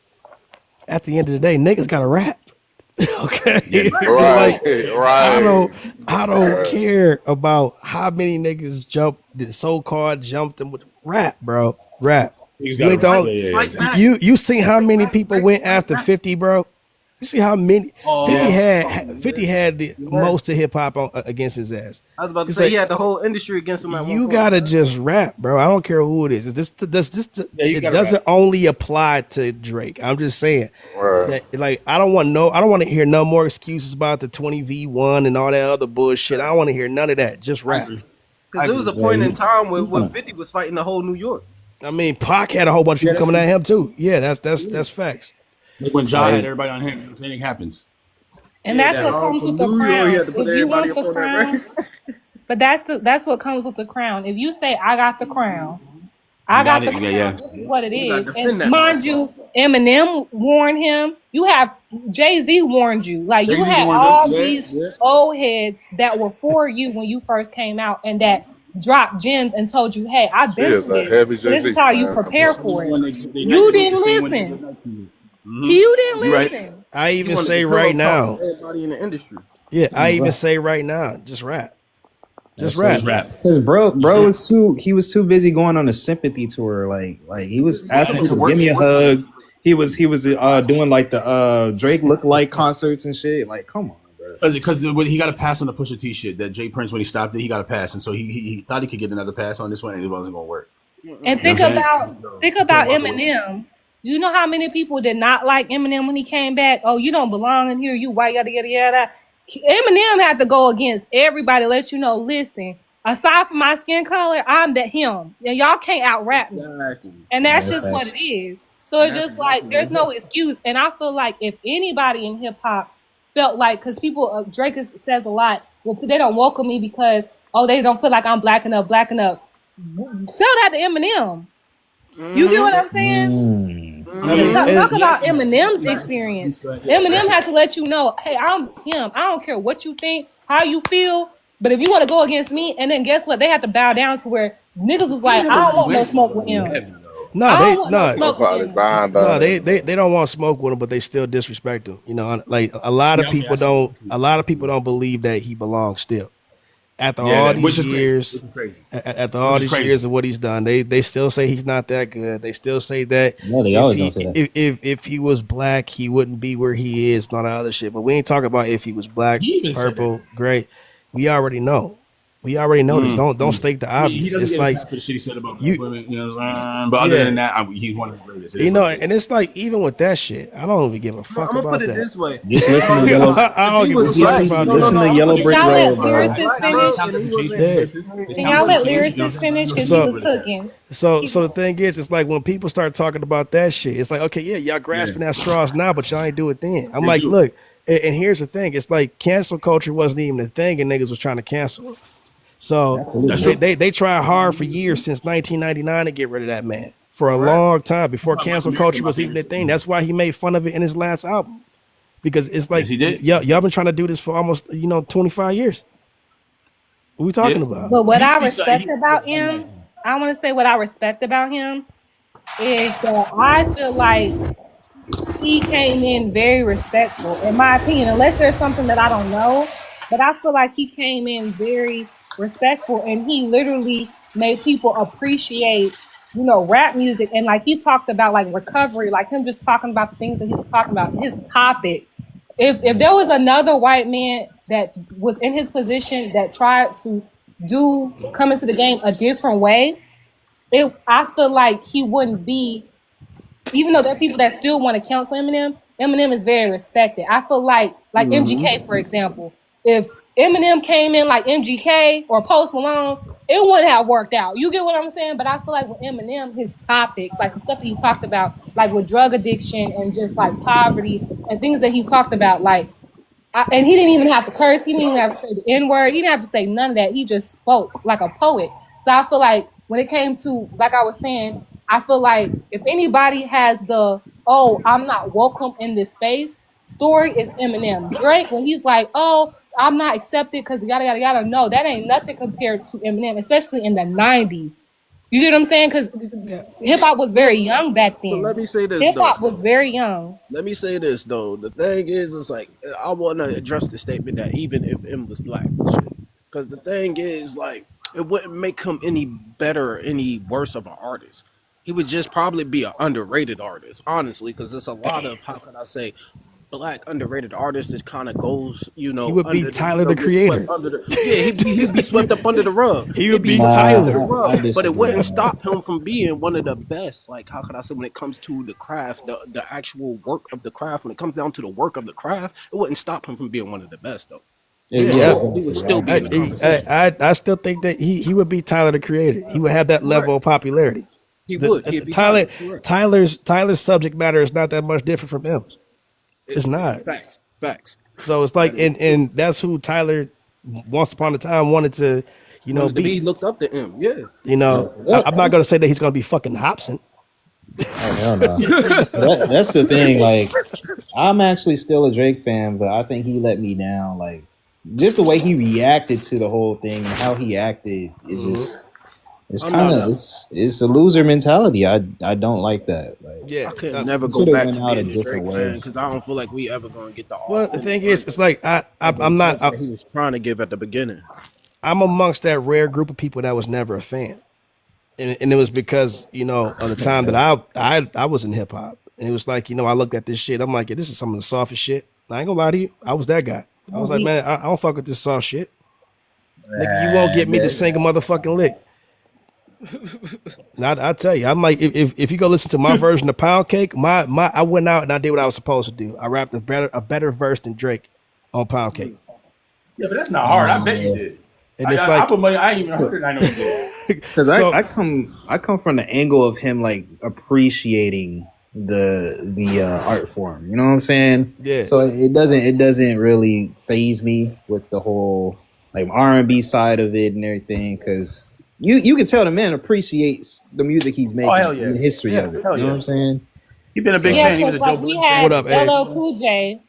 At the end of the day, niggas gotta rap. Okay. Yeah, It's yeah, Right, like I right. don't I don't care about how many niggas jumped the so-called jumped them with rap, bro. Rap. niggas You got to ain't the rap. Fight, only Yeah, yeah, yeah, fight exactly. back. you see how Fight many back. people went after 50, bro? You see how many Oh, 50 Yeah, had yeah. 50 had the Yeah. most of hip hop against his ass. I was about to It's say he like had the whole industry against him at one you point. gotta just rap, bro. I don't care who it is. yeah, you It got to rap. doesn't only apply to Drake. I'm just saying Right. that, like, I don't want to hear no more excuses about the 20v1 and all that other bullshit. I don't want to hear none of that. Just I rap. agree. Because I there was agree. a Yeah, point in time where, he's where gonna. 50 was fighting the whole New York. I mean, Pac had a whole bunch of Yeah, people that's coming true. at him too. Yeah, that's facts. Like when Ja had Like, everybody on him, if anything happens. And Yeah, that's that what all comes with from the New York. He crown. had to put If you everybody want up the on that crown, record. but that's what comes with the crown. If you say I got the crown, I You got got it. the Yeah, crown. yeah. This is what it You gotta is. And defend that mind motherfucker. you, Eminem warned him. You have Jay-Z warned you. Like Jay you Z had warned him. all Yeah, these yeah. old heads that were for you when you first came out and that dropped gems and told you, hey, I've She been is through a this. heavy So this is Jay-Z how you fan. I'm The prepare telling same for it. one they night You to it. The didn't same one they did listen. night to it. You didn't You right. listen. I He even wanted the say pillow right talk with now. everybody in the industry. Yeah, I even bro, say right now, just rap. Just that's it. Just rap. rap. Because Just bro rap. was too. He was too busy going on a sympathy tour. Like he was Yeah, and asking it could people, work. "Give me It a worked for him. hug." He was doing like the Drake look-alike concerts and shit. Like, come on, bro. Because he got a pass on the Pusha T shit that Jay Prince when he stopped it, he got a pass, and so he thought he could get another pass on this one, and it wasn't gonna work. And You know Mm-mm. what I'm saying? think He couldn't about walk away. Eminem. You know how many people did not like Eminem when he came back? Oh, you don't belong in here, you white, yada yada yada. Eminem had to go against everybody, let you know, listen, aside from my skin color, I'm that him. And y'all can't out rap me. Exactly. And Yeah, that's that's just what it facts. is. So And it's that's just like exactly what there's it no was. excuse. And I feel like if anybody in hip hop felt like, because people, says a lot, well, they don't welcome me because, oh, they don't feel like I'm black enough, black enough. Sell that to Eminem. You get what Mm-hmm. I'm saying? I And, mean, Mm-hmm. Talk and he about actually Eminem's he actually experience. said, yeah, Eminem that's had to let you know, hey, I'm him. I don't care what you think, how you feel, but if you want to go against me, and then guess what? They had to bow down to where niggas was he like, I never don't really want no went smoke with anybody him. heavy though. no, I don't they want no no smoke with nobody him. buying no, that. they don't want smoke with him, but they still disrespect him. You know, like Yeah, okay, I see. a lot of people don't believe that he belongs still. After Yeah, all that, these which is crazy. years, Which is crazy. after all Which is these crazy. years of what he's done, they still say he's not that good. They still say that Yeah, they if always gonna he say that. if he was black, he wouldn't be where he is, and all that other shit. But we ain't talking about if he was black, He even said that. purple, gray. We already know. We already know this. Don't state the I mean, he obvious. doesn't It's get a like pass for the shit he said about black you, women. You know what I'm saying? But other than yeah, that, he's one of the greatest. It you is know, what it and is. it's like even with that shit, I don't even give a fuck I'm gonna put about it that. this way. Just listen to Um, Yellow. I if don't he give a was fuck black, Listen, about no, no, that. listen no. to I'm gonna put Yellow it Did Brick this y'all way. let Road, If he was bro. lyricists black, His finish? bro, and talent he can change for wasn't, the yeah. His Can y'all talent let can change. You know what lyricists I'm saying? finish? No Because he So was excuse for that. cooking. so Keep the going. thing is, it's like when people start talking about that shit, it's like, okay, yeah, y'all Yeah, grasping at straws now, but y'all ain't do it then. I'm they like, do. look, and here's the thing, it's like cancel culture wasn't even a thing, and niggas was trying to cancel him. So That's Absolutely. true. they tried hard for years since 1999 to get rid of that man for a right. long time That's before why Michael cancel Miracle's culture my was even favorite a thing. superhero. That's why he made fun of it in his last album because it's Yes, like he did. y'all been trying to do this for almost 25 years. What we Yeah, talking about? But what he I speaks. respect about him, I want to say what I respect about him is that I feel like he came in very respectful, in my opinion, unless there's something that I don't know. But I feel like he came in very respectful and he literally made people appreciate, rap music. And like he talked about like recovery, like him just talking about the things that he was talking about, his topic. If there was another white man that was in his position that tried to come into the game a different way, I feel like he wouldn't be, even though there are people that still want to counsel Eminem. Eminem is very respected. I feel like MGK, for example, if Eminem came in like MGK or Post Malone, it wouldn't have worked out. You get what I'm saying? But I feel like with Eminem, his topics, like the stuff that he talked about, like with drug addiction and just like poverty and things that he talked about, like and he didn't even have to curse. He didn't even have to say the N word. He didn't have to say none of that. He just spoke like a poet. So I feel like when it came to, like I was saying, I feel like if anybody has the, oh, I'm not welcome in this space story, is Eminem. Drake, when he's like, oh, I'm not accepted because yada, yada, yada. No, that ain't nothing compared to Eminem, especially in the 90s. You get what I'm saying? Because Yeah. hip hop was But, very young back but let then. me say this Hip though. hop was very young. Let me say this though. The thing is, it's like I want to address the statement that even if M was black, because the thing is, like, it wouldn't make him any better or any worse of an artist. He would just probably be an underrated artist, honestly, because there's a lot of, how can I say, black underrated artists that kind of goes, He would be under the, Tyler the get swept Creator. under the, yeah, he'd be swept up under the rug. He He'd would be be swept up under the Tyler. Nah, I rug, but it disagree wouldn't on that. stop him from being one of the best. Like, how can I say, when it comes to the craft, the actual work of the craft, when it comes down to the work of the craft, it wouldn't stop him from being one of the best, though. Yeah, Of Yeah, course, he would exactly. I still be in agree the on that. conversation. I still think that he would be Tyler the Creator. He would have that Correct. level of popularity. He The, would. He'd be Tyler Tyler. Correct. Tyler's subject matter is not that much different from M's. It's not. Facts. Facts. So it's like, That is true. and that's who Tyler once upon a time wanted to, Wanted to be. be looked up to him. Yeah. I'm not gonna say that he's gonna be fucking Hobson. Oh hell no. That's the thing. Like, I'm actually still a Drake fan, but I think he let me down. Like, just the way he reacted to the whole thing and how he acted is just, it's I'm kind not. of, it's a loser mentality. I don't like that. Like, I Yeah. could never he go should have back went to out a being a different Drake fan way. because I don't feel like we ever gonna get the Well, the authentic thing is, it's version like of I'm not. himself that he was trying to give at the beginning. I'm amongst that rare group of people that was never a fan, and it was because of the time that I was in hip hop, and it was like I looked at this shit. I'm like, yeah, this is some of the softest shit. I ain't gonna lie to you. I was that guy. I was like, man, I don't fuck with this soft shit. Nigga, you won't get me to sing a motherfucking lick. Now I tell you, I'm like, if you go listen to my version of Pound Cake, my I went out and I did what I was supposed to do. I rapped a better verse than Drake on Pound Cake, Yeah, but that's not hard. I bet you did. and it's I like, put money. I ain't even heard it. I know you did. Because so I come from the angle of him like appreciating the art form. You know what I'm saying? yeah, So it doesn't really phase me with the whole like R&B side of it and everything. Because you can tell the man appreciates the music he's Oh making hell yeah, and the history yeah. of it. hell You know what yeah. I'm saying? You've been a big So Yeah, fan. He was because a Joe like we Budden What had fan. up, Abe? LL Cool J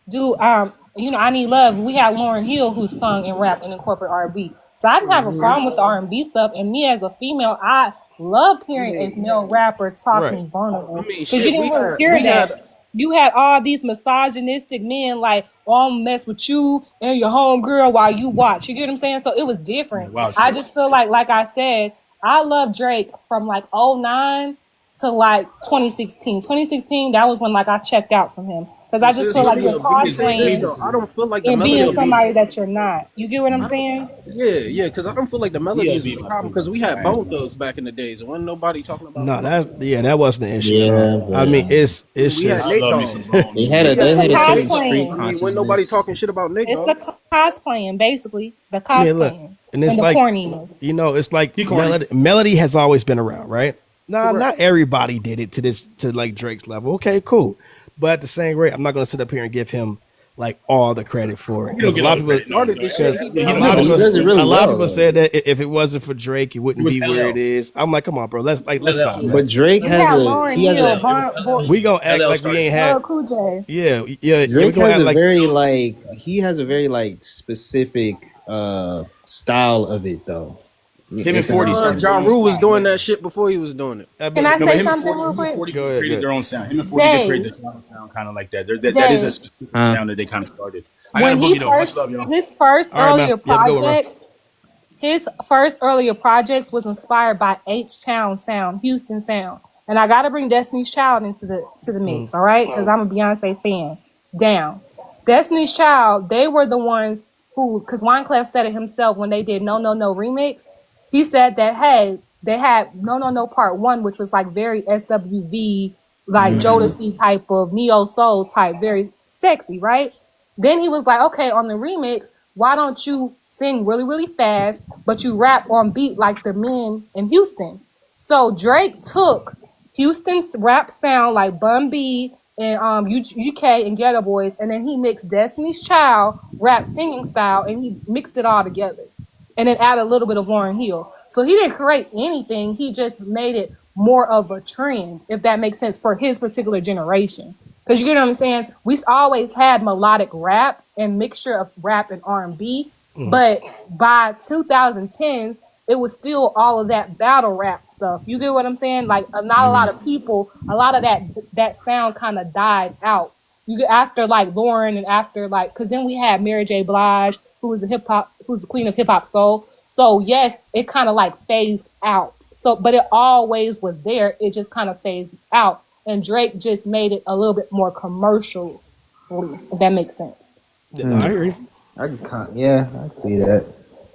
do I Need Love. We had Lauryn Hill who sung and rapped and incorporated R&B. So I didn't have a problem with the R&B stuff. And me as a female, I loved I hearing a mean, male rapper Right. talking I vulnerable mean, because you shit. didn't really hear We had. that. You had all these misogynistic men like, oh, I'm mess with you and your homegirl while you watch. You get what I'm saying? So it was Yeah, different. wild I shit. just feel like I said, I love Drake from like '09 to like 2016. 2016, that was when like I checked out from him. Because I But just sis, feel let like me you're let me say this cosplaying though. I don't feel like the and melody being is the. somebody that you're not. You get what I'm I don't, saying? yeah, because I don't feel like the melody is DLB the my problem. favorite. Because we had I ain't Bone gonna lie. Thugs back in the days, and wasn't nobody talking about No, no motherfucking. that wasn't the issue at all. yeah, I but mean, it's We had I just Nate love me Dogg. some bone. they You know had what a It's I'm the they had a certain street cosplaying. I mean, wasn't nobody consciousness. talking shit about Nate It's Dogg. the cosplaying, basically. The I mean, look, cosplaying and it's and the like corniness. it's like He corny. melody has always been around, right? Nah, Correct. not everybody did it to like Drake's level. Okay, cool, but at the same rate, I'm not gonna sit up here and give him like all the credit for it You don't because a get all lot the of people credit. No, Started no. the shit. because He Yeah, he a did. don't No, lot get of but all he the people does credit. it really a lot of well. people Like, said that if it wasn't for Drake, it It wouldn't was be where it LL. is. I'm like, come on, bro, let's LL, stop man. that. but Drake We has had a Lauryn he has Hill, a It was LL. We gonna act LL like we started ain't it. had, Cool J. yeah. We Drake gonna has act a like very like he has a very like specific style of it though. Him and If that 40 makes John started sense. their John own Rule was style. doing that shit before he was doing it. I Can I mean, No, but say something real Him and quick? 40 go ahead, go created ahead. their own sound. Him and 40 did create Jay, their sound kind of like that. That is a Jay, specific Huh? sound that they kind of started. I got a when he boogie though. Much first, love, y'all. his first All right, man. earlier You have a good one, bro. projects, his first earlier projects was inspired by H Town sound, Houston sound. And I gotta bring Destiny's Child into the mix, all right? Because I'm a Beyonce fan. Down. Destiny's Child, they were the ones who, because Wineclef said it himself when they did No No No remix. He said that, hey, they had No No No Part 1, which was like very SWV, like Jodeci type of neo soul type, very sexy, right? Then he was like, okay, on the remix, why don't you sing really, really fast, but you rap on beat like the men in Houston? So Drake took Houston's rap sound like Bun B and UK and Ghetto Boys, and then he mixed Destiny's Child rap singing style, and he mixed it all together, and then added a little bit of Lauryn Hill. So he didn't create anything; he just made it more of a trend, if that makes sense, for his particular generation. Because you get what I'm saying? We always had melodic rap and mixture of rap and R&B, but by 2010s, it was still all of that battle rap stuff. You get what I'm saying? Like not a lot of people, a lot of that sound kind of died out. You get after like Lauren and after like, because then we had Mary J. Blige, who's the queen of hip hop soul. So yes, it kind of like phased out. So, but it always was there. It just kind of phased out, and Drake just made it a little bit more commercially. If that makes sense. No, I hear you. I can see that.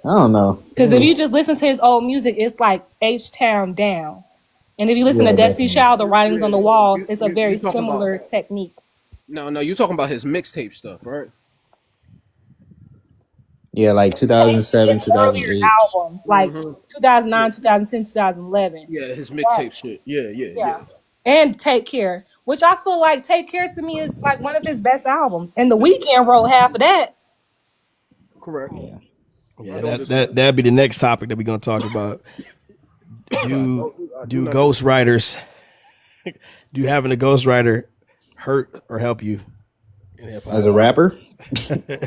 I don't know. Because if you just listen to his old music, it's like H-Town down. And if you listen to Destiny Child, the writings on the walls, it's a very similar technique. No, you're talking about his mixtape stuff, right? Yeah, like 2007, His earlier 2008. albums, like 2009, 2010, 2011. Yeah, his mixtape shit. Yeah. And Take Care, which I feel like Take Care to me is like one of his best albums. And The Weeknd wrote half of that. Correct. Yeah, that'd be the next topic that we're gonna talk about. Do ghostwriters? Do having a ghostwriter hurt or help you in hip-hop? As a rapper?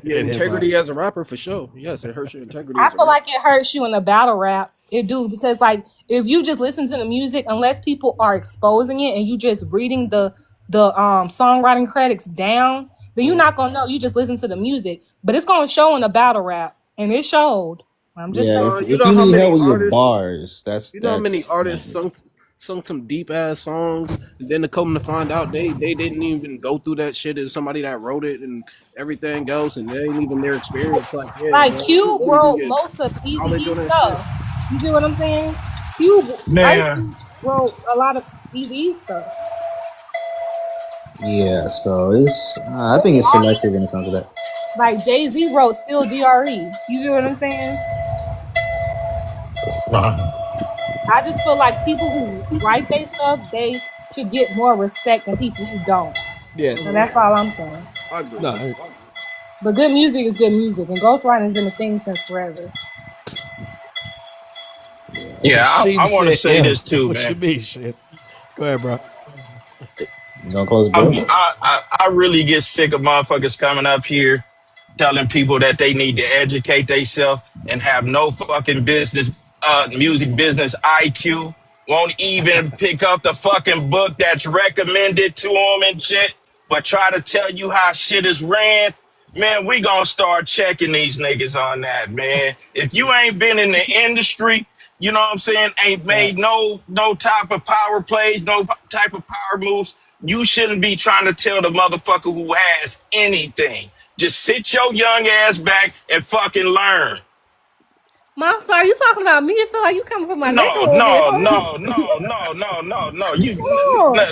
Yeah, integrity as a rapper for sure. Yes, it hurts your integrity. I feel like it hurts you in the battle rap. It do, because like if you just listen to the music, unless people are exposing it and you just reading the songwriting credits down, then you're not gonna know. You just listen to the music, but it's gonna show in the battle rap, and it showed. I'm just saying. If you need help with your bars, that's how many artists sung some deep ass songs, and then to come to find out they didn't even go through that shit as somebody that wrote it and everything else, and they ain't even their experience. Like Cube wrote most of Easy stuff. You get what I'm saying? Cube wrote a lot of Easy stuff. Yeah, so it's I think it's selective when it comes to that. Like Jay-Z wrote Still DRE. You get what I'm saying? I just feel like people who write their stuff, they should get more respect than people who don't. Yeah. So that's all I'm saying. I agree. No, But good music is good music, and ghostwriting has been a thing since forever. Yeah, I want to say this too, what man. you mean, shit? Go ahead, bro. You gonna close the door? I really get sick of motherfuckers coming up here telling people that they need to educate themselves and have no fucking business, music business IQ. Won't even pick up the fucking book that's recommended to them and shit, but try to tell you how shit is ran. Man, we gonna start checking these niggas on that, man. If you ain't been in the industry, you know what I'm saying, ain't made no type of power plays, no type of power moves, you shouldn't be trying to tell the motherfucker who has anything. Just sit your young ass back and fucking learn. Monster, are you talking about me? I feel like you coming from my No. You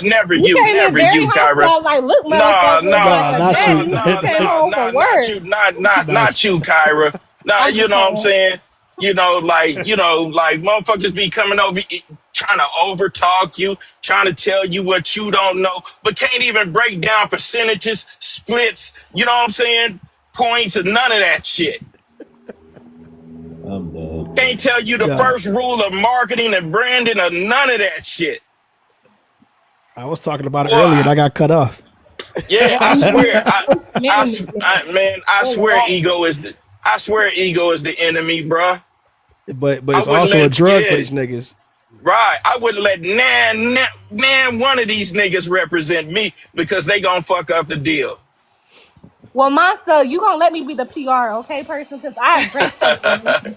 never you you, came in never very you, Kyra. hostile, like, look, not you. Not you, not you, Kyra. Nah, you know what I'm saying? Like motherfuckers be coming over trying to overtalk you, trying to tell you what you don't know, but can't even break down percentages, splits, you know what I'm saying? Points and none of that shit. I'm dead. Can't tell you the first rule of marketing and branding or none of that shit. I was talking about it earlier and I got cut off. Yeah, I swear, I swear ego is the enemy, bruh. But it's also a drug for these niggas. Right. I wouldn't let nan one of these niggas represent me because they gonna fuck up the deal. Well, Monster, you gonna let me be the PR, okay, person? Because I have great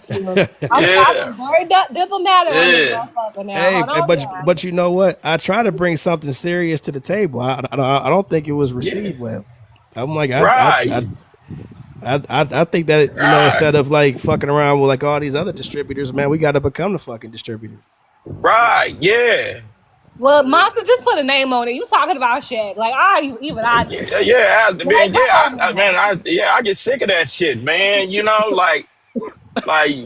skills. I'm very diplomatic on this motherfucker now. Hey, but you know what? I try to bring something serious to the table. I don't think it was received well. I'm like, I think that, you know, instead of like fucking around with like all these other distributors, man, we got to become the fucking distributors. Right? Yeah. Well, Monster, just put a name on it. You talking about Shaq? Like even I Yeah, do. yeah, Like, man, come yeah, on man, now. I get sick of that shit, man.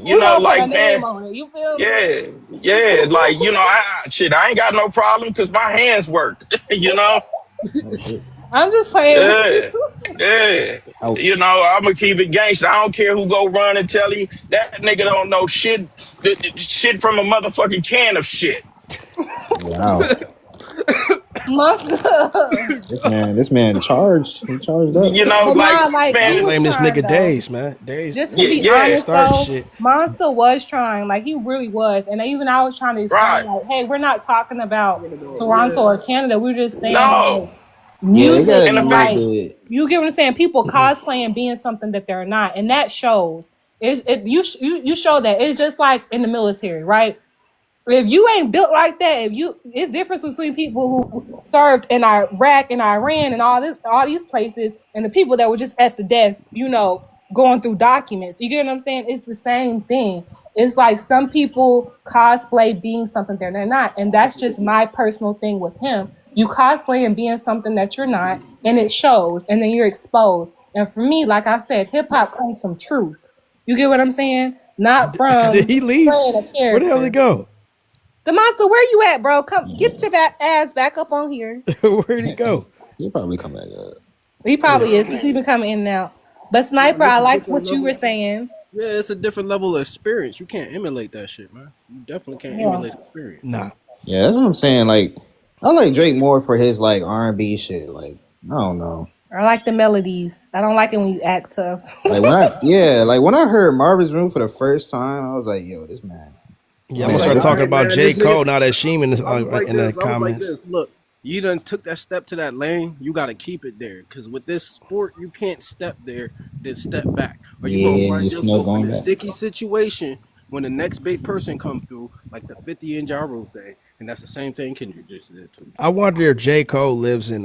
We gonna put a Like, man, name on it. You feel me? yeah, yeah, like, I ain't got no problem because my hands work, you know. Oh shit. I'm just playing with you. Yeah, yeah. Ouch. I'm gonna keep it gangster. I don't care who go run and tell him that nigga don't know shit, shit from a motherfucking can of shit. Wow. Monster. This man charged. He charged up. But Like, nah, like I he man, was blame this trying nigga though. Days, man. Days Just to yeah, be yeah, honest start though, shit. Monster was trying. Like he really was. And even I was trying to explain, right. like, hey, we're not talking about Yeah. Toronto or Canada. We're just saying like No. Yeah, they music, got a And the little fact, like bit. you get what I'm saying? People cosplaying being something that they're not. And that shows. You show that. It's just like in the military, right? If you ain't built like that, if you it's difference between people who served in Iraq and Iran and all these places and the people that were just at the desk, going through documents. You get what I'm saying? It's the same thing. It's like some people cosplay being something they're not. And that's just my personal thing with him. You cosplay and being something that you're not, and it shows, and then you're exposed. And for me, like I said, hip hop comes from truth. You get what I'm saying? Not Did from he leave? playing a Where the hell did he character. go? The monster, where you at, bro? Come get your ass back up on here. Where'd he go? He'll probably come back up. He Yeah. probably is. He's even coming in and out. But Nah, Sniper, it's I a like different what you level. were saying. Yeah, it's a different level of experience. You can't emulate that shit, man. You definitely can't Yeah. emulate experience. Nah. Yeah, that's what I'm saying. Like, I like Drake more for his like R&B shit. Like, I don't know. I like the melodies. I don't like it when you act tough. Like when I heard Marvin's Room for the first time, I was like, yo, this man. Yeah, I I'm It's gonna mean, like, start I, all talking right, about man, J. this nigga. Cole now that Sheeman is I was like in the this. I was like comments. this. Look, you done took that step to that lane. You got to keep it there, because with this sport, you can't step there then step back, or you gonna yeah, find just no yourself in going a back. sticky situation when the next big person come through, like the 50 in Ja Rule thing, and that's the same thing Kendrick just did too. I wonder if J. Cole lives in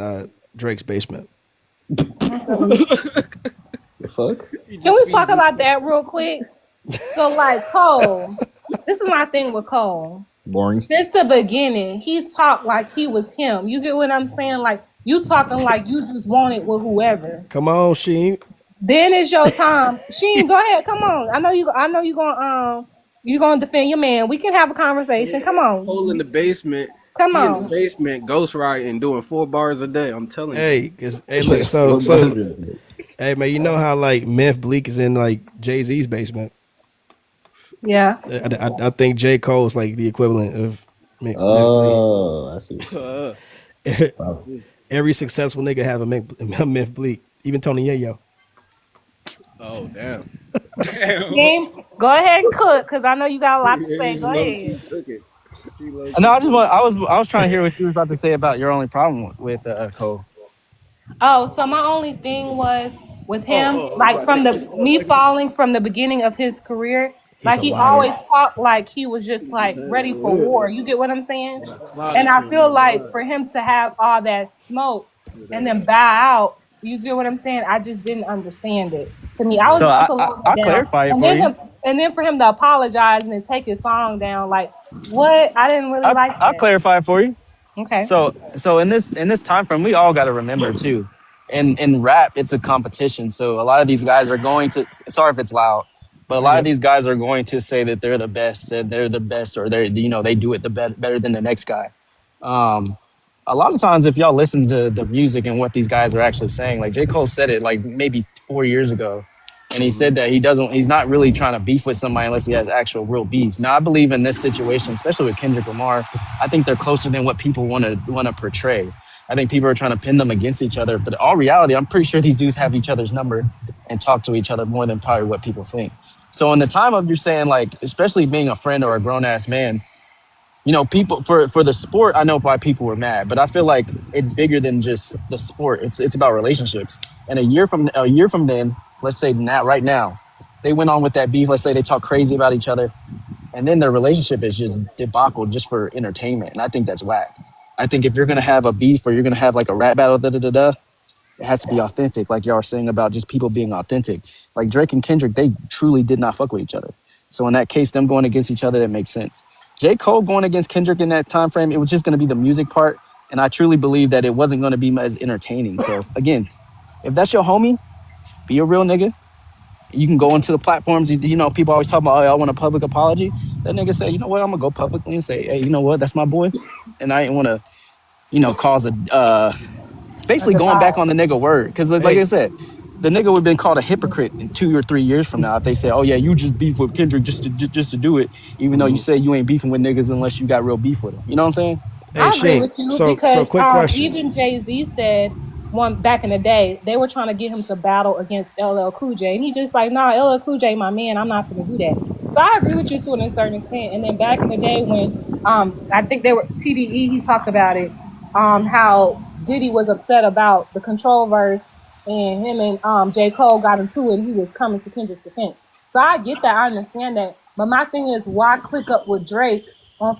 Drake's basement. Okay. The fuck? You Can just we talk feed. about that real quick? So, like, Cole, this is my thing with Cole. Boring. Since the beginning, he talked like he was him. You get what I'm saying? Like, you talking like you just want it with whoever. Come on, Sheen. Then it's your time. Sheen, go ahead. Come on. I know you. I know you gonna defend your man. We can have a conversation. Come Hole in on. the basement. Come He in the on. basement, ghost riding, doing 4 bars a day. I'm telling you. Look, so What bars so is it? hey man, you know how like Meth Bleak is in like Jay Z's basement. Yeah. I think J. Cole is like the equivalent of Meth Bleak. Oh, I see. Uh, Wow. Every successful nigga have a Meth Bleak. Even Tony Yayo. oh damn. Damn. Game. Go ahead and cook, because I know you got a lot to say. He's Go low ahead. key took it. He low No, key I just took want. it. I was trying to hear what you was about to say about your only problem with Cole. Oh, so my only thing was with him, Oh, I'm like about to from take the it. me following from the beginning of his career, He's like a he liar. always talked like he was just He like said, ready for war. You get what I'm saying? got slotted And I to him. feel Ain't like gonna for him to have all that smoke and lie. then bow out, you get what I'm saying? I just didn't understand it. To me, I So was just a little I'll bit down. clarify it And for then you. for him to apologize and then take his song down, like what? I didn't really like I'll that. clarify it for you. Okay. So in this time frame, we all got to remember too. In rap, it's a competition. So a lot of these guys are going to. Sorry if it's loud, but a You're lot of good. these guys are going to say that they're the best, and they're the best, or they do it better than the next guy. Um, a lot of times, if y'all listen to the music and what these guys are actually saying, like J. Cole said it like maybe 4 years ago, and he Mm-hmm. said that he's not really trying to beef with somebody unless he has actual real beef. Now, I believe in this situation, especially with Kendrick Lamar, I think they're closer than what people want to portray. I think people are trying to pin them against each other, but in all reality, I'm pretty sure these dudes have each other's number and talk to each other more than probably what people think. So, in the time of you're saying like, especially being a friend or a grown ass man, people for the sport, I know why people were mad, but I feel like it's bigger than just the sport. It's about relationships. And a year from then, let's say now, right now, they went on with that beef. Let's say they talk crazy about each other, and then their relationship is just debacle just for entertainment. And I think that's whack. I think if you're gonna have a beef or you're gonna have like a rap battle, da da da da, it has to be authentic, like y'all are saying about just people being authentic. Like Drake and Kendrick, they truly did not fuck with each other. So in that case, them going against each other, that makes sense. J. Cole going against Kendrick in that time frame, it was just going to be the music part, and I truly believe that it wasn't going to be as entertaining. So again, if that's your homie, be a real nigga. You can go into the platforms. People always talk about, oh, I want a public apology. That nigga say, you know what, I'm gonna go publicly and say, hey, you know what, that's my boy, and I ain't want to, cause a A basically going back divide. on the nigga word. Because like I Hey, said, the nigga would have been called a hypocrite in 2 or 3 years from now if they say, "Oh yeah, you just beef with Kendrick just to do it," even though you say you ain't beefing with niggas unless you got real beef with them. You know what I'm saying? hey, I agree Sheen. with you So because quick question. even Jay Z said one back in the day they were trying to get him to battle against LL Cool J, and he just like, nah, LL Cool J, my man, I'm not gonna do that. So I agree with you to a certain extent. And then back in the day when I think they were TDE, he talked about it, how Diddy was upset about the control verse, and him and J Cole got into it, and he was coming to Kendrick's defense. So I get that, I understand that, but my thing is, why click up with Drake on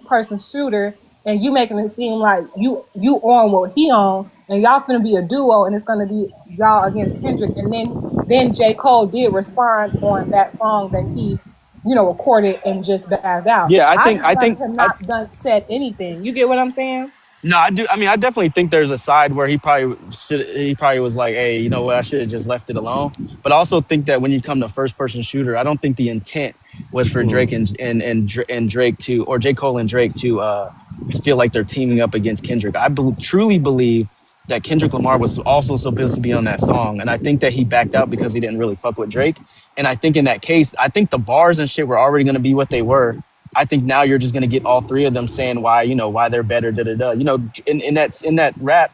person shooter, and you making it seem like you on what he on, and y'all finna be a duo, and it's gonna be y'all against Kendrick, and then J Cole did respond on that song that he recorded and just bagged out. Yeah, I I think just I rather think him I not done said anything. You get what I'm saying? no, I do. I mean, I definitely think there's a side where he probably should. He probably was like, "Hey, you know what? I should have just left it alone." But I also think that when you come to first person shooter, I don't think the intent was for Drake and Drake to, or J Cole and Drake to feel like they're teaming up against Kendrick. Truly believe that Kendrick Lamar was also supposed to be on that song, and I think that he backed out because he didn't really fuck with Drake. And I think in that case, I think the bars and shit were already going to be what they were. I think now you're just gonna get all three of them saying why they're better, da da da. In that rap,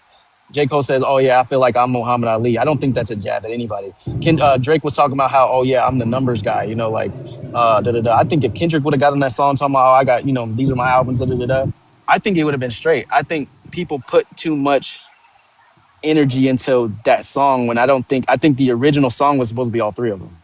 J. Cole says, "Oh yeah, I feel like I'm Muhammad Ali." I don't think that's a jab at anybody. Drake was talking about how, "Oh yeah, I'm the numbers guy," like da da da. I think if Kendrick would have gotten that song talking about, "Oh, I got these are my albums," da da da da, I think it would have been straight. I think people put too much energy into that song when I think the original song was supposed to be all three of them.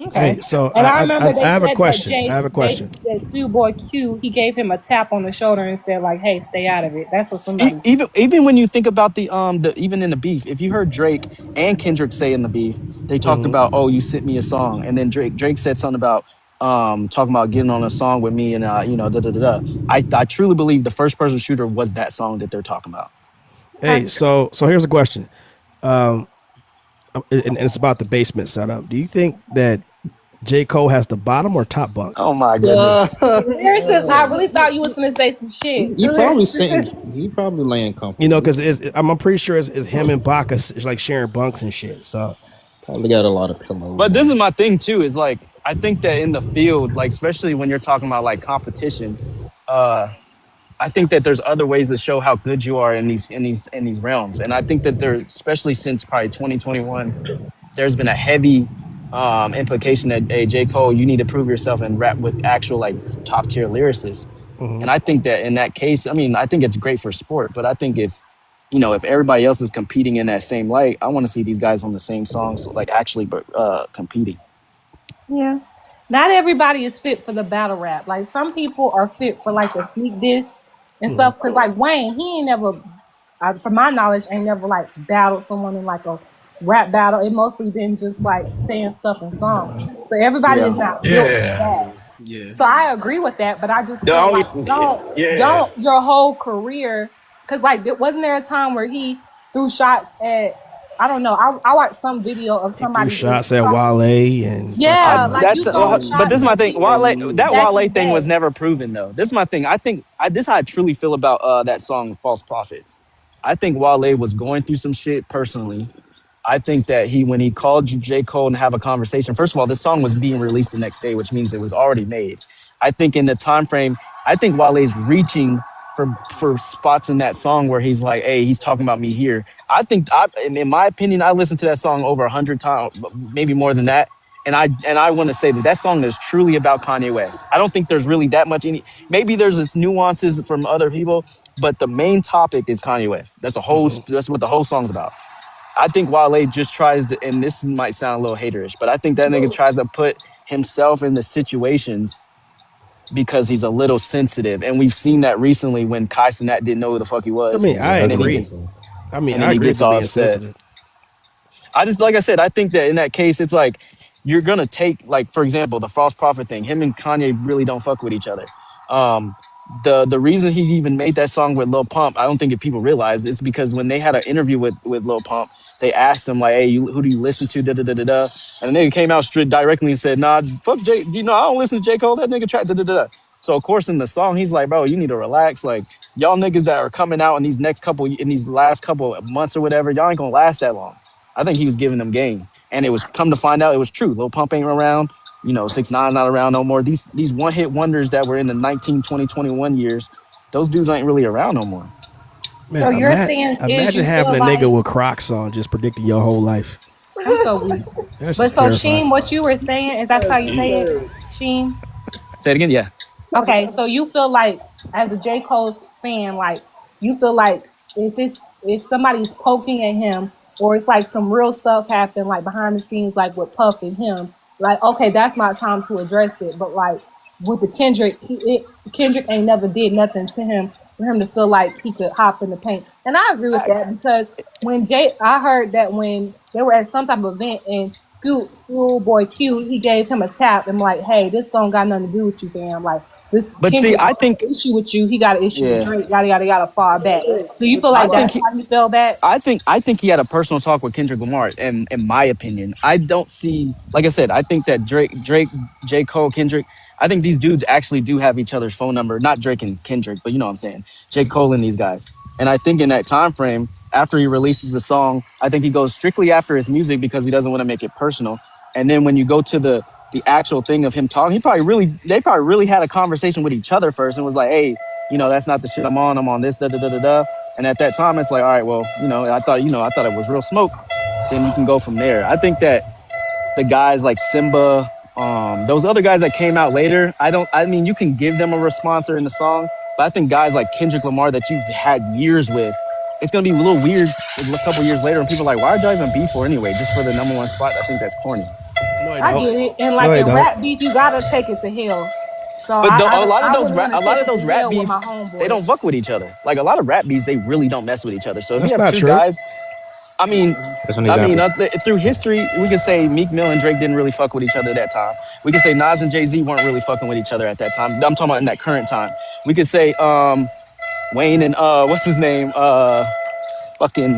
Okay. Hey, so And I I remember I they have a said that question. I have a question. Schoolboy Q, he gave him a tap on the shoulder and said like, "Hey, stay out of it." That's what somebody said. Even when you think about the even in the beef, if you heard Drake and Kendrick say in the beef, they talked about, oh, you sent me a song, and then Drake said something about talking about getting on a song with me and da da da da. I truly believe the first person shooter was that song that they're talking about. Okay. Hey, so here's a question. Um, and it's about the basement setup. Do you think that J Cole has the bottom or top bunk? Oh my goodness. Lyricist, I really thought you was gonna say some shit. He probably sitting. He probably laying Because comfortably. I'm pretty sure it's him and Bacchus is like sharing bunks and shit. So Probably got a lot of pillows But this is on. my thing too, is like I think that in the field, like especially when you're talking about like competition, uh I think that there's other ways to show how good you are in these realms. And I think that there, especially since probably 2021, there's been a heavy implication that, hey, J. Cole, you need to prove yourself and rap with actual like top tier lyricists. And I think that in that case, I mean, I think it's great for sport, but I think if everybody else is competing in that same light, I want to see these guys on the same songs, like actually competing. Yeah. Not everybody is fit for the battle rap. Like some people are fit for like the sneak diss and stuff. Cause like Wayne, he ain't never, from my knowledge, ain't never like battled someone in like a rap battle. It mostly been just like saying stuff in songs. So everybody is Yeah. not built for Yeah. that. Yeah. So I agree with that, but I just The feel only like yeah. don't your whole career, because like wasn't there a time where he threw shots at, I don't know, I watched some video of he threw somebody just shots at talking. Wale and Yeah, fucking like That's you throwing but shots this is my at thing. people That back in Wale the thing was day. never proven though. This is my thing. I think this is how I truly feel about that song "False Prophets." I think Wale was going through some shit personally. I think that when he called you J. Cole and have a conversation, first of all, this song was being released the next day, which means it was already made. I think in the time frame, I think Wale's reaching for spots in that song where he's like, hey, he's talking about me here. In my opinion, I listened to that song over 100 times, maybe more than that. And I want to say that song is truly about Kanye West. I don't think there's really that much any. Maybe there's this nuances from other people, but the main topic is Kanye West. That's what the whole song's about. I think Wale just tries to, and this might sound a little haterish, but I think that nigga tries to put himself in the situations because he's a little sensitive, and we've seen that recently when Kai Cenat didn't know who the fuck he I was, mean, I Yeah, and then he agree. get, Hugginson. and I then he agree gets with all being upset. sensitive. I just like I said, I think that in that case, it's like you're gonna take like for example the false prophet thing. Him and Kanye really don't fuck with each other. Um, the reason he even made that song with Lil Pump, I don't think if people realize, it's because when they had an interview with Lil Pump, they asked him like, "Hey, who do you listen to?" Da da da da da. And the nigga came out straight directly and said, "Nah, fuck J. You know, I don't listen to J Cole. That nigga track da da da da." So of course in the song he's like, "Bro, you need to relax. Like y'all niggas that are coming out in these last couple of months or whatever, y'all ain't gonna last that long." I think he was giving them game, and it was come to find out it was true. Lil Pump ain't around. You know, 6ix9ine not around no more. These one hit wonders that were in the 19, 20, 21 years, those dudes ain't really around no more. So Man, your stance is imagine you having feel a nigga like with Crocs on just predicting your whole life. I'm so weak. That's But just so terrifying. Sheen, what you were saying is that's how you say it, Sheen? Say it again, yeah. Okay, so you feel like as a J. Cole fan, like you feel like if somebody's poking at him or it's like some real stuff happened like behind the scenes like with Puff and him, like okay, that's my time to address it. But like with the Kendrick, Kendrick ain't never did nothing to him for him to feel like he could hop in the paint. And I agree with that because I heard that when they were at some type of event and Schoolboy Q, he gave him a tap and like, hey, this song got nothing to do with you, fam. Like this But see, Kendrick got an issue with you. He got an issue with yeah, Drake. Yada yada yada. Far back. So you feel I like think that's he, how you feel back? I think he had a personal talk with Kendrick Lamar. And in my opinion, I don't see. Like I said, I think that Drake, J Cole, Kendrick. I think these dudes actually do have each other's phone number. Not Drake and Kendrick, but you know what I'm saying. J Cole and these guys. And I think in that time frame, after he releases the song, I think he goes strictly after his music because he doesn't want to make it personal. And then when you go to the actual thing of him talking, they probably really had a conversation with each other first and was like, hey, you know, that's not the shit I'm on. I'm on this, da da da da da. And at that time, it's like, all right, well, you know, I thought it was real smoke. Then you can go from there. I think that the guys like Simba, those other guys that came out later, I mean, you can give them a response or in the song, but I think guys like Kendrick Lamar that you've had years with, it's gonna be a little weird a couple years later, and people are like, why did y'all even beef for anyway? Just for the number one spot? I think that's corny. No, they I don't. get it. And No, like they in don't. rap beef, you gotta take it to hell. So But a lot of I wouldn't want to a lot take of it to those rap hell with beefs, my they homeboy. don't fuck with each other. Like a lot of rap beefs, they really don't mess with each other. So if you That's have not two true. guys, I mean, That's an example. through history, we could say Meek Mill and Drake didn't really fuck with each other at that time. We could say Nas and Jay Z weren't really fucking with each other at that time. I'm talking about in that current time. We could say Wayne and what's his name? Fucking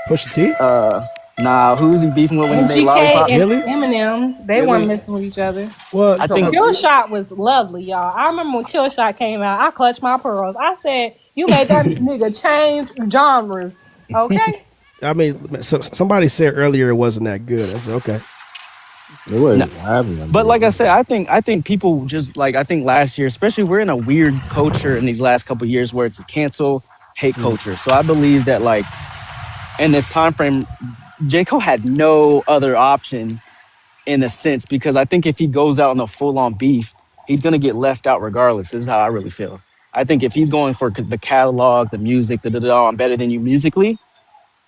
Pusha T, who's he beefing with when he made MGK Lollipop? and Gilly. Eminem, they weren't Really? messing with each other. Well, I think Kill Shot was lovely, y'all. I remember when Kill Shot came out, I clutched my pearls. I said, you made that nigga change genres. Okay? I mean, somebody said earlier it wasn't that good. I said, okay. It no. was. I haven't But remember. like I said, I think people just like I think last year, especially we're in a weird culture in these last couple of years where it's a cancel hate culture. So I believe that like in this time frame, J. Cole had no other option in a sense because I think if he goes out on a full on beef, he's gonna get left out regardless. This is how I really feel. I think if he's going for the catalog, the music, I'm better than you musically.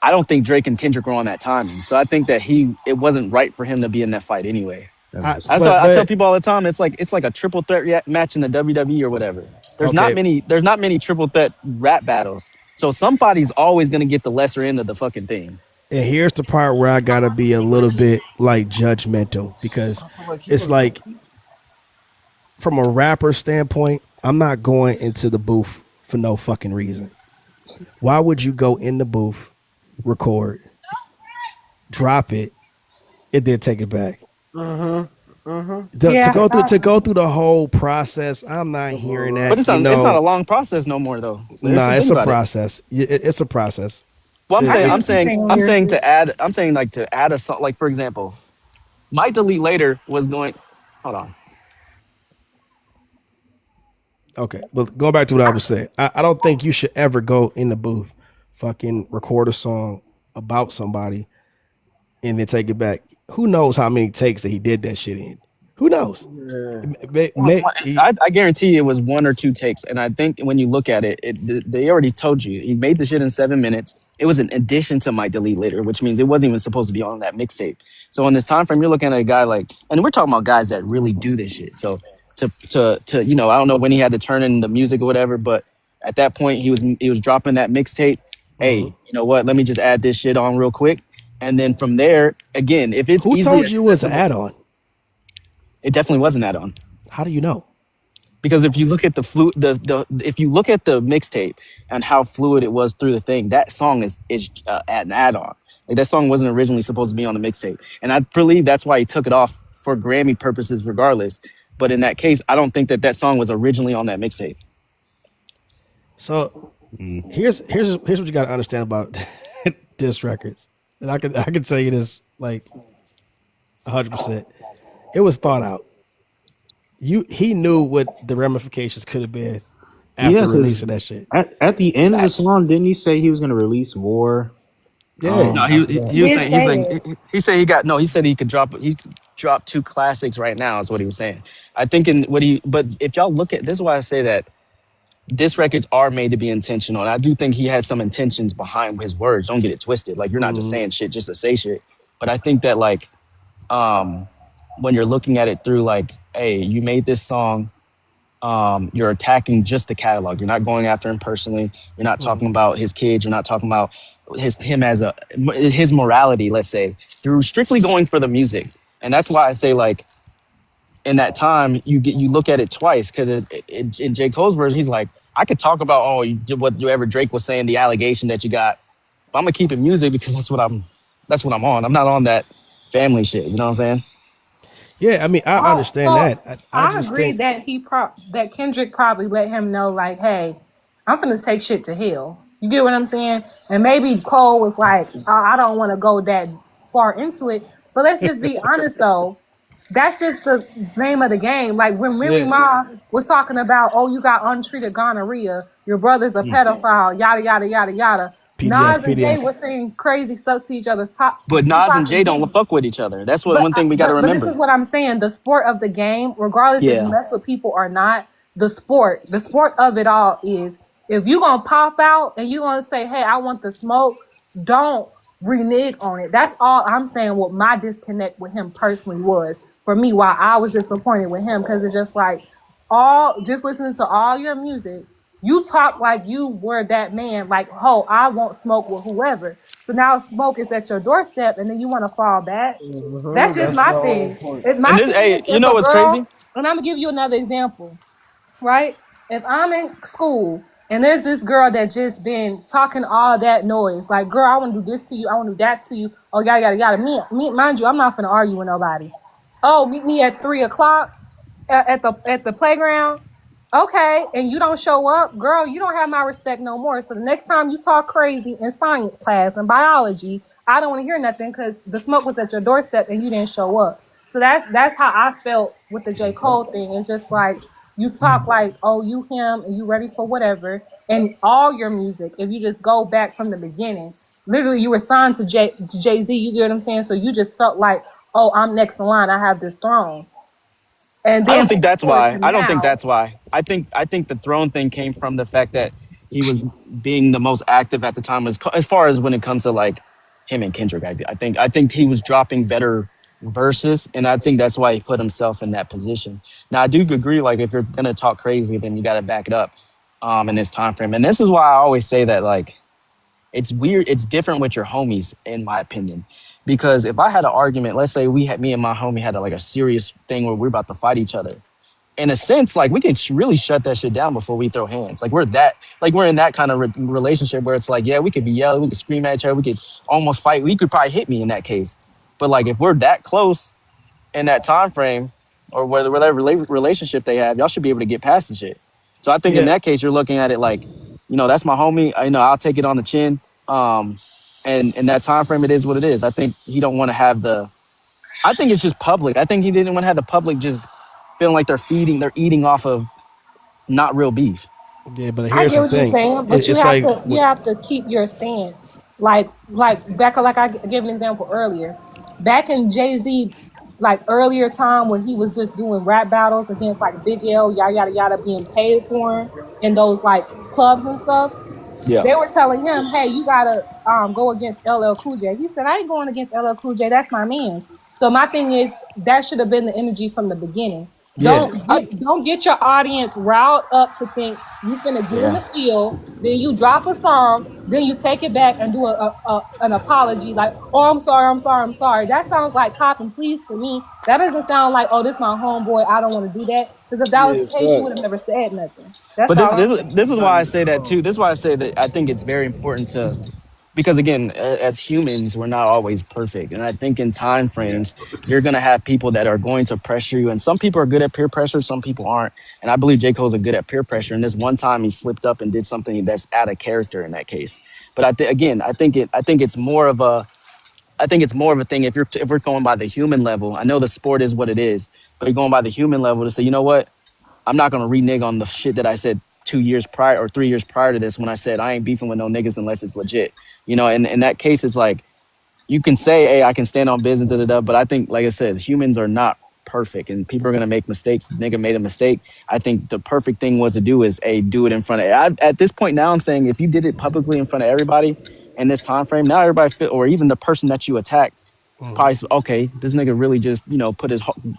I don't think Drake and Kendrick were on that timing. So I think that it wasn't right for him to be in that fight anyway. I, 100%. That's why but I tell but people all the time. It's like a triple threat match in the WWE or whatever. okay. There's not many triple threat rap battles. So somebody's always gonna get the lesser end of the fucking thing. And here's the part where I gotta be a little bit like judgmental because it's like from a rapper standpoint, I'm not going into the booth for no fucking reason. Why would you go in the booth, record, drop it, and then take it back? To Yeah. go through the whole process, I'm not hearing But that. it's not a long process no more though. Here's Nah, the thing it's a about it. process. It's a process. Well, It- it- I'm saying to add, I'm saying like to add a song, like for example, my delete later was going. Hold on. okay, but going back to what I was saying, I don't think you should ever go in the booth, fucking record a song about somebody and then take it back. Who knows how many takes that he did that shit in? Who knows? I guarantee you it was one or two takes, and I think when you look at it, they already told you he made the shit in 7 minutes. It was an addition to my delete later, which means it wasn't even supposed to be on that mixtape. So in this time frame, you're looking at a guy like, and we're talking about guys that really do this shit. So to you know, I don't know when he had to turn in the music or whatever, but at that point he was dropping that mixtape. Hey, Mhm. you know what? Let me just add this shit on real quick, and then from there, again, if it's Who easily told you it was an accessible, add-on? it definitely was an add-on. How do you know? Because if you look at the if you look at the mixtape and how fluid it was through the thing, that song is an add-on. Like that song wasn't originally supposed to be on the mixtape, and I believe that's why he took it off for Grammy purposes, regardless. But in that case, I don't think that that song was originally on that mixtape. So here's what you got to understand about diss records, and I can tell you this like 100%. It was thought out. He knew what the ramifications could have been Yeah, after because releasing that shit. at the end of the That's song, didn't he say he was gonna release more? yeah. No, After that. he was Did saying say it. he said he got no. He said he could drop two classics right now. Is what he was saying. I think in what he but if y'all look at this is why I say that disc records are made to be intentional. And I do think he had some intentions behind his words. Don't get it twisted. Like you're not just Mhm. saying shit just to say shit. But I think that like um when you're looking at it through like, hey, you made this song, you're attacking just the catalog. You're not going after him personally. You're not talking Mhm. about his kids. You're not talking about him as his morality, let's say. You're strictly going for the music. And that's why I say like in that time you look at it twice because in J. Cole's version he's like I could talk about whatever Drake was saying, the allegation that you got, but I'm gonna keep it music because that's what I'm on. I'm not on that family shit. You know what I'm saying? Yeah, I mean, I understand So that. I I just agree think, that that Kendrick probably let him know, like, hey, I'm gonna take shit to hell. You get what I'm saying? And maybe Cole was like, I don't want to go that far into it, but let's just be honest though. That's just the name of the game. Like when Remy yeah, Ma was talking about, oh, you got untreated gonorrhea, your brother's a pedophile, yada yada yada yada. Nas PDF, and Jay PDF. were saying crazy stuff to each other. But Nas and Tupac Jay and don't Biggie. fuck with each other. That's what But one thing we got to but this remember. is what I'm saying. The sport of the game, regardless if you Yeah, mess with people or not, the sport of it all is if you gonna pop out and you gonna say, "Hey, I want the smoke," don't renege on it. That's all I'm saying. What my disconnect with him personally was for me, why I was disappointed with him because it's just like all just listening to all your music. You talk like you were that man, like, oh, I won't smoke with whoever. So now smoke is at your doorstep, and then you want to fall back. That's just That's my my whole thing. point. If and my this thing hey, is you if know a what's girl, crazy? and I'm gonna give you another example, right? If I'm in school and there's this girl that just been talking all that noise, like, girl, I want to do this to you, I want to do that to you, oh yada yada yada. Mind you, I'm not gonna argue with nobody. Oh, meet me at 3 o'clock at the playground. Okay, and you don't show up, girl, you don't have my respect no more. So the next time you talk crazy in science class and biology, I don't want to hear nothing because the smoke was at your doorstep and you didn't show up. So that's how I felt with the J. Cole thing. It's just like you talk like, oh, you him and you ready for whatever. And all your music, if you just go back from the beginning, literally you were signed to Jay Z. You get what I'm saying? So you just felt like, oh, I'm next in line. I have this throne. And I then don't think fast that's forward to why. I don't think now. that's why. I think the throne thing came from the fact that he was being the most active at the time as far as when it comes to like him and Kendrick. I think he was dropping better verses, and I think that's why he put himself in that position. Now I do agree. Like if you're gonna talk crazy, then you got to back it up in this time frame. And this is why I always say that like it's weird. It's different with your homies, in my opinion, because if I had an argument, let's say we had me and my homie had like a serious thing where we're about to fight each other. In a sense, like we can really shut that shit down before we throw hands. Like we're in that kind of relationship where it's like, yeah, we could be yelling, we could scream at each other, we could almost fight. You could probably hit me in that case. But like if we're that close in that time frame or whatever relationship they have, y'all should be able to get past the shit. So I think in yeah, that case, you're looking at it like, that's my homie. I'll take it on the chin. And in that time frame, it is what it is. I think he don't want to have the. I think it's just public. I think he didn't want to have the public just feeling like they're eating off of not real beef. yeah. But I here's get the what you're thing. saying, but It's like you what, have to keep your stance. Like back like I gave an example earlier. Back in Jay Z like earlier time when he was just doing rap battles against like Big L, yada yada yada, being paid for him in those like clubs and stuff. Yeah, They were telling him, "Hey, you gotta go against LL Cool J." He said, "I ain't going against LL Cool J. That's my man's." So my thing is that should have been the energy from the beginning. yeah, Don't get your audience riled up to think you finna get in yeah. the field, then you drop a song, then you take it back and do an apology like, "Oh, I'm sorry, I'm sorry, I'm sorry." That sounds like cop and please to me. That doesn't sound like, "Oh, this my homeboy. I don't want to do that." Because if that was Yeah, the case, you would have facts. never said nothing. That's But all this I'm this saying. this is Not why I even say that too. wrong. This is why I say that I think it's very important to, because again, as humans, we're not always perfect, and I think in time Yeah. frames, you're gonna have people that are going to pressure you, and some people are good at peer pressure, some people aren't. And I believe J. Cole's a good at peer pressure. And this one time, he slipped up and did something that's out of character in that case. But again, I think it's more of a, I think it's more of a thing if we're going by the human level. I know the sport is what it is, but you're going by the human level to say, you know what, I'm not gonna renege on the shit that I said 2 years prior or 3 years prior to this when I said I ain't beefing with no niggas unless it's legit. You know, and in that case, it's like you can say, hey, I can stand on business, da da da. But I think, like I said, humans are not perfect, and people are gonna make mistakes. The nigga made a mistake. I think the perfect thing was to do is a do it in front of. At this point now, I'm saying if you did it publicly in front of everybody in this time frame, now everybody feel, or even the person that you attack Mhm. probably okay, this nigga really just put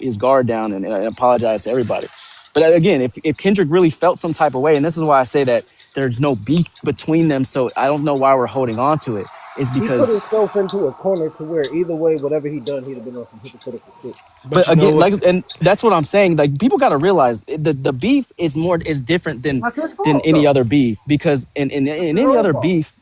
his guard down and apologize to everybody. But again, if Kendrick really felt some type of way, and this is why I say that there's no beef between them, so I don't know why we're holding on to it. Is He put because, himself into a corner to where either way, whatever he done, he'd have been on some hypocritical shit. But but you know again, what? like, and that's what I'm saying. Like people got to realize the beef is different That's his than fault, any though. other beef, because That's in his any own other fault. beef,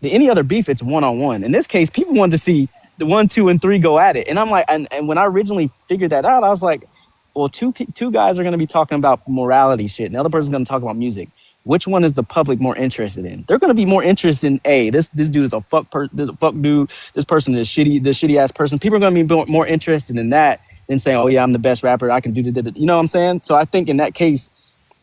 any other beef, it's one on one. In this case, people wanted to see the 1, 2, and 3 go at it, and I'm like, and when I originally figured that out, I was like, well, two guys are going to be talking about morality shit, and the other person's going to talk about music. Which one is the public more interested in? They're going to be more interested in this dude is a fuck dude. This person is shitty. This shitty ass person. People are going to be more interested in that than saying, oh yeah, I'm the best rapper. I can do the. You know what I'm saying? So I think in that case,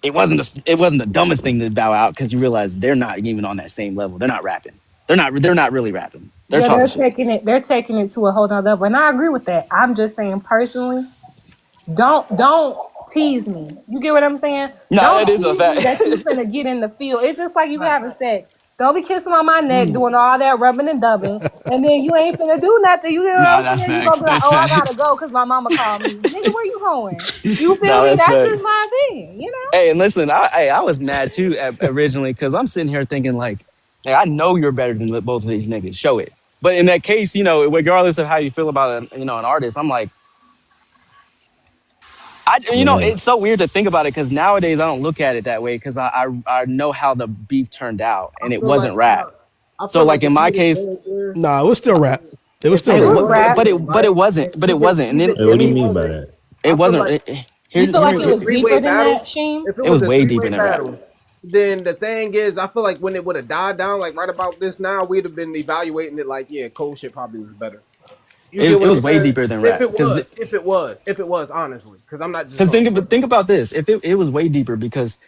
it wasn't the dumbest thing to bow out, because you realize they're not even on that same level. They're not rapping. They're not really rapping. They're Yeah, talking shit. they're taking it to a whole nother level. And I agree with that. I'm just saying personally, don't tease me. You get what I'm saying? No, Don't that is a tease me fact. that you finna get in the field. It's just like you having sex. Don't be kissing on my neck, doing all that rubbing and dubbing, and then you ain't finna do nothing. You know No, what I'm that's saying? You facts. gonna be like, That's oh, I facts. gotta go because my mama called me. Nigga, where you going? You feel No, me? that's That's just facts. my opinion, you know? Hey, and listen, I was mad too originally, because I'm sitting here thinking like, hey, I know you're better than both of these niggas. Show it. But in that case, regardless of how you feel about an artist, I'm like, Man, it's so weird to think about it, because nowadays I don't look at it that way, because I know how the beef turned out, I and it feel like wasn't rap. I So feel like like in if he my would have case, stayed there, Nah, it was still rap. It was if still it it, It rap. was was, rap. but it right? wasn't. But it wasn't. And then what If do you it mean by wasn't, that? it I feel wasn't. like You Here's feel if it like was it a was three deeper way than battle, that, Sheen? if it it was was a way three deeper way than rap. battle, then the thing is, I feel like when it would have died down, like right about this now, we'd have been evaluating it like, yeah, Cole shit probably was better. You get It what I'm was way saying? deeper than If rap, it because was, if it was, if it was, honestly, because I'm not just because gonna front on think it. about this. If it was way deeper, because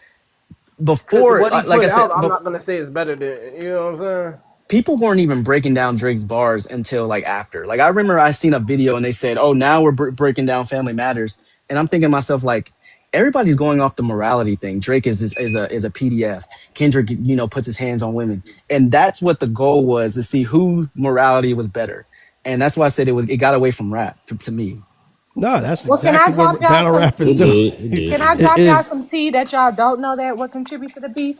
Because before, what he like I put said, out, I'm but not gonna say it's better than you know what I'm saying. people weren't even breaking down Drake's bars until like after. Like I remember I seen a video and they said, "Oh, now we're breaking down Family Matters," and I'm thinking to myself like, everybody's going off the morality thing. Drake is a PDF. Kendrick, puts his hands on women, and that's what the goal was, to see who morality was better. And that's why I said it got away from rap to me. No, that's Well, can I exactly drop what y'all battle some rappers It do. tea? did. It did. It Can It I did. drop y'all is. some tea that y'all don't know that would contribute to the beef?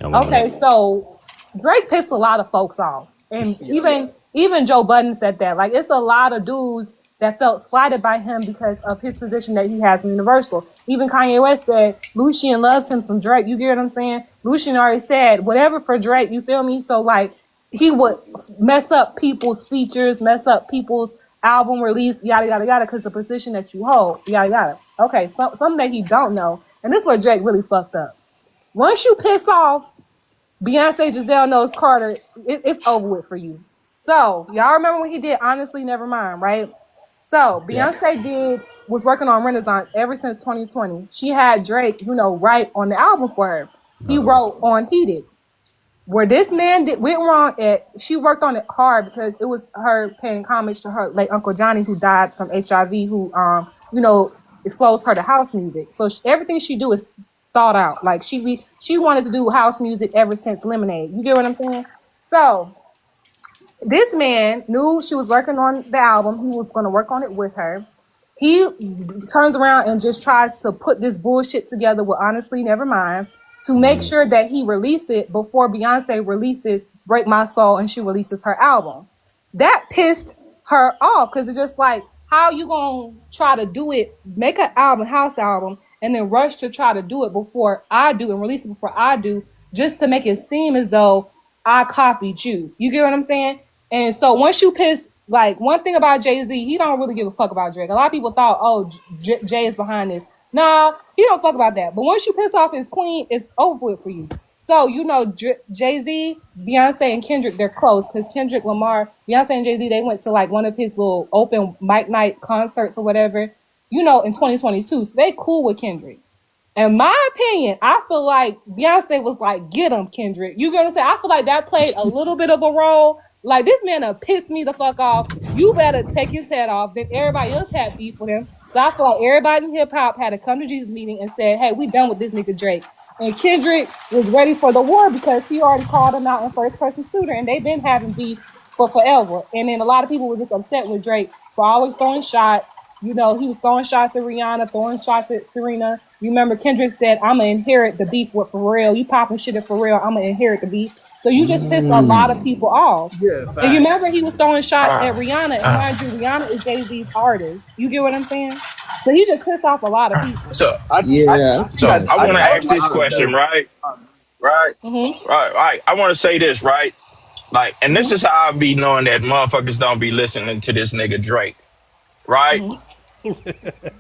I want to know. Okay, so Drake pissed a lot of folks off, and Yeah. even Joe Budden said that. Like, it's a lot of dudes that felt slighted by him because of his position that he has in Universal. Even Kanye West said Lucien loves him from Drake. You get what I'm saying? Lucien already said whatever for Drake. You feel me? So like, he would mess up people's features, mess up people's album release, yada yada yada, because the position that you hold, yada yada. Okay, something that he don't know, and this is where Drake really fucked up. Once you piss off Beyonce, Giselle knows Carter, it's over with for you. So y'all remember when he did Honestly Nevermind, right? So Yeah. Beyonce was working on Renaissance ever since 2020. She had Drake, write on the album for her. He Uh-oh. wrote on Heated. Where this man went wrong at, she worked on it hard because it was her paying homage to her late Uncle Johnny, who died from HIV, who exposed her to house music. So everything she do is thought out. Like she wanted to do house music ever since Lemonade. You get what I'm saying? So this man knew she was working on the album. He was going to work on it with her. He turns around and just tries to put this bullshit together with Honestly Nevermind to make Mm. sure that he release it before Beyonce releases Break My Soul and she releases her album. That pissed her off because it's just like, how you gonna try to do it, make an album, house album, and then rush to try to do it before I do and release it before I do, just to make it seem as though I copied you. You get what I'm saying? And so once you piss, like one thing about Jay-Z, he don't really give a fuck about Drake. A lot of people thought, oh, Jay is behind this. Nah, he don't fuck about that. But once you piss off his queen, it's over with for you. So you know, Jay-Z, Beyonce, and Kendrick, they're close because Kendrick Lamar, Beyonce, and Jay-Z, they went to like one of his little open mic night concerts or whatever, you know, in 2022. So they cool with Kendrick. In my opinion, I feel like Beyonce was like, get him, Kendrick. You get what I'm saying? I feel like that played a little bit of a role. Like, this man pissed me the fuck off. You better take his head off. Then everybody else had beef with him. So I feel like everybody in hip hop had a come to Jesus meeting and said, hey, we done with this nigga Drake. And Kendrick was ready for the war because he already called him out in first person shooter and they've been having beef for forever. And then a lot of people were just upset with Drake for always throwing shots. You know, he was throwing shots at Rihanna, throwing shots at Serena. You remember Kendrick said, I'm going to inherit the beef with Pharrell. You popping shit at Pharrell, I'm going to inherit the beef. So you just pissed a lot of people off. Yeah, And you fact. remember he was throwing shots at Uh, Rihanna. And uh, mind you, Rihanna is Jay-Z's artist. You get what I'm saying? So he just pissed off a lot of people. so Yeah, I think so I I want to think ask a this lot of question, that. right? Right, Mm-hmm. right. I want to say this, right? Like, and this Mm-hmm. is how I be knowing that motherfuckers don't be listening to this nigga Drake, right? Mm-hmm.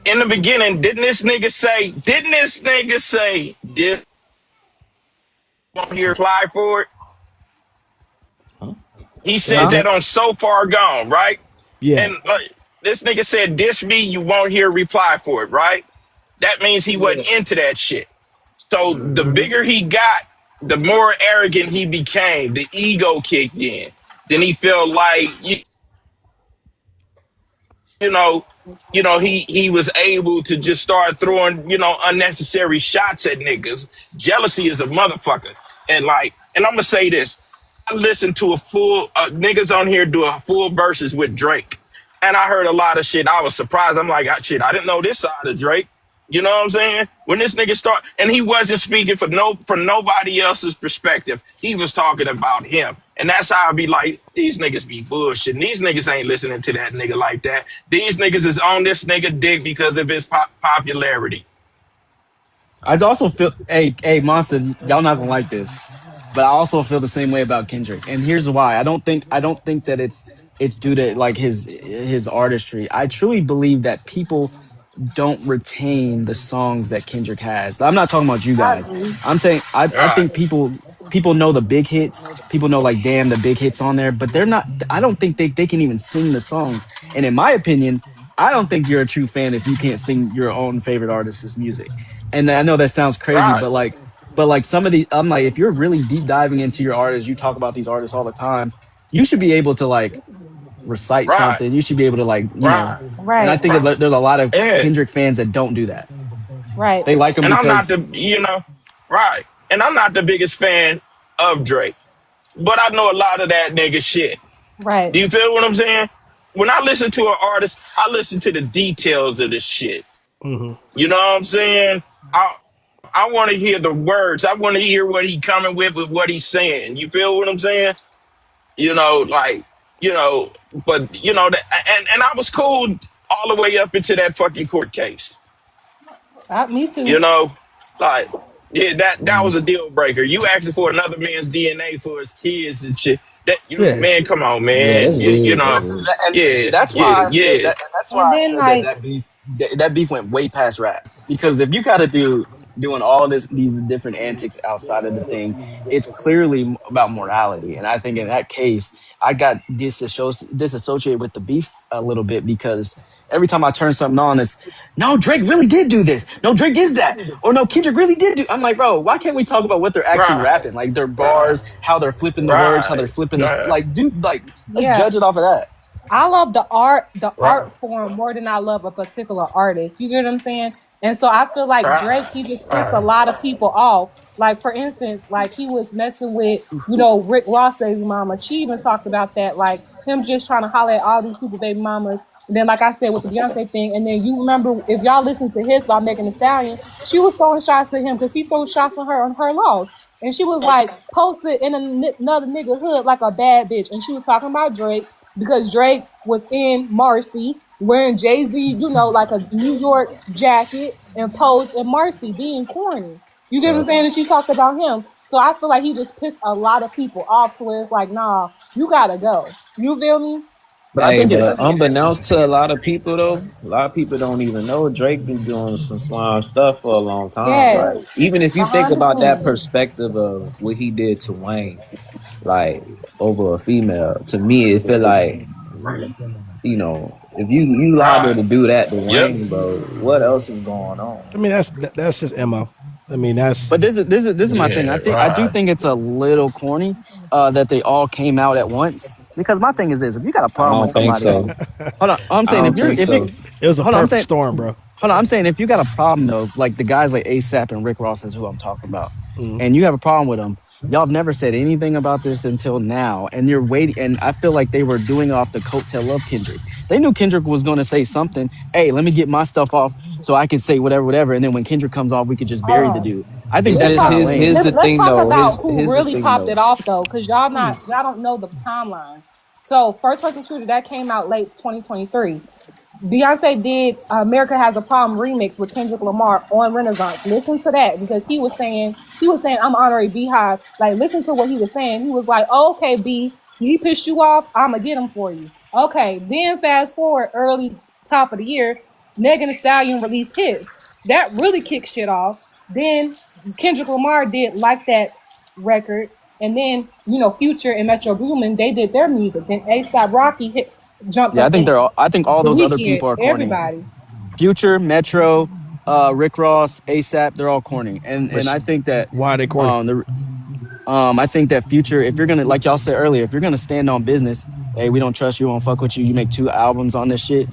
In the beginning, didn't this nigga say, this won't hear reply for it? Huh? He Yeah, he said Huh? that did. on So Far Gone, right? Yeah. And this nigga said, diss me, you won't hear reply for it, right? That means he Yeah. wasn't into that shit. So the Mm-hmm. bigger he got, the more arrogant he became. The ego kicked in. Then he felt like, you know, he was able to just start throwing, unnecessary shots at niggas. Jealousy is a motherfucker. And I'm gonna say this. I listened to a full niggas on here do a full verses with Drake. And I heard a lot of shit. I was surprised. I'm like, shit, I didn't know this side of Drake. You know what I'm saying? When this nigga start, and he wasn't speaking from nobody else's perspective. He was talking about him, and that's how I be like, these niggas be bullshitting. These niggas ain't listening to that nigga like that. These niggas is on this nigga dick because of his popularity. I also feel, hey, Monster, y'all not gonna like this, but I also feel the same way about Kendrick. And here's why. I don't think that it's due to like his artistry. I truly believe that people don't retain the songs that Kendrick has. I'm not talking about you I guys. agree. I'm saying I Right, think people know the big hits. People know like damn the big hits on there, but they're not. I don't think they can even sing the songs. And in my opinion, I don't think you're a true fan if you can't sing your own favorite artist's music. And I know that sounds crazy, right, but like some of the I'm like if you're really deep diving into your artists, you talk about these artists all the time. You should be able to like recite right, something. You should be able to like right, and I Right. think that there's a lot of yeah. Kendrick fans that don't do that. Right. They like him And I'm not because right. And I'm not the biggest fan of Drake, but I know a lot of that nigga shit. Right. Do you feel what I'm saying? When I listen to an artist, I listen to the details of the shit. Mm-hmm. You know what I'm saying? I want to hear the words. I want to hear what he coming with what he's saying. You feel what I'm saying? You know, like, you know, but and I was cool all the way up into that fucking court case. Me You too. know, like, yeah, that was a deal breaker. You asking for another man's DNA for his kids and shit. That Yeah. man, come on, Yeah, man. that's You weird. That's know, weird. yeah, and that's yeah, why I said yeah. that and that's why And I then said that like, that beef went way past rap. Because if you got to doing all these different antics outside of the thing, it's clearly about morality. And I think in that case, I got disassociated with the beefs a little bit because every time I turn something on, it's no, Drake really did do this. No, Drake is that. Or no, Kendrick really did do. I'm like, bro, why can't we talk about what they're actually Right, rapping? Like their right, bars, how they're flipping the words, how they're right, flipping this. right, Like, dude, like let's yeah, judge it off of that. I love the right, art form more than I love a particular artist. You get what I'm saying? And so I feel like Drake, right, he just pissed a right, lot of people off. Like for instance, like he was messing with, Rick Ross baby mama. She even talked about that, like him just trying to holler at all these people baby mamas. And then like I said with the Beyonce thing, and then you remember if y'all listen to his by Megan Thee Stallion, she was throwing shots at him because he threw shots on her loss. And she was like posted in another nigga hood like a bad bitch. And she was talking about Drake. because Drake was in Marcy wearing Jay-Z, like a New York jacket and posed in Marcy being corny. You get what I'm Yep. saying? And she talked about him. So I feel like he just pissed a lot of people off to where it's like, nah, you gotta go. You feel me? But I Hey, think but it. unbeknownst to a lot of people though, a lot of people don't even know Drake been doing some slime stuff for a long time. Yes. Like even if you think Behind the about that scenes. perspective of what he did to Wayne, like over a female, to me it feel like, if you liable to do that to Yep. Wayne, bro, what else is going on? I mean, that's just mo. I mean, that's But this is my thing. Yeah, I do right. think it's a little corny that they all came out at once. Because my thing is this: if you got a I problem with don't think somebody, so. hold on. I'm I saying don't think if you so. it was a hold on, I'm perfect saying storm, bro. hold on, I'm saying if you got a problem though, like the guys like ASAP and Rick Ross is who I'm talking about, Mm. and you have a problem with them, y'all have never said anything about this until now, and you're waiting. And I feel like they were doing off the coattail of Kendrick. They knew Kendrick was going to say something. Hey, let me get my stuff off so I can say whatever, whatever. And then when Kendrick comes off, we could just Hold bury the on. dude. I think It's that's Let's just kind talk. of his lame. here's the Let's thing talk though. about His who here's the really thing popped though. it off though, because y'all don't know the timeline. So first person shooter that came out late 2023. Beyonce did America Has a Problem remix with Kendrick Lamar on Renaissance. Listen to that because he was saying I'm honorary Beehive. Like listen to what he was saying. He was like, oh, okay, B, he pissed you off. I'ma get him for you. Okay, then fast forward early top of the year, Megan Thee Stallion released his. That really kicked shit off. Then Kendrick Lamar did like that record, and then Future and Metro Boomin they did their music. Then ASAP Rocky jumped Yeah, up in I think all the those other weekend, people are corny. everybody. Future, Metro, Rick Ross, ASAP, they're all corny. But And I think that why are they corny? um the I think that Future, if you're gonna, like y'all said earlier, if you're gonna stand on business, hey, we don't trust you, won't fuck with you. You make 2 albums on this shit,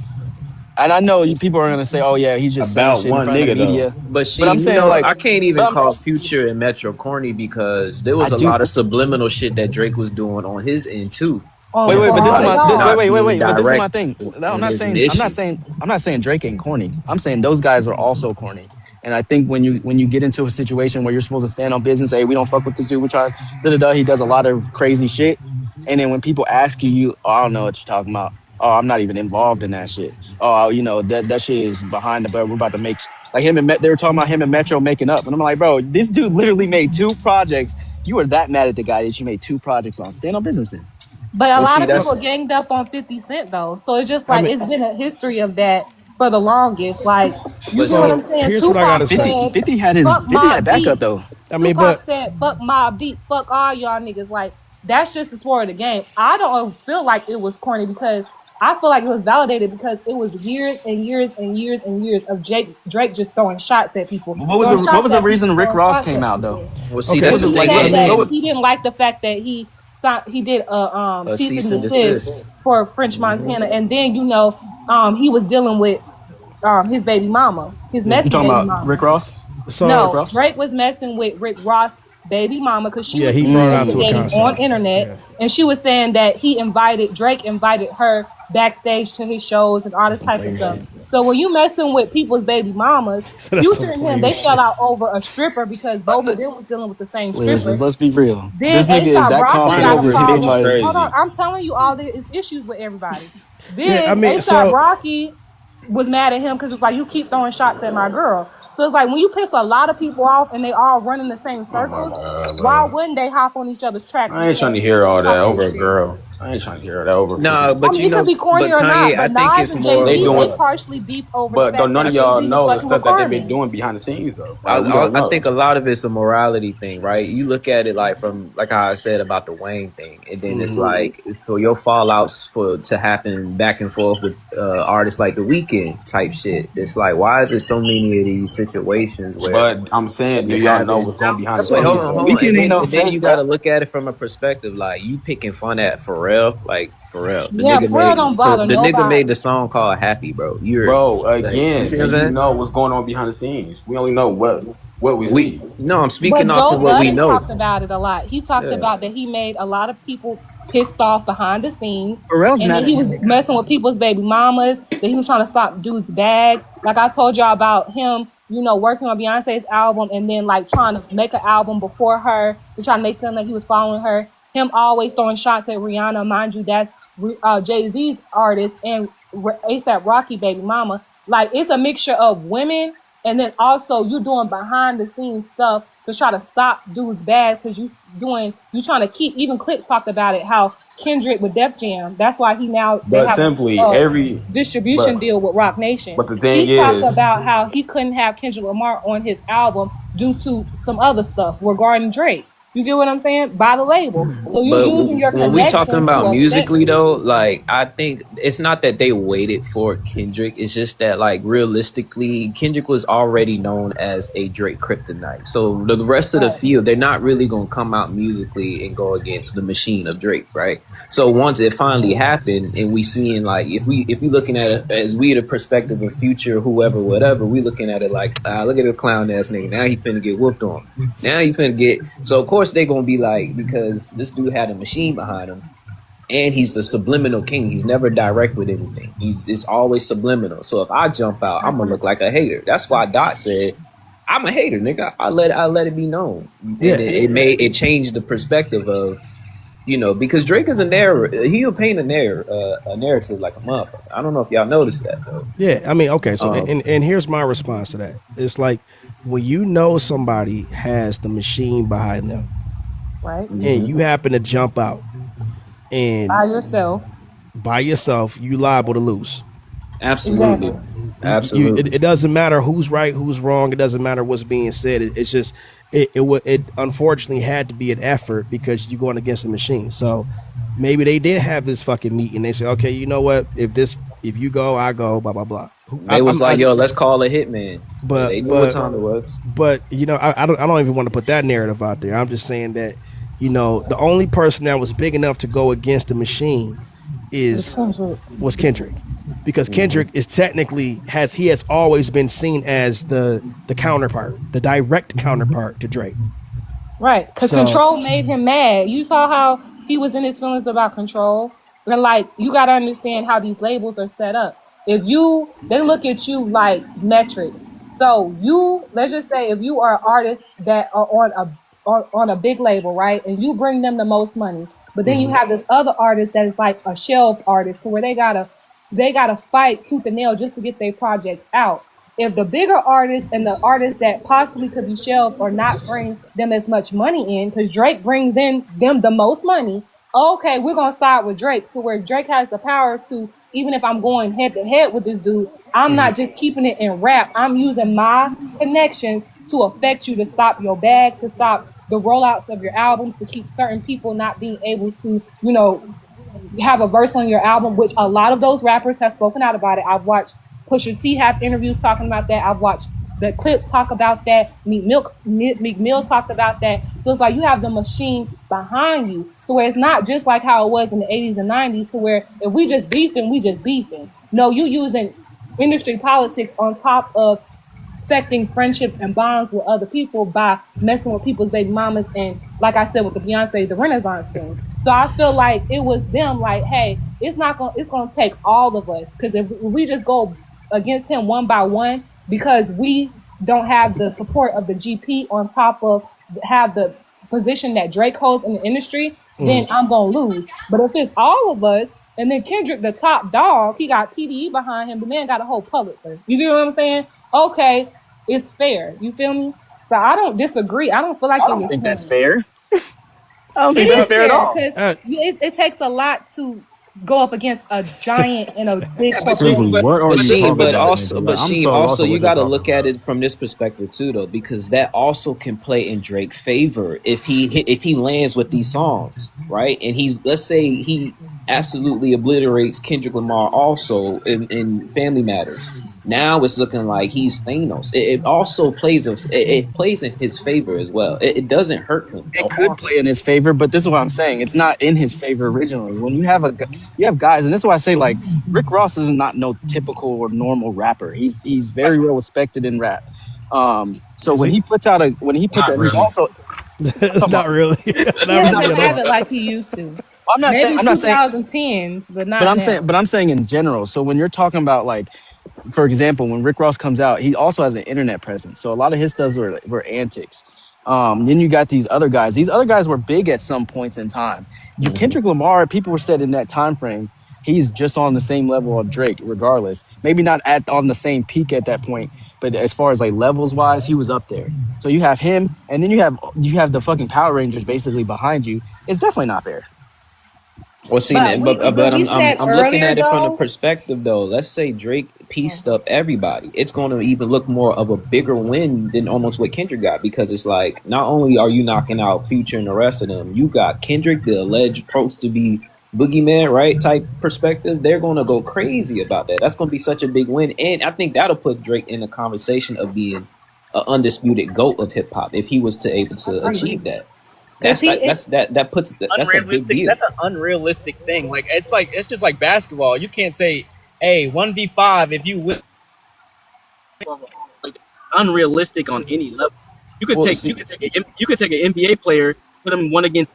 and I know people are gonna say, oh yeah, he's just saying About shit in one front of the nigga though. media, But but she, I'm saying like, I can't but even I'm, call Future and Metro corny because there I was a do. lot of subliminal shit that Drake was doing on his end too. On Wait, And wait, but this is all like my wait, y'all. not wait, wait, being wait. But this is my direct thing. I'm when not there's an saying, issue. I'm not saying Drake ain't corny. I'm saying those guys are also corny. And I think when you get into a situation where you're supposed to stand on business, hey, we don't fuck with this dude. We try, da da da. He does a lot of crazy shit. And then when people ask you, oh, I don't know what you're talking about. Oh, I'm not even involved in that shit. Oh, that shit is behind the. But we're about to make like him and they were talking about him and Metro making up, and I'm like, bro, this dude literally made 2 projects. You were that mad at the guy that you made 2 projects on. Stand on business then. But a Well, lot see, of people that's ganged up on 50 Cent though. So it's just I like mean, it's been a history of that for the longest. Like, you but get what see, I'm so saying? here's what I Tupac gotta 50, say. said, 50 fuck 50 had Mob backup Deep. though. I mean, Tupac but said, fuck Mob Deep, fuck all y'all niggas. Like, that's just the sport of the game. I don't feel like it was corny because I feel like it was validated because it was years and years and years and years of Drake just throwing shots at people, throwing What shots was the at people, reason Rick throwing Ross shots came at out though? people. well, see, okay, What that's was the it He so like? thing. said let Ain't that me. no he didn't like the fact that he did a a cease cease and and desist desist. for French Montana, and then he was dealing with his baby mama, his Yeah, You messy talking baby about Rick mama. Ross? Rick so No, Ross? Drake was messing with Rick Ross' baby mama because she yeah, was he brought it out to a investigating on concert. internet, Yeah, and she was saying that Drake invited her backstage to his shows and all That's this some type of player stuff. shit. So when you messing with people's baby mamas, so that's Future some and him, player they fell shit. out over a stripper because both of them was dealing with the same Listen, stripper. let's be real. Then This nigga is ASAP that Rocky Crying got confident a over to a hit bitch is problem. somebody. Hold on, crazy. I'm telling you, all there is issues with everybody. Yeah, I Then mean, ASAP so Rocky was mad at him because it's like you keep throwing shots at my girl. So it's like when you piss a lot of people off and they all run in the same Oh my circles, god, why bro. wouldn't they hop on each other's tracks I and ain't trying say to hear all that talk their over a shit? girl. I ain't trying to hear that over No, freaking. I but mean, it could be corny but or not, Kanye, I but think Nas it's and Jay more They of Z they doing, a. partially beef over the but don't fact none that of Jay y'all Z was know the fucking with stuff that they've been Carmen. doing behind the scenes though. Like we don't I think know. a lot of it's a morality thing, right? You look at it like from like how I said about the Wayne thing, and then it's like for your fallouts for to happen back and forth with artists like The Weeknd type shit. It's like why is there so many of these situations where But I'm saying, do you y'all know having what's going behind the That's what wait, scenes hold though? on, Weekend ain't no and then you saint, got bro. to look at it from a perspective like you picking fun at Pharrell, like Pharrell, Yeah, Pharrell don't bother the nigga made nobody. the song called Happy, bro. You're Bro, like, you again, see what do I'm you saying? know what's going on behind the scenes? We only know what we We see. no, I'm speaking But off of Joe what we Budden know. talked about it a lot. He talked Yeah. about that he made a lot of people pissed off behind the scenes, Pharrell's and that mad at he was him because messing with people's baby mamas. That he was trying to stop dudes' bags. Like I told y'all about him, working on Beyonce's album and then like trying to make an album before her to try to make something that he was following her. Him always throwing shots at Rihanna, mind you, that's Jay Z's artist and ASAP Rocky baby mama. Like it's a mixture of women, and then also you doing behind the scenes stuff to try to stop dudes bad because you trying to keep. Even Clips talked about it how Kendrick with Def Jam. That's why he now they But have simply a every distribution but deal with Rock Nation. but the thing He talked is, about how he couldn't have Kendrick Lamar on his album due to some other stuff regarding Drake. You get what I'm saying? By the label. So you're But using your when we talking connection to about affect musically though, people. like I think it's not that they waited for Kendrick. It's just that like realistically, Kendrick was already known as a Drake kryptonite. So the rest of the Right. field, they're not really gonna come out musically and go against the machine of Drake, right? So once it finally happened, and we seeing like if we looking at it as we the perspective of Future, whoever, whatever, we looking at it like look at the clown ass nigga. Now he finna get whooped on. Now you finna get so of course they gonna be like because this dude had a machine behind him and he's the subliminal king. He's never direct with anything. It's always subliminal. So if I jump out, I'm gonna look like a hater. That's why Dot said, I'm a hater, nigga. I let it be known. And Yeah, it changed the perspective of, because Drake is a narrator. He'll paint a narrative like a motherfucker. I don't know if y'all noticed that though. yeah. I mean, okay. So, Um, and here's my response to that. It's like when you know somebody has the machine behind them, Right? and mhm. you happen to jump out By and yourself. by yourself, you liable to lose. Absolutely. Exactly. Absolutely. It doesn't matter who's right, who's wrong. It doesn't matter what's being said. It's just it unfortunately had to be an effort because you're going against the machine. So maybe they did have this fucking meeting. They said, okay, you know what? If you go, I go. Blah blah blah. They was like, yo, let's call a hitman. But They knew what but time it was. but I don't even want to put that narrative out there. I'm just saying that the only person that was big enough to go against the machine It's is Kendrick. was Kendrick, because Hmm. Kendrick is technically he has always been seen as the counterpart, the direct counterpart to Drake. Right. Because So Control made him mad. You saw how he was in his feelings about Control. And like, you got to understand how these labels are set up. They look at you like metrics. So let's just say if you are artists that are on a big label, right? And you bring them the most money, but then you mhm. have this other artist that is like a shelf artist to where they gotta fight tooth and nail just to get their projects out. If the bigger artists and the artists that possibly could be shelved or not bring them as much money in, because Drake brings in them the most money, okay, we're gonna side with Drake to where Drake has the power to, even if I'm going head to head with this dude, I'm not just keeping it in rap. I'm using my connections to affect you to stop your bag, to stop the rollouts of your albums, to keep certain people not being able to, have a verse on your album, which a lot of those rappers have spoken out about it. I've watched Pusha T have interviews talking about that. I've watched the clips talk about that. Meek Mill talked about that. So it's like you have the machine behind you. So where it's not just like how it was in the 80s and 90s, to where if we just beefing, we just beefing. No, you using industry politics on top of affecting friendships and bonds with other people by messing with people's baby mamas, and like I said with the Beyonce, the Renaissance thing. So I feel like it was them like, hey, it's gonna take all of us, because if we just go against him one by one because we don't have the support of the GP on top of have the position that Drake holds in the industry, then I'm gonna lose. But if it's all of us, and then Kendrick, the top dog, he got TDE behind him. The man got a whole Pulitzer. You get what I'm saying? Okay, it's fair. You feel me? So I don't disagree. I don't feel like I it don't was think that's him. fair. I don't It think Uh, that's is fair at fair all. because uh, it takes a lot to go up against a giant and a big Yeah, but you, Simply, corporation. but what are But you but this is Sheen, talking but but this about, is also, nigga? but Like, I'm Sheen, so lost also on you what you're got to talking look at about. it from this perspective too, though, because that also can play in Drake's favor if he lands with these songs, right? And let's say he absolutely obliterates Kendrick Lamar also in Family Matters. Now it's looking like he's Thanos. It also it plays in his favor as well. It doesn't hurt him it no could harm. play in his favor, but this is what I'm saying. It's not in his favor originally. When you have guys, and this is why I say like Rick Ross is not no typical or normal rapper. He's very well respected in rap. So is when he? he puts Not out, he's really. also I'm talking Not about. really. He Not I'm really not. doesn't at have all. it like he used to. I'm Maybe not saying. 2010s, but not now. But I'm saying in general. So when you're talking about like, for example, when Rick Ross comes out, he also has an internet presence. So a lot of his stuff were antics. Then you got these other guys. These other guys were big at some points in time. Hmm. Kendrick Lamar, people were said in that time frame, he's just on the same level of Drake, regardless. Maybe not at on the same peak at that point, but as far as like levels wise, he was up there. So you have him, and then you have the fucking Power Rangers basically behind you. It's definitely not fair. Well, see, But but we said I'm looking earlier at it from the though. perspective though. Let's say Drake Oh, pieced up everybody. It's going to even look more of a bigger win than almost what Kendrick got because it's like not only are you knocking out Future and the rest of them, you got Kendrick, the alleged supposed to be boogeyman, right? Type perspective. They're going to go crazy about that. That's going to be such a big win, and I think that'll put Drake in the conversation of being an undisputed goat of hip hop if he was to able to agreed. achieve that. Cause he it, That's a big Unrealistic. deal. That's an unrealistic thing. Like it's just like basketball. You can't say, "Hey, 1v5 if you win." Like unrealistic on any level. You could Well, take you see, could take you could take an NBA player, put him one against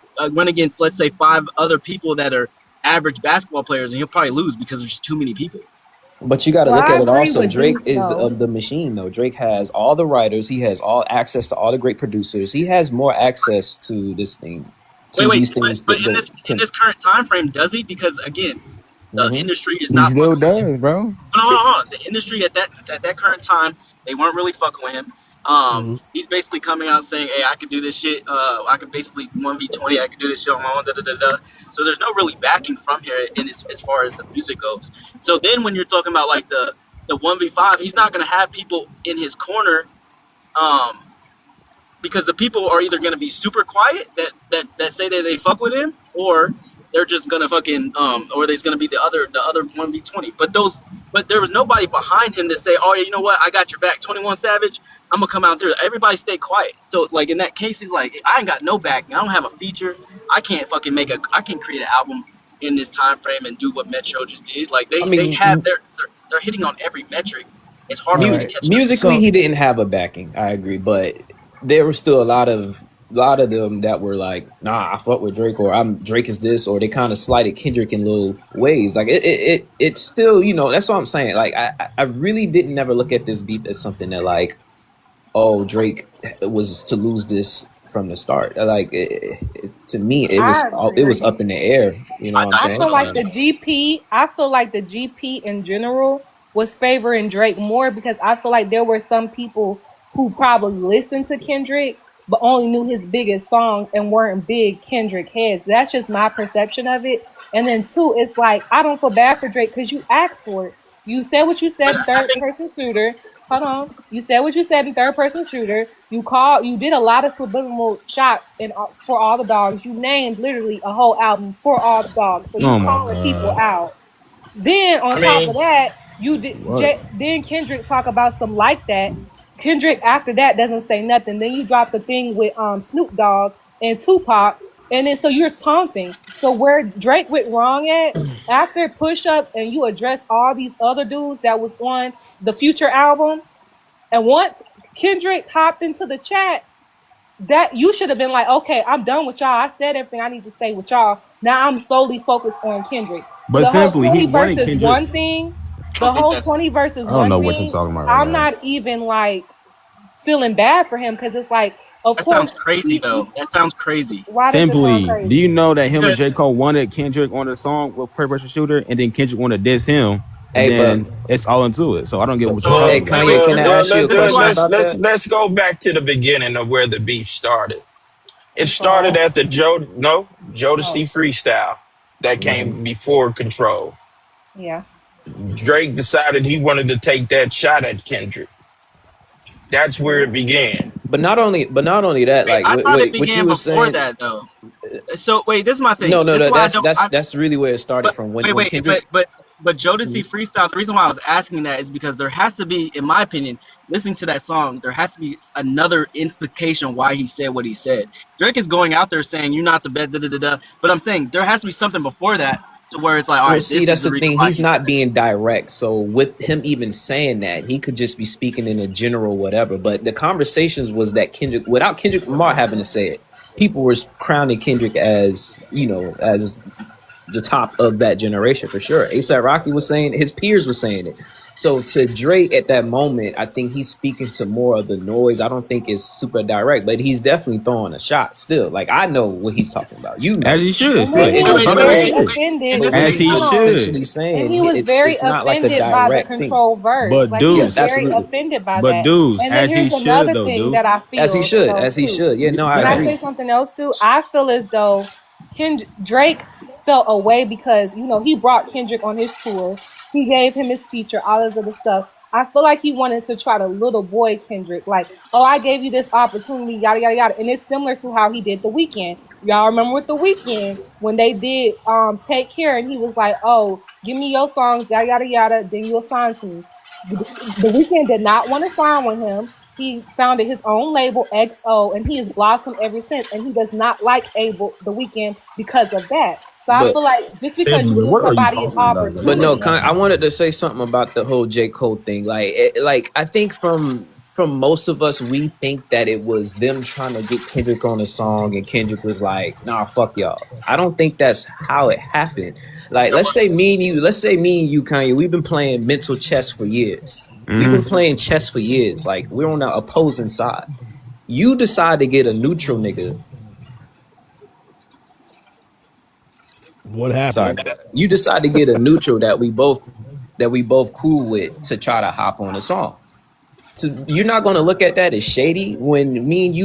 let's say five other people that are average basketball players, and he'll probably lose because there's too many people. but you got to well, look I at it agree also. with Drake Deuce is though. of the machine, though. Drake has all the writers. He has all access to all the great producers. He has more access to this thing, Wait, to wait, these but things but that in this the in can. this current time frame, does he? Because again, the Hmm. industry is He not still fucking with him. does, bro. No. The industry at that current time, they weren't really fucking with him. Mm-hmm. He's basically coming out saying, "Hey, I could do this shit. I could basically 1v20. I could do this shit on my own." Da da da da. So there's no really backing from here in as far as the music goes. So then when you're talking about like the 1v5, he's not gonna have people in his corner. Um, because the people are either gonna be super quiet that say that they fuck with him, or they're just gonna fucking or there's gonna be the other 1v20. But there was nobody behind him to say, oh yeah, you know what, I got your back, 21 Savage. I'm gonna come out there. Everybody stay quiet. So like in that case, he's like, I ain't got no backing. I don't have a feature. I can't fucking I can create an album in this time frame and do what Metro just did. Like I they mean, have they're hitting on every metric. It's hard All for me to right. catch up. musically, So he didn't have a backing. I agree, but there were still a lot of them that were like, "Nah, I fuck with Drake," or "I'm Drake is this," or they kind of slighted Kendrick in little ways. Like it's still, that's what I'm saying. Like I really didn't never look at this beef as something that like, oh, Drake was to lose this from the start. Like to me, I it was agree. up in the air. You know I, what I'm I I saying? feel like the GP. I feel like the GP in general was favoring Drake more because I feel like there were some people who probably listened to Kendrick but only knew his biggest songs and weren't big Kendrick heads. That's just my perception of it. And then two, it's like I don't feel bad for Drake because you asked for it. You said what you said in I third think person shooter. Hold on. You said what you said in third person shooter. You called. You did a lot of subliminal shots in for all the dogs. You named literally a whole album for all the dogs. So you oh my calling people god, out. Then on I top mean, of that, you did. what? Then Kendrick talk about some like that. Kendrick after that doesn't say nothing. Then you drop the thing with Snoop Dogg and Tupac, and then so you're taunting. So where Drake went wrong at after push ups, and you address all these other dudes that was on the Future album, and once Kendrick hopped into the chat, that you should have been like, okay, I'm done with y'all. I said everything I need to say with y'all. Now I'm solely focused on Kendrick. So But the whole simply, he 20 wanted versus Kendrick. one thing, I the don't think whole that's 20 versus I don't one know what you're thing, talking about right I'm now. not even like feeling bad for him because it's like, of that sounds course, crazy though. That sounds crazy. why does it sound Simply, do you crazy? know that him and Because J. Cole wanted Kendrick on the song with Pray Pressure Shooter, and then Kendrick wanted to diss him, and Hey, but then it's all into it. So I don't get what you're so hey, talking wait, about. Kanye, wait. can I well, ask you a This is question why. about that? let's go back to the beginning of where the beef started. It I'm started sorry. at the Jodeci Oh, freestyle that Hmm. came before Control. yeah. Drake decided he wanted to take that shot at Kendrick. That's where True. it began. But not only that, Wait, like I thought it what you began were before saying. that though. So wait, this is my No, thing. no, This is no. why I That's don't. that's that's really where it started But from. wait, When wait, Kendrick. but Jodeci freestyle. The reason why I was asking that is because there has to be, in my opinion, listening to that song, there has to be another implication why he said what he said. Drake is going out there saying you're not the best, da da da da. But I'm saying there has to be something before that to where it's like, all Well, right, see, this is that's the the reason thing. why He's he said not it. being direct. So with him even saying that, he could just be speaking in a general whatever. But the conversations was that Kendrick, without Kendrick Lamar having to say it, people were crowning Kendrick as as the top of that generation for sure. ASAP Rocky was saying, his peers were saying it. So to Drake at that moment, I think he's speaking to more of the noise. I don't think it's super direct, but he's definitely throwing a shot still. Like I know what he's talking about. You As know. he should. And then See, But he in a was some people very way, should. offended. but And what As he he hold was on. should. essentially And saying, he was very it's not like a offended by the direct thing. control verse. But Like he was Yes, dudes, very absolutely. offended by but that. dudes, And then as he here's should another though, thing that dudes. I feel though As he too. should. Yeah, no, I Can I Facts. agree. say something else too? I feel as though Drake felt away because he brought Kendrick on his tour. He gave him his feature, all this other stuff. I feel like he wanted to try to little boy Kendrick, like, oh, I gave you this opportunity, yada yada yada. And it's similar to how he did the weekend. Y'all remember with the weekend when they did Take Care, and he was like, oh, give me your songs, yada yada yada, then you'll sign to me. The weekend did not want to sign with him. He founded his own label, XO, and he has blossomed ever since. And he does not like Abel the weekend because of that. So I But feel like just because you Sibling, give what are you somebody an talking about? Like, But what are no, you opportunity, I talking wanted to say something about the whole J. Cole thing. Like I think from most of us, we think that it was them trying to get Kendrick on a song, and Kendrick was like, "Nah, fuck y'all." I don't think that's how it happened. Like, let's say me and you, Kanye, we've been playing mental chess for years. We've been Hmm. playing chess for years. Like, we're on the opposing side. You decide to get a neutral nigga. What Sorry, happened? my bad. You decide to get a neutral that we both cool with to try to hop on a song. So you're not going to look at that as shady when me and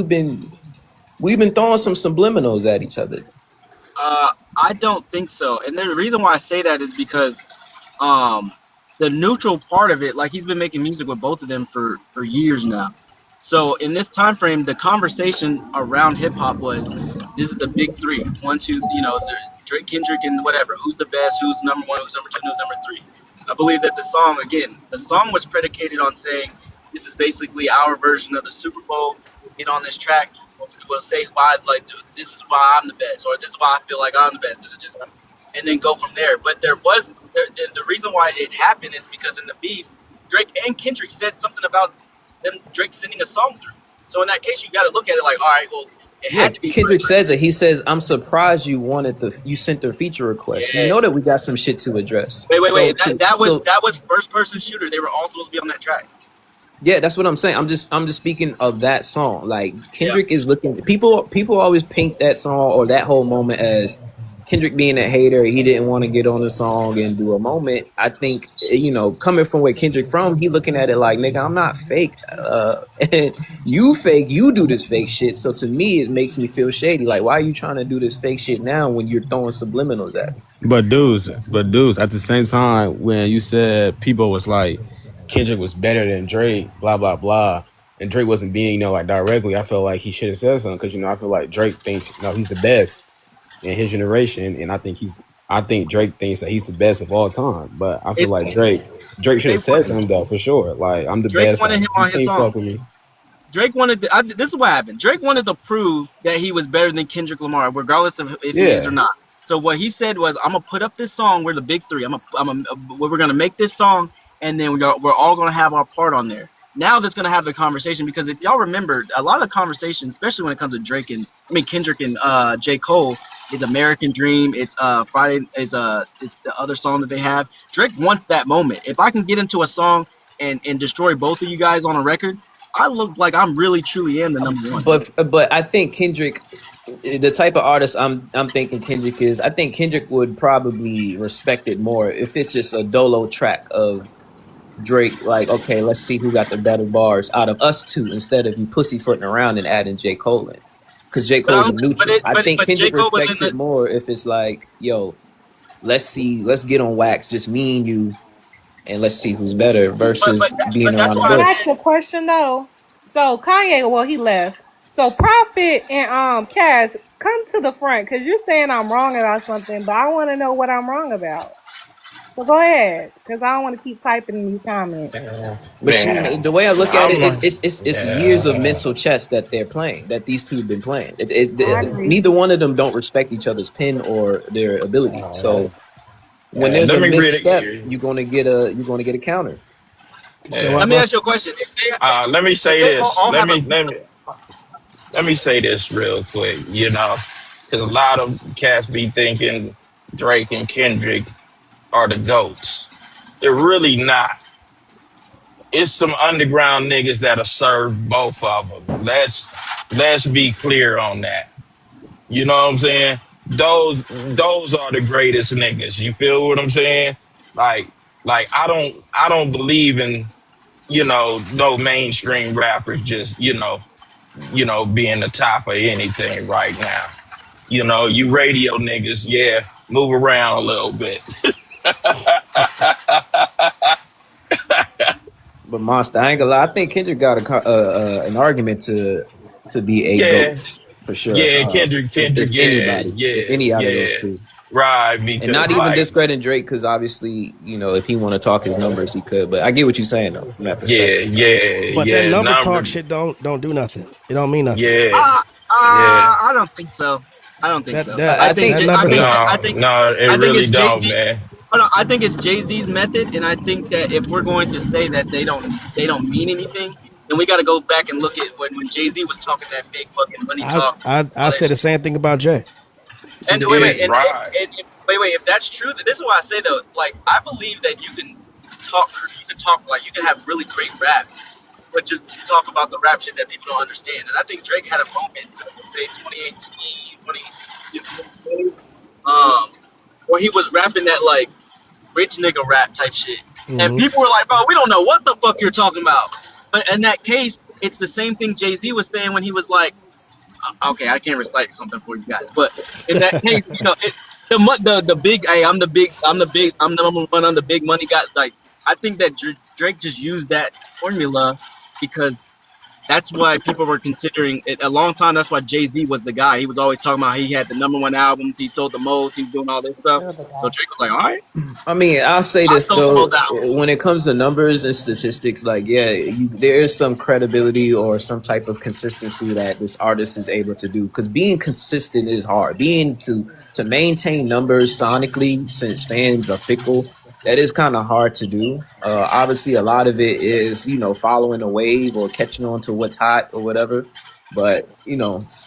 we've been throwing some subliminals at each other. I don't think so. And the reason why I say that is because um the neutral part of it, like he's been making music with both of them for years now. So in this time frame, the conversation around hip hop was this is the big three. One, two, Drake, Kendrick, and whatever. Who's the best? Who's number one? Who's number two? Who's number three? I believe that the song was predicated on saying this is basically our version of the Super Bowl. Get on this track. We'll say why, like this is why I'm the best, or this is why I feel like I'm the best, and then go from there. But the reason why it happened is because in the beef, Drake and Kendrick said something about them Drake sending a song through. So in that case, you got to look at it like, all right, well, it Yeah, had to be for a Kendrick says reason. it. He says, "I'm surprised you sent the feature request. You know Yes. that we got some shit to address." Wait. That was first person shooter. They were all supposed to be on that track. Yeah, that's what I'm saying. I'm just speaking of that song. Like Yeah. Kendrick is looking. People always paint that song or that whole moment as Kendrick being a hater. He didn't want to get on the song and do a moment. I think coming from where Kendrick from, he looking at it like, nigga, I'm not fake. And you fake. You do this fake shit. So to me, it makes me feel shady. Like, why are you trying to do this fake shit now when you're throwing subliminals at me? But dudes, at the same time, when you said people was like Kendrick was better than Drake, blah blah blah, and Drake wasn't being like directly, I felt like he should have said something because I feel like Drake thinks he's the best in his generation, and I think Drake thinks that he's the best of all time. But I feel It's like Drake should they have said wanted something though for sure. Like I'm the Drake best. wanted Like him you on his can't song. fuck with me. Drake wanted this is what happened. Drake wanted to prove that he was better than Kendrick Lamar, regardless of if he is or Yeah. not. So what he said was, "I'm gonna put up this song. We're the big three. We're gonna make this song, and then we're all gonna have our part on there." Now that's gonna have the conversation because if y'all remember, a lot of conversations, especially when it comes to Kendrick and J Cole, is American Dream. It's Friday is the other song that they have. Drake wants that moment. If I can get into a song and destroy both of you guys on a record, I look like I'm really truly am the number one. But I think Kendrick, the type of artist I'm thinking Kendrick is, I think Kendrick would probably respect it more if it's just a dolo track of Drake. Like, okay, let's see who got the better bars out of us two instead of you pussyfooting around and adding J Cole in, because J But I Cole's a don't. neutral. I think But J Kendrick Cole was in respects it the. more if it's like, yo, let's get on wax, just me and you, and let's see who's better versus being But that's around the Can why I bush. ask a question though? So Kanye, well, he left. So Prophet and Cash, come to the front because you're saying I'm wrong about something, but I want to know what I'm wrong about. So go ahead, because I don't want to keep typing in these comments. Machine. about? The way I look at I'm it is, like, it's years of yeah. mental chess that they're playing. That these two have been playing. I agree. Neither one of them don't respect each other's pen or their ability. So when there's Let a me read misstep, it. you're gonna get a counter. You said Yeah. what, Let me ask Buster? you a question. Let me If say they this. all have a Let me say this real quick. Because a lot of cats be thinking Drake and Kendrick are the goats. They're really not. it's some underground niggas that'll serve both of them. Let's be clear on that. You know what I'm saying? Those are the greatest niggas. You feel what I'm saying? Like like I don't believe in, no mainstream rappers just, being the top of anything right now. You radio niggas, yeah, move around a little bit. But Monster, I ain't gonna lie. I think Kendrick got an argument to be a Yeah, goat for sure. yeah, Kendrick, If yeah, anybody, if yeah, any out of those yeah. two, Right, and because not even like, discrediting Drake, because obviously, if he want to talk his numbers, he could. But I get what you're saying though, from that yeah, perspective. yeah, But that yeah, number talk number, shit don't do nothing. It don't mean nothing. yeah, yeah. I don't think so. I don't think That so. that I think that number talk. No, no, it I think really it's Jay don't, Z. man. Hold on, I think it's Jay Z's method, and I think that if we're going to say that they don't mean anything, then we got to go back and look at when Jay Z was talking that big fucking money I talk, I all that said the shit. same thing about Jay. See And the wait, see wait, Yeah, right. wait. If that's true, this is why I say though. Like, I believe that you can talk like you can have really great rap, but just to talk about the rap shit that people don't understand. And I think Drake had a moment, I would say 2018, 2016, 2020, where he was rapping that like rich nigga rap type shit, and hmm people were like, "Bro, we don't know what the fuck you're talking about." But in that case, it's the same thing Jay Z was saying when he was like, okay, I can't recite something for you guys, but in that case, the big, hey, I'm the number one, I'm the big money guy. Like, I think that Drake just used that formula because that's why people were considering it a long time. That's why Jay Z was the guy. He was always talking about he had the number one albums, he sold the most, he was doing all this stuff. You're the So guy. Drake was like, all right, I mean, I'll say I this sold the though, most albums. when it comes to numbers and statistics, like yeah, there is some credibility or some type of consistency that this artist is able to do. Because being consistent is hard. Being to maintain numbers sonically, since fans are fickle, that is kind of hard to do. Obviously, a lot of it is following a wave or catching on to what's hot or whatever. But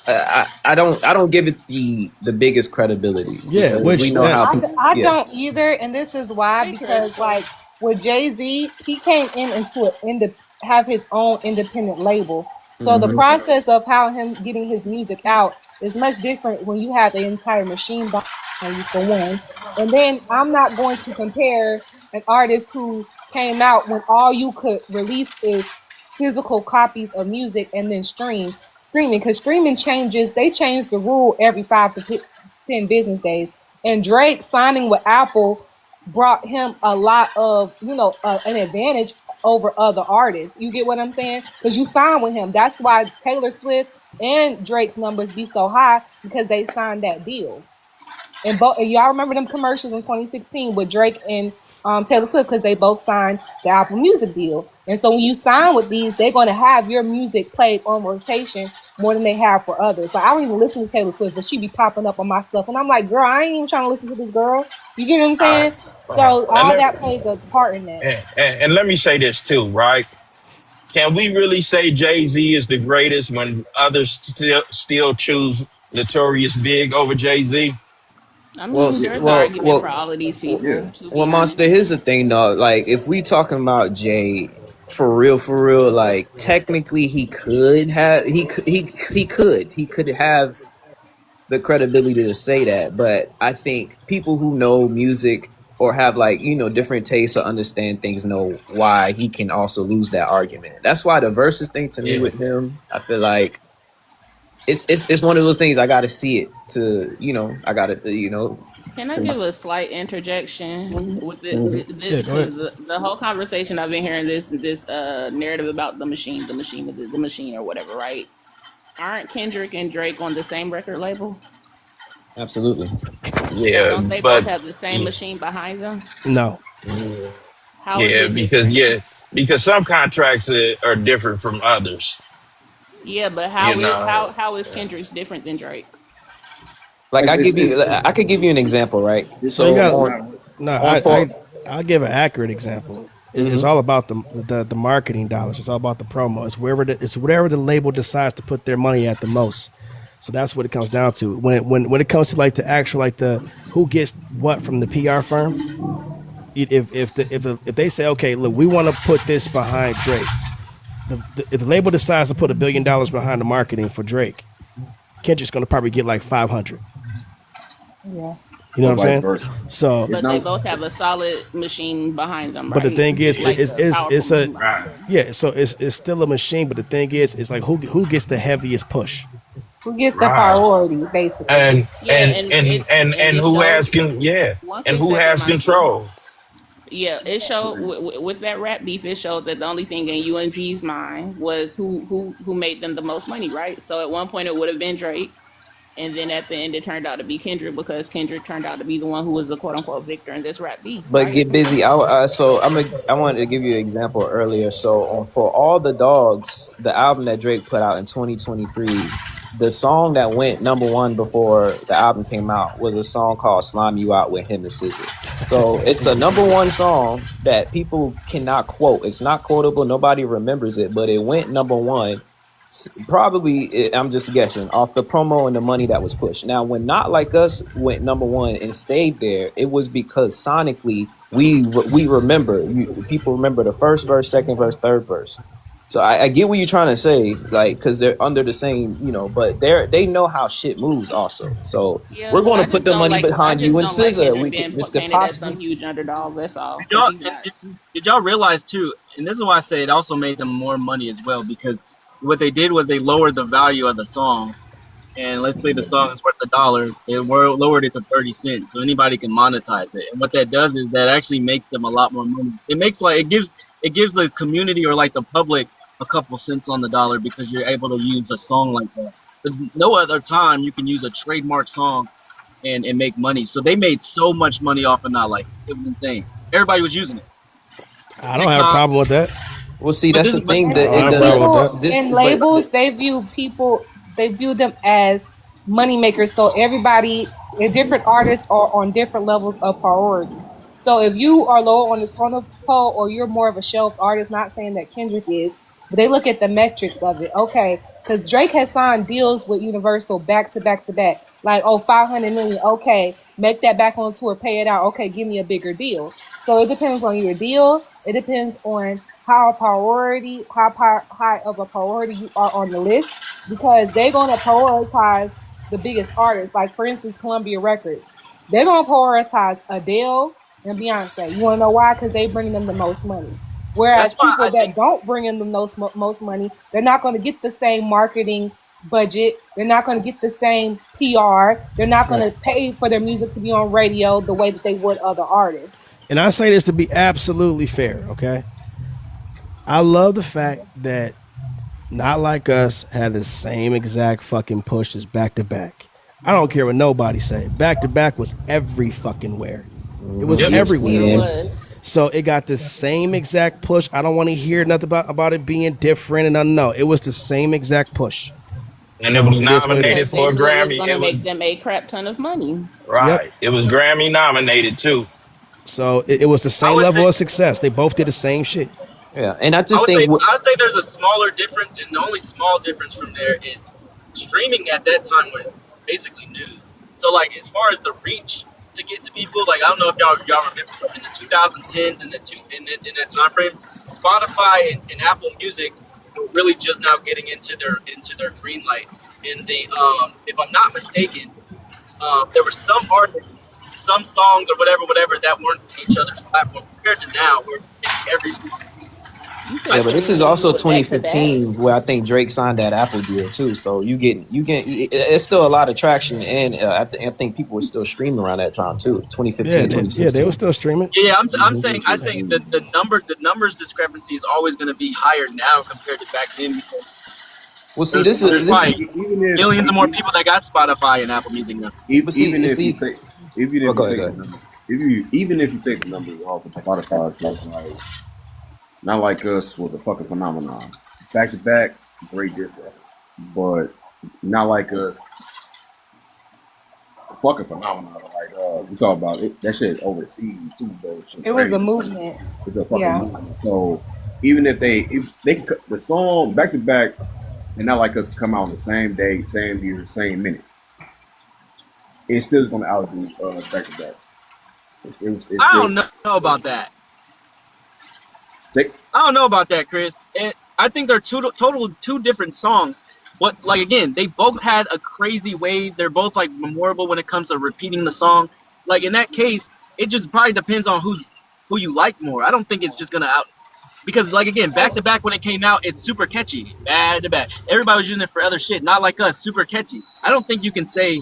I don't give it the biggest credibility yeah, because we which know that how I, people. I Yeah. don't either, and this is why Hey, Chris. because like with Jay Z, he came in into have his own independent label. So the Hmm. process of how him getting his music out is much different when you have the entire machine behind you for one. And then I'm not going to compare an artist who came out when all you could release is physical copies of music and then streaming because streaming changes. They change the rule every 5 to 10 business days. And Drake signing with Apple brought him a lot of an advantage over other artists. You get what I'm saying? Because you signed with him. That's why Taylor Swift and Drake's numbers be so high because they signed that deal. And y'all remember them commercials in 2016 with Drake and Taylor Swift because they both signed the Apple Music deal. And so when you sign with these, they're going to have your music played on rotation more than they have for others. So I don't even listen to Taylor Swift, but she be popping up on my stuff, and I'm like, girl, I ain't even trying to listen to this girl. You get what I'm All right. saying? So And all let, that plays a part in that. and let me say this too, right? Can we really say Jay Z is the greatest when others still choose Notorious Big over Jay Z? I Well, mean, there's an well, argument for well, all of these well, people, to well, be Monster. honest. Here's the thing, though. Like, if we talking about Jay for real, like technically he could have the credibility to say that. But I think people who know music or have like different tastes or understand things know why he can also lose that argument. That's why the versus thing to me Yeah. with him, I feel like it's one of those things I got to see it to I got to Can I give cons- a slight interjection with it? yeah. Go Because ahead. the whole conversation I've been hearing this narrative about the machine or whatever, right? Aren't Kendrick and Drake on the same record label? absolutely. Yeah, Don't they both but have the same machine behind them? No, How is yeah, it different? because some contracts are different from others. Yeah, but You how is know, Kendrick's different than Drake? Like I could give you an example, right? well, you So got on no. on for I'll give an accurate example. It's hmm all about the marketing dollars. It's all about the promo. It's wherever the label decides to put their money at the most. So that's what it comes down to. When it comes to like the actual like the who gets what from the PR firm, if they say, okay, look, we want to put this behind Drake, if the label decides to put $1 billion behind the marketing for Drake, Kendrick's going to probably get like 500. Yeah. You know or what I'm vice saying? versa. So, It's But they not both have a solid machine behind them, but the right? thing is, Like a powerful it's a machine behind right. them. yeah. So it's still a machine, but the thing is, it's like who gets the heaviest push? Who gets the Right. priority, basically? And Yeah, and and and it and and and it who showed. has One and quick who second, has Monster. control? Yeah, it showed with that rap beef. It showed that the only thing in UNG's mind was who made them the most money, right? So at one point it would have been Drake, and then at the end it turned out to be Kendrick because Kendrick turned out to be the one who was the quote unquote victor in this rap beef, But right? get busy. I wanted to give you an example earlier. So on For All the Dogs, the album that Drake put out in 2023, the song that went number one before the album came out was a song called "Slime You Out" with him and SZA. So it's a number one song that people cannot quote. It's not quotable. Nobody remembers it, but it went number one. Probably, I'm just guessing off the promo and the money that was pushed. Now, when Not Like Us went number one and stayed there, it was because sonically we remember. People remember the first verse, second verse, third verse. So I get what you're trying to say, like because they're under the same, but they know how shit moves also. So Yeah, we're but going to put the money I behind you just and don't like SZA. Kendrick being This could painted as possibly. some huge underdog. That's all, Did because y'all he's and not. did y'all realize too? And this is why I say it also made them more money as well because what they did was they lowered the value of the song. And let's say the song is worth $1, they lowered it to 30 cents, so anybody can monetize it. And what that does is that actually makes them a lot more money. It makes like it gives the community or like the public a couple cents on the dollar because you're able to use a song like that. But no other time you can use a trademark song and make money. So they made so much money off of Not Like It. It was insane. Everybody was using it. I don't have a TikTok, problem with that. Well, see, but that's this, the but thing I that don't it have a And problem with does. people that. This, in but labels, they view them as money makers. So everybody, different artists are on different levels of priority. So if you are low on the totem pole or you're more of a shelf artist, not saying that Kendrick is, but they look at the metrics of it. Okay, because Drake has signed deals with Universal back to back to back. Like, oh, 500 million. Okay, make that back on tour, pay it out. Okay, give me a bigger deal. So it depends on your deal. It depends on high of a priority you are on the list because they're gonna prioritize the biggest artists. Like for instance, Columbia Records. They're gonna prioritize Adele and Beyonce. You wanna know why? Because they bring them the most money. that's Whereas why people I think that don't bring in the most money, they're not going to get the same marketing budget. They're not going to get the same PR. They're not going Right. to pay for their music to be on radio the way that they would other artists. And I say this to be absolutely fair, okay? I love the fact that Not Like Us had the same exact fucking push as back to back. I don't care what nobody say. Back to back was every fucking where. It was Yep. Sure everywhere. ESPN. was. So it got the same exact push. I don't want to hear nothing about it being different and nothing. No, it was the same exact push. And it So was it is what it Because nominated is. they for a knew it was Grammy. going to It was make them a crap ton of money. Yep. right. It was Grammy nominated too. So it was the I same would level say of success. They both did the same shit. Yeah, and I I just would think say I would say there's a smaller difference, and the only small difference from there is streaming at that time was basically new. So like as far as the reach to get to people, like I don't know if y'all remember, but in the 2010s and in that time frame, Spotify and Apple Music were really just now getting into their green light. And the if I'm not mistaken, there were some artists, some songs or whatever that weren't on each other's platform compared to now, where basically every song. You I said Yeah, but think this is streaming also with back to back. 2015 where I think Drake signed that Apple deal too. So it's still a lot of traction, and I think people were still streaming around that time too. Yeah, 2015, they were 2016. still streaming. yeah, I'm Mm-hmm. saying that the numbers discrepancy is always going to be higher now compared to back then because Well, see, there's this is there's this is, probably Even if millions of more people that got Spotify and Apple Music now. but even see, if you see. take even Oh, if go you ahead, go take the ahead. numbers even if you take the numbers off of Spotify, it's just like Not Like Us was a fucking phenomenon. Back to back, great difference. But Not Like Us, a fucking phenomenon. Like we talk about it, that shit overseas too, bro. It's It was a crazy. movement. It's a fucking Yeah. movement. So even if they the song back to back and Not Like Us come out on the same day, same year, same minute, it's still gonna outdo back to back. It's I they, don't know about that. they I don't know about that, Chris. And I think they're two different songs. But like again, they both had a crazy way. They're both like memorable when it comes to repeating the song. Like in that case, it just probably depends on who you like more. I don't think it's just gonna out because like again, back to back when it came out, it's super catchy. Bad to bad. Everybody was using it for other shit, not like us, super catchy. I don't think you can say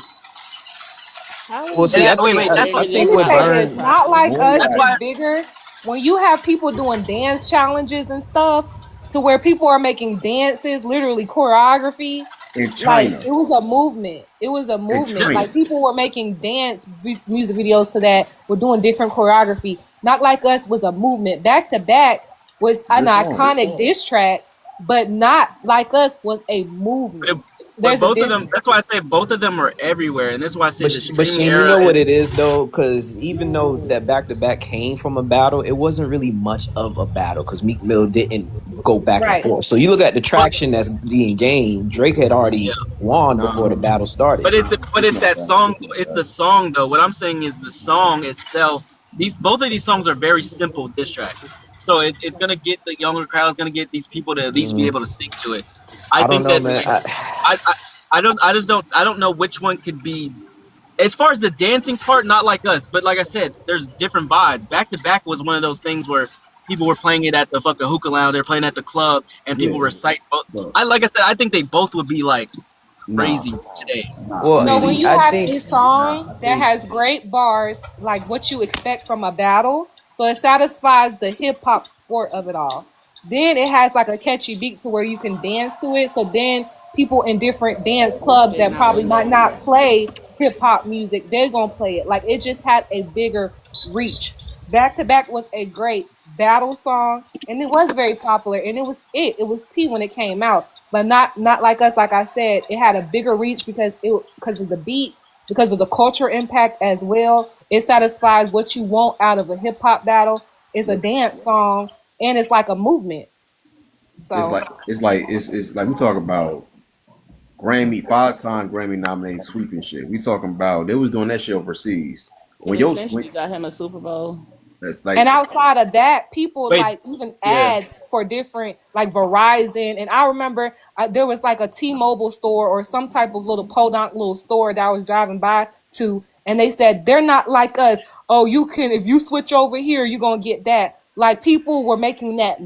How Well, is see, it I wait, think wait. I, That's better I what. Let think than me what say modern this: Burn not classic like music? us That's Right. is why. bigger. When you have people doing dance challenges and stuff, to where people are making dances, literally choreography, in like China. it was a movement. It was a In movement. China. Like people were making music videos to that. Were doing different choreography. Not like us was a movement. Back to back was an Good song. iconic diss track, but not like us was a movement. But There's a both of them. difference. That's why I say both of them are everywhere, and that's why I say the But streaming Shane, you era know is. what it is though, because even though that back to back came from a battle, it wasn't really much of a battle because Meek Mill didn't go back and Right. forth. So you look at the But traction that's being gained. Drake had yeah. already won before the Nah, battle started. But it's it's not that that. song. It's not It's that. the song though. What I'm saying is the song itself. These both of these songs are very simple diss tracks. So it's gonna get the younger crowd. It's gonna get these people to at least be Mm, able to sing to it. I I don't think know, that man. like I don't I just don't I don't know which one could be as far as the dancing part. Not like us, but like I said, there's different vibes. Back to back was one of those things where people were playing it at the fucking hookah lounge. They're playing at the club, and people Yeah, recite both. but I like I said, I think they both would be like nah, crazy today. nah. I Well, So mean, when see, you I have think a song nah. I that think has great bars, like what you expect from a battle, so it satisfies the hip hop sport of it all. Then it has like a catchy beat to where you can dance to it. So then people in different dance clubs It's that not probably really might true. not play hip hop music, they're gonna play it. Like it just had a bigger reach. Back to Back was a great battle song, and it was very popular, and it was T when it came out, but not like us. Like I said, it had a bigger reach because of the beat, because of the culture impact as well. It satisfies what you want out of a hip hop battle. It's a dance song, and it's like a movement. So it's like we talk about Grammy 5-time Grammy nominated sweeping shit. We talking about they was doing that shit overseas. It When essentially got him a Super Bowl. that's and like outside of that, people Wait, like even yeah. ads for different like Verizon. And I remember there was like a T-Mobile store or some type of little podunk little store that I was driving by to, and they said they're not like us. Oh, you can if you switch over here, you're gonna get that. Like people were making that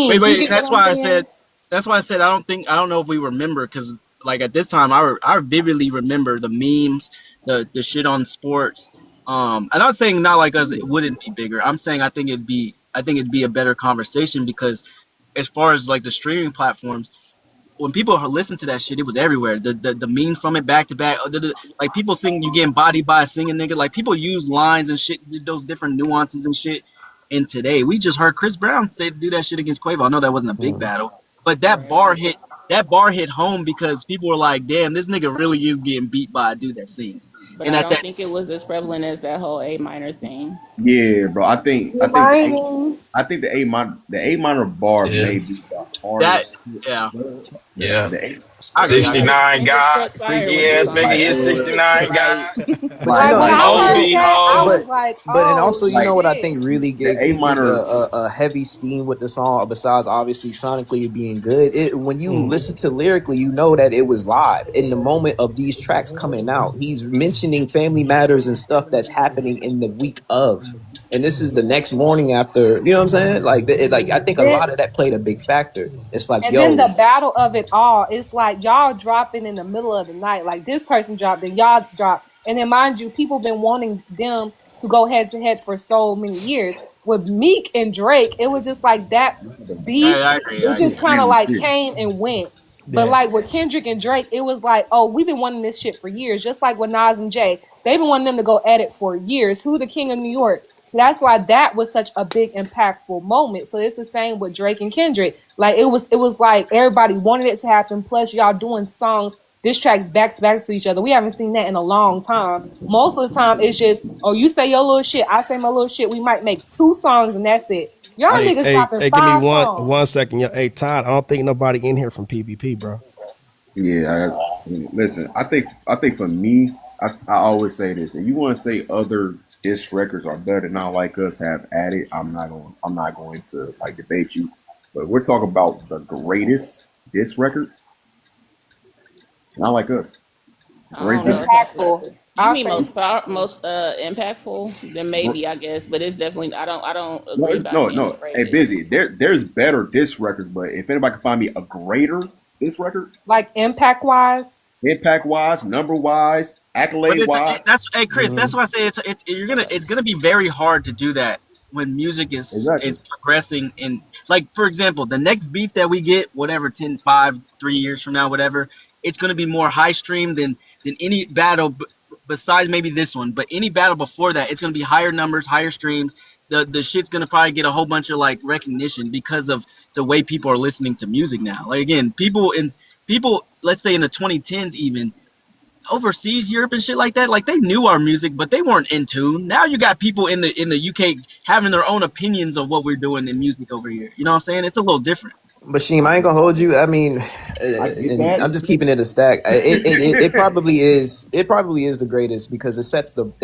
Wait, memes. You wait. get what I'm saying? That's why I said I don't know if we remember because like at this time I vividly remember the memes, the shit on sports. And I'm saying not like us, it wouldn't be bigger. I'm saying I think it'd be a better conversation because as far as like the streaming platforms, when people listen to that shit, it was everywhere. The memes from it back to back, like people sing, you getting bodied by a singing nigga. Like people use lines and shit, those different nuances and shit. And today, we just heard Chris Brown say do that shit against Quavo. I know that wasn't a big battle, but that bar hit home because people were like, "Damn, this nigga really is getting beat by a dude that sings." But And I at don't that, think it was as prevalent as that whole A minor thing. yeah, bro. Reminding. I think the A minor bar Yeah, may be the that, hardest. yeah, yeah. The A, I agree, I agree. 69 Kendrick God, struck fire freaky with the ass nigga song. like is 69 God. Like But you like Like know, when and I also, heard Booty that, I but was hole. like, and "Oh also, you know like what I shit!" think really the gave A Kendrick minor. a heavy steam with the song, besides obviously sonically being good. When you listen to lyrically, you know that it was live in the moment of these tracks coming out. He's mentioning family matters and stuff that's happening in the week of. And this is the next morning after, you know what I'm saying? Like I think a Then lot of that played a big factor. It's like, And then yo, the battle of it all, it's like y'all dropping in the middle of the night. Like this person dropped, then y'all dropped. And then mind you, people been wanting them to go head to head for so many years. With Meek and Drake, it was just like that beat. I agree, It I just agree. kind of like came and went. But Yeah. like with Kendrick and Drake, it was like, oh, we've been wanting this shit for years. Just like with Nas and Jay, they've been wanting them to go at it for years. Who the king of New York? So that's why that was such a big impactful moment. So it's the same with Drake and Kendrick. Like it was like everybody wanted it to happen. Plus y'all doing songs, diss tracks back to back to each other. We haven't seen that in a long time. Most of the time it's just, oh, you say your little shit, I say my little shit. We might make 2 songs and that's it. Y'all Hey, niggas hey, dropping hey, give me 5 songs. 1 second. Hey, Todd, I don't think nobody in here from PvP, bro. Yeah, listen. I think for me, I always say this. If you want to say other diss records are better than Not Like Us have added, I'm not going to like debate you. But we're talking about the greatest diss record, Not Like Us. I Great don't know diss. if that's Impactful. you I'll mean say impactful. most impactful, then gr- maybe I guess, but it's definitely I don't No, agree about it being the no. Hey, greatest. busy. There's better diss records, but if anybody can find me a greater diss record, Like impact wise. impact wise, number wise, But accolade wise, that's hey Chris, Mm-hmm. that's why I say it's it's gonna be very hard to do that when music exactly. is progressing in, like, for example, the next beef that we get, whatever, 10, 5, 3 years from now, whatever, it's gonna be more high stream than any battle besides maybe this one, but any battle before that, it's gonna be higher numbers, higher streams. The shit's gonna probably get a whole bunch of like recognition because of the way people are listening to music now. Like again, people, let's say in the 2010s even, overseas, Europe and shit like that, like they knew our music, but they weren't in tune. Now you got people in the UK having their own opinions of what we're doing in music over here. You know what I'm saying? It's a little different. But Sheem, I ain't gonna hold you. I mean, I get and that. I'm just keeping it a stack. It probably is. It probably is the greatest because it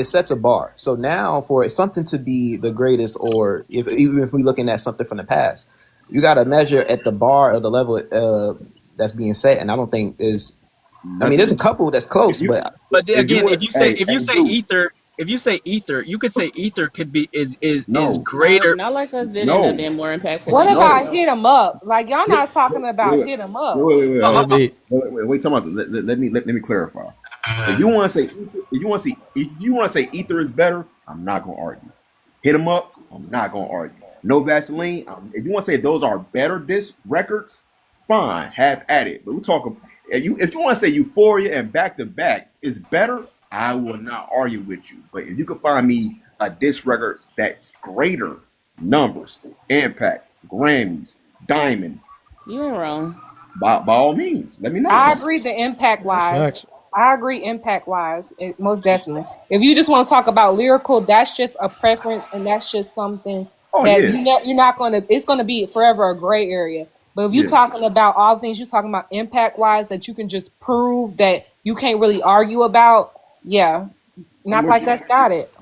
sets a bar. So now for something to be the greatest, or if even if we're looking at something from the past, you got to measure at the bar of the level that's being set. And I don't think is. I mean, there's a Nothing. couple that's If close, you but But if you again, want, if you hey say Zeus, ether, if you say ether, you could say ether could be is no, No, greater. not like us did end up no, being more impactful What than ether about no. though. hit 'em up? Like y'all Wait, not talking about wait, hit 'em up. wait, wait, wait, Uh, uh, Let uh, me. wait, tell me. Let me clarify. If you Uh, want to say, if you want to say ether is better, I'm not gonna argue. Hit 'em up, I'm not gonna argue. No Vaseline. If you want to say those are better disc records, fine, have at it. But we're talking. If you want to say Euphoria and Back to Back is better, I will not argue with you. But if you can find me a disc record that's greater numbers, impact, Grammys, Diamond, You ain't wrong. by all means, let me know I something. agree the impact That's wise. facts. I agree impact wise, most definitely. If you just want to talk about lyrical, that's just a preference and that's just something Oh that yeah, you're not gonna, it's gonna be forever a gray area. But if you're yeah. talking about all things you're talking about impact wise that you can just prove that you can't really argue about, yeah. I'm Not with like you. us got it.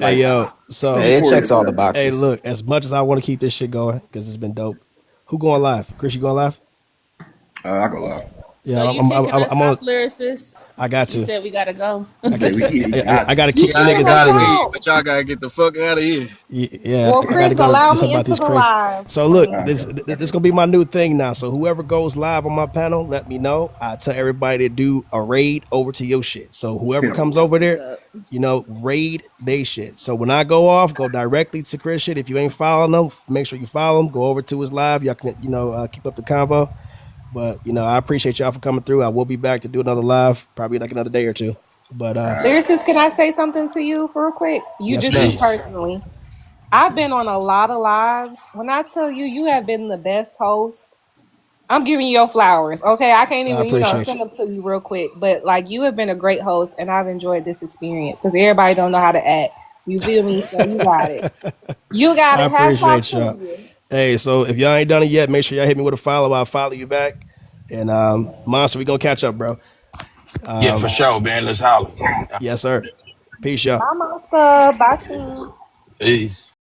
Hey Like yo, so it Euphoria checks is all the better. hey, boxes. look. As much as I want to keep this shit going because it's been dope. Who going live? Chris, you going live? I go live. So Yeah, you kicking us I'm on. off, lyricist? I got You to. said we gotta go. I got. You got I got to. to You kick you yeah, kicking niggas us out of here. out. but y'all gotta get the fuck out of here. Yeah, Well, I got to Chris, go allow do me something about into these the crazy. live, So look, All right, please. this gonna be my new thing now. So whoever goes live on my panel, let me know. I tell everybody to do a raid over to your shit. So whoever hit 'em. comes That's over what's there, up. raid they shit. So when I go off, go directly to Chris shit. If you ain't following them, make sure you follow him. Go over to his live. Y'all can keep up the convo. But I appreciate y'all for coming through. I will be back to do another live, probably like another day or two. But All right. Lyricist, can I say something to you real quick? yes, Just you ma'am. Please. personally. I've been on a lot of lives. When I tell you, you have been the best host. I'm giving you your flowers, okay? I can't I even, appreciate send you. them to you real quick. But like, you have been a great host, and I've enjoyed this experience because everybody don't know how to act. You feel me? So you got it. You got I it. Hats off appreciate to y'all. you. Hey, so if y'all ain't done it yet, make sure y'all hit me with a follow. I'll follow you back. And Monster, we gonna catch up, bro. Yeah, for Um, sure, man. Let's holler. yes, sir. Peace, y'all. Bye, Monster. Bye, team. Peace.